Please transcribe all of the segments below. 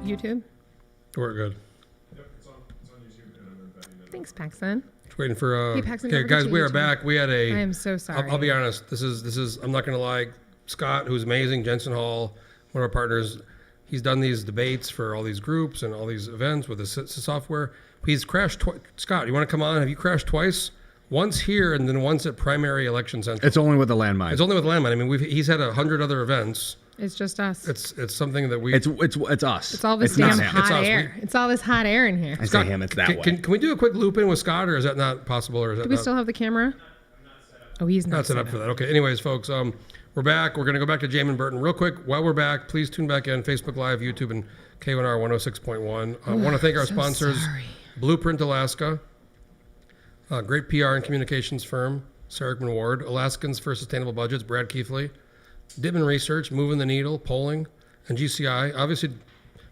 YouTube? We're good. Yep, it's on YouTube and I'm embedding it. Thanks, Paxton. Just waiting for. Hey, Paxton, Okay, don't guys, forget we are YouTube. back. We had a. I am so sorry. I'll be honest. This is. I'm not going to lie. Scott, who's amazing, Jensen Hall, one of our partners. He's done these debates for all these groups and all these events with the software. He's crashed twice. Scott, you want to come on? Have you crashed twice? Once here and then once at Primary Election Center. It's only with the Landmine. It's only with Landmine. I mean, he's had 100 other events. It's just us. It's something that we. It's us. It's all this It's not damn him. hot It's us. air. It's all this hot air in here. I say him. It's that way. Can we do a quick loop in with Scott, or is that not possible? Or is that Do we not, still have the camera? Oh, he's not set up for that? Okay. Anyways, folks, we're back. We're going to go back to Jamon Burton real quick. While we're back, please tune back in Facebook Live, YouTube, and K1R 106.1. I want to thank our sponsors, Blueprint Alaska, great PR and communications firm, Sarah Ward, Alaskans for Sustainable Budgets, Brad Keithley, Dittman Research, Moving the Needle, Polling, and GCI, obviously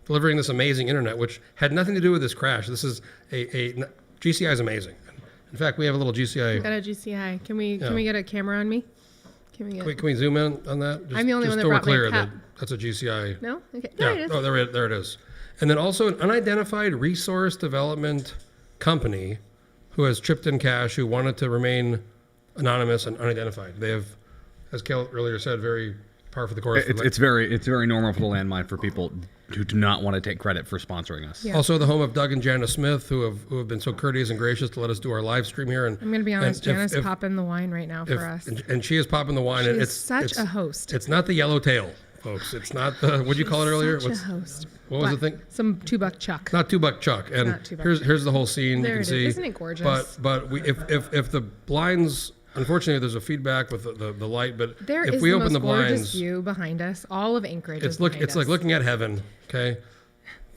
delivering this amazing internet, which had nothing to do with this crash. This is GCI is amazing. In fact, we have a little GCI. We got a GCI. Can we get a camera on me? Can we zoom in on that? I'm the only one that so brought we're clear my cup. that's a GCI. No? Okay. Yeah. There it is. Oh, there it is. And then also an unidentified resource development company who has chipped in cash, who wanted to remain anonymous and unidentified. They have, as Kel earlier said, very par for the course. It's very normal for the Landmine for people who do not want to take credit for sponsoring us. Yeah. Also, the home of Doug and Janice Smith, who have been so courteous and gracious to let us do our live stream here. And I'm going to be honest, Janice popping the wine right now for us. And she is popping the wine. She's and such a host. It's not the yellow tail, folks. It's not the, what'd you call it earlier? Such a host. What was the thing? Some $2 chuck. Not $2 chuck. And here's the whole scene. There you can it see. is. Isn't it gorgeous? But if the blinds, unfortunately, there's a feedback with the light. But There if is we the open most the gorgeous blinds, view behind us. All of Anchorage it's is like looking at heaven. Okay.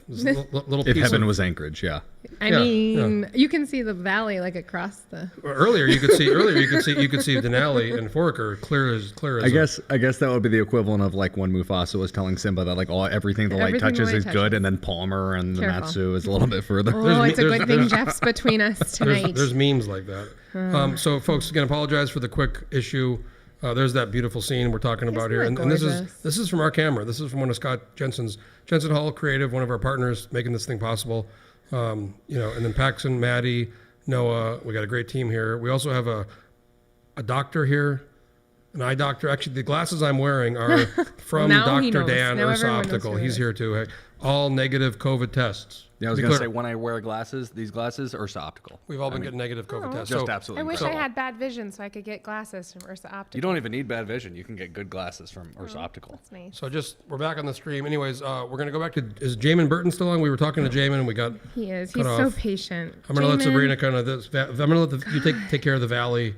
Little If piece heaven of, was Anchorage, yeah. I mean, you can see the valley like across the. Earlier you could see Denali and Foraker clear as. I guess that would be the equivalent of like when Mufasa was telling Simba that like everything the light touches is good, and then Palmer and the Matsu is a little bit further. Oh, it's a good thing Jeff's between us tonight. There's memes like that. So folks, again, apologize for the quick issue. There's that beautiful scene we're talking about here, and this is from our camera. This is from one of Scott Jensen Hall Creative, one of our partners making this thing possible. And then Paxton, Maddie, Noah. We got a great team here. We also have a doctor here, an eye doctor. Actually, the glasses I'm wearing are from Dr. Dan Optical. He's here too. All negative COVID tests. Yeah, I was going to say, when I wear glasses, these glasses are Ursa Optical. We've all been getting negative COVID tests. Just absolutely. I wish I had bad vision so I could get glasses from Ursa Optical. You don't even need bad vision. You can get good glasses from Ursa Optical. That's nice. So we're back on the stream. Anyways, we're going to go back to, is Jamon Burton still on? We were talking to Jamon and we got He is. He's so patient. I'm going to let Sabrina kind of I'm going to let you take care of the Valley.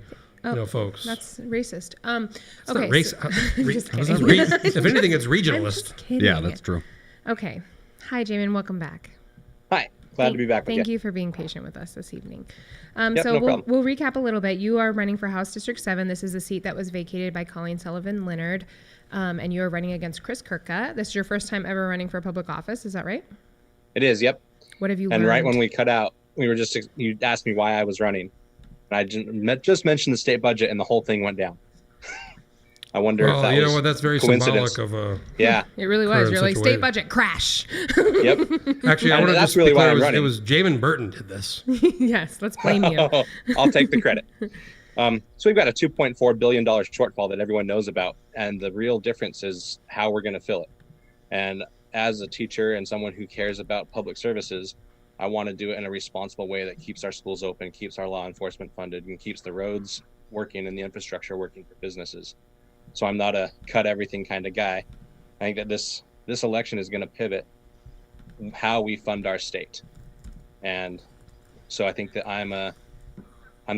Folks. That's racist. It's okay. not race. Just kidding. If anything, it's regionalist. I'm just kidding. Yeah, that's true. Okay. Hi, Jamon. Welcome back. Hi. Glad to be back. Thank you for being patient with us this evening. No we'll recap a little bit. You are running for House District 7. This is a seat that was vacated by Colleen Sullivan Leonard, and you are running against Chris Kirka. This is your first time ever running for public office. Is that right? It is. Yep. What have you learned? And right when we cut out, you asked me why I was running, and I just mentioned the state budget, and the whole thing went down. I wonder if that was that's very symbolic of a. Yeah, it really was. You're like, state budget crash. Yep. Actually, I want to just really why I'm running. running. It was Jamon Burton did this. Yes, let's blame you. I'll take the credit. So we've got a $2.4 billion shortfall that everyone knows about, and the real difference is how we're going to fill it. And as a teacher and someone who cares about public services, I want to do it in a responsible way that keeps our schools open, keeps our law enforcement funded, and keeps the roads working and the infrastructure working for businesses. So I'm not a cut everything kind of guy. I think that this election is going to pivot how we fund our state. And so I think that I'm the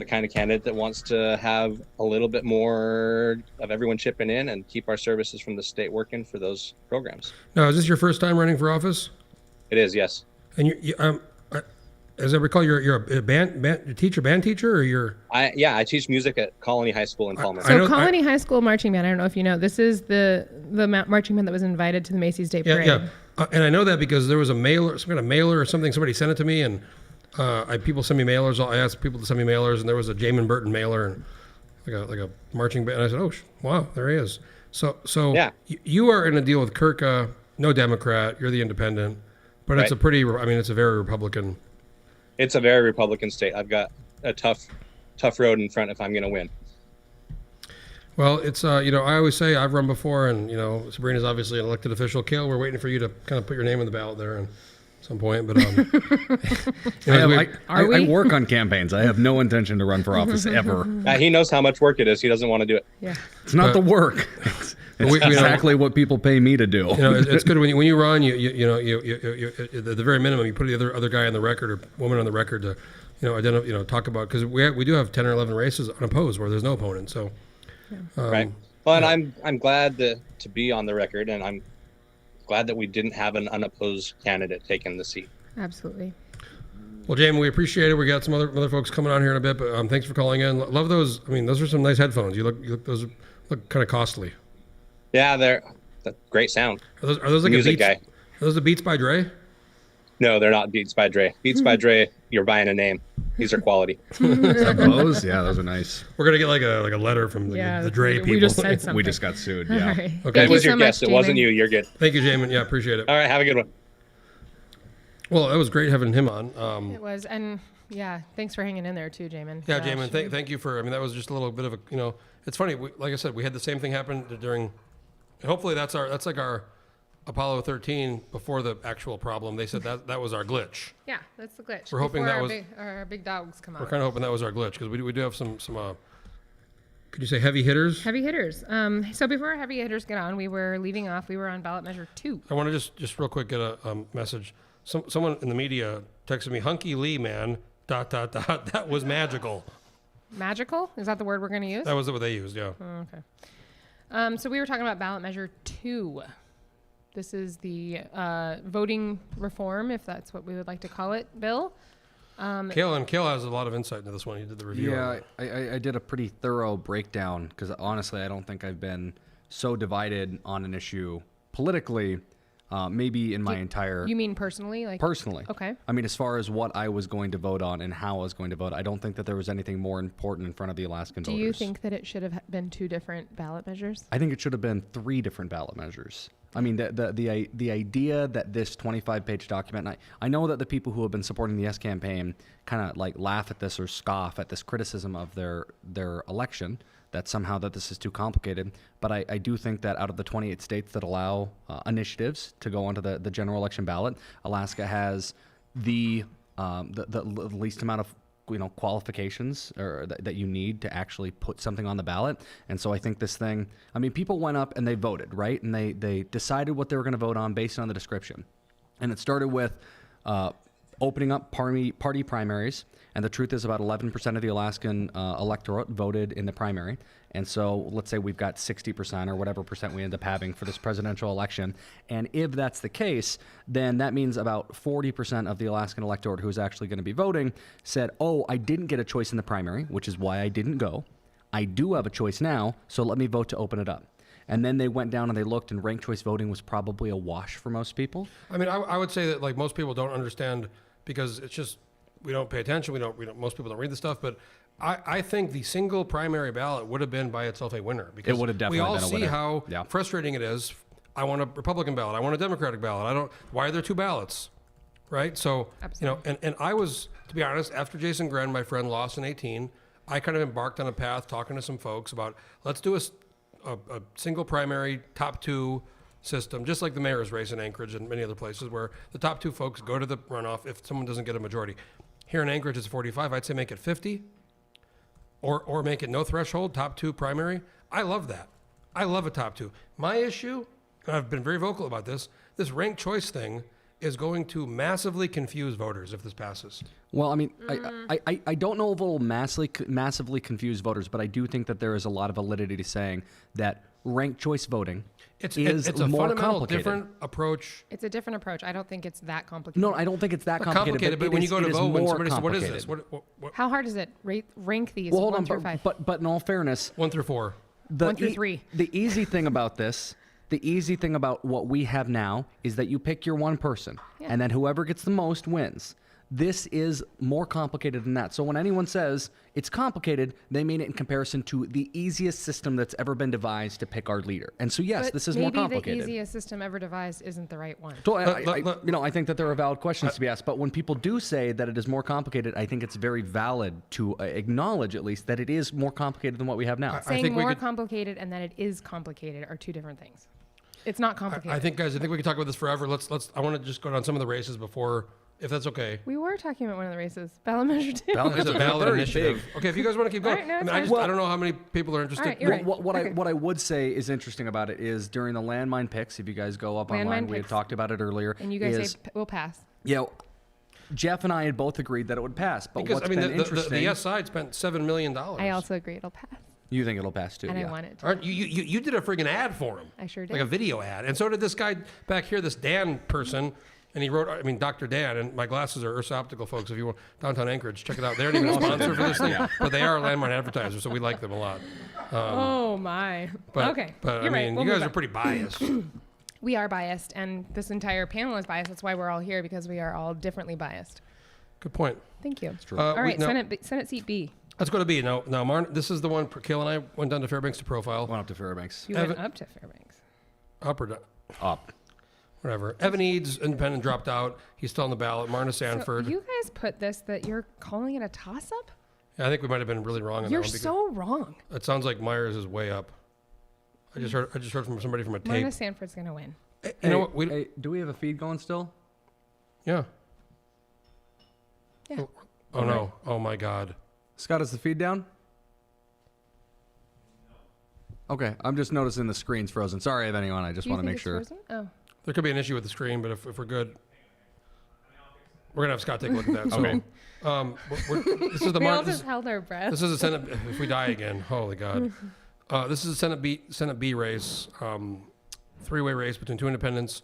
kind of candidate that wants to have a little bit more of everyone chipping in and keep our services from the state working for those programs. Now, is this your first time running for office? It is, yes. And as I recall, you're a band teacher, or you're? I teach music at Colony High School in Palmer. So Colony High School marching band. I don't know if you know. This is the marching band that was invited to the Macy's Day Parade. Yeah. And I know that because there was a mailer, some kind of mailer or something. Somebody sent it to me, and people send me mailers. I asked people to send me mailers, and there was a Jamon Burton mailer, and like a marching band. And I said, "Oh, wow, there he is." So yeah. You are in a deal with Kirka, no Democrat. You're the independent. But right? it's a pretty, I mean, it's a very Republican. It's a very Republican state. I've got a tough road in front if I'm going to win. Well, it's, I always say I've run before, and, Sabrina's obviously an elected official. Kale, we're waiting for you to kind of put your name in the ballot there at some point. But I work on campaigns. I have no intention to run for office ever. He knows how much work it is. He doesn't want to do it. Yeah. It's not the work. It's exactly what people pay me to do. It's good when you run. You at the very minimum, you put the other guy on the record or woman on the record to, talk about, because we do have 10 or 11 races unopposed where there's no opponent. So. Right. Well, and I'm glad to be on the record, and I'm glad that we didn't have an unopposed candidate taking the seat. Absolutely. Well, Jamie, we appreciate it. We got some other folks coming on here in a bit, but thanks for calling in. Love those. I mean, those are some nice headphones. Those look kind of costly. Yeah, they're great sound. Are those like music a Beats? guy? Are those the Beats by Dre? No, they're not Beats by Dre. Beats by Dre, you're buying a name. These are quality. Those? Yeah, those are nice. We're gonna get like a letter from the Dre people. We just said something. We just got sued. Yeah. Right. Okay. It was your so guess. much, It wasn't Jamin. you. You're good. Thank you, Jamin. Yeah, appreciate it. All right, have a good one. Well, that was great having him on. It was, and yeah, thanks for hanging in there too, Jamin. Yeah, Gosh. Jamin, thank you for. I mean, that was just a little bit of a. It's funny. Like I said, we had the same thing happen during. Hopefully, that's like our Apollo 13 before the actual problem. They said that was our glitch. Yeah, that's the glitch. We're hoping Before that our big dogs come out. We're kind of hoping that was our glitch, because we do have some. Could you say heavy hitters? Heavy hitters. So before our heavy hitters get on, we were leaving off. We were on ballot measure 2. I want to just real quick get a message. Someone in the media texted me, "Hunky Lee, man. ... That was magical." Magical? Is that the word we're going to use? That was what they used. Yeah. Oh, okay. So we were talking about ballot measure 2. This is the voting reform, if that's what we would like to call it, bill. Kale has a lot of insight into this one. You did the review. Yeah, I did a pretty thorough breakdown, because honestly, I don't think I've been so divided on an issue politically, maybe in my entire... You mean personally? Personally. Okay. I mean, as far as what I was going to vote on and how I was going to vote, I don't think that there was anything more important in front of the Alaskan voters. Do you think that it should have been 2 different ballot measures? I think it should have been 3 different ballot measures. I mean, the idea that this 25-page document, and I know that the people who have been supporting the Yes campaign kind of like laugh at this or scoff at this criticism of their election, that somehow that this is too complicated. But I do think that out of the 28 states that allow initiatives to go onto the general election ballot, Alaska has the least amount of qualifications or that you need to actually put something on the ballot. And so I think this thing, I mean, people went up and they voted, right? And they decided what they were going to vote on based on the description. And it started with opening up party primaries. And the truth is about 11% of the Alaskan electorate voted in the primary. And so let's say we've got 60% or whatever percent we end up having for this presidential election. And if that's the case, then that means about 40% of the Alaskan electorate who's actually going to be voting said, oh, I didn't get a choice in the primary, which is why I didn't go. I do have a choice now, so let me vote to open it up. And then they went down and they looked, and ranked choice voting was probably a wash for most people. I mean, I would say that like most people don't understand, because it's just, we don't pay attention. We don't. Most people don't read the stuff. But I think the single primary ballot would have been by itself a winner, because it would have definitely we all been a see winner. how Yeah. frustrating it is. I want a Republican ballot. I want a Democratic ballot. Why are there 2 ballots, right? So Absolutely. and I was, to be honest, after Jason Grenn, my friend, lost in 2018, I kind of embarked on a path talking to some folks about, let's do a single primary top 2 system, just like the mayor's race in Anchorage and many other places, where the top 2 folks go to the runoff if someone doesn't get a majority. Here in Anchorage, it's 45. I'd say make it 50, or make it no threshold, top 2 primary. I love that. I love a top 2. My issue, and I've been very vocal about this ranked choice thing is going to massively confuse voters if this passes. Well, I mean, I don't know if it will massively confuse voters, but I do think that there is a lot of validity to saying that ranked choice voting It's is a more fundamental complicated. different approach. It's a different approach. I don't think it's that complicated. No, I don't think it's that complicated. But when you go to vote, when somebody says, "What is this?" Complicated. What? How hard is it? Rank these Well, hold 1 on, through 5. but in all fairness, 1 through 4. 1 through 3. The easy thing about this, the easy thing about what we have now is that you pick your one person, Yeah. and then whoever gets the most wins. This is more complicated than that. So when anyone says it's complicated, they mean it in comparison to the easiest system that's ever been devised to pick our leader. And so, yes, But this is more complicated. maybe the easiest system ever devised isn't the right one. So I think that there are valid questions to be asked. But when people do say that it is more complicated, I think it's very valid to acknowledge, at least, that it is more complicated than what we have now. Saying think we more could- complicated and that it is complicated are two different things. It's not complicated. I think, guys, I think we can talk about this forever. I want to just go down some of the races before, if that's okay. We were talking about one of the races. Ballot measure 2. It's a ballot initiative. Okay, if you guys want to keep going. All right, no, I mean, it's I fine. don't know how many people are interested. All right, you're right. What I would say is interesting about it is during the landmine picks, if you guys go up online, we had picks. talked about it earlier. And you guys say we'll pass. Jeff and I had both agreed that it would pass. But Because, what's I mean, been interesting, the yes side spent $7 million. I also agree it'll pass. you think it'll pass too? And yeah. I want it to. Aren't you did a friggin' ad for him. I sure did. Like a video ad. And so did this guy back here, this Dan person. And he wrote, I mean, Dr. Dan, and my glasses are Ursa Optical folks. If you want, downtown Anchorage, check it out. They aren't even a sponsor for this thing, but they are a Landmine advertiser, so we like them a lot. Oh my. But, Okay. But You're I right. mean, We'll you guys move are on. pretty biased. We are biased, and this entire panel is biased. That's why we're all here, because we are all differently biased. Good point. Thank you. true. All right, now, Senate seat B. let's go to B. Now, Marn, this is the one Kale and I went down to Fairbanks to profile. Went up to Fairbanks. You went up to Fairbanks. Up or down? Up. Whatever. Evan Eads, independent, dropped out. He's still on the ballot. Marna Sanford. So you guys put this that you're calling it a toss-up? Yeah, I think we might have been really wrong on You're that one. because so wrong. it sounds like Myers is way up. I just heard from somebody from a tape. Marna Sanford's going to win. You know what? Hey, do we have a feed going still? Yeah. Yeah. Oh no. Oh my God. Scott, is the feed down? Okay, I'm just noticing the screen's frozen. Sorry if anyone, I just Do you want to think make it's sure. frozen? Oh. There could be an issue with the screen, but if we're good, we're gonna have Scott take a look at that. So, Okay. this is the We all Martin. just held our breath. This is a Senate. If we die again, holy God. This is a Senate B race, three-way race between two independents,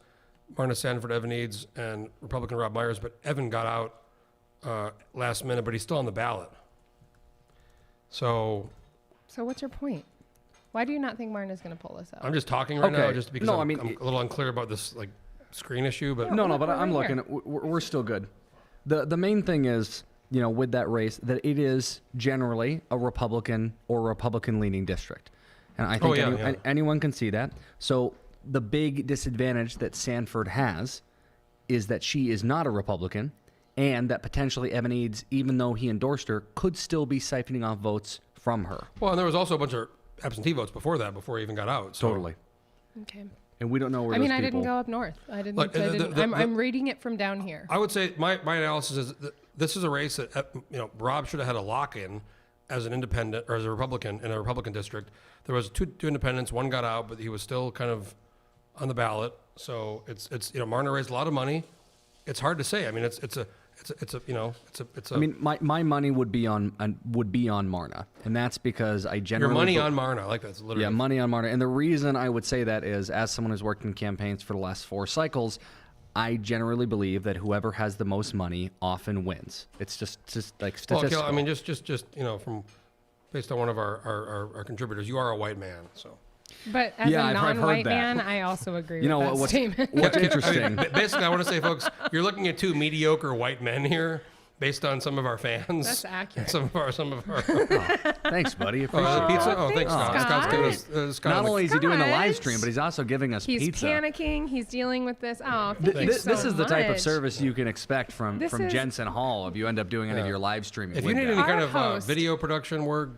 Marna Sanford, Evan Eads, and Republican Rob Myers. But Evan got out last minute, but he's still on the ballot. So So what's your point? Why do you not think Marna's going to pull this out? I'm just talking right now, Okay. just because No, I'm, I mean, I'm a little unclear about this like screen issue. But No, look, but we're I'm right looking. here. We're still good. The main thing is, with that race, that it is generally a Republican or Republican-leaning district, and I think anyone can see that. So the big disadvantage that Sanford has is that she is not a Republican, and that potentially Evan Eads, even though he endorsed her, could still be siphoning off votes from her. Well, and there was also a bunch of absentee votes before that, before he even got out. So. Totally. Okay. And we don't know where I mean, those I people... didn't go up north. I didn't. Look, I'm reading it from down here. I would say my analysis is that this is a race that Rob should have had a lock in as an independent or as a Republican in a Republican district. There was two independents. One got out, but he was still kind of on the ballot. So it's Marna raised a lot of money. It's hard to say. I mean, it's a. I mean, my money would be on Marna, and that's because I your generally money on Marna. I like that. It's literally. Yeah, money on Marna. And the reason I would say that is, as someone who's worked in campaigns for the last 4 cycles, I generally believe that whoever has the most money often wins. It's just like Well, statistical. I mean, just from based on one of our contributors, you are a white man, so. But as Yeah, a I've heard non-white that. man, I also agree with that what's statement. interesting? Basically, I want to say, folks, you're looking at two mediocre white men here, based on some of our fans. That's accurate. Some of our. Thanks, buddy. Oh, Appreciate the it. pizza. Oh, thanks, Scott. Scott. Scott's giving us. Scott Not only is he doing the live Scott. stream, but he's also giving us He's pizza. panicking. He's dealing with this. Oh, thank you so This is the type of much. service you can expect from This is- Jensen Hall if you end up doing any of your live streaming. if you with need them. any kind Our of host. video production work,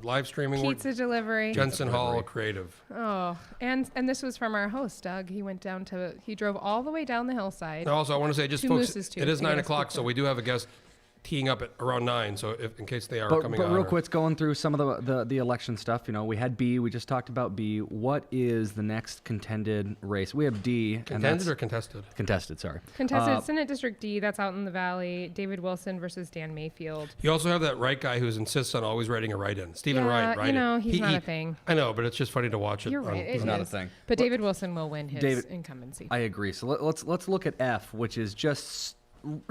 live streaming work, Pizza delivery. Jensen Hall Creative. Oh, and this was from our host, Doug. He drove all the way down the hillside. And also, I want to say, just Two folks, mooses, too. it is They 9 got us o'clock, pizza. so we do have a guest teeing up at around 9. So in case they are But coming on. real or- quick, going through some of the election stuff. We had B. We just talked about B. What is the next contended race? We have D. and Contended that's or contested? contested? Sorry. Contested Senate District D, that's out in the valley. David Wilson versus Dan Mayfield. You also have that Wright guy who insists on always writing a write-in. Stephen Wright, right? he's not a thing. I know, but it's just funny to watch it. You're right. It not a is. thing. But David Wilson will win his David- incumbency. I agree. So let's look at F, which is just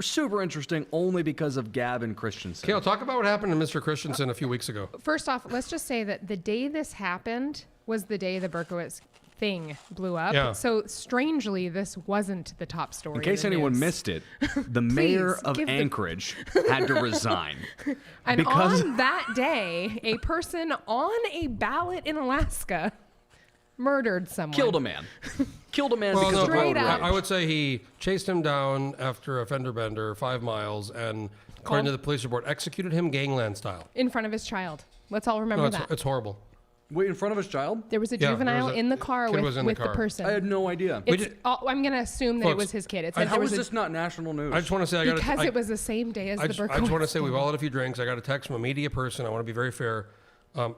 super interesting only because of Gavin Christensen. Kale, talk about what happened to Mr. Christensen a few weeks ago. First off, let's just say that the day this happened was the day the Berkowitz thing blew up. Yeah. So strangely, this wasn't the top story. In case the anyone news. missed it, the mayor of give the- Anchorage had to resign. And because- on that day, a person on a ballot in Alaska murdered someone. Killed a man. Killed a man Well, because no, of road Straight up. rage. I would say he chased him down after a fender bender 5 miles and, according to the police report, executed him gangland style. In front of his child. Let's all remember No, that. it's horrible. Wait, in front of his child? There was a Yeah, there juvenile was a in the car kid with, was in the with the car. person. I had no idea. I'm going to assume that it Folks, was his kid. It said How there is was this not national news? I just want to say because it was the same day as I the just Berkowitz want to say we've scandal. all had a few drinks. I got a text from a media person. I want to be very fair.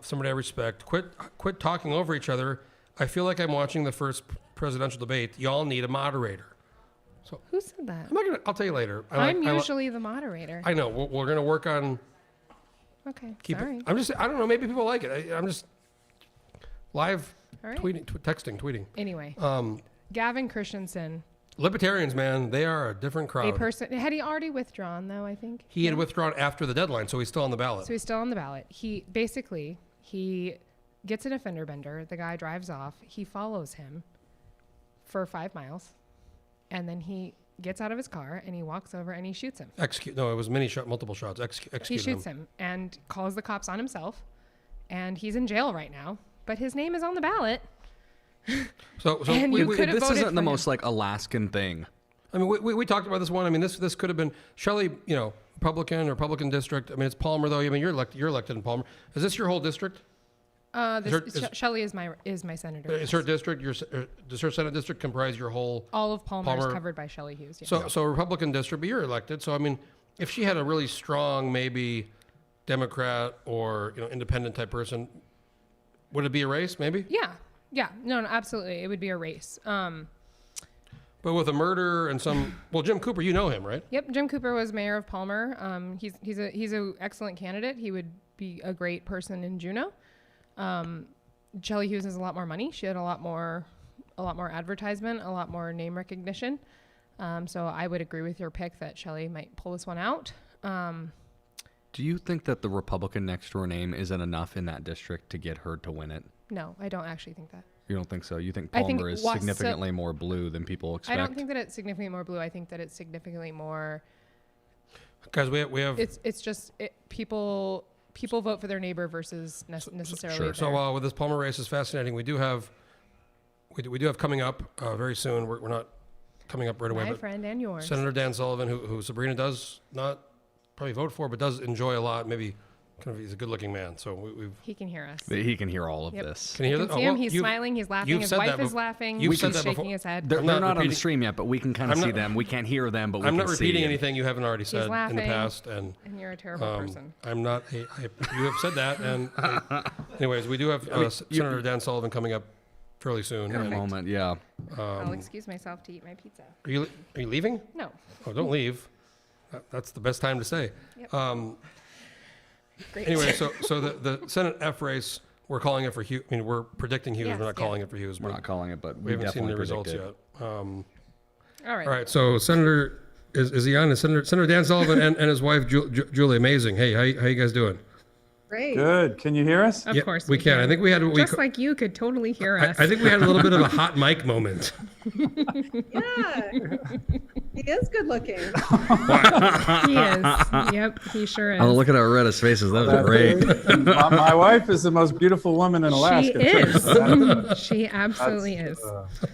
Somebody I respect. Quit talking over each other. I feel like I'm watching the first presidential debate. Y'all need a moderator. Who said that? I'll tell you later. I'm usually the moderator. I know. We're going to work on Okay, keep sorry. it. I don't know. Maybe people like it. I'm just live All right. tweeting, tweeting. Anyway, Um, Gavin Christensen, Libertarians, man, they are a different a crowd. person. Had he already withdrawn though? I think He had withdrawn after the deadline, so he's still on the ballot. so. He's still on the ballot. He gets in a fender bender. The guy drives off. He follows him for 5 miles, and then he gets out of his car and he walks over and he shoots him. No, it was multiple shots. He Execute shoots him and calls the cops on himself, and he's in jail right now. But his name is on the ballot. So And you could have this voted isn't for the him. most like Alaskan thing. I mean, we talked about this one. I mean, this could have been Shelley, Republican district. I mean, it's Palmer though. I mean, you're elected in Palmer. Is this your whole district? Shelley is my senator. Is her district does her Senate district comprise your whole? All of Palmer is Palmer- covered by Shelley Hughes. Yes. So Republican district, but you're elected. So I mean, if she had a really strong, maybe Democrat or independent type person, would it be a race? Maybe. Yeah. No, absolutely. It would be a race. But with a murder and Jim Cooper, you know him, right? Yep. Jim Cooper was mayor of Palmer. He's a excellent candidate. He would be a great person in Juneau. Shelley Hughes has a lot more money. She had a lot more advertisement, a lot more name recognition. So I would agree with your pick that Shelley might pull this one out. Do you think that the Republican next door name isn't enough in that district to get her to win it? No, I don't actually think that. You don't think so? You think I think Palmer is Wassa- significantly more blue than people expect? I don't think that it's significantly more blue. I think that it's significantly more. Guys, we have. It's just people vote for their neighbor versus necessarily. Sure. So with this Palmer race is fascinating. We do have coming up very soon. We're not coming up right away. My But friend and yours. Senator Dan Sullivan, who Sabrina does not probably vote for, but does enjoy a lot. Maybe he's a good-looking man. So we've. He can hear us. He can hear all of Yep. this. Can you hear You that? can see him. He's smiling. He's laughing. you've His said wife that is bef- laughing. you've He's said that shaking before. his head. They're I'm not not on the repeating- stream yet, but we can kind of I'm see not- them. We can't hear them, but we I'm can not see repeating them. anything you haven't already said in the laughing. past, and You're a terrible person. I'm not. You have said that, and anyways, we do have Senator Dan Sullivan coming up fairly soon. In a and, moment, yeah. I'll excuse myself to eat my pizza. Are you leaving? No. Oh, don't leave. That's the best time to stay. Yep. Great. Anyway, so the Senate F race, we're calling it for Hughes. I mean, we're predicting Hughes. Yes, we're not yeah. calling it for Hughes. We're not calling it, but We haven't seen definitely the results predict it. yet. All right. All right. So Senator is he on? Is Senator Dan Sullivan and his wife Julie. Amazing. Hey, how you guys doing? Great. Good. Can you hear us? Of course we can. I think we had Just like you could totally hear us. I think we had a little bit of a hot mic moment. Yeah. He is good looking. He is. Yep, he sure is. Oh, look at our Reddit's faces. That was great. My wife is the most beautiful woman in Alaska. She too. is. She absolutely is.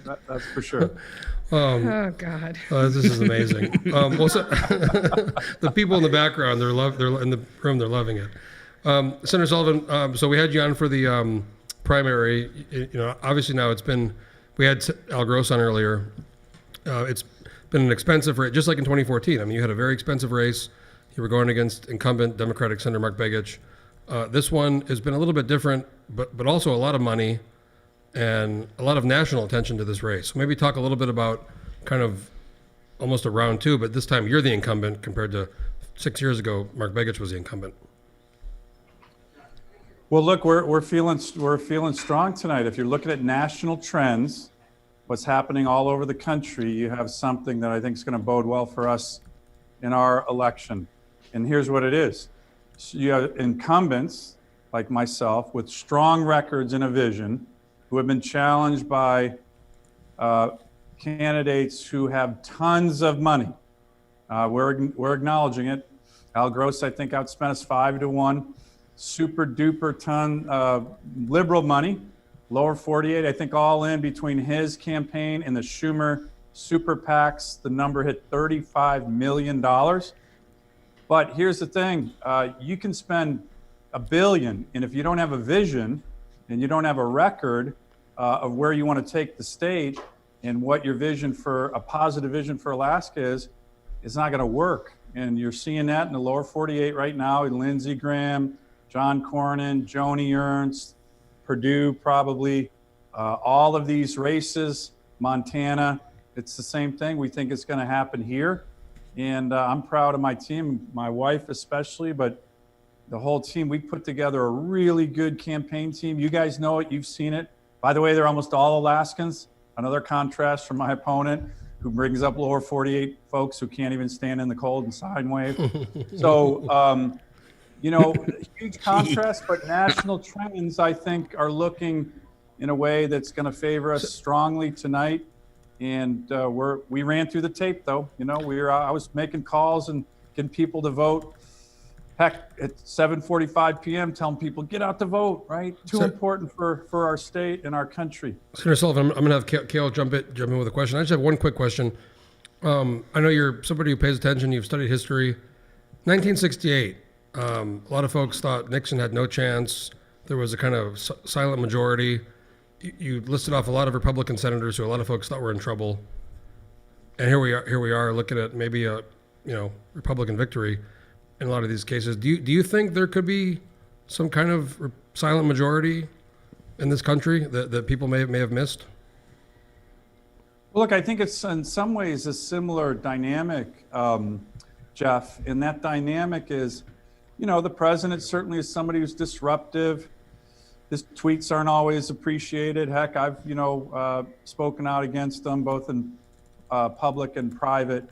That's for sure. Oh God. This is amazing. The people in the background, they're in the room, they're loving it. Senator Sullivan, so we had you on for the primary. Obviously now we had Al Gross on earlier. It's been an expensive race, just like in 2014. I mean, you had a very expensive race. You were going against incumbent Democratic Senator Mark Begich. This one has been a little bit different, but also a lot of money and a lot of national attention to this race. So maybe talk a little bit about kind of almost a round two, but this time you're the incumbent compared to 6 years ago, Mark Begich was the incumbent. Well, look, we're feeling strong tonight. If you're looking at national trends, what's happening all over the country, you have something that I think is going to bode well for us in our election. And here's what it is. So you have incumbents like myself with strong records and a vision who have been challenged by candidates who have tons of money. We're acknowledging it. Al Gross, I think, outspent us 5-1. Super duper ton liberal money. Lower 48, I think all in between his campaign and the Schumer super PACs, the number hit $35 million. But here's the thing, you can spend $1 billion, and if you don't have a vision and you don't have a record of where you want to take the state and what your vision for a positive vision for Alaska is, it's not going to work. And you're seeing that in the lower 48 right now. Lindsey Graham, John Cornyn, Joni Ernst, Purdue, probably all of these races, Montana, it's the same thing. We think it's going to happen here. And I'm proud of my team, my wife especially, but the whole team. We put together a really good campaign team. You guys know it. You've seen it. By the way, they're almost all Alaskans. Another contrast from my opponent, who brings up lower 48 folks who can't even stand in the cold and sine wave. So, huge contrast, but national trends, I think, are looking in a way that's going to favor us strongly tonight. And we ran through the tape, though. I was making calls and getting people to vote. Heck, at 7:45 p.m., telling people, get out to vote, right? Too important for our state and our country. Senator Sullivan, I'm going to have Kale jump in with a question. I just have one quick question. I know you're somebody who pays attention. You've studied history. 1968, a lot of folks thought Nixon had no chance. There was a kind of silent majority. You listed off a lot of Republican senators who a lot of folks thought were in trouble. And here we are looking at maybe a Republican victory in a lot of these cases. Do you think there could be some kind of silent majority in this country that people may have missed? Well, look, I think it's in some ways a similar dynamic, Jeff. And that dynamic is, the president certainly is somebody who's disruptive. His tweets aren't always appreciated. Heck, I've, spoken out against them both in public and private.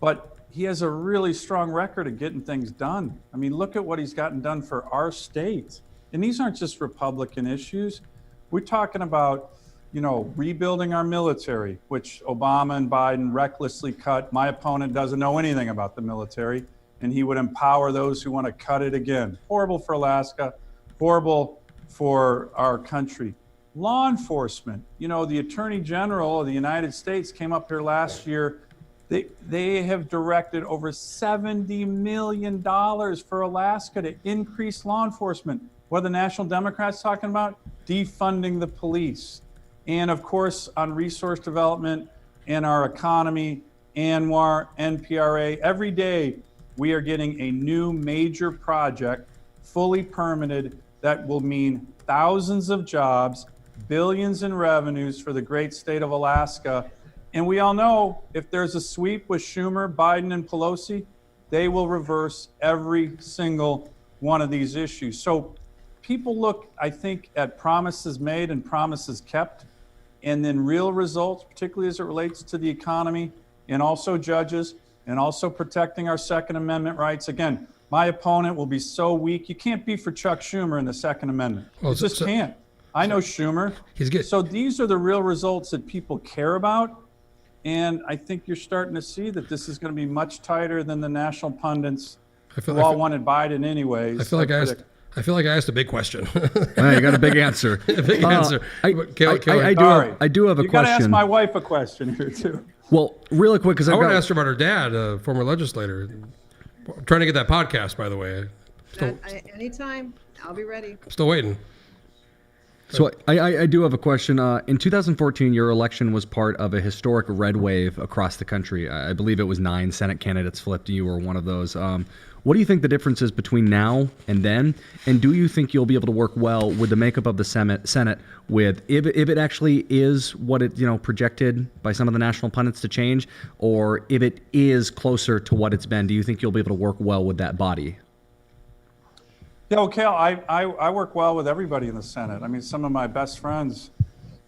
But he has a really strong record of getting things done. I mean, look at what he's gotten done for our state. And these aren't just Republican issues. We're talking about, rebuilding our military, which Obama and Biden recklessly cut. My opponent doesn't know anything about the military, and he would empower those who want to cut it again. Horrible for Alaska, horrible for our country. Law enforcement, the Attorney General of the United States came up here last year. They have directed over $70 million for Alaska to increase law enforcement. What are the National Democrats talking about? Defunding the police. And of course, on resource development and our economy, ANWR, NPRA, every day we are getting a new major project, fully permitted, that will mean thousands of jobs, billions in revenues for the great state of Alaska. And we all know if there's a sweep with Schumer, Biden, and Pelosi, they will reverse every single one of these issues. So people look, I think, at promises made and promises kept, and then real results, particularly as it relates to the economy and also judges and also protecting our Second Amendment rights. Again, my opponent will be so weak. You can't be for Chuck Schumer in the Second Amendment. You just can't. I know Schumer. He's good. So these are the real results that people care about. And I think you're starting to see that this is going to be much tighter than the national pundits who all wanted Biden anyways. I feel like I asked a big question. Yeah, you got a big answer. A big answer. I do have a question. You got to ask my wife a question here too. Well, really quick, because I want to ask her about her dad, a former legislator. I'm trying to get that podcast, by the way. Anytime, I'll be ready. Still waiting. So I do have a question. In 2014, your election was part of a historic red wave across the country. I believe it was 9 Senate candidates flipped, and you were one of those. What do you think the difference is between now and then? And do you think you'll be able to work well with the makeup of the Senate with, if it actually is what it projected by some of the national pundits to change, or if it is closer to what it's been? Do you think you'll be able to work well with that body? Yeah, okay. I work well with everybody in the Senate. I mean, some of my best friends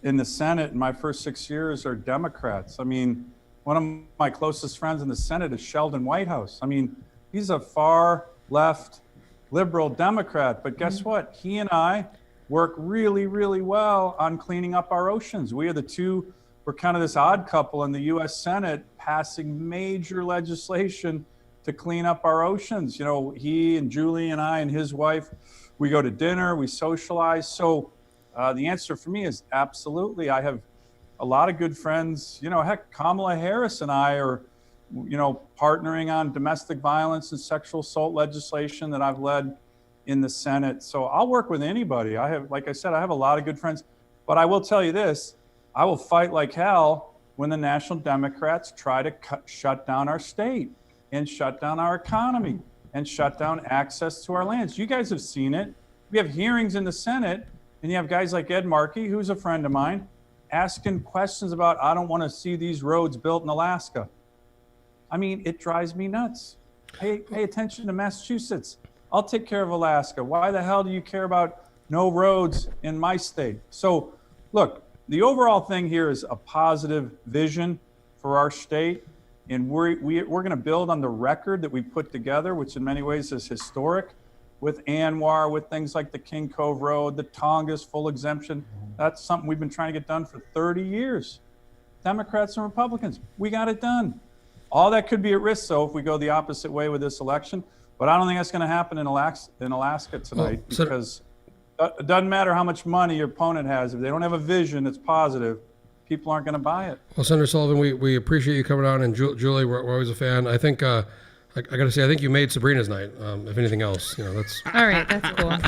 in the Senate in my first 6 years are Democrats. I mean, one of my closest friends in the Senate is Sheldon Whitehouse. I mean, he's a far left liberal Democrat, but guess what? He and I work really, really well on cleaning up our oceans. We're kind of this odd couple in the U.S. Senate passing major legislation to clean up our oceans. You know, he and Julie and I and his wife, we go to dinner, we socialize. So the answer for me is absolutely. I have a lot of good friends. You know, heck, Kamala Harris and I are, you know, partnering on domestic violence and sexual assault legislation that I've led in the Senate. So I'll work with anybody. Like I said, I have a lot of good friends. But I will tell you this, I will fight like hell when the National Democrats try to shut down our state and shut down our economy and shut down access to our lands. You guys have seen it. We have hearings in the Senate, and you have guys like Ed Markey, who's a friend of mine, asking questions about, I don't want to see these roads built in Alaska. I mean, it drives me nuts. Pay attention to Massachusetts. I'll take care of Alaska. Why the hell do you care about no roads in my state? So look, the overall thing here is a positive vision for our state. And we're going to build on the record that we put together, which in many ways is historic, with ANWR, with things like the King Cove Road, the Tongass full exemption. That's something we've been trying to get done for 30 years. Democrats and Republicans, we got it done. All that could be at risk, though, if we go the opposite way with this election. But I don't think that's going to happen in Alaska tonight, because it doesn't matter how much money your opponent has. If they don't have a vision that's positive, people aren't going to buy it. Well, Senator Sullivan, we appreciate you coming on, and Julie, we're always a fan. I think I got to say, I think you made Sabrina's night. If anything else, you know, that's All right, that's cool.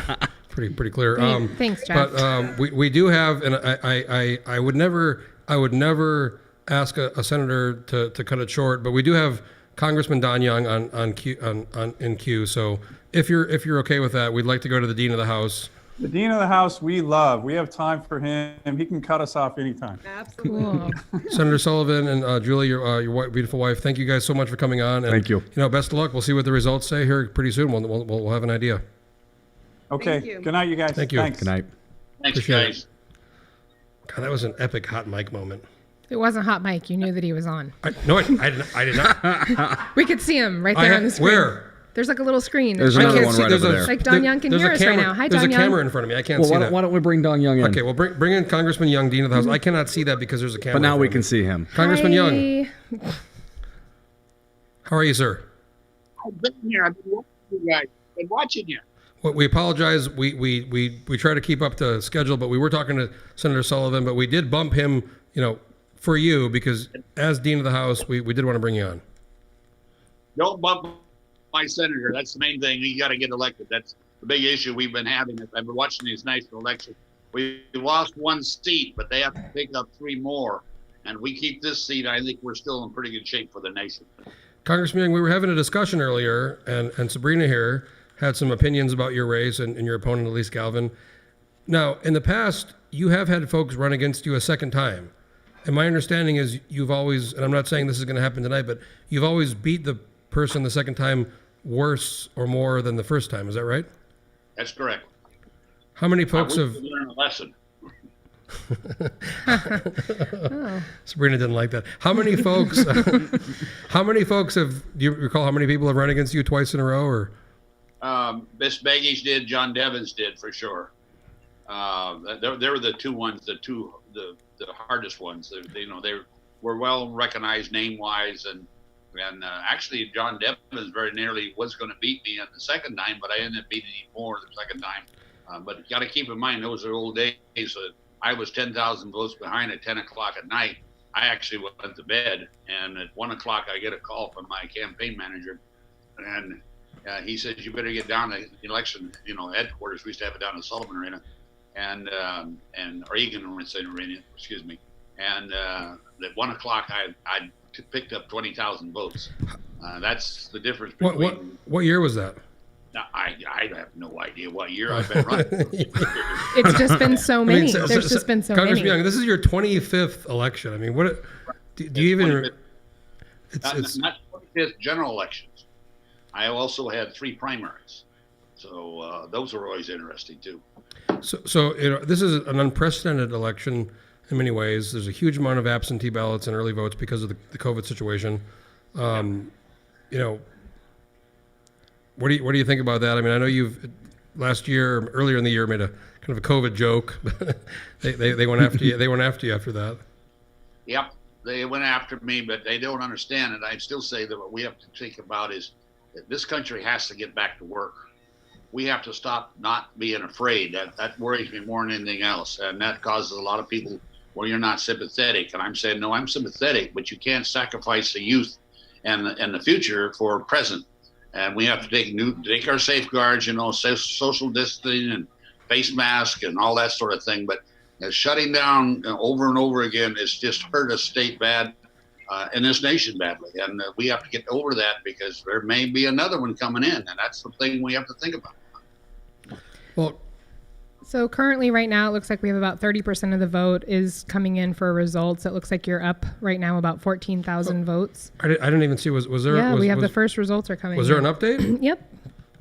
pretty clear. Thanks, Jeff. But we do have, and I would never ask a senator to cut it short, but we do have Congressman Don Young in queue. So if you're okay with that, we'd like to go to the Dean of the House. The Dean of the House, we love. We have time for him. He can cut us off anytime. Absolutely. Senator Sullivan and Julie, your beautiful wife, thank you guys so much for coming on. And, Thank you. You know, best of luck. We'll see what the results say here pretty soon. We'll have an idea. Okay. Thank you. Good night, you guys. Thank you. Thanks. Good night. Thanks, Appreciate guys. God, that was an epic hot mic moment. It wasn't hot mic. You knew that he was on. I did not. We could see him right there on the screen. Where? There's like a little screen. There's I another can't one see- right over there. Like Don Young can there's hear a us camera, right now. Hi, There's Don a Young. camera in front of me. I can't Well, see that. why don't we bring Don Young in? Okay, well, bring in Congressman Young, Dean of the House. I cannot see that because there's a camera. But now in we front can of me. see him. Congressman Young, Hi. how are you, sir? I've been here. I've been watching you guys. Been watching you. Well, we apologize. We try to keep up the schedule, but we were talking to Senator Sullivan, but we did bump him, you know, for you because as Dean of the House, we did want to bring you on. Don't bump my senator. That's the main thing. You got to get elected. That's the big issue we've been having. I've been watching these national elections. We lost one seat, but they have to pick up 3 more. And we keep this seat. I think we're still in pretty good shape for the nation. Congressman Young, we were having a discussion earlier, and Sabrina here had some opinions about your race and your opponent, Elise Galvin. Now, in the past, you have had folks run against you a second time. And my understanding is you've always, and I'm not saying this is going to happen tonight, but you've always beat the person the second time worse or more than the first time. Is that right? That's correct. How many folks I have... wish we learned a lesson. Sabrina didn't like that. How many folks... do you recall how many people have run against you twice in a row? Or Miss Baggies did. John Devins did for sure. They were the two ones, the hardest ones. They were well recognized name-wise, and actually John Devins very nearly was going to beat me on the second time, but I ended up beating him more the second time. But you got to keep in mind those are old days. I was 10,000 votes behind at 10 o'clock at night. I actually went to bed, and at 1 o'clock I get a call from my campaign manager, and he says, "You better get down to election, headquarters." We used to have it down in Sullivan Arena, or Egan Arena, excuse me. And at 1 o'clock, I picked up 20,000 votes. That's the difference between. What year was that? I have no idea what year I've been running. It's just been so many. There's just been so Congressman many. Young, this is your 25th election. I mean, what do you even? It's not 25th general elections. I also had 3 primaries, so those were always interesting too. So this is an unprecedented election in many ways. There's a huge amount of absentee ballots and early votes because of the COVID situation. What do you think about that? I mean, I know last year, earlier in the year, made a kind of a COVID joke. they went after you. They went after you after that. Yep, they went after me, but they don't understand it. I still say that what we have to think about is that this country has to get back to work. We have to stop not being afraid. That worries me more than anything else, and that causes a lot of people, well, you're not sympathetic. And I'm saying, no, I'm sympathetic, but you can't sacrifice the youth and the future for present. And we have to take our safeguards, social distancing and face mask and all that sort of thing. But shutting down over and over again has just hurt us state bad and this nation badly. And we have to get over that because there may be another one coming in. And that's the thing we have to think about. Well, so currently right now, it looks like we have about 30% of the vote is coming in for results. It looks like you're up right now about 14,000 votes. I didn't even see, was there? Yeah, we have the first results are coming in. Was there an update? Yep.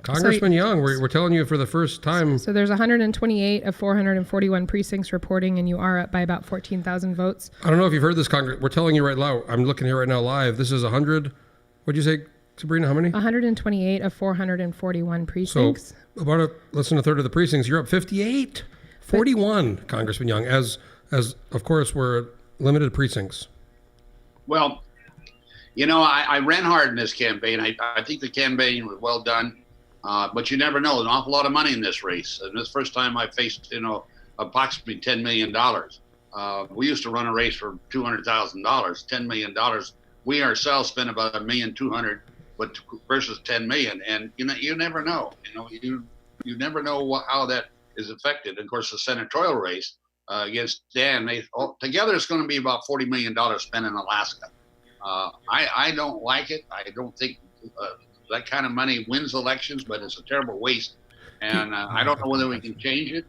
Congressman Young, we're telling you for the first time. So there's 128 of 441 precincts reporting, and you are up by about 14,000 votes. I don't know if you've heard this, Congress. We're telling you right now. I'm looking here right now live. This is 100. What'd you say, Sabrina? How many? 128 of 441 precincts. So about less than a third of the precincts. You're up 58, 41, Congressman Young. As of course we're limited precincts. Well, I ran hard in this campaign. I think the campaign was well done. But you never know. An awful lot of money in this race. And this first time I faced, approximately $10 million. We used to run a race for $200,000, $10 million. We ourselves spent about $1,200,000, but versus $10 million. And you never know. You never know how that is affected. And of course, the senatorial race against Dan, together it's going to be about $40 million spent in Alaska. I don't like it. I don't think. That kind of money wins elections, but it's a terrible waste. And I don't know whether we can change it.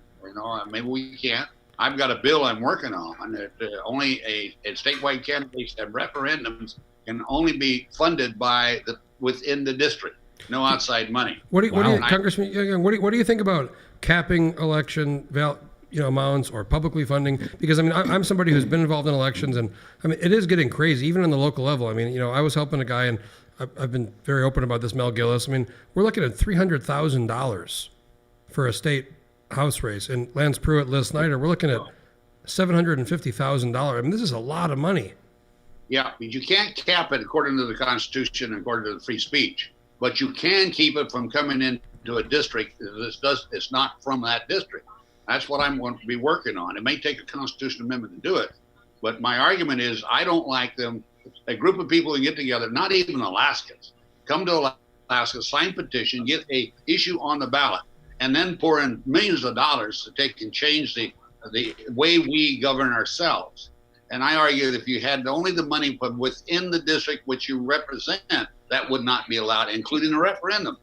Maybe we can't. I've got a bill I'm working on that only a statewide candidates and referendums can only be funded by within the district, no outside money. What do you, Congressman Young, what do you think about capping election amounts or publicly funding? Because I'm somebody who's been involved in elections, and it is getting crazy, even on the local level. I was helping a guy, and I've been very open about this, Mel Gillis. We're looking at $300,000 for a state house race. And Lance Pruitt, Liz Snyder, we're looking at $750,000. This is a lot of money. Yeah, but you can't cap it according to the Constitution and according to the free speech. But you can keep it from coming into a district. It's not from that district. That's what I'm going to be working on. It may take a constitutional amendment to do it. But my argument is I don't like them. A group of people can get together, not even Alaskans, come to Alaska, sign petition, get a issue on the ballot, and then pour in millions of dollars to take and change the way we govern ourselves. And I argue that if you had only the money from within the district which you represent, that would not be allowed, including a referendum.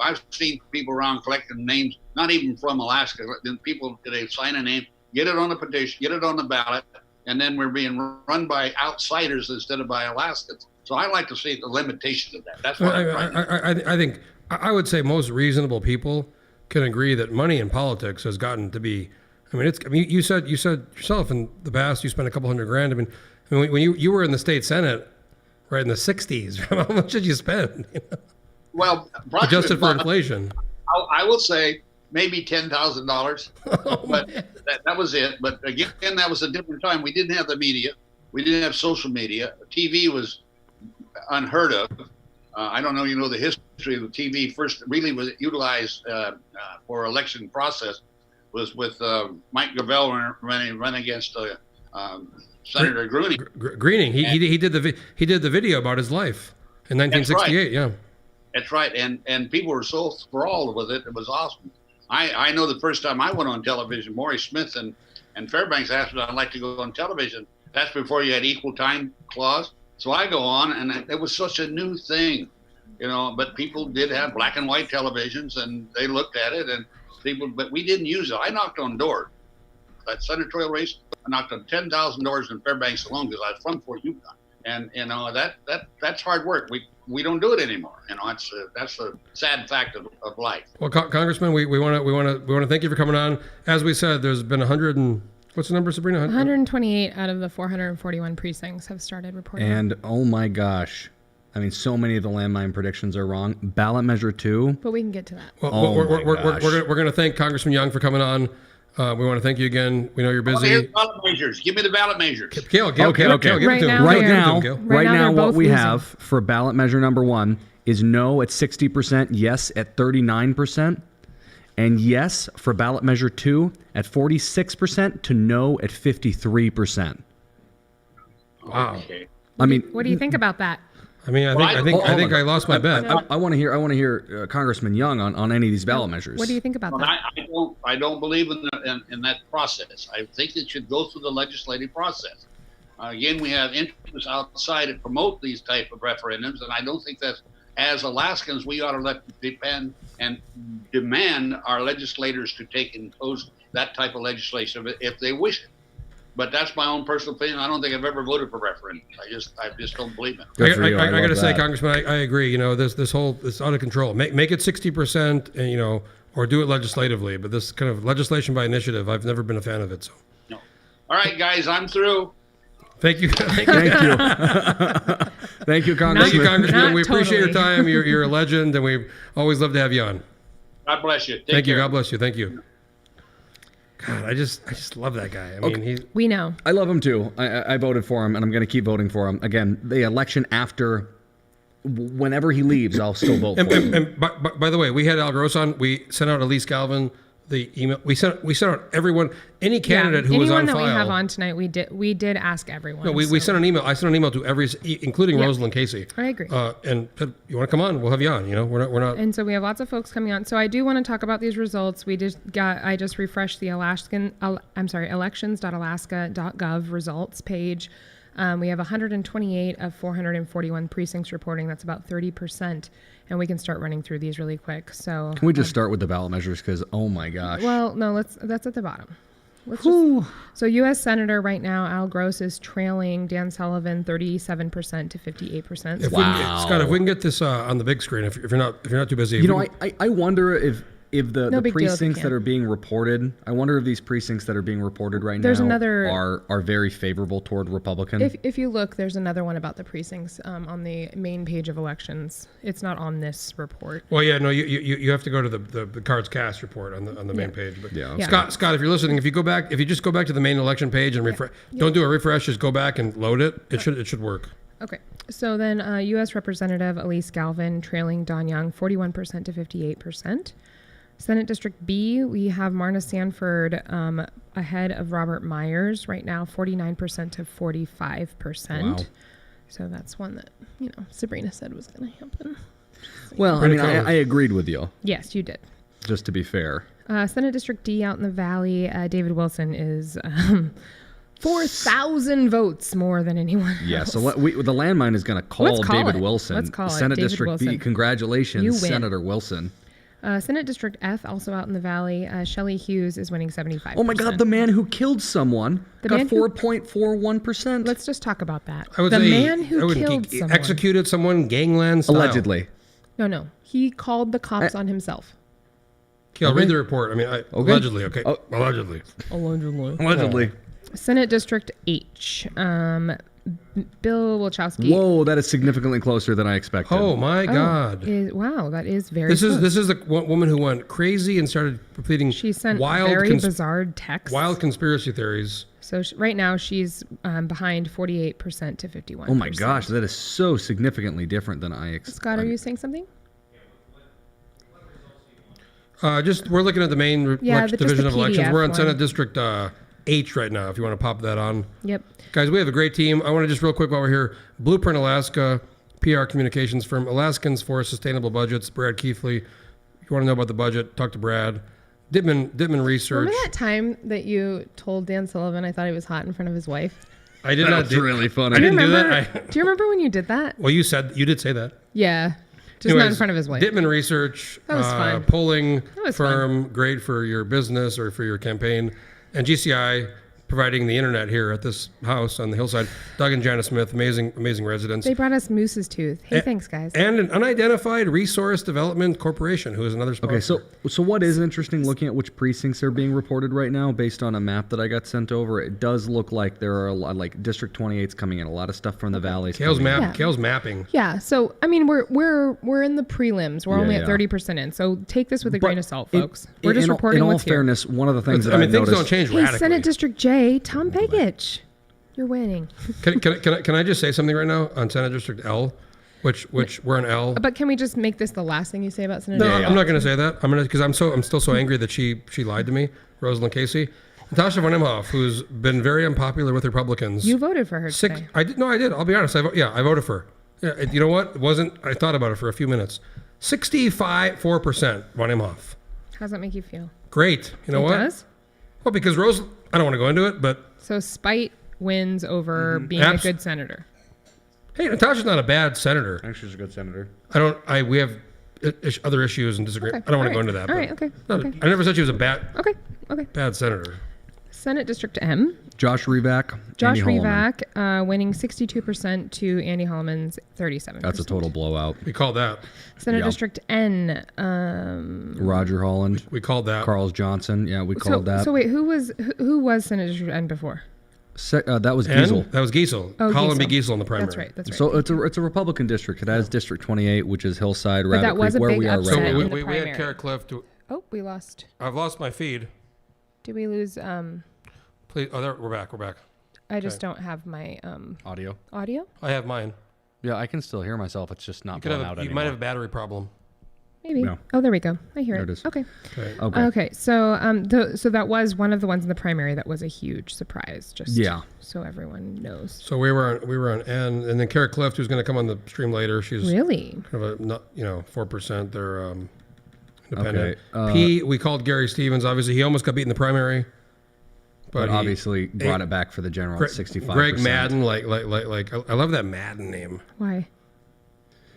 I've seen people around collecting names, not even from Alaska. Then people, they sign a name, get it on the petition, get it on the ballot, and then we're being run by outsiders instead of by Alaskans. So I like to see the limitations of that. That's what I think. I would say most reasonable people can agree that money in politics has gotten to be. You said yourself in the past you spent a couple $100,000. When you were in the state Senate, right in the ¡60s, how much did you spend? Well, adjusted for inflation, I will say maybe $10,000, but that was it. But again, that was a different time. We didn't have the media. We didn't have social media. TV was unheard of. I don't know, the history of the TV. First really was utilized for election process was with Mike Gravel running against Senator Greening. He did the video about his life in 1968. Yeah. That's right. And people were so enthralled with it. It was awesome. I know the first time I went on television, Maury Smith and Fairbanks asked me if I'd like to go on television. That's before you had equal time clause. So I go on, and it was such a new thing, but people did have black and white televisions, and they looked at it, but we didn't use it. I knocked on doors. That senatorial race, I knocked on 10,000 doors in Fairbanks alone because I was from Fort Yukon. And, that's hard work. We don't do it anymore. That's a sad fact of life. Well, Congressman, we want to thank you for coming on. As we said, there's been 100 and what's the number, Sabrina? 128 out of the 441 precincts have started reporting. And oh my gosh, I mean, so many of the landmine predictions are wrong. Ballot measure 2. But we can get to that. Well, we're going to thank Congressman Young for coming on. We want to thank you again. We know you're busy. Here's ballot measures. Give me the ballot measures. Gail, give it to him. Right now, they're what we both have for ballot measure number 1 is no at 60%, yes at 39%, and yes for ballot measure 2 at 46% to no at 53%. Wow. Okay. I mean, What do you think about that? I mean, I think I lost my bet. I want to hear Congressman Young on any of these ballot measures. What do you think about that? I don't believe in that process. I think it should go through the legislative process. Again, we have interests outside that promote these type of referendums, and I don't think that as Alaskans we ought to depend and demand our legislators to take and impose that type of legislation if they wish it. But that's my own personal opinion. I don't think I've ever voted for referendums. I just don't believe it. I got to say, Congressman, I agree. You know, this out of control. Make it 60%, and you know, or do it legislatively. But this kind of legislation by initiative, I've never been a fan of it. So. No. All right, guys, I'm through. Thank you. Thank you. Thank you, Congressman. Thank you, Congressman. Not We appreciate your totally. time. You're a legend, and we always love to have you on. God bless you. Take Thank you. care. God bless you. Thank you. God, I just love that guy. I mean, We know. I love him too. I voted for him, and I'm going to keep voting for him. Again, the election after, whenever he leaves, I'll still vote for him. And by the way, we had Al Gross on. We sent out Elise Galvin the email. We sent out everyone, any candidate who was on Anyone that file. we have on tonight, we did ask everyone. No, we sent an email. I sent an email to every, including Yeah. Rosalind Casey. I agree. And said, you want to come on? We'll have you on. You know, we're not. And so we have lots of folks coming on. So I do want to talk about these results. I just refreshed the elections.alaska.gov results page. We have 128 of 441 precincts reporting. That's about 30%. And we can start running through these really quick. So Can we just start with the ballot measures? Because, oh my gosh. well, no, that's at the bottom. So U.S. Senator right now, Al Gross is trailing Dan Sullivan 37% to 58%. Scott, if we can get this on the big screen, if you're not too busy. You know, I wonder if the No big deal if you precincts that can. are being reported, I wonder if these precincts that are being reported right There's now another- are very favorable toward Republican. If you look, there's another one about the precincts on the main page of elections. It's not on this report. Well, yeah, no, you have to go to the cards cast report on the main page. But Yeah. Yeah. Scott, if you're listening, if you just go back to the main election page and refresh, don't do a refresh, just go back and load it. It should work. Okay. So then U.S. Representative Elise Galvin trailing Don Young 41% to 58%. Senate District B, we have Marna Sanford ahead of Robert Myers right now, 49% to 45%. Wow. So that's one that, Sabrina said was going to happen. Well, I Pretty mean, close. I agreed with you, Yes, you did. just to be fair. Senate District D out in the Valley, David Wilson is 4,000 votes more than anyone Yeah, else. so the landmine is going to call Let's call David it. Wilson. Let's call it Senate David District B, Wilson. congratulations, You win. Senator Wilson. Senate District F, also out in the Valley, Shelley Hughes is winning 75%. Oh my God, the man who killed someone got man who- 4.41%. Let's just talk about that. I would The say man who killed someone. executed someone gangland style. Allegedly. No. He called the cops on himself. Okay, I'll read the report. I mean, allegedly. Okay, Oh. allegedly. Allegedly. Senate District H, Bill Wilczowski. Whoa, that is significantly closer than I expected. Oh my God. Wow, that is very This close. is the woman who went crazy and started repeating She sent wild very bizarre texts. wild conspiracy theories. So right now she's behind 48% to 51%. Oh my gosh, that is so significantly different than I expected. Scott, are you saying something? We're looking at the main Yeah, just division the of elections. PDF We're on one. Senate District H right now. If you want to pop that on, Yep. guys, we have a great team. I want to just real quick while we're here. Blueprint Alaska, PR communications firm, Alaskans for Sustainable Budgets. Brad Keithley. If you want to know about the budget, talk to Brad. Dittman Research. Remember that time that you told Dan Sullivan I thought he was hot in front of his wife? I did not. That's really funny. I didn't do Remember? that. Do you remember when you did that? Well, you did say that. Yeah. Just not in front of his wife. Dittman Research, That was fun. polling was firm, great for your business or for your campaign. And GCI, providing the internet here at this house on the hillside. Doug and Janice Smith, amazing residents. They brought us Moose's Tooth. Hey, thanks, guys. And an unidentified resource development corporation, who is another sponsor. Okay, so what is interesting, looking at which precincts are being reported right now, based on a map that I got sent over, it does look like there are a lot, like District 28's coming in, a lot of stuff from the valleys. Kale's Yeah. mapping. Yeah, so I mean, we're in the prelims. We're only at yeah. 30% in. So take this with a But grain of salt, folks. We're just in reporting all what's here. fairness, one of the things that I mean, things noticed, don't change Hey, radically. Senate District J, Tom Pegich, you're winning. Can I just say something right now on Senate District L, which we're in L. But can we just make this the last thing you say about Senate No, District? I'm not going to say that. because I'm still so angry that she lied to me, Rosalind Casey. Natasha von Imhoff, who's been very unpopular with Republicans. You voted for her today. I did. I'll be honest. I voted for her. Yeah, you know what? It wasn't. I thought about it for a few minutes. 65.4% von Imhoff. How does that make you feel? Great. You know It what? does? Well, because Rose. I don't want to go into it, but So spite wins over being a good senator. hey, Natasha's not a bad senator. I think she's a good senator. We have other issues and disagree. Okay. I don't want to All go right. into that. All but right. Okay. not- Okay. I never said she was a bad Okay. senator. Senate District M. Josh Revak, Josh Andy Holloman. Revak winning 62% to Andy Holloman's 37%. That's a total blowout. We called that. Senate Yeah. District N. Roger Holland, We called that. Carl Johnson. Yeah, we called that. So wait, who was Senate District N before? That was And Giesel. that was Giesel. Oh, Colin B. Giesel. Giesel in the primary. That's right. That's right. So it's a Republican district. It has District 28, which is Hillside, But Rabbit that was Creek, a where big we are upset. right in now. the we had primary. Carolyn Clift. Oh, we lost. I've lost my feed. Did we lose? Please. Oh, there, we're back. I just don't have my Audio. audio. I have mine. Yeah, I can still hear myself. It's just not blown out You anymore. might have a battery problem. Maybe. No. Oh, there we go. I hear There it. it is. Okay. Okay. Okay. So so that was one of the ones in the primary that was a huge surprise. Just Yeah. so everyone knows. So we were on N, and then Carolyn Clift, who's going to come on the stream later. She's Really? kind of a 4%. They're independent. Okay, P. We called Gary Stevens. Obviously, he almost got beat in the primary, But he- obviously brought it back for the general at 65%. Greg Madden, like I love that Madden name Why?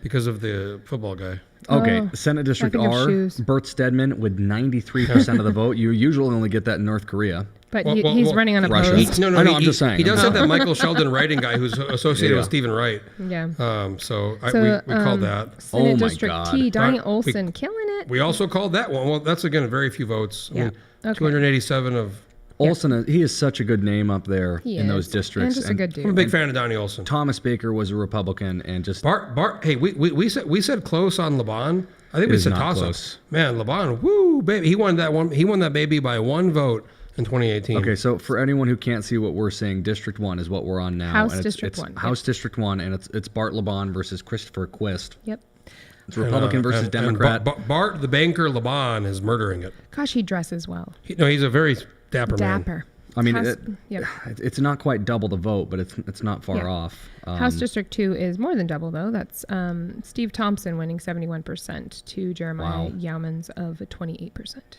because of the football guy. Okay, Oh, Senate District think of R, shoes. Bert Stedman with 93% of the vote. You usually only get that in North Korea. But Well, he's running Russia. unopposed. I know, I'm just saying. He does have that Michael Sheldon writing guy who's associated Yeah. with Stephen Wright. Yeah. So So, we called that. Senate Oh my District God. T, Donnie We- Olson, killing it. We also called that one. Well, that's again very few votes. Yeah. Okay. 287 of. Olson, he is such a good name up there He in those is. districts. And just a good dude. I'm a big fan of Donnie Olson. Thomas Baker was a Republican and just Bart. Hey, we said close on Laban. I think It we is said not toss up. close. Man, Laban, woo, baby, he won that one. He won that baby by one vote in 2018. Okay, so for anyone who can't see what we're saying, District 1 is what we're on now. House and District it's 1, House District 1, and it's Bart Laban versus Christopher Quist. Yep. It's Republican versus And Democrat. Bart the banker Laban is murdering it. Gosh, he dresses well. He's a very dapper man. Dapper. I mean, Yep. it's not quite double the vote, but it's not far Yeah. off. House District 2 is more than double, though. That's Steve Thompson winning 71% to Jeremiah Wow. Yaumans of 28%.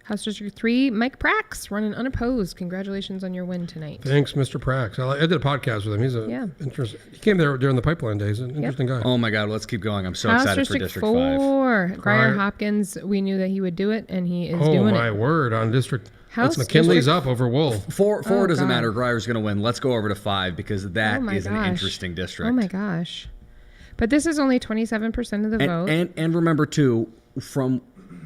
House District 3, Mike Prax running unopposed. Congratulations on your win tonight. Thanks, Mr. Prax. I did a podcast with him. He's a interesting. He came there during the pipeline days. An interesting guy. Oh my God, let's keep going. I'm so House excited District for District 5. 4, Grier Grier. Hopkins. We knew that he would do it, and he is Oh doing my it. word! On District, House that's McKinley's District- up over Wolf. Four Oh, doesn't God. matter. Grier's going to win. Let's go over to 5 because that Oh my is an gosh. interesting district. Oh my gosh. But this is only 27% of the vote. And remember too, from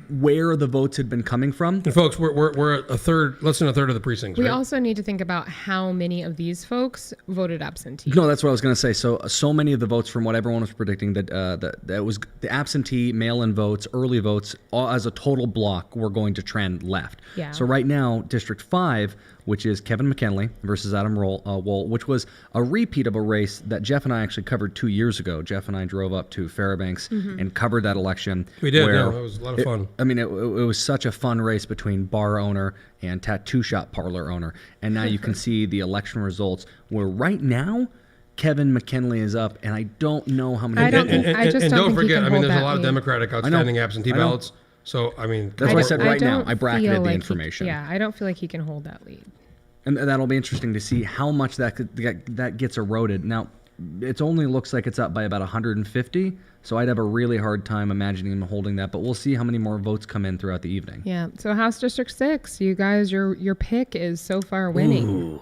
where the votes had been coming from. And folks, we're at a third, less than a third of the precincts. We right? also need to think about how many of these folks voted absentee. No, that's what I was going to say. So many of the votes from what everyone was predicting that was the absentee, mail-in votes, early votes, all as a total block were going to trend left. Yeah. So right now, District 5, which is Kevin McKinley versus Adam Wohl, which was a repeat of a race that Jeff and I actually covered 2 years ago. Jeff and I drove up to Fairbanks and covered that election. We did. where Yeah, it was a lot of fun. I mean, it was such a fun race between bar owner and tattoo shop parlor owner. And now you can see the election results where right now, Kevin McKinley is up, and I don't know how many I don't people. think- I just and don't don't think he forget, can I mean, hold there's a that lot of lead. Democratic outstanding absentee I know. ballots. So, I mean, That's why I said right now. don't I bracketed feel the like information. I don't feel like he can hold that lead. And that'll be interesting to see how much that gets eroded. Now, it only looks like it's up by about 150. So I'd have a really hard time imagining him holding that. But we'll see how many more votes come in throughout the evening. Yeah. So House District 6, you guys, your pick is so far winning. Ooh,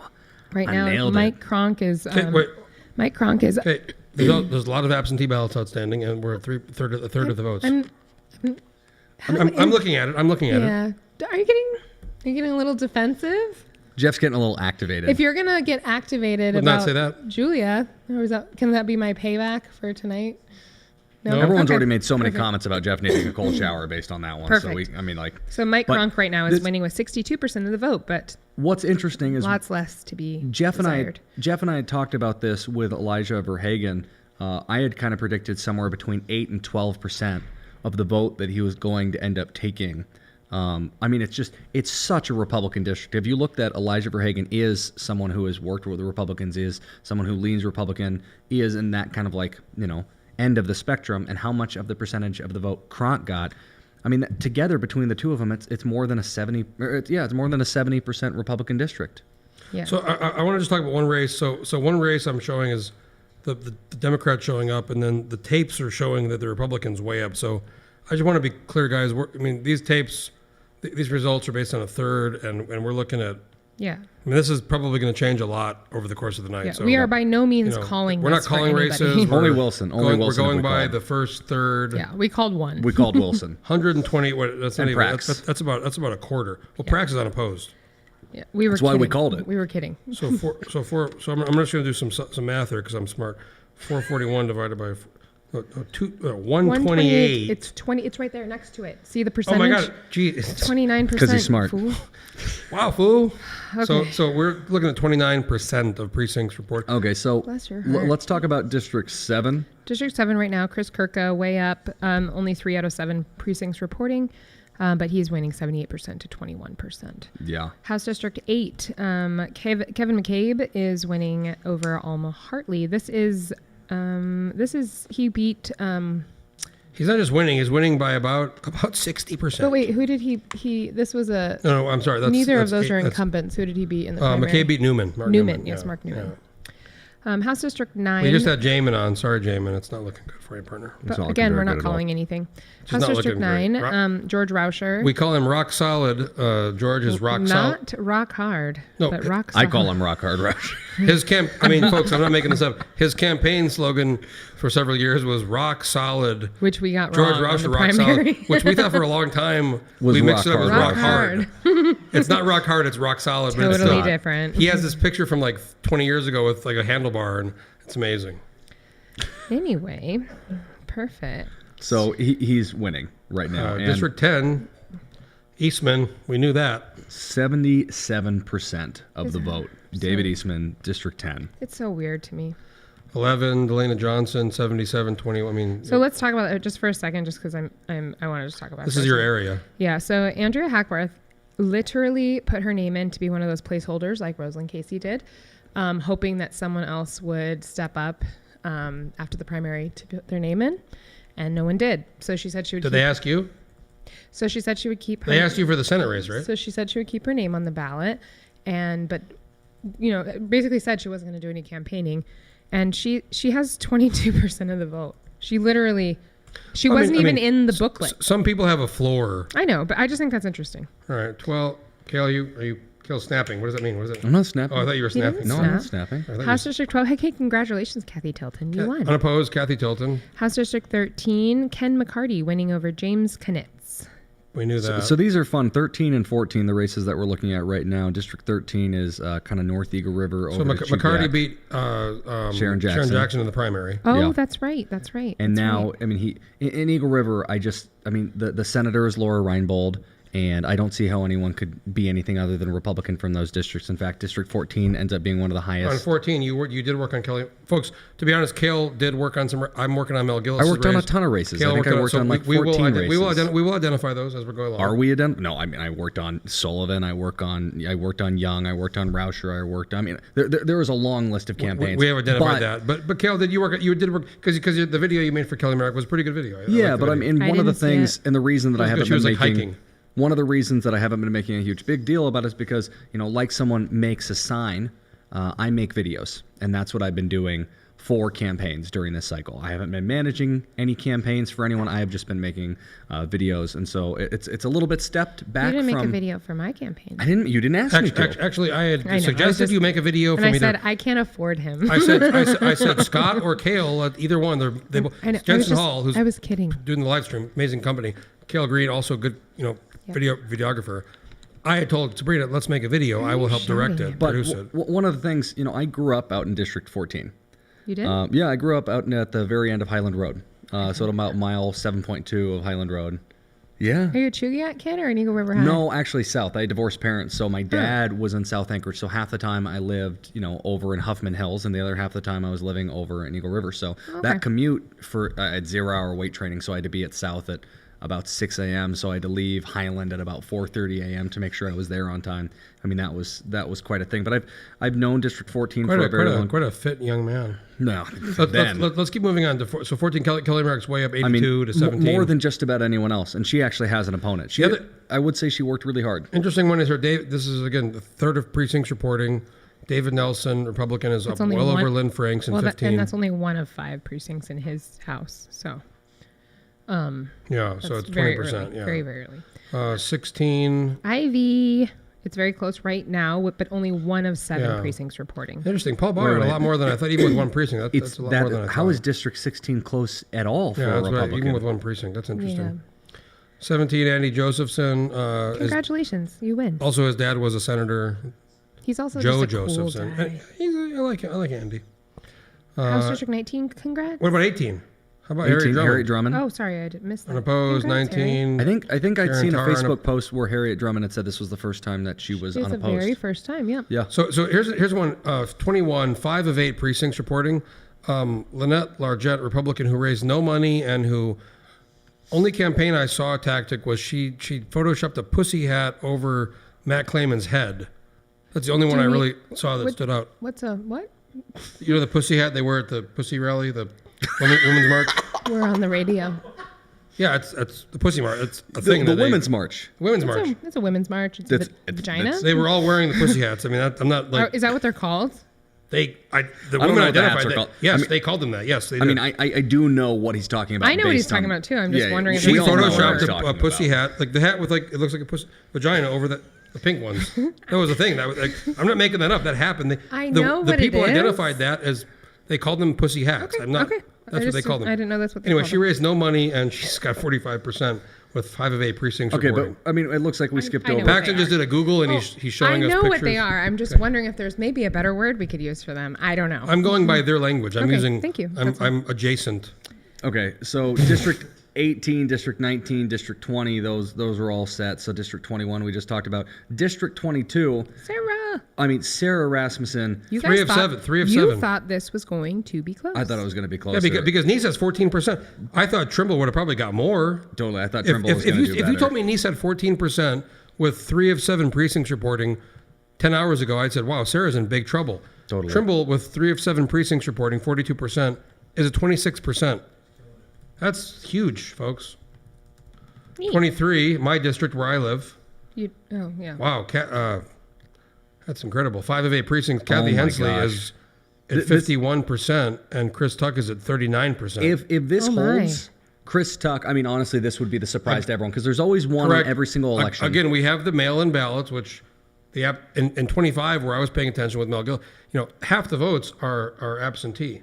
right I now, nailed Mike it. Cronk is. Okay, wait. Mike Cronk is. Okay, there's a lot of absentee ballots outstanding, and we're a third of the votes. I'm looking at it. I'm looking at it. yeah. Are you getting a little defensive? Jeff's getting a little activated. If you're gonna get activated Would about not say that. Julia, can that be my payback for tonight? No. Everyone's Okay. already made so many Perfect. comments about Jeff needing a cold shower based on that one. Perfect. So So Mike but Cronk right now is this- winning with 62% of the vote, but what's interesting is lots less to be Jeff desired. and I had talked about this with Elijah Verhagen. I had kind of predicted somewhere between 8 and 12% of the vote that he was going to end up taking. I mean, it's such a Republican district. If you looked at Elijah Verhagen is someone who has worked with the Republicans, is someone who leans Republican, is in that kind of like, end of the spectrum, and how much of the percentage of the vote Cronk got. I mean, together between the two of them, it's more than a 70% Republican district. Yeah. So I want to just talk about one race. So one race I'm showing is the Democrats showing up, and then the tapes are showing that the Republicans way up. So I just want to be clear, guys. These tapes, these results are based on a third, and we're looking at. Yeah. I mean, this is probably going to change a lot over the course of the night. Yeah. So We are by no means calling. We're not this for calling anybody. races. Only Wilson. Only We're Wilson going we by called. the first third. Yeah, we called one. We called Wilson. 120. That's not And even. Prax. That's about a quarter. Well, Prax is unopposed. Yeah, we were. That's why we kidding. called it. We were kidding. So I'm just going to do some math here because I'm smart. 441 divided by 128. It's 20. It's right there next to it. See the Oh percentage? my God! Gee, 29%. 'Cause he's smart. Fool. wow, fool. Okay. So we're looking at 29% of precincts report. Okay, so Bless your heart. let's talk about District 7. District 7 right now, Chris Kirka way up. Only 3 out of 7 precincts reporting, but he's winning 78% to 21%. Yeah. House District 8, Kevin McCabe is winning over Alma Hartley. This is he beat. He's not just winning; he's winning by about 60%. But wait, who did he? This was a. No, I'm sorry. Neither of that's those are that's- incumbents. Who did he beat in the primary? McCabe beat Newman. Mark Newman, yes, yeah, Mark Newman. yeah. House District 9. We just had Jamin on. Sorry, Jamin. It's not looking good for you, partner. It's But not again, looking we're very not good at all. calling anything. It's House not District looking 9, great. George Rauscher. We call him rock solid. George is rock solid. Not rock hard, No, but rock I solid. call him Rock Hard Rush. Folks, I'm not making this up. His campaign slogan for several years was rock solid. Which we got George wrong in the Rauscher, rock primary. solid, which we thought for a long time Was we mixed it up rock with hard. rock hard. It's not rock hard, it's rock solid. but it's Totally not. different. He has this picture from like 20 years ago with like a handlebar, and it's amazing. Anyway, perfect. So he's winning right now. And District 10, Eastman, we knew that. 77% of the vote. David Eastman, District 10. It's so weird to me. 11, Delana Johnson, 77, 21. I mean, So let's talk about it just for a second, just because I want to just talk about this it is for a your second. area. Yeah. So Andrea Hackworth literally put her name in to be one of those placeholders, like Rosalind Casey did, hoping that someone else would step up after the primary to put their name in, and no one did. So she said she would. Did they ask you? So she said she would keep her. They asked you for the Senate race, right? So she said she would keep her name on the ballot, but basically said she wasn't going to do any campaigning, and she has 22% of the vote. She literally, wasn't even in the booklet. Some people have a floor. I know, but I just think that's interesting. All right, 12. Kale, Kale's snapping. What does that mean? What is it? I'm not snapping. Oh, I thought you were He snapping. didn't No, I'm not snapping. I thought you House District 12. Hey, congratulations, Kathy Tilton. You won. Unopposed, Kathy Tilton. House District 13, Ken McCarty winning over James Knitz. We knew that. So these are fun. 13 and 14, the races that we're looking at right now. District 13 is kind of North Eagle River over to McCarty Chubiak. beat Sharon Jackson in the primary. Oh, Yeah. that's right. That's right. And that's now, right. I mean, in Eagle River, the senator is Laura Reinbold, and I don't see how anyone could be anything other than a Republican from those districts. In fact, District 14 ends up being one of the On highest. 14, you did work on Kelly. Folks, to be honest, Kale did work on some. I'm working on Mel Gillis. I worked on a ton of races. I think I worked on like 14 races. We will identify those as we're going along. Are we No, I mean, I worked on Sullivan. I worked on Young. I worked on Rauscher. There was a long list of campaigns. We have identified that. But Kale, did you work? You did work because the video you made for Kelly Merrick was a pretty good video. I liked the but I video. mean, one of the didn't see things, it. and the reason that I haven't She was been like making. hiking. One of the reasons that I haven't been making a huge big deal about it is because, like someone makes a sign, I make videos. And that's what I've been doing for campaigns during this cycle. I haven't been managing any campaigns for anyone. I have just been making videos, and so it's a little bit stepped back. You didn't from, make a video for my campaign. I didn't. You didn't ask me to. Actually, I had I know, I suggested was just- you make a video And from I either. said I can't afford him. I said Scott or Kale, either one. They both. I know, Jensen Hall, who's I was kidding. doing the live stream, amazing company. Kale Green, also good, videographer. I had told Sabrina, let's make a video. I will help direct it, But produce it. one of the things, I grew up out in District 14. You did? Yeah, I grew up out at the very end of Highland Road. So at about mile 7.2 of Highland Road. Yeah. Are you a Chugach kid or an Eagle River High? No, actually south. I had divorced parents, so my dad was in South Anchorage. So half the time I lived, over in Huffman Hills, and the other half the time I was living over in Eagle River. So that commute I had 0-hour weight training, so I had to be at South at about 6 a.m. So I had to leave Highland at about 4:30 a.m. to make sure I was there on time. I mean, that was quite a thing. But I've known District 14 for a very long. Quite a fit young man. No, Let's keep moving on. So 14, Kelly Merrick's way up 82 to 17. More than just about anyone else, and she actually has an opponent. I would say she worked really hard. Interesting one is her Dave. This is again the third of precincts reporting. David Nelson, Republican, is up well over Lynn Franks in 15. And that's only one of 5 precincts in his house. So. Yeah, so it's 20%. Yeah, very, very early. 16. Ivy, it's very close right now, but only one of 7 precincts reporting. Interesting. Paul Barr had a lot more than I thought, even with one precinct. That's a lot more than I thought. How is District 16 close at all for a Republican? Right, even with one precinct. That's interesting. 17, Andy Josephson. Congratulations, you win. Also, his dad was a senator. He's also Joe just a Josephson. cool guy. I like Andy. House District 19, congrats. What about 18? How about 18, Harriet Drummond? Oh, sorry, I missed that. Unopposed, Congrats, 19. Harriet. I think I'd seen a Tarr, Facebook post where Harriet Drummond had said this was the first time that she was It's the unopposed. very first time, yeah. Yeah. So here's one. 21, 5 of 8 precincts reporting. Lynette Largette, Republican, who raised no money and who only campaign I saw tactic was she photoshopped a pussy hat over Matt Clayman's head. That's the only one I really saw that stood out. What's a what? You know the pussy hat they wear at the pussy rally, the women's march? We're on the radio. Yeah, it's the pussy march. It's a thing. The women's march. Women's march. It's a women's march. It's a vagina. They were all wearing the pussy hats. I mean, I'm not like. Is that what they're called? The I don't women know what the hats identified are that. called. Yes, I mean, they called them that. Yes, they did. I mean, I do know what he's talking about. I know what he's based talking on- about too. I'm just wondering if She we all know what photoshopped he's a talking pussy about. hat, like the hat with like it looks like a pussy vagina over the pink ones. That was a thing. That was like, I'm not making that up. That happened. I know the what people it is. identified that as they called them pussy hats. Okay, I'm not. okay. That's what they called them. I didn't know that's what they Anyway, called she raised no money and she's got 45% with 5 of 8 precincts Okay, reporting. but I mean, it looks like we skipped I know over. what Paxton they just are. did a Google and he's showing us I know pictures. what they are. I'm just wondering if there's maybe a better word we could use for them. I don't know. I'm going by their language. I'm Okay, using. thank you. I'm, That's fine. I'm adjacent. Okay, so District 18, District 19, District 20, those are all set. So District 21 we just talked about. District 22, Sarah Rasmussen. You Three guys of thought- seven. 3 of You 7. thought this was going to be close. I thought it was going to be Yeah, closer. because Nice has 14%. I thought Trimble would have probably got more. Totally, I thought If, Trimble was if, going to you, do if better. you told me Nice had 14% with 3 of 7 precincts reporting 10 hours ago, I'd said, wow, Sarah's in big trouble. Totally. Trimble with 3 of 7 precincts reporting 42% is at 26%. That's huge, folks. Neat. 23, my district where I live. Oh, yeah. Wow, that's incredible. 5 of 8 precincts. Kathy my Hensley gosh. is at 51%, and Chris Tuck is at 39%. If this Oh, my. holds, Chris Tuck, I mean, honestly, this would be the surprise to everyone because there's always one Correct. on every single election. Again, we have the mail-in ballots, which the app in 25, where I was paying attention with Mel Gill, half the votes are absentee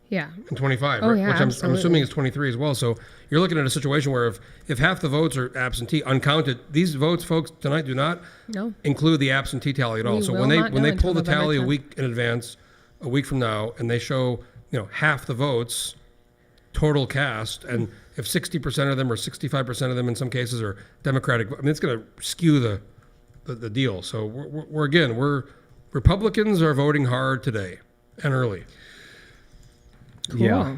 Yeah. in 25, Oh, right? yeah, Which I'm absolutely. assuming is 23 as well. So you're looking at a situation where if half the votes are absentee, uncounted, these votes, folks, tonight do not No. include the absentee tally at all. We So will when they not know pull the until tally a November week in advance, a week from now, and they show half the votes total cast, and if 60% of them or 65% of them in some cases are Democratic, I mean it's going to skew the deal. So we're Republicans are voting hard today and early. Cool. Yeah.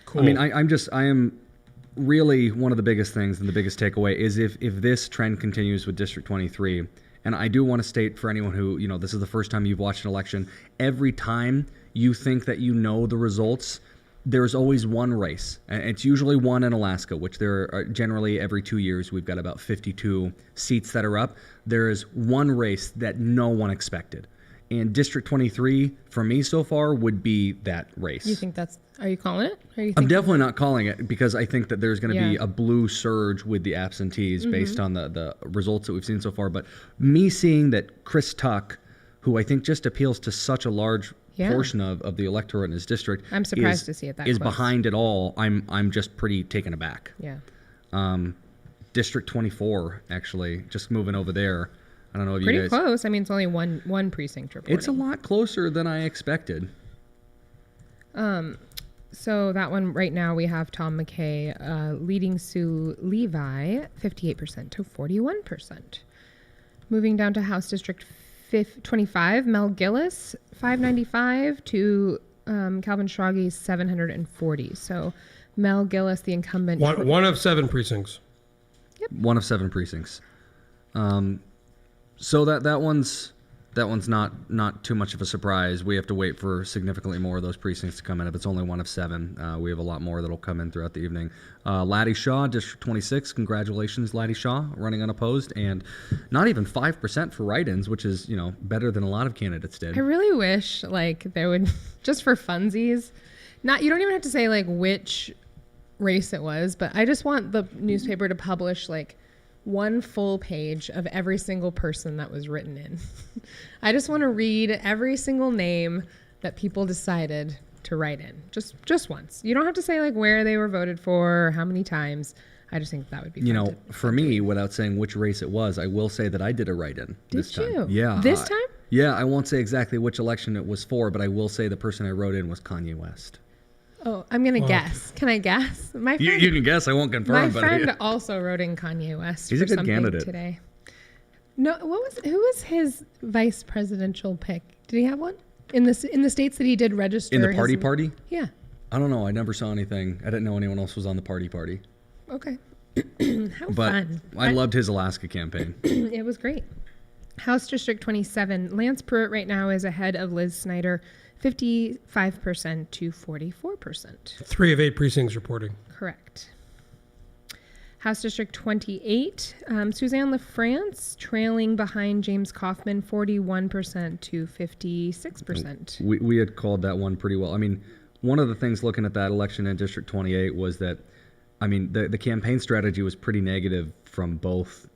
Cool. I mean, I am really one of the biggest things and the biggest takeaway is if this trend continues with District 23, and I do want to state for anyone who, this is the first time you've watched an election, every time you think that you know the results, there's always one race. And it's usually one in Alaska, which there are generally every 2 years, we've got about 52 seats that are up. There is one race that no one expected. And District 23 for me so far would be that race. You think are you calling it? Or you I'm definitely not calling it because I think that there's going to be Yeah. a blue surge with the absentees based on the results that we've seen so far. But me seeing that Chris Tuck, who I think just appeals to such a large portion of the electorate in his district, I'm surprised to see it that is close. behind it all. I'm just pretty taken aback. Yeah. District 24, actually, just moving over there. I don't know if Pretty you guys. close. I mean, it's only one precinct reporting. It's a lot closer than I expected. So that one right now we have Tom McKay leading Sue Levi 58% to 41%. Moving down to House District 25, Mel Gillis 595 to Calvin Schrage 740. So Mel Gillis, the incumbent. One of 7 precincts. One of 7 precincts. So that one's not too much of a surprise. We have to wait for significantly more of those precincts to come in. If it's only one of 7, we have a lot more that'll come in throughout the evening. Laddie Shaw, District 26. Congratulations, Laddie Shaw, running unopposed, and not even 5% for write-ins, which is better than a lot of candidates did. I really wish there would just for funsies. You don't even have to say which race it was, but I just want the newspaper to publish one full page of every single person that was written in. I just want to read every single name that people decided to write in. Just once. You don't have to say where they were voted for or how many times. I just think that would be fun. For me, without saying which race it was, I will say that I did a write-in this time. Did you? Yeah. This time? Yeah, I won't say exactly which election it was for, but I will say the person I wrote in was Kanye West. Oh, I'm going to guess. Can I guess? My friend, You can guess. I won't confirm. My friend also wrote in Kanye West He's for a good something candidate today. No, who was his vice presidential pick? Did he have one? In the states that he did register? In the party? Yeah. I don't know. I never saw anything. I didn't know anyone else was on the party. Okay. How But fun. I loved his Alaska campaign. It was great. House District 27. Lance Pruitt right now is ahead of Liz Snyder, 55% to 44%. 3 of 8 precincts reporting. Correct. House District 28. Suzanne LaFrance trailing behind James Kaufman, 41% to 56%. We had called that one pretty well. I mean, one of the things looking at that election in District 28 was that, the campaign strategy was pretty negative from both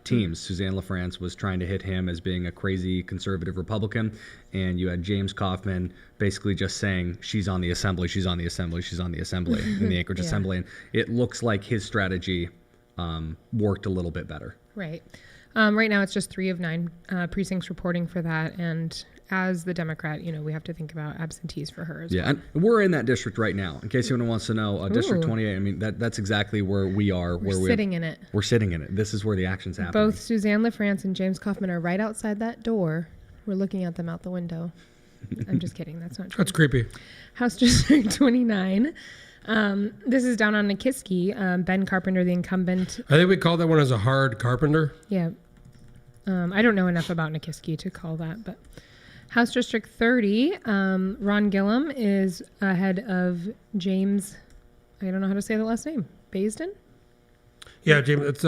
teams. Suzanne LaFrance was trying to hit him as being a crazy conservative Republican, and you had James Kaufman basically just saying, she's on the assembly, she's on the assembly, she's on the assembly, in the Anchorage Assembly. And it looks like his strategy worked a little bit better. Right. Right now it's just 3 of 9 precincts reporting for that, and as the Democrat, we have to think about absentees for her as well. Yeah, and we're in that district right now. In case anyone wants to know, District 28, that's exactly where we are. We're sitting in it. We're sitting in it. This is where the action's happening. Both Suzanne LaFrance and James Kaufman are right outside that door. We're looking at them out the window. I'm just kidding. That's not true. That's creepy. House District 29. This is down on Nikiski. Ben Carpenter, the incumbent. I think we call that one as a hard carpenter. Yeah. I don't know enough about Nikiski to call that, but House District 30, Ron Gillum is ahead of James, I don't know how to say the last name, Baisden? Yeah, James, it's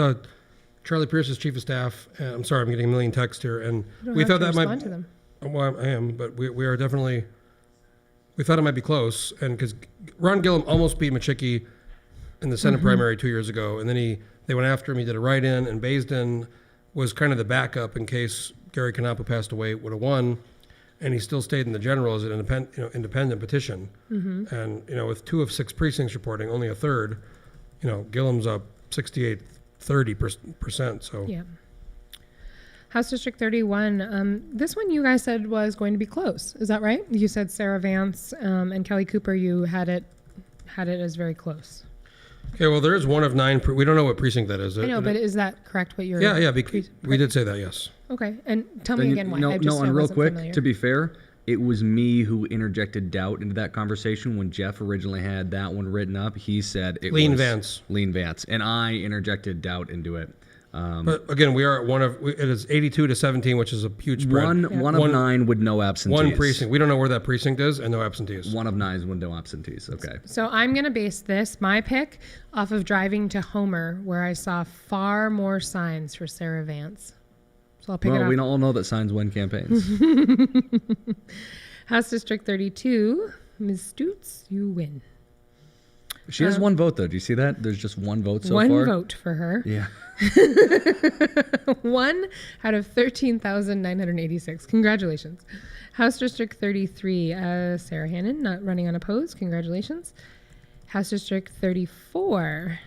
Charlie Pierce's chief of staff. I'm sorry, I'm getting a million texts here. And we thought that might... to them. Well, I am, but we are definitely... We thought it might be close, and because Ron Gillum almost beat Machicki in the Senate primary 2 years ago, and then they went after him, he did a write-in, and Baisden was kind of the backup in case Gary Canapa passed away, would have won. And he still stayed in the general as an independent petition. And, with 2 of 6 precincts reporting, only a third, Gillum's up 30%. So Yeah. House District 31. This one you guys said was going to be close. Is that right? You said Sarah Vance and Kelly Cooper. You had it as very close. Okay, well, there is 1 of 9. We don't know what precinct that is. I know, but is that correct? What you're? Yeah. We did say that, yes. Okay, and tell me again why. And real quick, familiar. To be fair, it was me who interjected doubt into that conversation when Jeff originally had that one written up. He said it was Lean Vance, and I interjected doubt into it. But again, we are at it is 82 to 17, which is a huge spread. One of 9 with no absentees. 1 precinct. We don't know where that precinct is, and no absentees. 1 of 9 with no absentees. Okay. So I'm going to base my pick, off of driving to Homer, where I saw far more signs for Sarah Vance. So I'll pick it Well, up. we all know that signs win campaigns. House District 32, Ms. Stutz, you win. She has one vote, though. Do you see that? There's just one vote so one far. vote for her. Yeah. 1 out of 13,986. Congratulations. House District 33, Sarah Hannon, not running unopposed. Congratulations. House District 34.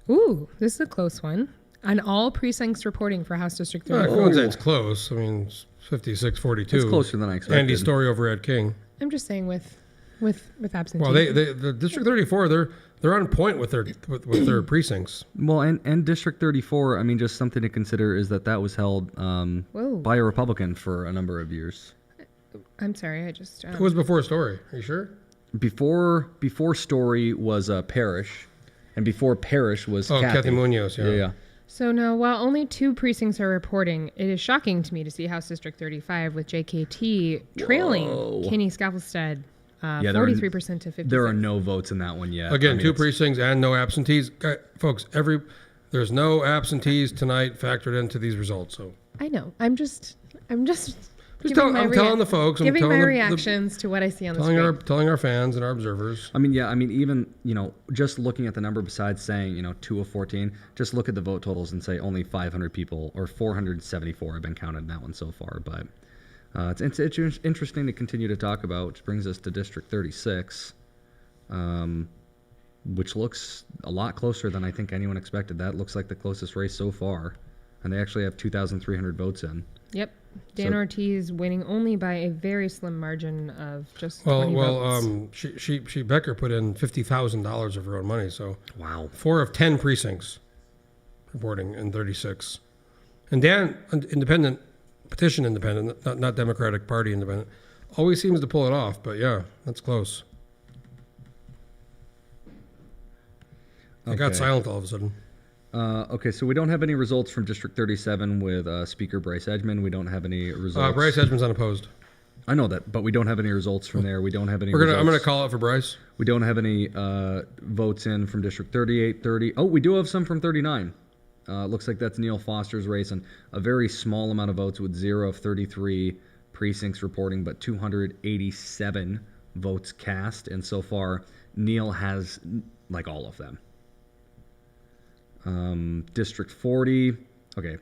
Ooh, this is a close one. On all precincts reporting for House District Well, 34. I wouldn't say it's close. I mean, it's 56-42. It's closer than I expected. Andy Story over Ed King. I'm just saying with absentee. Well, the District 34, they're on point with their their precincts. Well, and District 34, I mean, just something to consider is that was held Whoa. by a Republican for a number of years. I'm sorry, I just... Who was before Story? Are you sure? Before Story was Parrish, and before Parrish was Kathy Munoz, yeah. Yeah. So now, while only 2 precincts are reporting, it is shocking to me to see House District 35 with JKT trailing Whoa. Kenny Scaffelstead, Yeah, there are- 43% to 56%. There are no votes in that one yet. Again, I mean, 2 it's- precincts and no absentees. Folks, there's no absentees tonight factored into these results. So I know. I'm just I'm telling the folks. I'm giving telling my the- reactions to what I see on the telling screen. our fans and our observers. I mean, even, just looking at the number besides saying, 2 of 14, just look at the vote totals and say only 500 people or 474 have been counted in that one so far. But it's interesting to continue to talk about, which brings us to District 36, which looks a lot closer than I think anyone expected. That looks like the closest race so far. And they actually have 2,300 votes in. Yep. Dan So- Ortiz winning only by a very slim margin of just 20 votes. She Becker put in $50,000 of her own money. So Wow. 4 of 10 precincts reporting in 36. And Dan, independent, petition independent, not Democratic Party independent, always seems to pull it off. But yeah, that's close. It got Okay. silent all of a sudden. Okay, so we don't have any results from District 37 with Speaker Bryce Edgman. We don't have any results. Bryce Edgman's unopposed. I know that, but we don't have any results from there. We don't have any I'm results. gonna call it for Bryce. We don't have any votes in from District 38, 30. Oh, we do have some from 39. Looks like that's Neil Foster's race, and a very small amount of votes with 0 of 33 precincts reporting, but 287 votes cast. And so far, Neil has like all of them. District 40. Okay.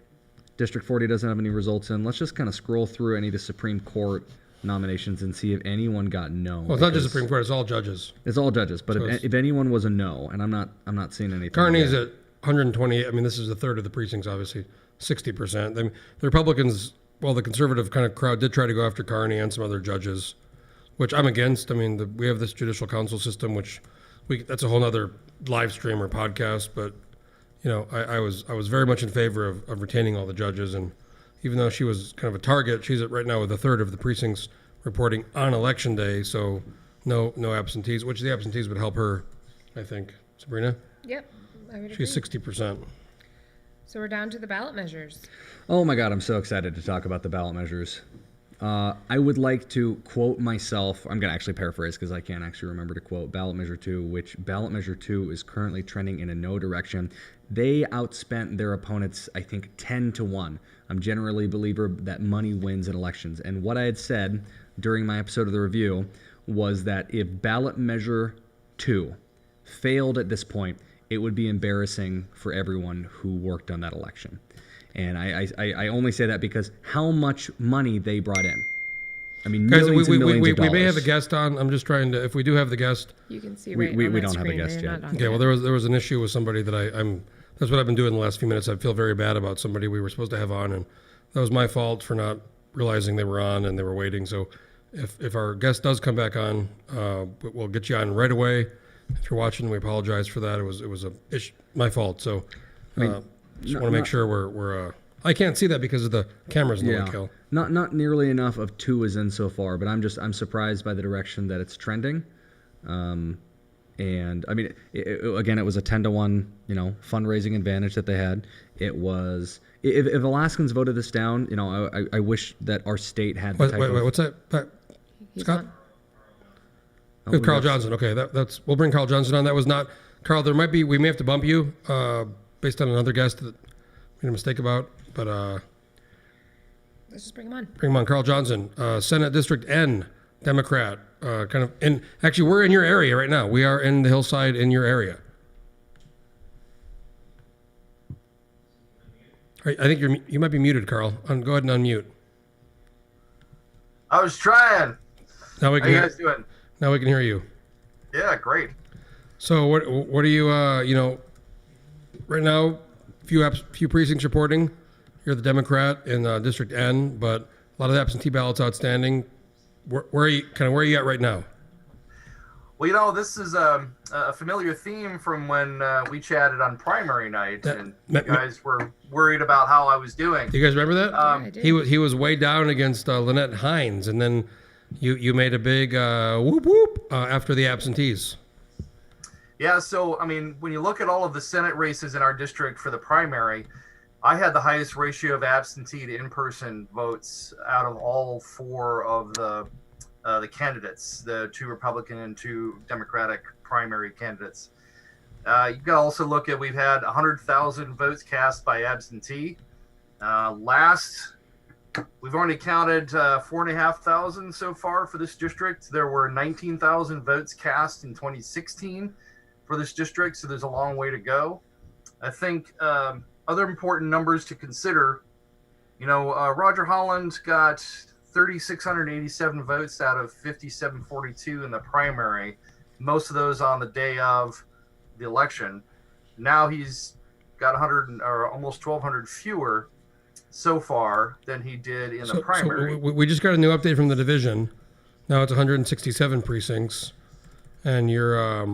District 40 doesn't have any results in. Let's just kind of scroll through any of the Supreme Court nominations and see if anyone got no. Well, it's not just Supreme Court; it's all judges. It's all judges, but So if anyone was a no, and I'm not seeing anything. Carney's yet. at 128. I mean, this is a third of the precincts, obviously, 60%. The Republicans, well, the conservative kind of crowd did try to go after Carney and some other judges, which I'm against. I mean, we have this judicial council system, which that's a whole other live stream or podcast, but. I was very much in favor of retaining all the judges, and even though she was kind of a target, she's right now with a third of the precincts reporting on election day, so no absentees, which the absentees would help her, I think. Sabrina? Yep. I would agree. She's 60%. So we're down to the ballot measures. Oh my God, I'm so excited to talk about the ballot measures. I would like to quote myself. I'm going to actually paraphrase because I can't actually remember to quote ballot measure 2, which ballot measure 2 is currently trending in a no direction. They outspent their opponents, I think, 10-1. I'm generally a believer that money wins in elections. And what I had said during my episode of the review was that if ballot measure 2 failed at this point, it would be embarrassing for everyone who worked on that election. And I only say that because how much money they brought in. I mean, Guys, millions and millions of we may dollars. have a guest on. I'm just trying to, if we do have the guest. You can see We- right we on that don't have a screen guest that you're yet. not on Okay, well, yet. there was an issue with somebody that that's what I've been doing the last few minutes. I feel very bad about somebody we were supposed to have on, and that was my fault for not realizing they were on and they were waiting. So if our guest does come back on, we'll get you on right away. If you're watching, we apologize for that. It was my fault. So just want to make sure we're I can't see that because of the cameras in the way kill. Not nearly enough of 2 is in so far, but I'm surprised by the direction that it's trending. And I mean, again, it was a 10-1, fundraising advantage that they had. It was if Alaskans voted this down, I wish that our state had. The Wait, what's that? He's Scott? on. With Carl Johnson. Okay, we'll bring Carl Johnson on. That was not Carl. We may have to bump you based on another guest that made a mistake about. But Let's just bring him on. Bring him on. Carl Johnson, Senate District N, Democrat. Actually, we're in your area right now. We are in the hillside in your area. I think you might be muted, Carl. Go ahead and unmute. I was trying. Now we can. How you guys doing? Now we can hear you. Yeah, great. So what are you right now? Few precincts reporting. You're the Democrat in District N, but a lot of absentee ballots outstanding. Where are you at right now? Well, this is a familiar theme from when we chatted on primary night, and you guys were worried about how I was doing. Do you guys remember that? I did. He was way down against Lynette Hines, and then you made a big whoop whoop after the absentees. Yeah, so I mean, when you look at all of the Senate races in our district for the primary, I had the highest ratio of absentee to in-person votes out of all four of the candidates, the 2 Republican and 2 Democratic primary candidates. You can also look at, we've had 100,000 votes cast by absentee. We've only counted 4,500 so far for this district. There were 19,000 votes cast in 2016 for this district, so there's a long way to go. I think other important numbers to consider, Roger Holland got 3,687 votes out of 5,742 in the primary, most of those on the day of the election. Now he's got 100 or almost 1,200 fewer so far than he did in the primary. So we just got a new update from the division. Now it's 167 precincts, and you're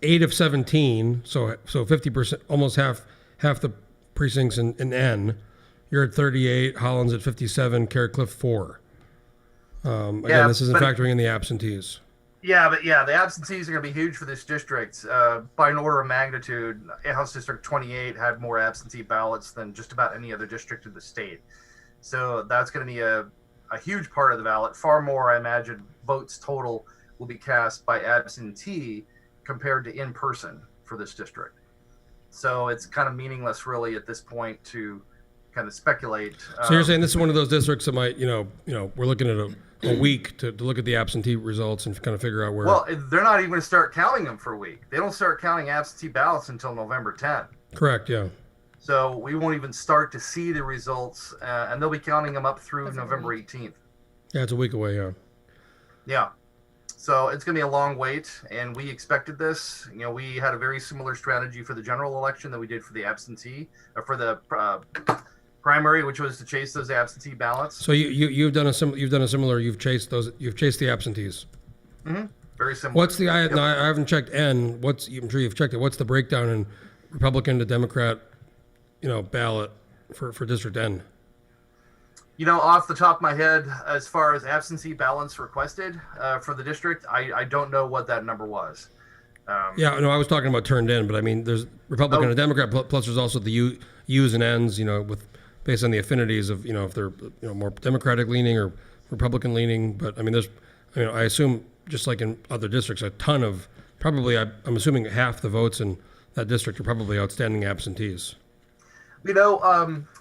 8 of 17, so 50%, almost half the precincts in N. You're at 38, Holland's at 57, Carolyn Clift 4. Again, this isn't factoring in the absentees. Yeah, the absentees are going to be huge for this district. By an order of magnitude, House District 28 had more absentee ballots than just about any other district in the state. So that's going to be a huge part of the ballot. Far more, I imagine, votes total will be cast by absentee compared to in person for this district. So it's kind of meaningless, really, at this point to kind of speculate. So you're saying this is one of those districts that might, we're looking at a week to look at the absentee results and kind of figure out where. Well, they're not even going to start counting them for a week. They don't start counting absentee ballots until November 10th. Correct, yeah. So we won't even start to see the results, and they'll be counting them up through November 18th. Yeah, it's a week away, yeah. Yeah. So it's going to be a long wait, and we expected this. We had a very similar strategy for the general election that we did for the absentee, or for the primary, which was to chase those absentee ballots. So you've done a similar. You've chased the absentees. Mm-hmm. Very similar. What's the? I haven't checked N. I'm sure you've checked it. What's the breakdown in Republican to Democrat, ballot for District N? Off the top of my head, as far as absentee ballots requested for the district, I don't know what that number was. I was talking about turned in, but I mean, there's Republican and Democrat, plus there's also the U's and N's, with based on the affinities of, if they're more Democratic leaning or Republican leaning. But I mean, I assume just like in other districts, a ton of probably, I'm assuming half the votes in that district are probably outstanding absentees.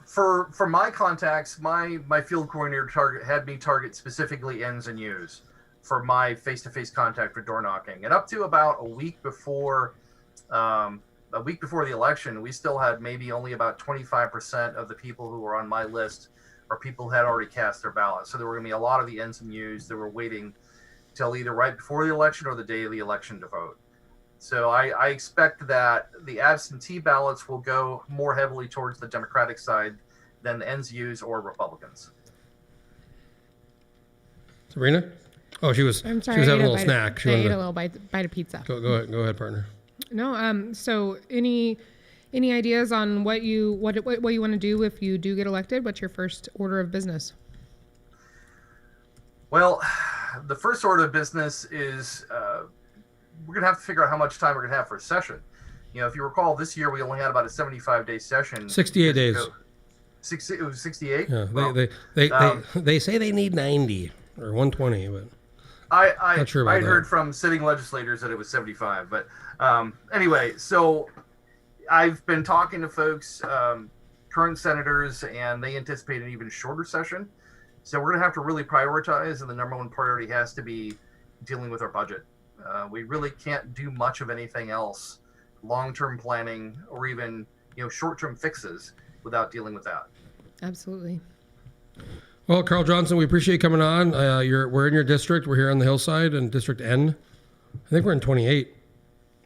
For my contacts, my field coordinator had me target specifically N's and U's for my face-to-face contact for door knocking. And up to about a week before the election, we still had maybe only about 25% of the people who were on my list or people who had already cast their ballots. So there were going to be a lot of the N's and U's that were waiting till either right before the election or the day of the election to vote. So I expect that the absentee ballots will go more heavily towards the Democratic side than the N's, U's, or Republicans. Sabrina? Oh, she was. I'm sorry, she was having a little snack. I ate a little bite of pizza. Go ahead, partner. No. So any ideas on what you want to do if you do get elected? What's your first order of business? Well, the first order of business is we're going to have to figure out how much time we're going to have for a session. If you recall, this year we only had about a 75-day session. 68 days. It was 68? Yeah, well, they say they need 90 or 120, but I not sure about I that. heard from sitting legislators that it was 75. But anyway, so I've been talking to folks current senators, and they anticipate an even shorter session. So we're going to have to really prioritize, and the number one priority has to be dealing with our budget. We really can't do much of anything else, long-term planning or even short-term fixes, without dealing with that. Absolutely. Well, Carl Johnson, we appreciate you coming on. We're in your district. We're here on the hillside in District N. I think we're in 28.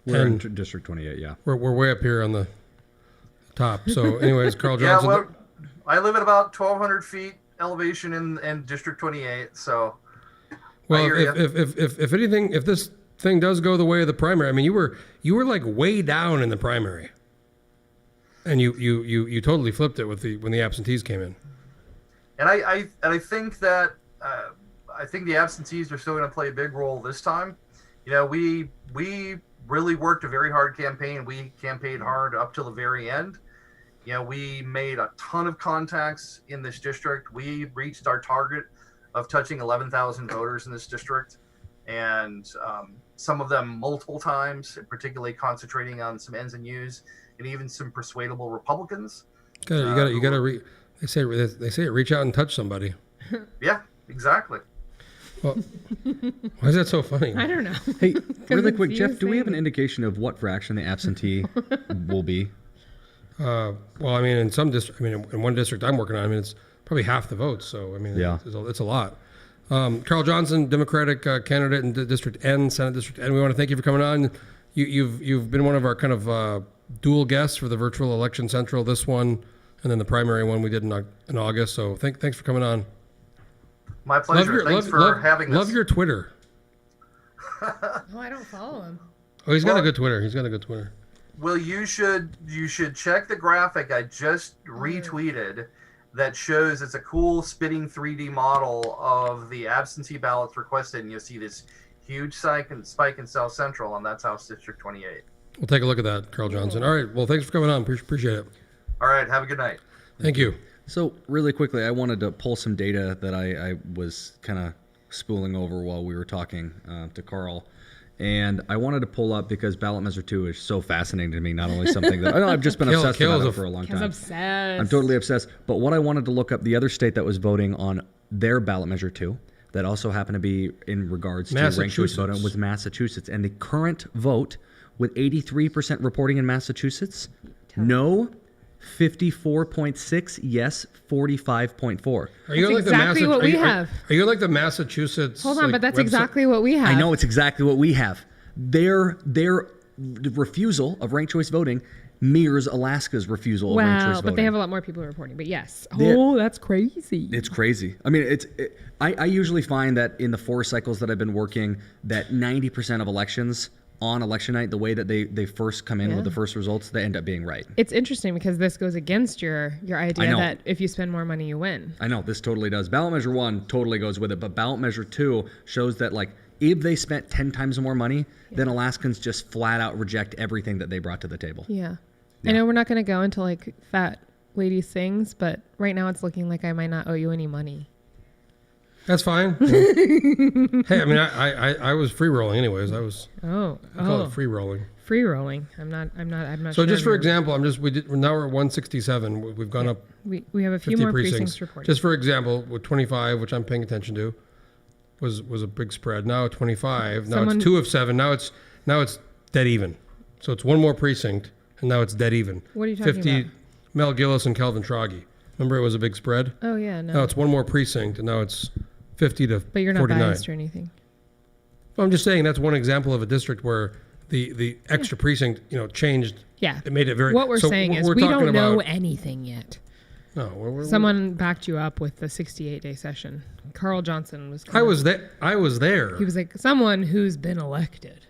We're in District 28, yeah. We're way up here on the top. So anyways, Carl Johnson. Yeah, well, I live at about 1,200 feet elevation in District 28, so well, if anything, if this thing does go the way of the primary, I mean, you were like way down in the primary, and you totally flipped it with when the absentees came in. And I think that I think the absentees are still going to play a big role this time. We really worked a very hard campaign. We campaigned hard up till the very end. We made a ton of contacts in this district. We reached our target of touching 11,000 voters in this district, and some of them multiple times, particularly concentrating on some N's and U's and even some persuadable Republicans. You got to they say reach out and touch somebody. Yeah, exactly. Well, why is that so funny? I don't know. Hey, really quick, Jeff, do we have an indication of what fraction the absentee will be? Well, I mean, in some district, in one district I'm working on, it's probably half the votes. So, yeah. It's a lot. Carl Johnson, Democratic candidate in District N, Senate District N. We want to thank you for coming on. You've been one of our kind of dual guests for the virtual election central, this one, and then the primary one we did in August. So thanks for coming on. My pleasure. Thanks for having us. Love your Twitter. Oh, I don't follow him. Oh, he's got a good Twitter. Well, you should check the graphic I just retweeted that shows it's a cool spitting 3D model of the absentee ballots requested, and you'll see this huge spike in South Central, and that's House District 28. We'll take a look at that, Carl Johnson. All right. Well, thanks for coming on. Appreciate it. All right. Have a good night. Thank you. So really quickly, I wanted to pull some data that I was kind of spooling over while we were talking to Carl. And I wanted to pull up because ballot measure 2 is so fascinating to me. Not only something that I've just been obsessed with it for a long time. I'm totally obsessed. But what I wanted to look up, the other state that was voting on their ballot measure 2, that also happened to be in regards to ranked choice voting, was Massachusetts. And the current vote, with 83% reporting in Massachusetts, no, 54.6, yes, 45.4. That's exactly what we have. Are you like the Massachusetts? Hold on, but that's exactly what we have. I know it's exactly what we have. Their refusal of ranked choice voting mirrors Alaska's refusal of ranked choice voting. But they have a lot more people reporting. But yes. Oh, that's crazy. It's crazy. I mean, I usually find that in the 4 cycles that I've been working, that 90% of elections on election night, the way that they first come in with the first results, they end up being right. It's interesting because this goes against your idea that if you spend more money, you win. I know, this totally does. Ballot measure 1 totally goes with it, but ballot measure 2 shows that, like, if they spent 10 times more money, then Alaskans just flat out reject everything that they brought to the table. Yeah. I know we're not going to go into like fat lady things, but right now it's looking like I might not owe you any money. That's fine. Hey, I mean, I was free rolling anyways. I call it free rolling. Free rolling. I'm not. So just for example, now we're at 167. We've gone up. We have a few more precincts reported. Just for example, with 25, which I'm paying attention to, was a big spread. Now at 25, now it's 2 of 7. Now it's dead even. So it's one more precinct, and now it's dead even. What are you talking 50, about? Mel Gillis and Calvin Troggy. Remember, it was a big spread. Oh yeah, no. Now it's one more precinct, and now it's 50 to 49. But you're not biased or anything. Well, I'm just saying that's one example of a district where the extra precinct, changed. Yeah. It made it very. What we're saying is we don't know anything yet. No, someone backed you up with the 68-day session. Carl Johnson was. I was there. He was like someone who's been elected.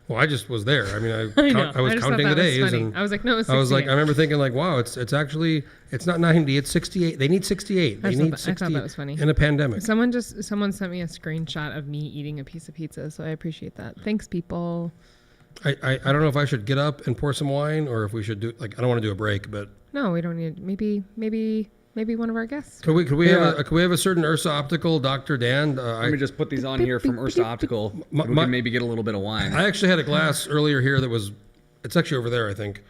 Well, I just was there. I mean, I was just counting the days, and I was like, no, it's 68. I was like, I remember thinking, like, wow, it's not 90, it's 68. They need 68. They need 60. I thought that was funny. In a pandemic. Someone sent me a screenshot of me eating a piece of pizza, so I appreciate that. Thanks, people. I don't know if I should get up and pour some wine, or if we should do I don't want to do a break, but no, we don't need. Maybe one of our guests. Could we have a certain Ursa Optical, Dr. Dan? Let me just put these on here from Ursa Optical. We can maybe get a little bit of wine. I actually had a glass earlier here it's actually over there, I think.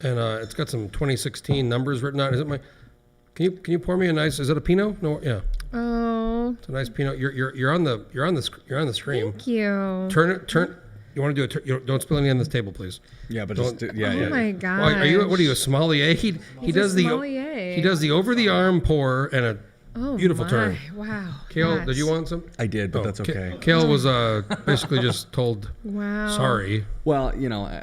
and it's got some 2016 numbers written on it. Is it my? Can you pour me a nice? Is it a Pinot? No, yeah. Oh. It's a nice Pinot. You're on the stream. Thank you. Turn. You want to do it? Don't spill any on this table, please. Yeah, but Don't, just yeah. Oh my god. What are you, a sommelier? He does the over the arm pour and a beautiful turn. Wow. Kale, did you want some? I did, but that's okay. Kale was basically just told, wow. Sorry. Well,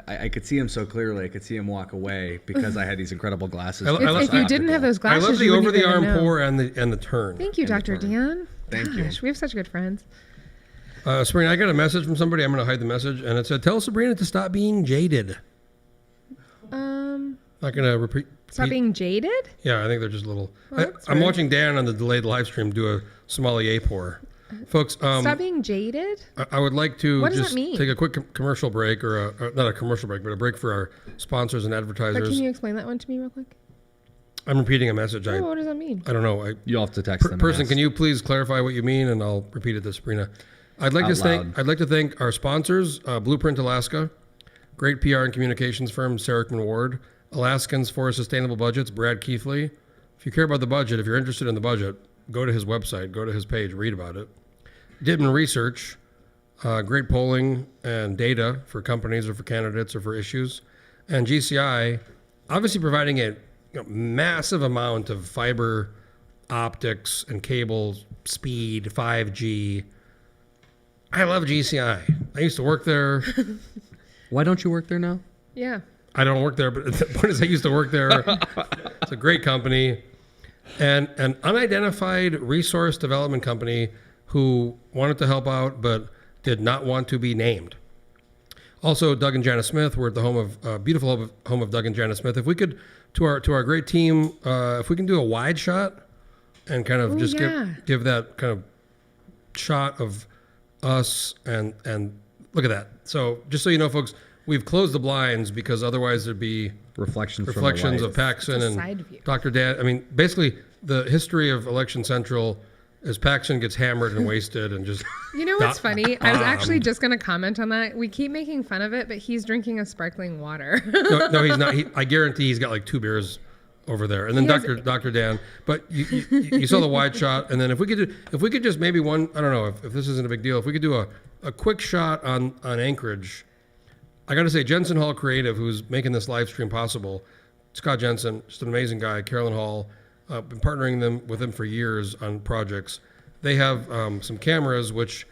I could see him so clearly. I could see him walk away because I had these incredible glasses. If you didn't have those glasses, I love the over the arm pour and the turn. Thank you, Dr. Dan. Thank you. We have such good friends. Sabrina, I got a message from somebody. I'm going to hide the message, and it said, "Tell Sabrina to stop being jaded." Not going to repeat. Stop being jaded? Yeah, I think they're just a little. I'm watching Dan on the delayed live stream do a sommelier pour. Folks, stop being jaded? I would like to what does just that mean? take a quick commercial break, or not a commercial break, but a break for our sponsors and advertisers. But can you explain that one to me real quick? I'm repeating a message. What does that mean? I don't know. You'll have to text them. Person, can you please clarify what you mean, and I'll repeat it to Sabrina. I'd like to thank our sponsors, Blueprint Alaska, great PR and communications firm, Sarah Ward, Alaskans for Sustainable Budgets, Brad Keithley. If you care about the budget, if you're interested in the budget, go to his website, go to his page, read about it. Dittman Research, great polling and data for companies or for candidates or for issues. And GCI, obviously providing a massive amount of fiber optics and cable speed, 5G. I love GCI. I used to work there. Why don't you work there now? Yeah. I don't work there, but the point is I used to work there. It's a great company. And an unidentified resource development company who wanted to help out but did not want to be named. Also, Doug and Janice Smith. We're at the home of beautiful home of Doug and Janice Smith. If we could, to our great team, if we can do a wide shot and kind of give that kind of shot of us and look at that. So just so you know, folks, we've closed the blinds because otherwise there'd be reflections of Paxson and Dr. Dan. I mean, basically the history of Election Central is Paxson gets hammered and wasted and just. You know what's funny? I was actually just going to comment on that. We keep making fun of it, but he's drinking a sparkling water. No, he's not. I guarantee he's got like 2 beers over there. And then Dr. Dan. But you saw the wide shot. And then if we could just maybe one, I don't know if this isn't a big deal, if we could do a quick shot on Anchorage. I got to say, Jensen Hall Creative, who's making this live stream possible, Scott Jensen, just an amazing guy. Carolyn Hall, been partnering with them for years on projects. They have some cameras, which,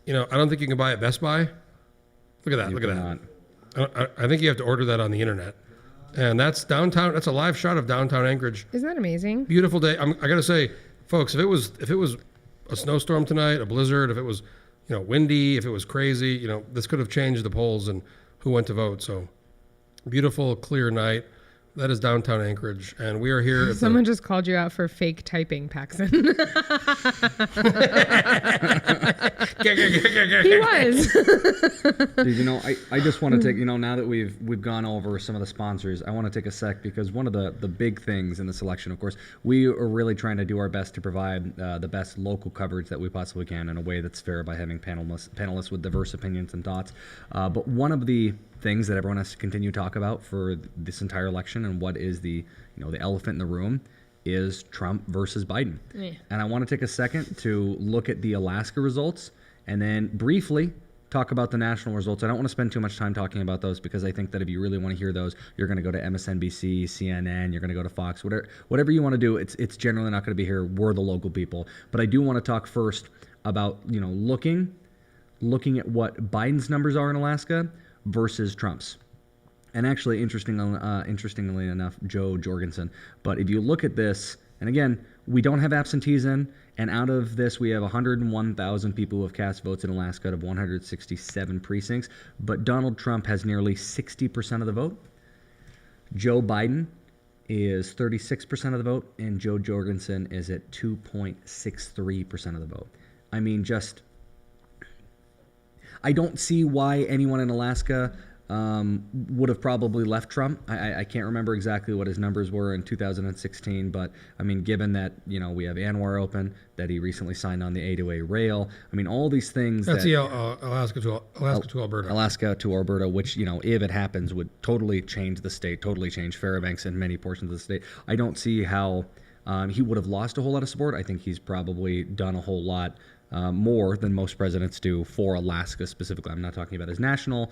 I don't think you can buy at Best Buy. Look at that. Look at that. I think you have to order that on the internet. And that's downtown. That's a live shot of downtown Anchorage. Isn't that amazing? Beautiful day. I got to say, folks, if it was a snowstorm tonight, a blizzard, if it was, windy, if it was crazy, this could have changed the polls and who went to vote. So beautiful, clear night. That is downtown Anchorage, and we are here. Someone just called you out for fake typing, Paxson. He was. Dude, I just want to take, now that we've gone over some of the sponsors, I want to take a sec because one of the big things in this election, of course, we are really trying to do our best to provide the best local coverage that we possibly can in a way that's fair by having panelists with diverse opinions and thoughts. But one of the things that everyone has to continue to talk about for this entire election and what is the elephant in the room is Trump versus Biden. Yeah. And I want to take a second to look at the Alaska results and then briefly talk about the national results. I don't want to spend too much time talking about those because I think that if you really want to hear those, you're going to go to MSNBC, CNN, you're going to go to Fox, whatever you want to do. It's generally not going to be here. We're the local people. But I do want to talk first about, looking at what Biden's numbers are in Alaska versus Trump's. And actually, interestingly enough, Joe Jorgensen. But if you look at this, and again, we don't have absentees in, and out of this, we have 101,000 people who have cast votes in Alaska out of 167 precincts. But Donald Trump has nearly 60% of the vote. Joe Biden is 36% of the vote, and Joe Jorgensen is at 2.63% of the vote. I mean, I don't see why anyone in Alaska would have probably left Trump. I can't remember exactly what his numbers were in 2016, but I mean, given that, you know, we have Anwar open, that he recently signed on the A2A rail, I mean, all these things. That's the Alaska to Alberta. Alaska to Alberta, which, you know, if it happens, would totally change the state, totally change Fairbanks and many portions of the state. I don't see how he would have lost a whole lot of support. I think he's probably done a whole lot more than most presidents do for Alaska specifically. I'm not talking about his national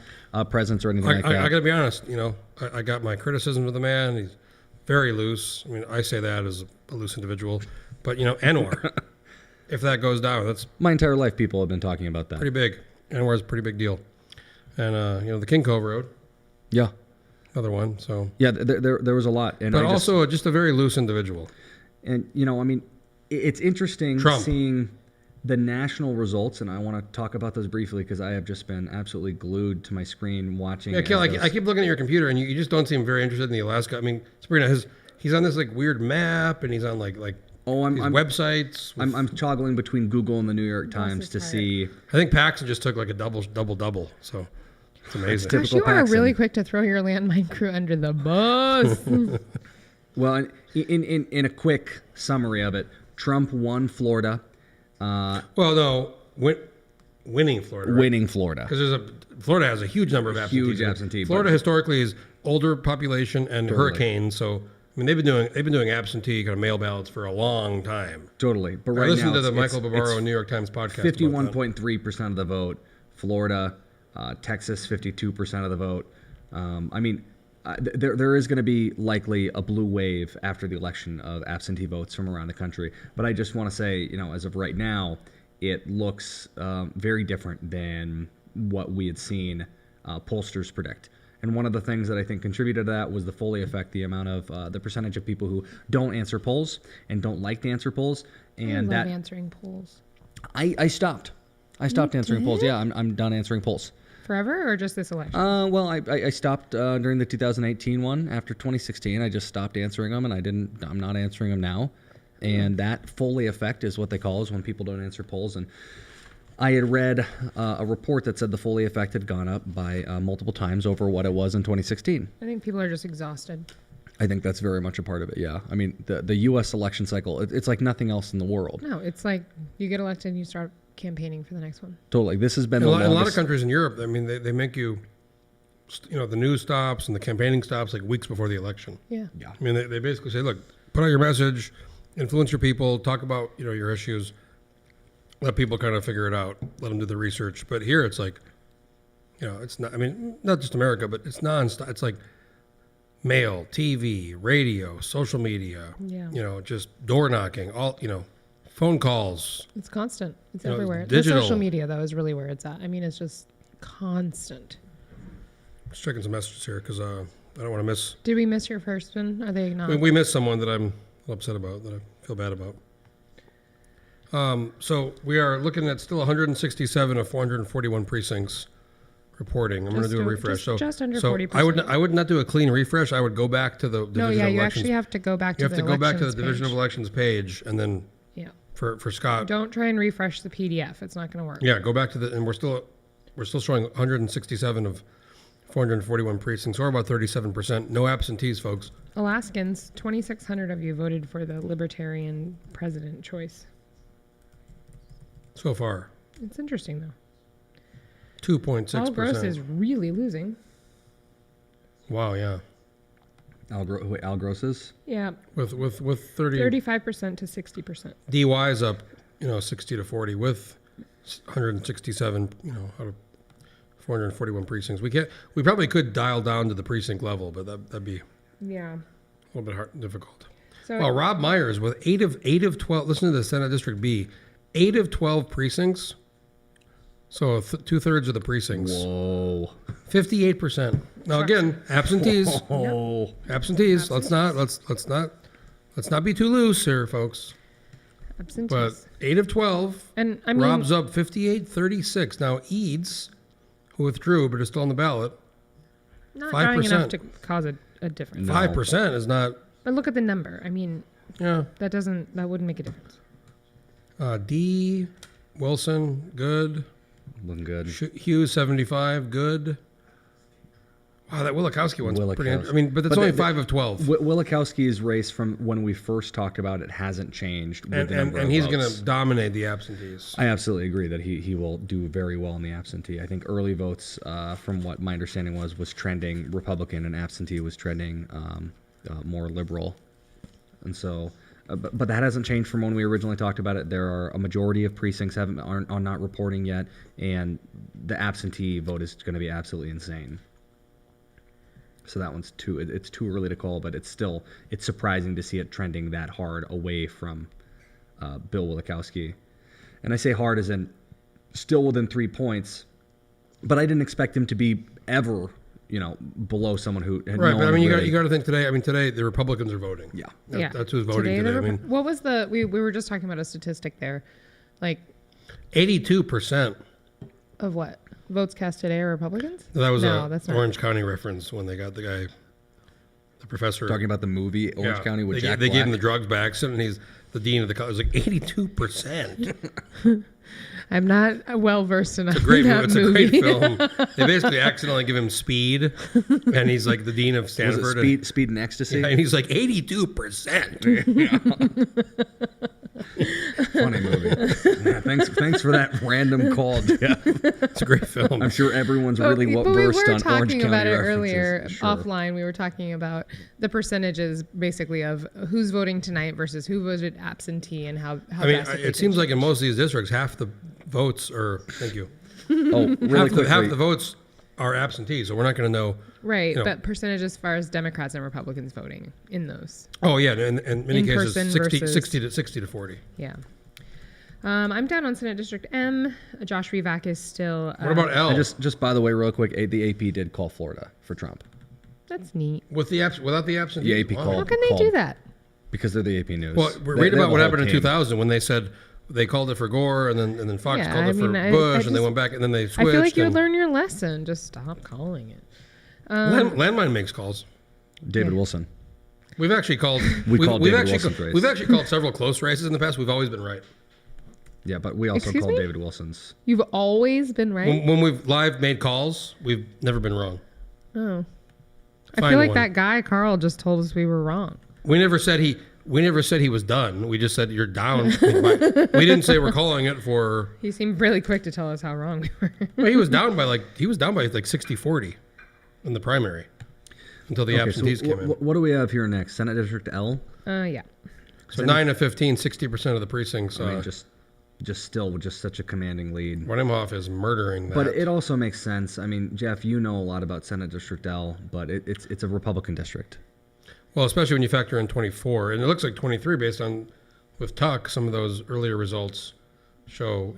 presence or anything like that. I got to be honest, you know, I got my criticism of the man. He's very loose. I mean, I say that as a loose individual. But, you know, Anwar, if that goes down, that's... My entire life people have been talking about that. Pretty big. Anwar's a pretty big deal. And, you know, the King Cove Road. Yeah. Another one, so... Yeah, there was a lot. And but also just a very loose individual. And, you know, I mean, it's interesting seeing the national results, and I want to talk about those briefly because I have just been absolutely glued to my screen watching. Yeah, Kel, I keep looking at your computer, and you just don't seem very interested in the Alaska. I mean, Sabrina, he's on this like weird map, and he's on like these websites. I'm toggling between Google and the New York Times to see. I think Paxton just took like a double, so it's amazing. Gosh, you are really quick to throw your landmine crew under the bus. Well, in a quick summary of it, Trump won Florida. Winning Florida. Right? Winning Florida. Because Florida has a huge number of absentees. Huge absentee. Florida historically is older population and hurricanes, so I mean they've been doing absentee kind of mail ballots for a long time. Totally, but right now, listen to the Michael Barbaro New York Times podcast. 51.3% of the vote. Florida, Texas, 52% of the vote. I mean, there is going to be likely a blue wave after the election of absentee votes from around the country. But I just want to say, you know, as of right now, it looks very different than what we had seen pollsters predict. And one of the things that I think contributed to that was the Foley effect, the amount of the percentage of people who don't answer polls and don't like to answer polls. And I love answering polls. I stopped. I stopped answering polls. Yeah, I'm done answering polls. Forever or just this election? Well, I stopped during the 2018 one. After 2016, I just stopped answering them, and I'm not answering them now. And that Foley effect is what they call is when people don't answer polls. And I had read a report that said the Foley effect had gone up by multiple times over what it was in 2016. I think people are just exhausted. I think that's very much a part of it, yeah. I mean, the U.S. election cycle, it's like nothing else in the world. No, it's like you get elected and you start campaigning for the next one. Totally. This has been in a lot of countries in Europe. I mean, they make you, you know, the news stops and the campaigning stops like weeks before the election. Yeah. I mean, they basically say, look, put out your message, influence your people, talk about, you know, your issues, let people kind of figure it out, let them do the research. But here it's like, you know, it's not. I mean, not just America, but it's nonstop. It's like mail, TV, radio, social media. Yeah. You know, just door knocking, all, you know. Phone calls. It's constant. It's everywhere. Digital. The social media, though, is really where it's at. I mean, it's just constant. Just checking some messages here because I don't want to miss. Did we miss your first one? Are they not? We missed someone that I'm upset about, that I feel bad about. So we are looking at still 167 of 441 precincts reporting. I'm going to do a refresh. Just under 40%. I would not do a clean refresh. I would go back to the Division of Elections. You actually have to go back to the You have to go back to the Division of Elections page and then. Yeah. For Scott. Don't try and refresh the PDF. It's not going to work. Yeah, go back to and we're still showing 167 of 441 precincts, or about 37%. No absentees, folks. Alaskans, 2,600 of you voted for the Libertarian president choice. So far. It's interesting, though. 2.6%. Al Gross is really losing. Wow, yeah. Al Gross is? Yeah. With 35% to 60%. DY is up, 60 to 40 with 167, out of 441 precincts. We probably could dial down to the precinct level, but that'd be a little bit difficult. So well, Rob Myers with 8 of 12. Listen to the Senate District B, 8 of 12 precincts. So 2/3 of the precincts. Whoa. 58%. Now again, absentees. Oh. Absentees. Let's not be too loose here, folks. Absentees. But 8 of 12. And I mean, Rob's up 58-36. Now Eads, who withdrew but is still on the ballot. Not drawing enough to cause a difference. 5% is not. But look at the number. I mean, yeah, that wouldn't make a difference. D. Wilson, good. Looking good. Hughes 75, good. Wow, that Wielechowski one's pretty interesting. I mean, but it's only 5 of 12. Wielechowski's race from when we first talked about it hasn't changed. And he's going to dominate the absentees. I absolutely agree that he will do very well in the absentee. I think early votes, from what my understanding was trending Republican, and absentee was trending more liberal. And so, but that hasn't changed from when we originally talked about it. There are a majority of precincts are not reporting yet, and the absentee vote is going to be absolutely insane. So that one's it's too early to call, but it's surprising to see it trending that hard away from Bill Wielechowski. And I say hard as in still within 3 points, but I didn't expect him to be ever, below someone who had right. But I mean, really. you got to think today. I mean, today the Republicans are voting. Yeah, that's who's voting today. I mean, what was we were just talking about a statistic there, like 82%. Of what? Votes cast today are Republicans? That was that's not. Orange County reference when they got the guy, the professor. Talking about the movie Orange County with Jack They Black. gave him the drugs back, and he's the dean of the college. It was like 82%. I'm not well versed enough. It's a great in movie. It's a great film. They basically accidentally give him speed, and he's like the dean of Stanford. Was it speed and ecstasy? Yeah, and he's like 82%. Funny movie. Yeah, thanks for that random call, Jeff. It's a great film. I'm sure everyone's really well versed on Orange County We were talking about it references. earlier Sure. offline. We were talking about the percentages basically of who's voting tonight versus who voted absentee and how I mean, drastically it seems like in most of these districts, half the votes are. Thank you. Oh, really quickly. Half the votes are absentee, so we're not going to know. Right, but percentage as far as Democrats and Republicans voting in those. Oh yeah, in many In cases, person 60 to 40. Yeah. I'm down on Senate District M. Josh Revak is still. What about L? And just by the way, real quick, the AP did call Florida for Trump. That's neat. Without the absentee? The AP called. How can they do that? Because they're the AP News. Well, read about what happened in 2000 when they said they called it for Gore, and then Fox called it for Bush, and they went back, and then they switched. I feel like you would learn your lesson. Just stop calling it. Landmine makes calls. David Wilson. We've actually called. We've actually called several close races in the past. We've always been right. Yeah, but we also Excuse called me? David Wilson's. You've always been right. When we've live made calls, we've never been wrong. Oh, I Find feel like one. that guy Carl just told us we were wrong. We never said he was done. We just said you're down. We didn't say we're calling it for. He seemed really quick to tell us how wrong we were. Well, he was down by like 60-40 in the primary until the absentees came in. What do we have here next? Senate District L? Yeah. So 9 of 15, 60% of the precincts. I mean, just still with just such a commanding lead. Runimhoff is murdering that. But it also makes sense. I mean, Jeff, you know a lot about Senate District L, but it's a Republican district. Well, especially when you factor in 24, and it looks like 23 based on with Tuck. Some of those earlier results show,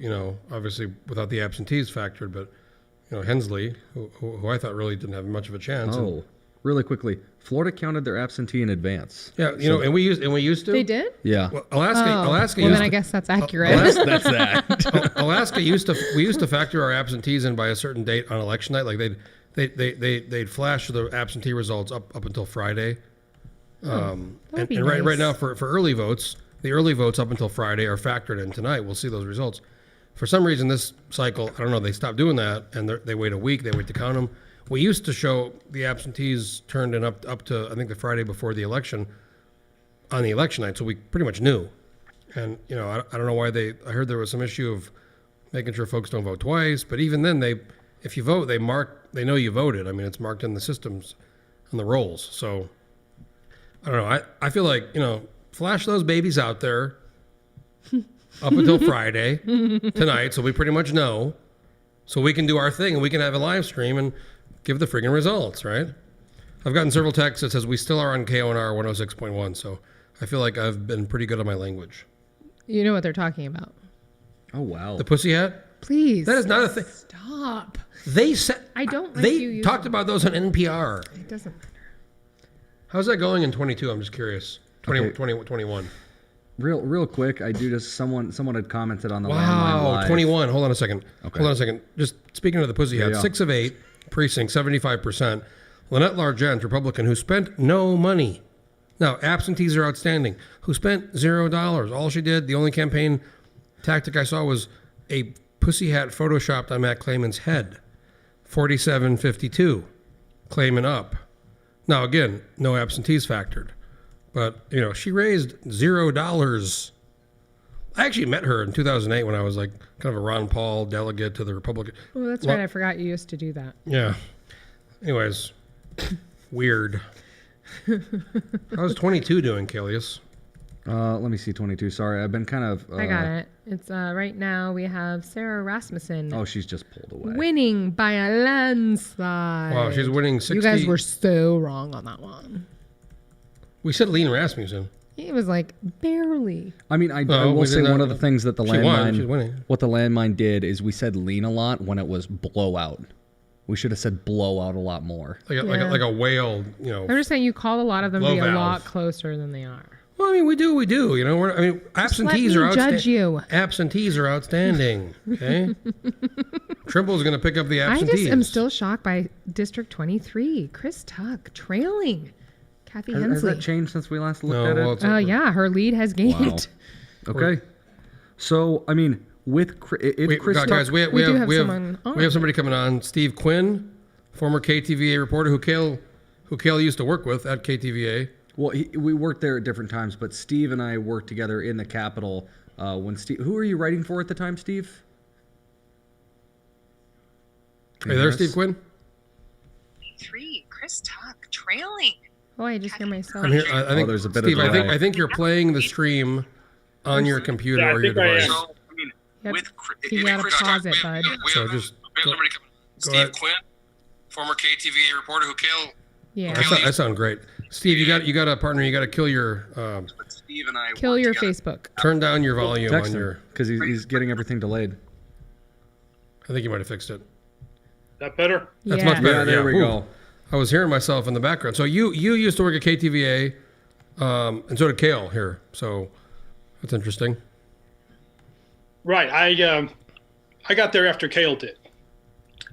obviously without the absentees factored, but Hensley, who I thought really didn't have much of a chance. Oh, really quickly, Florida counted their absentee in advance. Yeah, and we used to. They did? Yeah. Well, Alaska. Well, then I guess that's accurate. That's that. Alaska we used to factor our absentees in by a certain date on election night. Like they'd flash the absentee results up until Friday. And right now for early votes, the early votes up until Friday are factored in tonight. We'll see those results. For some reason, this cycle, I don't know, they stopped doing that, and they wait a week. They wait to count them. We used to show the absentees turned in up to I think the Friday before the election on the election night, so we pretty much knew. And I don't know why I heard there was some issue of making sure folks don't vote twice, but even then if you vote, they know you voted. I mean, it's marked in the systems on the rolls. So I don't know. I feel like flash those babies out there up until Friday tonight, so we pretty much know, so we can do our thing and we can have a live stream and give the friggin' results, right? I've gotten several texts that says we still are on KONR 106.1, so I feel like I've been pretty good on my language. You know what they're talking about. Oh, wow. The pussy hat? Please. That is not a thing. Stop. They said I don't like they you talked using- about those on NPR. It doesn't matter. How's that going in 22? I'm just curious. 21. Real quick, I do just someone had commented on the Landmine Wow, Live. 21. Hold on a second. Okay. Hold on a second. Just speaking of the pussy hat, Yeah. 6 of 8, precinct, 75%. Lynette Largent, Republican, who spent no money. Now, absentees are outstanding. Who spent $0. All she did, the only campaign tactic I saw was a pussy hat photoshopped on Matt Clayman's head. 47.52. claiming up. Now, again, no absentees factored. But, she raised $0. I actually met her in 2008 when I was like kind of a Ron Paul delegate to the Republican. Oh, that's right. I forgot you used to do that. Yeah. Anyways, weird. How's 22 doing, Kalius? Let me see 22. Sorry, I've been kind of. I got it. It's right now we have Sarah Rasmussen. Oh, she's just pulled away. Winning by a landslide. Wow, she's winning 60. You guys were so wrong on that one. We said Lean Rasmussen. It was like barely. I mean, I will say one of the things that the She's winning. What the Landmine did is we said lean a lot when it was blowout. We should have said blowout a lot more. Like a whale, I'm just saying you call a lot of them to be a lot closer than they are. Well, I mean, we do. Absentees are judge you. Absentees are outstanding. Okay. Trimble's going to pick up the absentees. I just am still shocked by District 23. Chris Tuck trailing Kathy Hensley. Has that changed since we last looked at it? Yeah, her lead has gained. Wow. Okay. So, I mean, with Chris Tuck... Guys, we have somebody coming on. Steve Quinn, former KTVA reporter who Kale used to work with at KTVA. Well, we worked there at different times, but Steve and I worked together in the Capitol when Steve... Who were you writing for at the time, Steve? Are you there, Steve Quinn? 3, Chris Tuck, trailing. Oh, I just hear myself. I'm here. I think there's a bit Steve, of delay. I think you're playing the stream on your computer or your device. You gotta pause it, bud. So just go Steve ahead. Quinn, former KTVA reporter who killed. Yeah. That sounds great. Steve, you got a partner. You got to kill your Steve and I kill your Facebook. Turn down your volume Text on him, your. because he's getting everything delayed. I think you might have fixed it. That better? That's much better. Yeah, there we go. I was hearing myself in the background. So you used to work at KTVA, and so did Kale here. So that's interesting. Right. I got there after Cale did,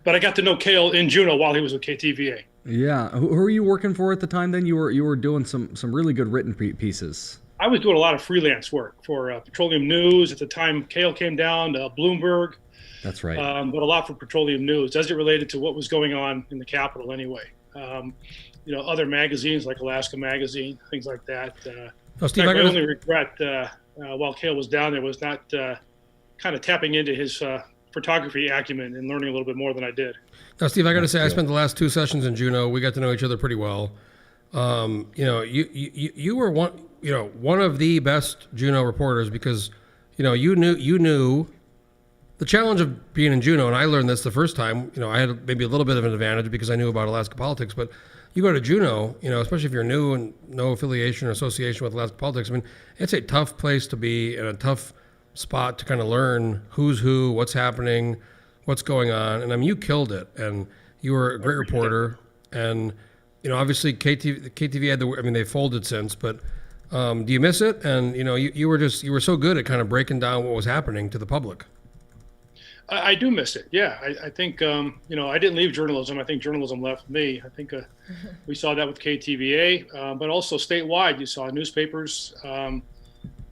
but I got to know Cale in Juneau while he was with KTVA. Yeah. Who were you working for at the time? Then you were doing some really good written pieces. I was doing a lot of freelance work for Petroleum News at the time. Cale came down to Bloomberg. That's right. But a lot for Petroleum News as it related to what was going on in the Capitol anyway. Other magazines like Alaska Magazine, things like that. Steve, my only regret while Cale was down there was not kind of tapping into his photography acumen and learning a little bit more than I did. Now, Steve, I got to say, I spent the last 2 sessions in Juneau. We got to know each other pretty well. You were one of the best Juneau reporters because, you knew the challenge of being in Juneau, and I learned this the first time. I had maybe a little bit of an advantage because I knew about Alaska politics. But you go to Juneau, especially if you're new and no affiliation or association with Alaska politics. I mean, it's a tough place to be and a tough spot to kind of learn who's who, what's happening, what's going on. And I mean, you killed it, and you were a great reporter. And obviously KTV had they folded since, but do you miss it? And you were so good at kind of breaking down what was happening to the public. I do miss it. Yeah, I think I didn't leave journalism. I think journalism left me. I think we saw that with KTVA, but also statewide. You saw newspapers. I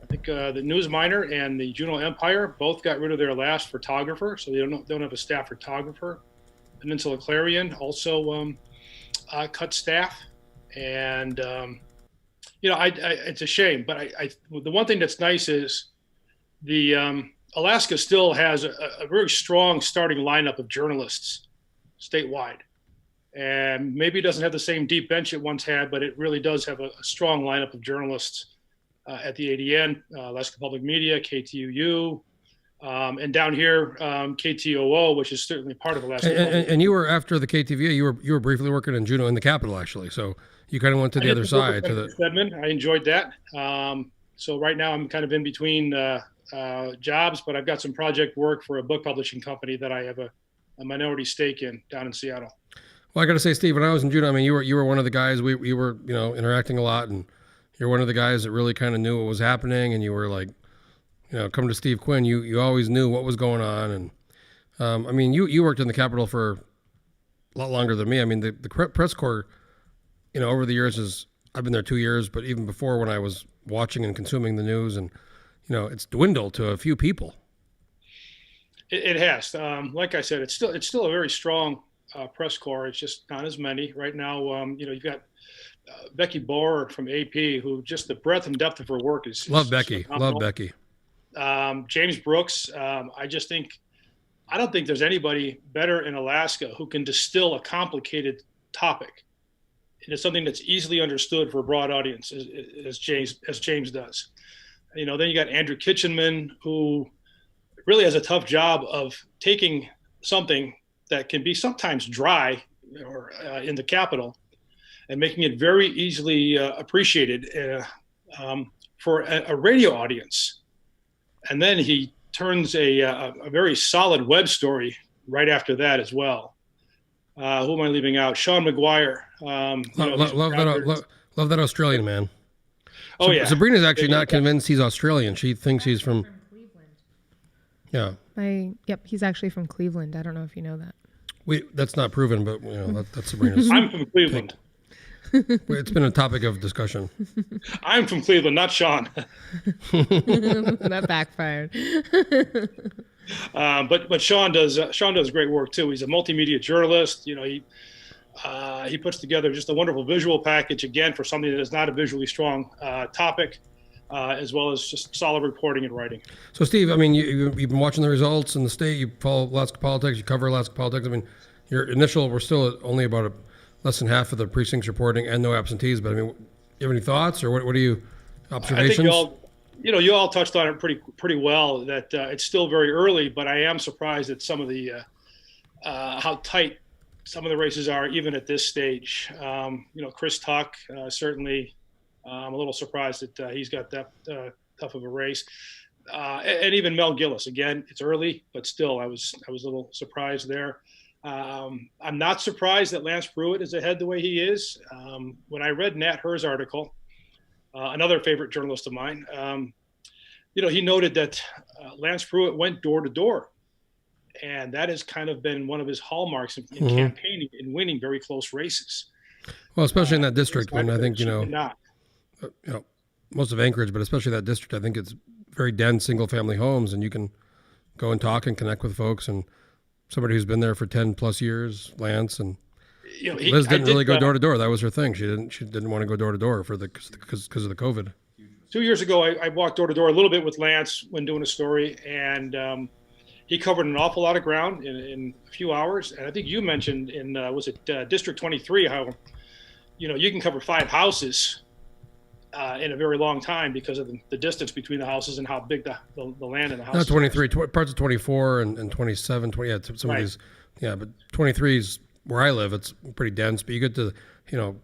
think the News Miner and the Juneau Empire both got rid of their last photographer, so they don't have a staff photographer. Peninsula Clarion also cut staff, and it's a shame. But the one thing that's nice is the Alaska still has a very strong starting lineup of journalists statewide. And maybe it doesn't have the same deep bench it once had, but it really does have a strong lineup of journalists at the ADN, Alaska Public Media, KTUU, and down here, KTOO, which is certainly part of Alaska. And you were, after the KTVA, you were briefly working in Juneau in the Capitol, actually. So you kind of went to the other side. I enjoyed that. So right now I'm kind of in between jobs, but I've got some project work for a book publishing company that I have a minority stake in down in Seattle. Well, I got to say, Steve, when I was in Juneau, I mean, you were one of the guys we were interacting a lot, and you're one of the guys that really kind of knew what was happening, and you were like, come to Steve Quinn, you always knew what was going on, and I mean, you worked in the Capitol for a lot longer than me. I mean, the press corps, over the years I've been there 2 years, but even before, when I was watching and consuming the news, and it's dwindled to a few people. It has. Like I said, it's still a very strong press corps. It's just not as many right now. You've got Becky Boer from AP, who just the breadth and depth of her work is Love Becky. phenomenal. Love Becky. James Brooks. I don't think there's anybody better in Alaska who can distill a complicated topic into something that's easily understood for a broad audience, as James does. Then you got Andrew Kitchenman, who really has a tough job of taking something that can be sometimes dry or in the Capitol and making it very easily appreciated for a radio audience. And then he turns a very solid web story right after that as well. Who am I leaving out? Sean McGuire. Love that Australian man. Oh, yeah. Sabrina's actually not convinced he's Australian. She thinks he's from Yeah. Yep, he's actually from Cleveland. I don't know if you know that. That's not proven, but that's Sabrina's. I'm from Cleveland. It's been a topic of discussion. I'm from Cleveland, not Sean. That backfired. But Sean does great work too. He's a multimedia journalist. He puts together just a wonderful visual package, again, for something that is not a visually strong topic, as well as just solid reporting and writing. So, Steve, you've been watching the results in the state. You follow Alaska politics. You cover Alaska politics. We're still only about less than half of the precincts reporting and no absentees. But you have any thoughts or what are you observations? I think you all touched on it pretty well. That it's still very early, but I am surprised at some of the how tight some of the races are, even at this stage. Chris Tuck, certainly, I'm a little surprised that he's got that tough of a race, and even Mel Gillis. Again, it's early, but still, I was a little surprised there. I'm not surprised that Lance Pruitt is ahead the way he is. When I read Nat Herr's article, another favorite journalist of mine, he noted that Lance Pruitt went door to door. And that has kind of been one of his hallmarks in campaigning and winning very close races. Well, especially in that district, when I think, most of Anchorage, but especially that district, I think it's very dense single-family homes, and you can go and talk and connect with folks. And somebody who's been there for 10 plus years, Lance, and Liz didn't really go door to door. That was her thing. She didn't want to go door to door because of the COVID. 2 years ago, I walked door to door a little bit with Lance when doing a story, and he covered an awful lot of ground in a few hours. And I think you mentioned in District 23 how you can cover 5 houses in a very long time because of the distance between the houses and how big the land in the house. Not 23, parts of 24 and 27, 20. Yeah, some of these. Yeah, but 23 is where I live. It's pretty dense. But you get to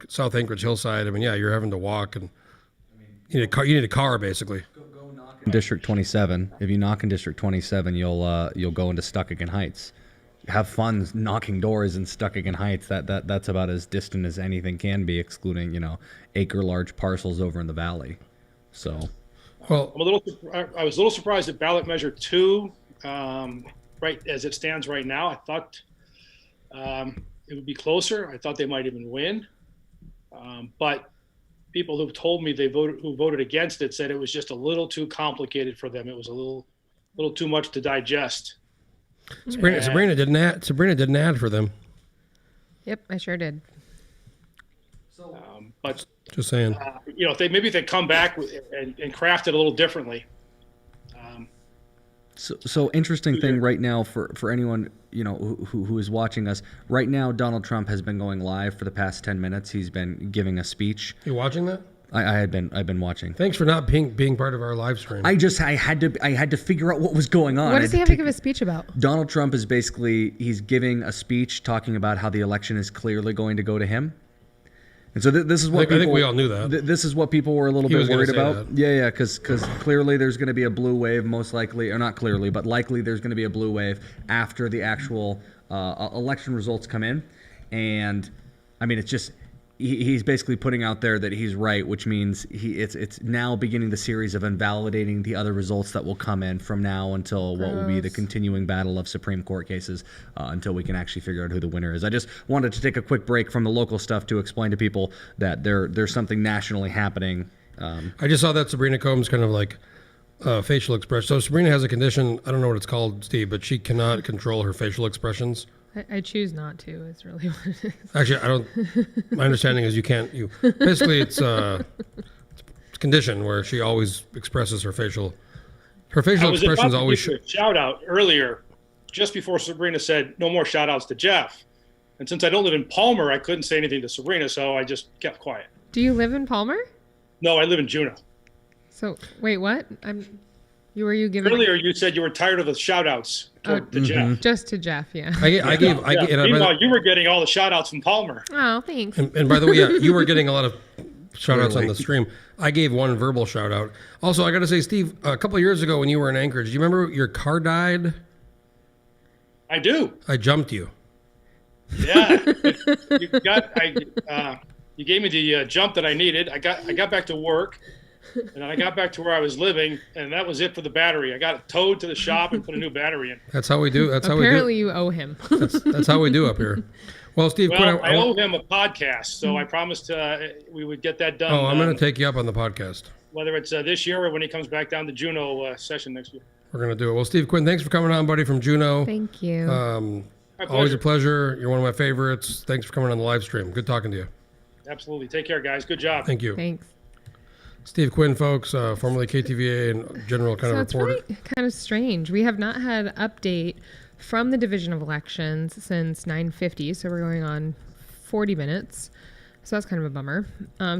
South Anchorage hillside. You're having to walk, and you need a car basically. In District 27, if you knock in District 27, you'll go into Stuckagon Heights. Have fun knocking doors in Stuckagon Heights. That's about as distant as anything can be, excluding acre large parcels over in the valley. So, well, I was a little surprised at ballot measure 2, right as it stands right now. I thought it would be closer. I thought they might even win, but people who told me who voted against it said it was just a little too complicated for them. It was a little too much to digest. Sabrina didn't add for them. Yep, I sure did. But just saying, if they come back and craft it a little differently. So interesting thing right now for anyone who is watching us right now. Donald Trump has been going live for the past 10 minutes. He's been giving a speech. You watching that? I've been watching. Thanks for not being part of our live stream. I had to figure out what was going on. What does he have to give a speech about? Donald Trump is he's giving a speech talking about how the election is clearly going to go to him. And so this is what I think we all knew that. This is what people were a little bit worried about. That. Yeah, because clearly there's going to be a blue wave, most likely, or not clearly, but likely there's going to be a blue wave after the actual election results come in. And it's just he's basically putting out there that he's right, which means it's now beginning the series of invalidating the other results that will come in from now until what will be the continuing battle of Supreme Court cases until we can actually figure out who the winner is. I just wanted to take a quick break from the local stuff to explain to people that there's something nationally happening. I just saw that Sabrina Combs kind of like facial expression. So Sabrina has a condition, I don't know what it's called, Steve, but she cannot control her facial expressions I choose not to. Is really what it is. Actually, I don't. My understanding is you can't. You basically it's a condition where she always expresses her facial. Her facial expressions always. Shout out earlier, just before Sabrina said no more shout outs to Jeff, and since I don't live in Palmer, I couldn't say anything to Sabrina, so I just kept quiet. Do you live in Palmer? No, I live in Juneau. So wait, what? Were you giving earlier? You said you were tired of the shout outs to Jeff. Just to Jeff, yeah. I gave. Meanwhile, you were getting all the shout outs from Palmer. Oh, thanks. And by the way, yeah, you were getting a lot of shout outs on the stream. I gave one verbal shout out. Also, I got to say, Steve, a couple of years ago when you were in Anchorage, do you remember your car died? I do. I jumped you. Yeah, you gave me the jump that I needed. I got back to work, and then I got back to where I was living, and that was it for the battery. I got it towed to the shop and put a new battery in. That's how we do. That's Apparently how we do. you owe him. That's how we do up here. Well, Steve, well, I owe him a podcast, so I promised we would get that done. Oh, I'm going to take you up on the podcast. Whether it's this year or when he comes back down to Juneau session next year. We're going to do it. Well, Steve Quinn, thanks for coming on, buddy, from Juneau. Thank you. Always a pleasure. You're one of my favorites. Thanks for coming on the live stream. Good talking to you. Absolutely. Take care, guys. Good job. Thank you. Thanks. Steve Quinn, folks, formerly KTVA and general kind of reporter. It's really kind of strange. We have not had an update from the Division of Elections since 9:50, so we're going on 40 minutes. So that's kind of a bummer.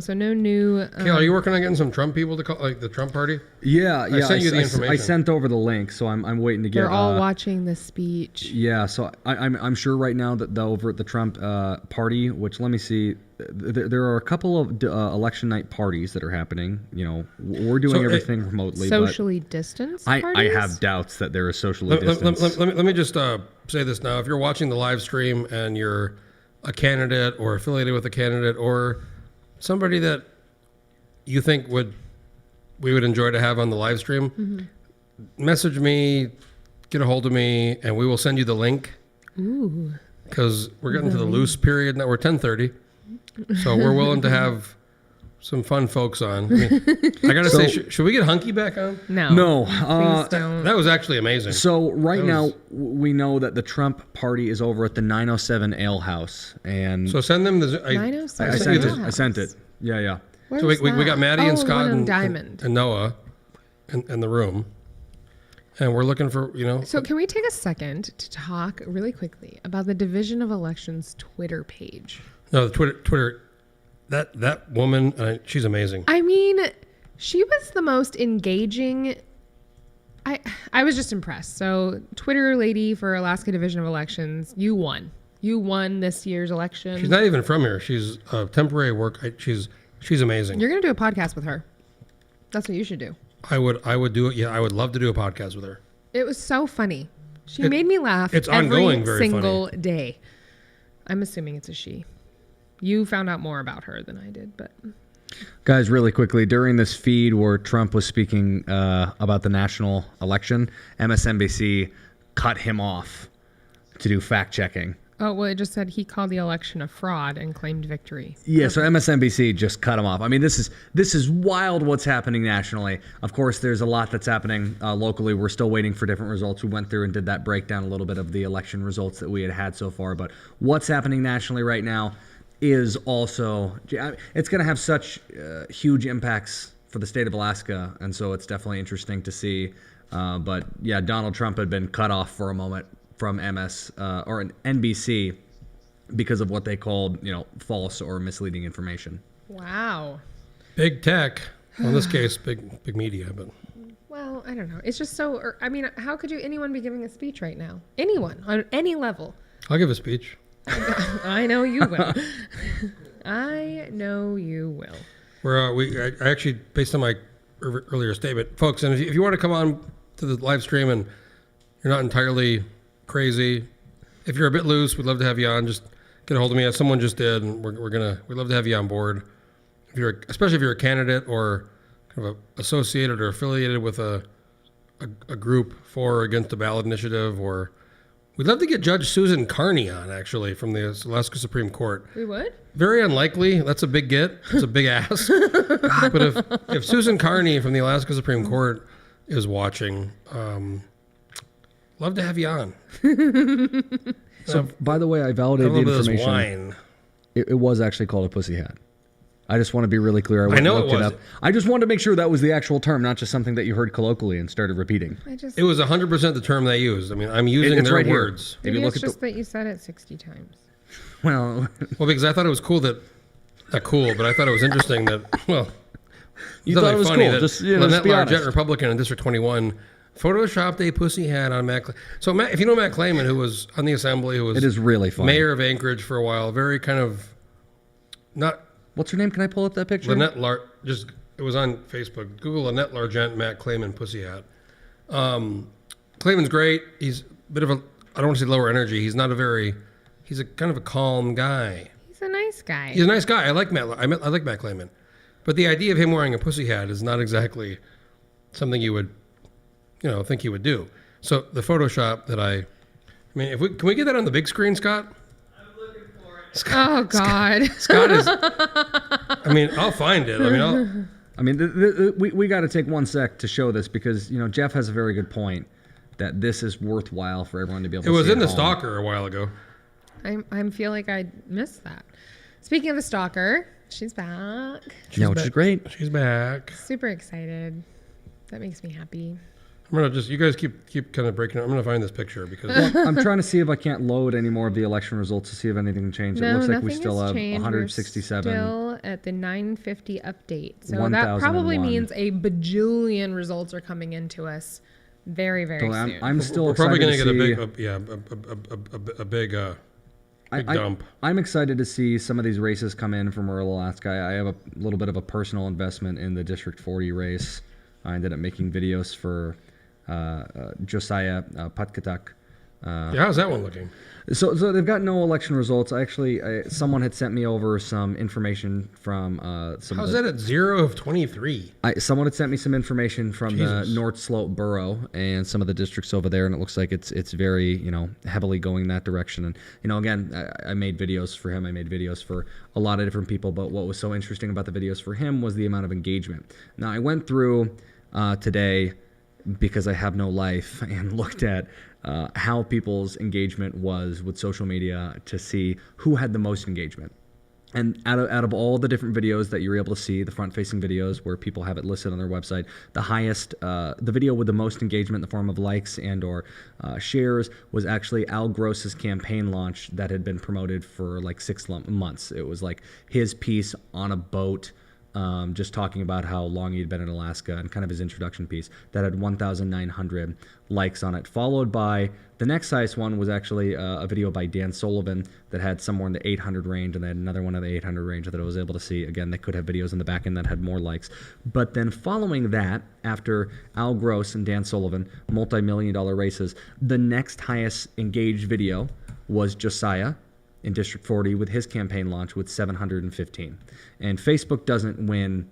So no new. Kale, are you working on getting some Trump people to call, like the Trump party? Yeah. I sent you the information. I sent over the link, so I'm waiting to get. They're all watching the speech. Yeah, so I'm sure right now that over at the Trump party, which let me see, there are a couple of election night parties that are happening. You know, we're doing everything remotely. Socially distanced. I have doubts that there is socially distanced. Let me just say this now. If you're watching the live stream and you're a candidate or affiliated with a candidate or somebody that you think we would enjoy to have on the live stream, message me, get a hold of me, and we will send you the link. Ooh. Because we're getting to the loose period now. We're 10:30, so we're willing to have some fun folks on. I mean, I gotta say, should we get Hunky back on? No. That was actually amazing. So now we know that the Trump party is over at the 907 Ale House, and so send them the. 907 I sent it. Yeah. Where's so we got Maddie and Scott and Noah in the room, and we're looking for So can we take a second to talk really quickly about the Division of Elections Twitter page? No, the Twitter. That woman, she's amazing. I mean, she was the most engaging. I was just impressed. So, Twitter lady for Alaska Division of Elections, you won. You won this year's election. She's not even from here. She's a temporary work. She's amazing. You're gonna do a podcast with her. That's what you should do. I would do it. Yeah, I would love to do a podcast with her. It was so funny. She made me laugh. It's ongoing, very single funny. day. I'm assuming it's a she. You found out more about her than I did, but. Guys, really quickly, during this feed where Trump was speaking about the national election, MSNBC cut him off to do fact checking. Oh, well, it just said he called the election a fraud and claimed victory. Yeah, so MSNBC just cut him off. I mean, this is wild what's happening nationally. Of course, there's a lot that's happening locally. We're still waiting for different results. We went through and did that breakdown a little bit of the election results that we had so far. But what's happening nationally right now is also, it's going to have such huge impacts for the state of Alaska, and so it's definitely interesting to see. But yeah, Donald Trump had been cut off for a moment from or an NBC because of what they called, false or misleading information. Wow. Big tech. Well, in this case, big media, but. Well, I don't know. It's just so. How could anyone be giving a speech right now? Anyone on any level? I'll give a speech. I know you will. I know you will. I actually, based on my earlier statement, folks, and if you want to come on to the live stream and you're not entirely crazy, if you're a bit loose, we'd love to have you on. Just get a hold of me. Someone just did, and we'd love to have you on board. Especially if you're a candidate or kind of associated or affiliated with a group for or against the ballot initiative, or we'd love to get Judge Susan Carney on, actually, from the Alaska Supreme Court. We would? Very unlikely. That's a big get. It's a big ask. But if Susan Carney from the Alaska Supreme Court is watching, love to have you on. So, by the way, I Have a validated the little bit of this information. wine. It was actually called a pussy hat. I just want to be really clear. I went and know it looked was. up. I just wanted to make sure that was the actual term, not just something that you heard colloquially and started repeating. It was 100% the term they used. I mean, I'm using It's their right here. words. If Maybe you look it's at just that you said it 60 times. Well, because I thought it was cool that, not cool, but I thought it was interesting that, well, you it's thought it was funny cool. that Just, Lynette be Largent, honest. Republican in District 21, photoshopped a pussy hat on Matt. So Matt, if you know Matt Clayman, who was on the assembly, who was It is really funny. mayor of Anchorage for a while, very kind of not. What's her name? Can I pull up that picture? It was on Facebook. Google Lynette Largent, Matt Clayman pussy hat. Clayman's great. He's a bit of a, I don't want to say lower energy. He's a kind of a calm guy. He's a nice guy. He's a nice guy. I like Matt Clayman. But the idea of him wearing a pussy hat is not exactly something you would, think he would do. So the Photoshop that can we get that on the big screen, Scott? I'm looking for it. Oh God. Scott is. I'll find it. We got to take 1 sec to show this because Jeff has a very good point that this is worthwhile for everyone to be able to see. It was in the home. Stalker a while ago. I feel like I missed that. Speaking of the stalker, she's back. Which is great. She's back. Super excited. That makes me happy. I'm gonna you guys keep kind of breaking. I'm gonna find this picture because I'm trying to see if I can't load any more of the election results to see if anything changed. No, it looks like we nothing still has have changed. 167. We're still at the 950 update. So 1001. that probably means a bajillion results are coming into us very, very soon. I'm still we're probably excited gonna to get a big dump. I'm excited to see some of these races come in from rural Alaska. I have a little bit of a personal investment in the District 40 race. I ended up making videos for Josiah Patkatak. How's that one looking? So they've got no election results. Someone had sent me over some information from some. How's that at 0 of 23? Someone had sent me some information from the North Slope Borough and some of the districts over there, and it looks like it's very heavily going that direction. And again, I made videos for him. I made videos for a lot of different people. But what was so interesting about the videos for him was the amount of engagement. Now I went through today because I have no life and looked at how people's engagement was with social media to see who had the most engagement. And out of all the different videos that you're able to see, the front-facing videos where people have it listed on their website, the video with the most engagement in the form of likes and or shares was actually Al Gross's campaign launch that had been promoted for like 6 months. It was like his piece on a boat, just talking about how long he'd been in Alaska and kind of his introduction piece that had 1,900 likes on it. Followed by the next highest one was actually a video by Dan Sullivan that had somewhere in the 800 range, and they had another one in the 800 range that I was able to see. Again, they could have videos in the back end that had more likes. But then following that, after Al Gross and Dan Sullivan, multi-million-dollar races, the next highest engaged video was Josiah in District 40 with his campaign launch with 715. And Facebook doesn't win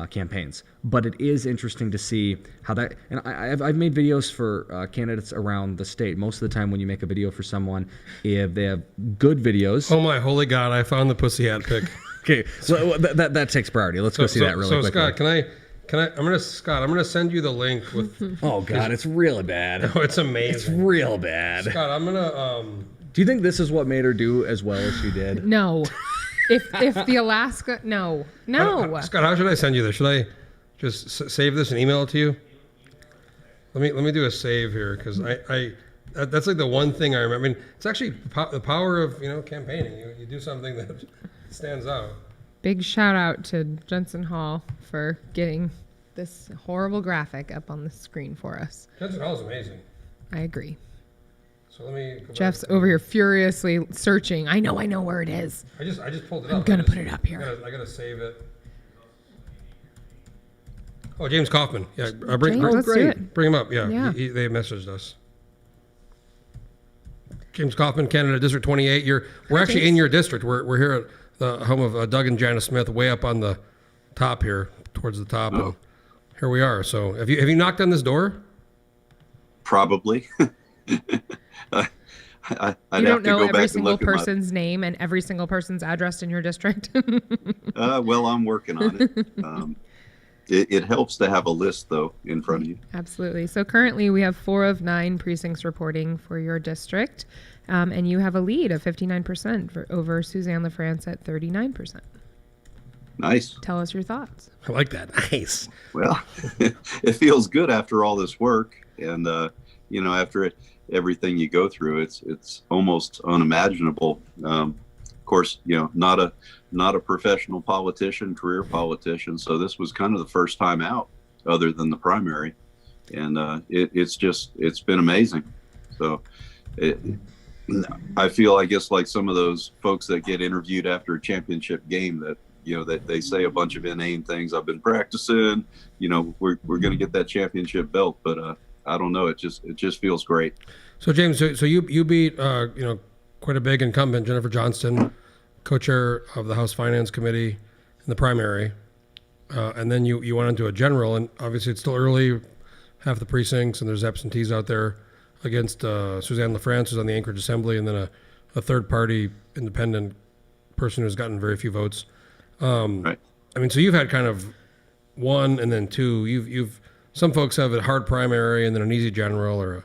campaigns, but it is interesting to see how that, and I've made videos for candidates around the state. Most of the time when you make a video for someone, if they have good videos. Oh my holy God, I found the pussy hat pic. Okay, so that takes priority. Let's go see that really quickly. So Scott, I'm gonna send you the link with. Oh God, it's really bad. Oh, it's amazing. It's real bad. Scott, I'm gonna Do you think this is what made her do as well as she did? No. If the Alaska, no. Scott, how should I send you this? Should I just save this and email it to you? Let me do a save here because that's like the one thing I remember. I mean, it's actually the power of campaigning. You do something that stands out. Big shout out to Jensen Hall for getting this horrible graphic up on the screen for us. Jensen Hall is amazing. I agree. So let me. Jeff's over here furiously searching. I know where it is. I just pulled it up. I'm gonna put it up here. I gotta save it. Oh, James Kaufman. Yeah, Let's do it. Bring him up. Yeah, Yeah. They messaged us. James Kaufman, Canada, District 28. We're actually in your district. We're here at the home of Doug and Janice Smith, way up on the top here, towards the top. And here we are. So have you knocked on this door? Probably. You don't know every single person's name and every single person's address in your district? Well, I'm working on it. it helps to have a list though in front of you. Absolutely. So currently we have 4 of 9 precincts reporting for your district, and you have a lead of 59% over Suzanne LaFrance at 39%. Nice. Tell us your thoughts. I like that. Nice. Well, it feels good after all this work, and after everything you go through, it's almost unimaginable. Of course, not a professional politician, career politician, so this was kind of the first time out, other than the primary, and it's been amazing. So I feel, I guess, like some of those folks that get interviewed after a championship game that that they say a bunch of inane things. I've been practicing, we're going to get that championship belt, but I don't know. It just feels great. So James, so you beat quite a big incumbent, Jennifer Johnston, co-chair of the House Finance Committee in the primary, and then you went into a general, and obviously it's still early, half the precincts, and there's absentees out there against Suzanne LaFrance, who's on the Anchorage Assembly, and then a third-party independent person who's gotten very few votes. Right. I mean, so you've had kind of one and then two. You've some folks have a hard primary and then an easy general, or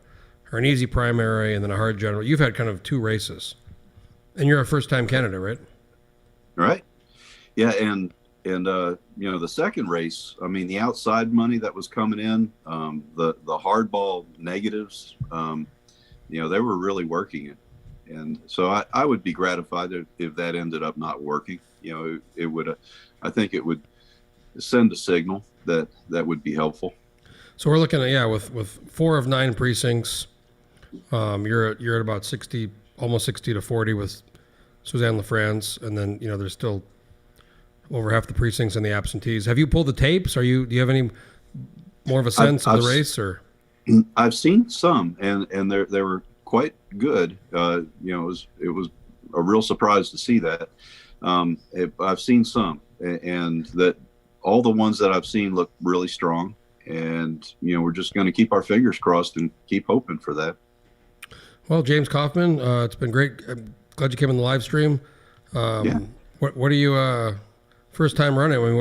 an easy primary and then a hard general. You've had kind of 2 races, and you're a first-time candidate, right? Right. Yeah, and the second race, I mean, the outside money that was coming in, the hardball negatives, they were really working it, and so I would be gratified if that ended up not working. It would, I think it would send a signal that would be helpful. So we're looking at, with 4 of 9 precincts, you're at about 60, almost 60 to 40 with Suzanne LaFrance, and then there's still over half the precincts and the absentees. Have you pulled the tapes? Do you have any more of a sense of the race, or? I've seen some, and they were quite good. It was a real surprise to see that. I've seen some, and that all the ones that I've seen look really strong, and we're just going to keep our fingers crossed and keep hoping for that. Well, James Kaufman, it's been great. I'm glad you came on the live stream. Yeah. What are you first time running? I mean,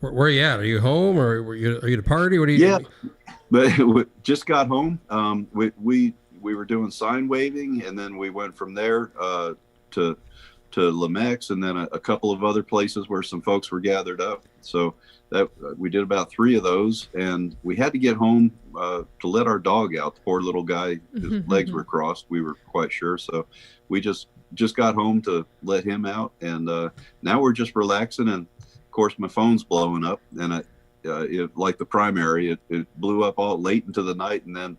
where are you at? Are you home, or are you at a party? What are you? Yeah, but we just got home. We were doing sign waving, and then we went from there to Lamex, and then a couple of other places where some folks were gathered up. So that we did about 3 of those, and we had to get home to let our dog out. The poor little guy, his legs were crossed. We were quite sure. So we just got home to let him out, and now we're just relaxing. And of course, my phone's blowing up, and like the primary, it blew up all late into the night, and then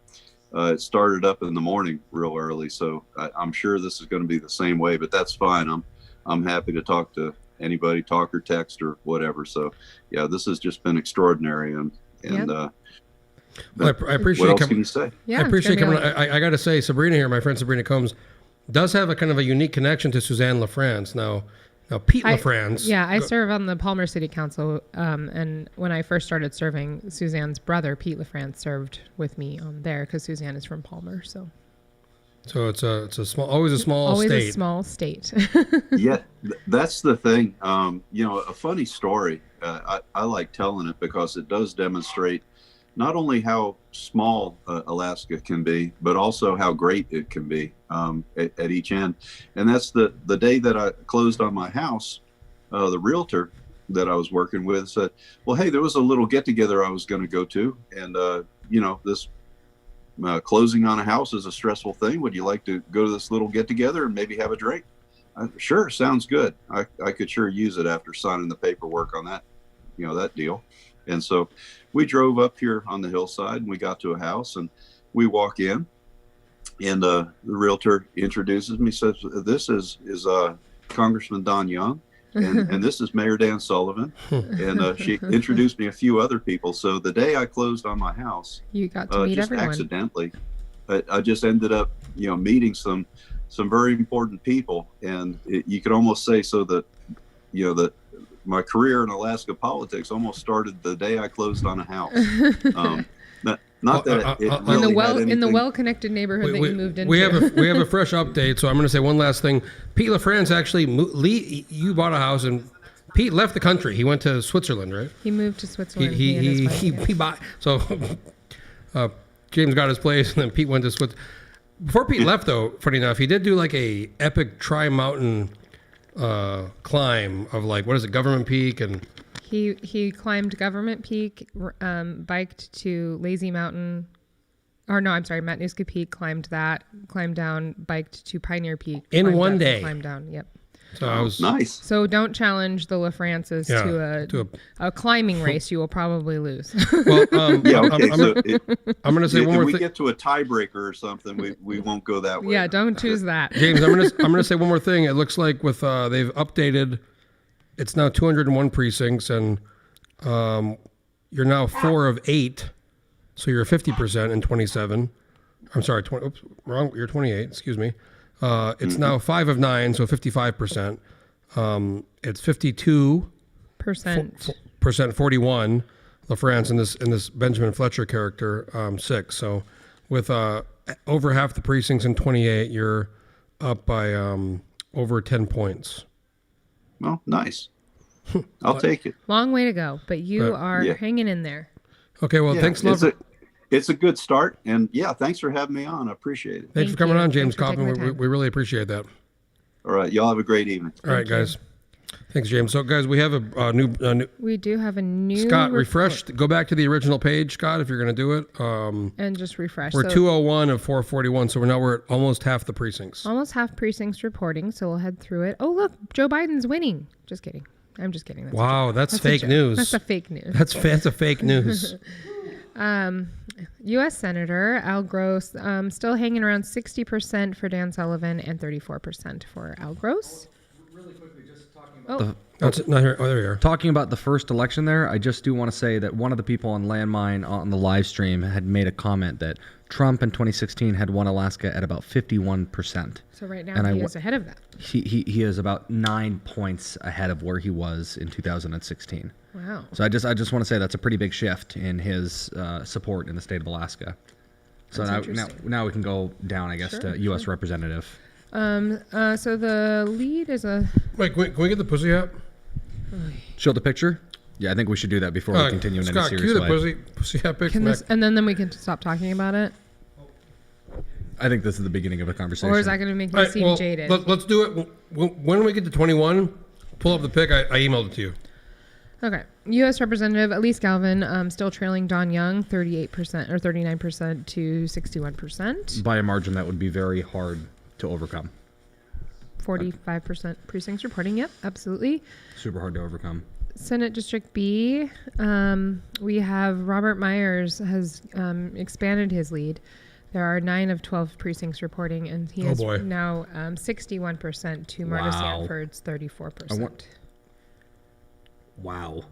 it started up in the morning real early. So I'm sure this is going to be the same way, but that's fine. I'm happy to talk to anybody, talk or text or whatever. So yeah, this has just been extraordinary. And well, I appreciate. What else can you say? Yeah, I appreciate coming. I got to say, Sabrina here, my friend Sabrina Combs, does have a kind of a unique connection to Suzanne LaFrance. Now Pete LaFrance. Yeah, I serve on the Palmer City Council, and when I first started serving, Suzanne's brother, Pete LaFrance, served with me on there because Suzanne is from Palmer. So it's a small, always a small always state. a small state. Yeah, that's the thing. A funny story. I like telling it because it does demonstrate not only how small Alaska can be, but also how great it can be at each end. And that's the day that I closed on my house, the realtor that I was working with said, well, hey, there was a little get together I was going to go to. And, this closing on a house is a stressful thing. Would you like to go to this little get together and maybe have a drink? Sure. Sounds good. I could sure use it after signing the paperwork on that, that deal. And so we drove up here on the hillside, and we got to a house, and we walk in, and the realtor introduces me, says, this is Congressman Don Young, and this is Mayor Dan Sullivan. And she introduced me a few other people. So the day I closed on my house, you got to meet just everyone. Accidentally, I just ended up, meeting some very important people. And you could almost say so that, my career in Alaska politics almost started the day I closed on a house. Not that it really in the well-connected neighborhood that you moved into. We have a fresh update, so I'm going to say one last thing. Pete LaFrance actually, you bought a house, and Pete left the country. He went to Switzerland, right? He moved to Switzerland. He bought. So James got his place, and then Pete went to Switzerland. Before Pete left, though, funny enough, he did do like a epic tri-mountain climb of like, what is it, Government Peak, and he climbed Government Peak, biked to Lazy Mountain, or no, I'm sorry, Matanuska Peak, climbed down, biked to Pioneer Peak in one day. Climbed down, yep. So I was nice. So don't challenge the LaFrances to a climbing race. You will probably lose. Well, yeah, okay. I'm going to say one more thing. If we thing. get to a tiebreaker or something, we won't go that way. Yeah, don't choose that. James, I'm going to say one more thing. It looks like with they've updated. It's now 201 precincts, and you're now 4 of 8, so you're 50% in 27. I'm sorry, 20. Oops, wrong. You're 28. Excuse me. It's now 5 of 9, so 55%. It's 52% 41. LaFrance in this Benjamin Fletcher character 6. So with over half the precincts in 28, you're up by over 10 points. Well, nice. I'll take it. Long way to go, but you are hanging in there. Okay, well, thanks, love. It's a good start, and thanks for having me on. I appreciate it. Thanks for coming on, James Kaufman. We really appreciate that. All right, y'all have a great evening. All right, guys. Thanks, James. So, guys, we have a new. We do have a new. Scott, refreshed. Go back to the original page, Scott, if you're going to do it. And just refresh. We're 201 of 441, so we're at almost half the precincts. Almost half precincts reporting, so we'll head through it. Oh, look, Joe Biden's winning. Just kidding. I'm just kidding. That's fake news. That's a fake news. That's a fake news. U.S. Senator Al Gross still hanging around 60% for Dan Sullivan and 34% for Al Gross. Really quickly, just talking about there you are. Talking about the first election there, I just do want to say that one of the people on Landmine on the live stream had made a comment that Trump in 2016 had won Alaska at about 51%. So right now he is ahead of that. He is about 9 points ahead of where he was in 2016. Wow. So I just want to say that's a pretty big shift in his support in the state of Alaska. So now we can go down, I guess, to U.S. representative. So the lead is a. Wait, can we get the pussy hat? Show the picture. Yeah, I think we should do that before we continue in any serious way. Cue the pussy hat pic. And then we can stop talking about it. I think this is the beginning of a conversation. Or is that going to make you seem jaded? Let's do it. When we get to 21, pull up the pic. I emailed it to you. Okay. U.S. Representative Elise Galvin still trailing Don Young 38% or 39% to 61%. By a margin that would be very hard to overcome. 45% precincts reporting. Yep, absolutely. Super hard to overcome. Senate District B, we have Robert Myers has expanded his lead. There are 9 of 12 precincts reporting, and he is now 61% to Marta Sanford's 34%. Wow.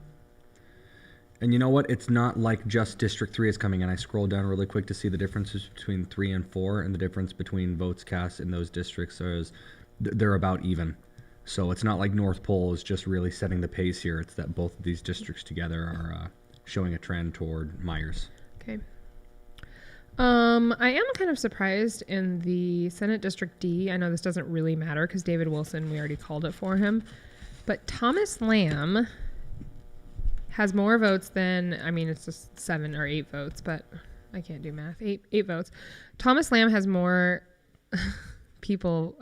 And you know what? It's not like just District 3 is coming in. I scrolled down really quick to see the differences between 3 and 4, and the difference between votes cast in those districts is they're about even. So it's not like North Pole is just really setting the pace here. It's that both of these districts together are showing a trend toward Myers. Okay. I am kind of surprised in the Senate District D. I know this doesn't really matter because David Wilson, we already called it for him. But Thomas Lamb has more votes than, I mean, it's just 7 or 8 votes, but I can't do math. 8 votes. Thomas Lamb has more people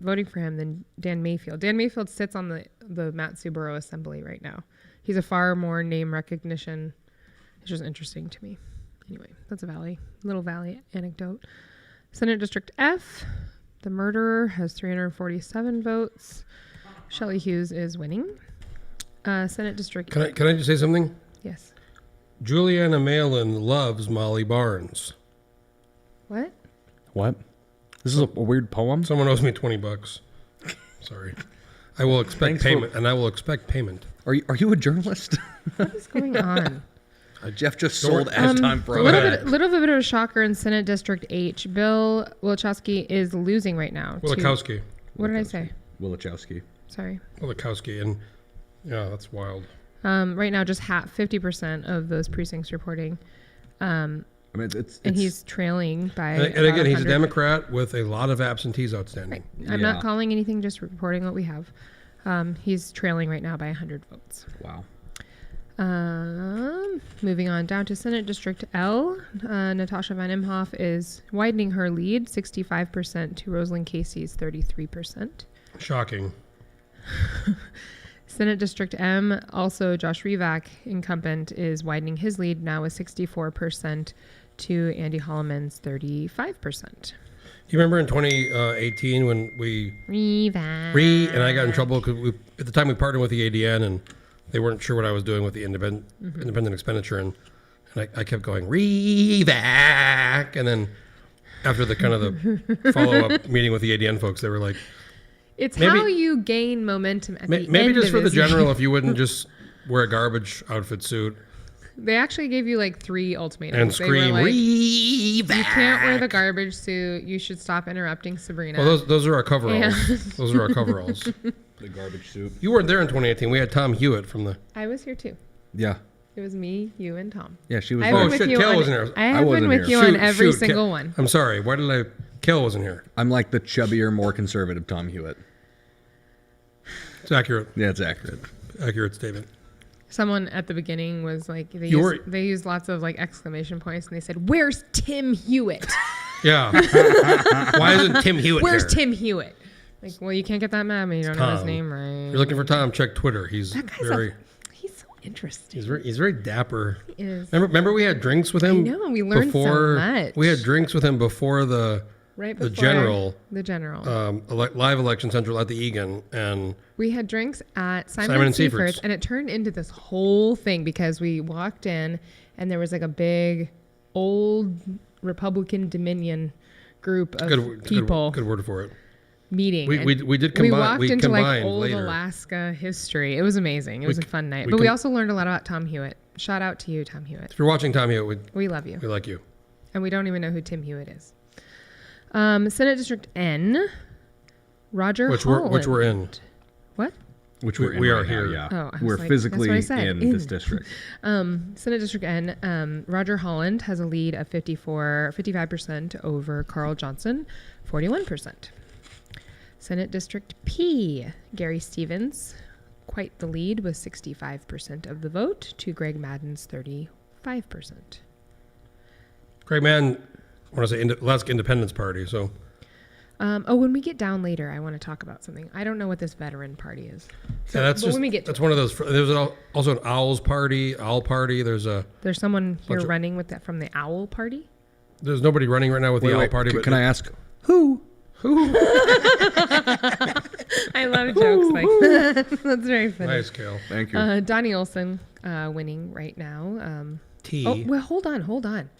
voting for him than Dan Mayfield. Dan Mayfield sits on the Mat-Su-Borough Assembly right now. He's a far more name recognition. It's just interesting to me. Anyway, that's a little Valley anecdote. Senate District F, the murderer has 347 votes. Shelley Hughes is winning. Senate District. Can I just say something? Yes. Juliana Malin loves Molly Barnes. What? This is a weird poem. Someone owes me $20. Sorry. I will expect payment, and I will expect payment. Are you a journalist? What is going on? Jeff just sold ad time for a little bit of a shocker in Senate District H. Bill Wielechowski is losing right now. Wielechowski. What did I say? Wielechowski. Sorry. Wielechowski, and yeah, that's wild. Right now, just 50% of those precincts reporting. I mean, he's trailing by. And again, he's a Democrat with a lot of absentees outstanding. Right. I'm not calling anything, just reporting what we have. He's trailing right now by 100 votes. Wow. Moving on down to Senate District L, Natasha Van Imhoff is widening her lead, 65% to Rosalind Casey's 33%. Shocking. Senate District M, also Josh Revak, incumbent, is widening his lead now with 64% to Andy Holloman's 35%. You remember in 2018 when we and I got in trouble because at the time we partnered with the ADN and they weren't sure what I was doing with the independent expenditure, and I kept going Revac, and then after the kind of the follow-up meeting with the ADN folks, they were like, it's how you gain momentum at the end maybe just of for the his general, name. if you wouldn't just wear a garbage outfit suit They actually gave you like 3 ultimatums. and They scream were like, Revac. you can't wear the garbage suit. You should stop interrupting Sabrina. Well, those are our coveralls. And- Those are our coveralls. The garbage soup. You weren't there in 2018. We had Tom Hewitt from the. I was here too. Yeah. It was me, you, and Tom. Yeah, she was I have there. been with shit, you Kel on- wasn't here. I have been with you on every single one. I'm sorry. Why did I? Kel wasn't here. I'm like the chubbier, more conservative Tom Hewitt. It's accurate. Yeah, it's accurate. Accurate statement. Someone at the beginning was like, they You used lots of like exclamation points, and they said, "Where's Tim Hewitt? Yeah. Why isn't Tim Hewitt Where's here? Tim Hewitt?" Like, well, you can't get that mad when you don't know his name right. If you're looking for Tom, check Twitter. He's That guy's very. he's so interesting. He's very dapper. He is. Remember we had drinks with him. I know, we learned so before, much. We had drinks with him before the Right the before general the general. live election central at the Egan, and We had drinks at Simon, Simon and and Seifert's, Seifert's. and it turned into this whole thing because we walked in and there was like a big old Republican Dominion group of people Good word for it. meeting. We And did combine. We walked we into like combined old later. Alaska history. It was amazing. It was a fun night. we But we com- also learned a lot about Tom Hewitt. Shout out to you, Tom Hewitt. If you're watching Tom Hewitt, We love you. we like you. And we don't even know who Tim Hewitt is. Senate District N, Roger Which Holland. we're in. What? Which We- we're in we right are now, here. yeah. Oh, I was We're like, physically that's what I said, in this district. Senate District N, Roger Holland has a lead of 55% over Carl Johnson, 41%. Senate District P, Gary Stevens, quite the lead with 65% of the vote to Greg Madden's 35%. Greg Mann, I want to say Alaska Independence Party. So When we get down later, I want to talk about something. I don't know what this veteran party is. So, yeah, that's but just when we get to that's one of those. There's also an Owl Party. There's someone here bunch of- running with that from the Owl Party. There's nobody running right now with the Owl Party. Can, but can I ask who? I love jokes like that. That's very funny. Nice, Kale. Thank you. Donnie Olson winning right now. T. Oh, well, hold on.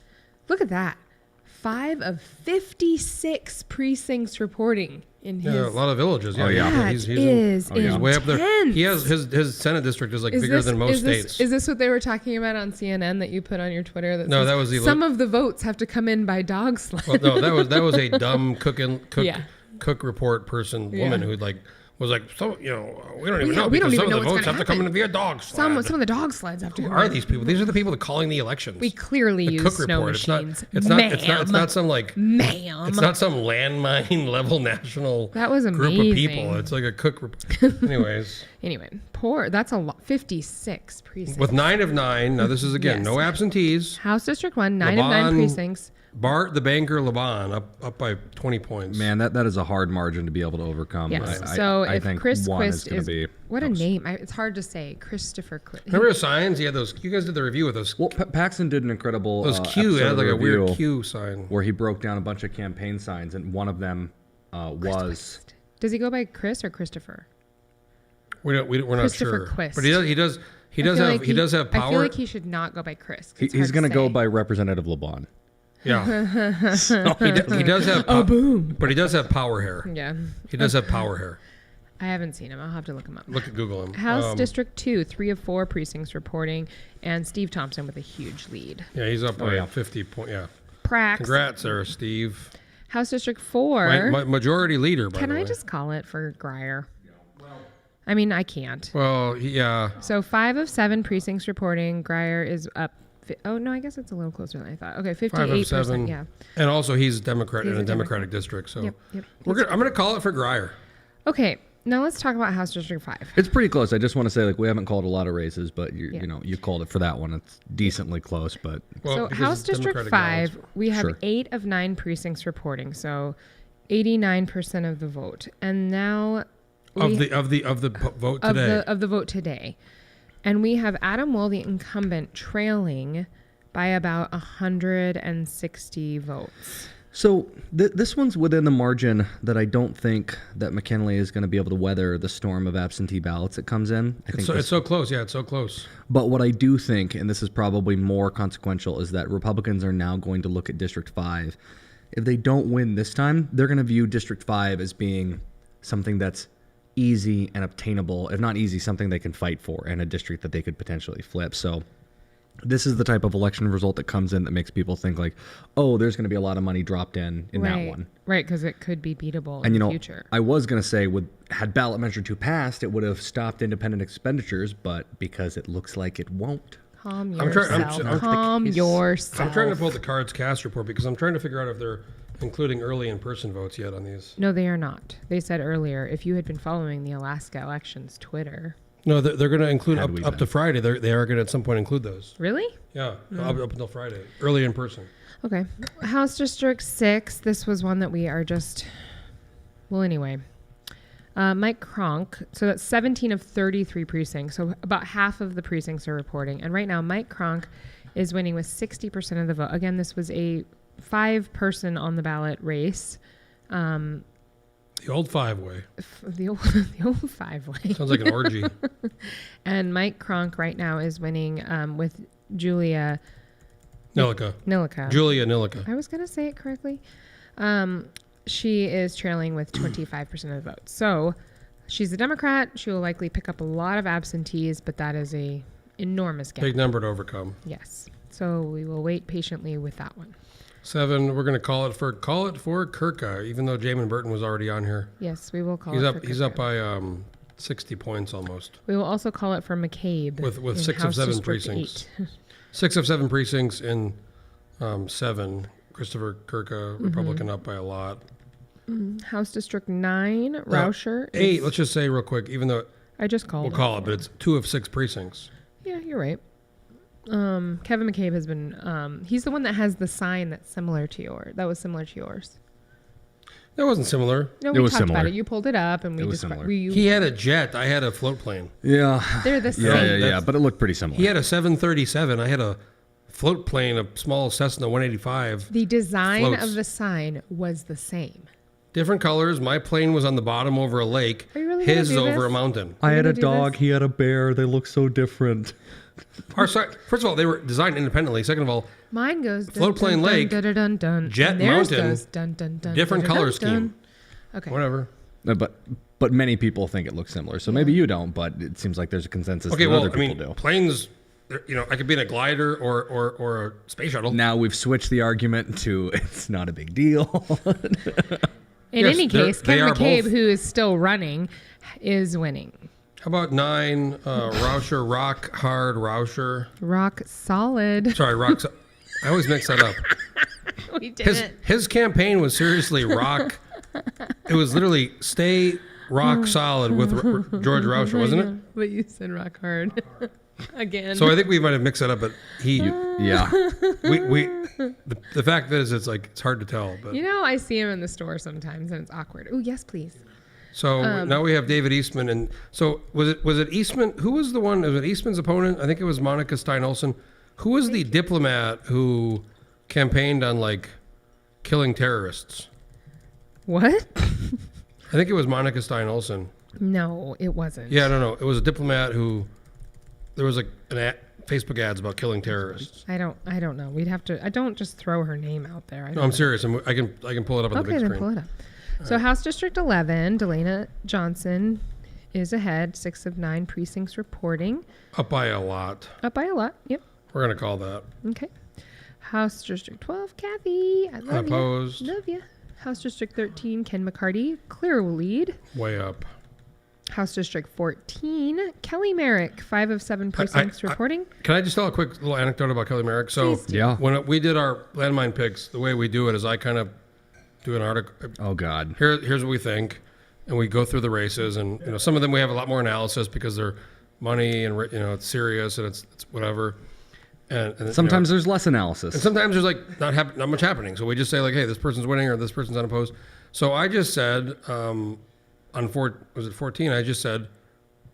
Look at that. 5 of 56 precincts reporting in his. Yeah, a lot of villages. Yeah, Oh, yeah. That he's is way up there. intense. He has his Senate district is like Is bigger this- than most is this- states. Is this what they were talking about on CNN that you put on your Twitter? No, says that was the- some of the votes have to come in by dog sled. Well, no, that was a dumb cook Yeah. report person woman who was like, so we don't even Yeah, know we don't because even know know the what's votes gonna have to come happen. in via dog sled. Some of the dog sleds have to Who come are in. these people? These are the people that calling the elections. We clearly the use cook snow report. machines. It's not some like Ma'am. It's not some landmine level national That was group of amazing. people. It's like a cook report. Anyways, Anyway, that's a lot. 56 precincts. with 9 of 9. Now this is again Yes. no absentees. House District 1, 9 of 9 Laban- precincts. Bart the banker Laban up by 20 points. Man, that is a hard margin to be able to overcome. Yes. I If think Chris one Quist is going to be. what a name! It's hard to say. Christopher Quist. Remember those signs? He had those. You guys did the review with those. Well, Paxton did an incredible. Those Q. It episode had like a review weird Q sign. where he broke down a bunch of campaign signs, and one of them was. Does he go by Chris or Christopher? We're not Christopher sure. Quist. But he does have power. I feel like he should not go by Chris. 'Cause it's He's hard going to go say. by Representative Laban. Yeah. he does have. But he does have power hair. Yeah. He does have power hair. I haven't seen him. I'll have to look him up. Google him. House District 2, 3 of 4 precincts reporting, and Steve Thompson with a huge lead. Yeah, he's up by yeah. 50 point. Yeah. Prax. Congrats, there, Steve. House District 4. My majority leader. By Can the I way. just call it for Greyer? I mean, I can't. Well, yeah. So 5 of 7 precincts reporting. Greyer is up. Oh, no, I guess it's a little closer than I thought. Okay, 58%. 5 of 7. Yeah. And also, he's Democrat He's in a a Democratic district. So Yep. I'm going to call it for Greyer. Okay. now let's talk about House District 5. It's pretty close. I just want to say, like, we haven't called a lot of races, but you called it for that one. It's decently close, but so House District 5, we have 8 of 9 precincts reporting, so 89% of the vote. And now of the vote today. Of the vote today. And we have Adam Will, the incumbent, trailing by about 160 votes. So this one's within the margin that I don't think that McKinley is going to be able to weather the storm of absentee ballots that comes in. It's so close. Yeah, it's so close. But what I do think, and this is probably more consequential, is that Republicans are now going to look at District 5. If they don't win this time, they're going to view District 5 as being something that's easy and obtainable. If not easy, something they can fight for, and a district that they could potentially flip. So this is the type of election result that comes in that makes people think like, oh, there's going to be a lot of money dropped in that one. Right, because it could be beatable in the future. I was going to say, had ballot measure 2 passed, it would have stopped independent expenditures, but because it looks like it won't. Calm yourself. Calm yourself. I'm trying to pull the cards cast report because I'm trying to figure out if they're including early in-person votes yet on these. No, they are not. They said earlier, if you had been following the Alaska elections Twitter. No, they're going to include up to Friday. They are going to at some point include those. Really? Yeah, up until Friday, early in person. Okay. House District 6, this was one that we are just, well, anyway. Mike Cronk, so that's 17 of 33 precincts, so about half of the precincts are reporting. And right now, Mike Cronk is winning with 60% of the vote. Again, this was a 5-person on the ballot race. The old 5-way. The old 5-way. Sounds like an orgy. And Mike Cronk right now is winning with Julia Nilica. Julia Nilica. I was going to say it correctly. She is trailing with 25% of the vote. So she's a Democrat. She will likely pick up a lot of absentees, but that is a enormous gap. Big number to overcome. Yes. So we will wait patiently with that one. 7. We're going to call it for Kirka, even though Jamon Burton was already on here. Yes, we will call it for Kirka. He's up by 60 points almost. We will also call it for McCabe. With 6 of 7 precincts. 6 of 7 precincts in 7. Christopher Kirka, Republican, up by a lot. House District 9, Rauscher. 8, let's just say real quick, even though I just called we'll call it, but it's 2 of 6 precincts. Yeah, you're right. Kevin McCabe has been, he's the one that has the sign that's similar to yours. That was similar to yours. That wasn't similar. No, we talked about it. You pulled it up and he had a jet. I had a float plane. Yeah. They're the same. Yeah, but it looked pretty similar. He had a 737. I had a float plane, a small Cessna 185. The design of the sign was the same. Different colors. My plane was on the bottom over a lake. Are you really His is over a mountain. I had a dog. He had a bear. They look so different. First of all, they were designed independently. Second of all, mine goes float plane lake, jet mountain, different color scheme. Okay, whatever. But many people think it looks similar. So maybe you don't, but it seems like there's a consensus. Okay, that well, other people do. Planes. I could be in a glider or a space shuttle. Now we've switched the argument to it's not a big deal. In any case, Kevin McCabe, who is still running, is winning. How about 9, Rauscher, Rock Hard Rauscher? Rock Solid. Sorry, I always mix that up. We didn't. His campaign was seriously rock. It was literally stay rock solid with George Rauscher, wasn't it? But you said Rock Hard. Again. So I think we might have mixed it up, but yeah. The fact is, it's hard to tell. But I see him in the store sometimes, and it's awkward. Oh, yes, please. So now we have David Eastman, and so was it Eastman? Who was the one? Was it Eastman's opponent? I think it was Monica Stein-Olsen. Who was the diplomat who campaigned on killing terrorists? What? I think it was Monica Stein-Olsen. No, it wasn't. Yeah, no. It was a diplomat who. There was Facebook ads about killing terrorists. I don't know. We'd have to. I don't just throw her name out there. I'm serious. I can pull it up on the big screen. Okay, then pull it up. So House District 11, Delana Johnson is ahead. 6 of 9 precincts reporting. Up by a lot. Yep. We're gonna call that. Okay. House District 12, Kathy. I love Opposed. you. Love you. House District 13, Ken McCarty, clear lead. Way up. House District 14, Kelly Merrick, 5 of 7 precincts reporting. Can I just tell a quick little anecdote about Kelly Merrick? So when we did our landmine picks, the way we do it is I kind of do an article. Oh God. Here's what we think. and we go through the races, and some of them we have a lot more analysis because they're money and it's serious and it's whatever. And sometimes there's less analysis, and sometimes there's like not much happening. So we just say like, hey, this person's winning or this person's unopposed. So I just said on 14? I just said,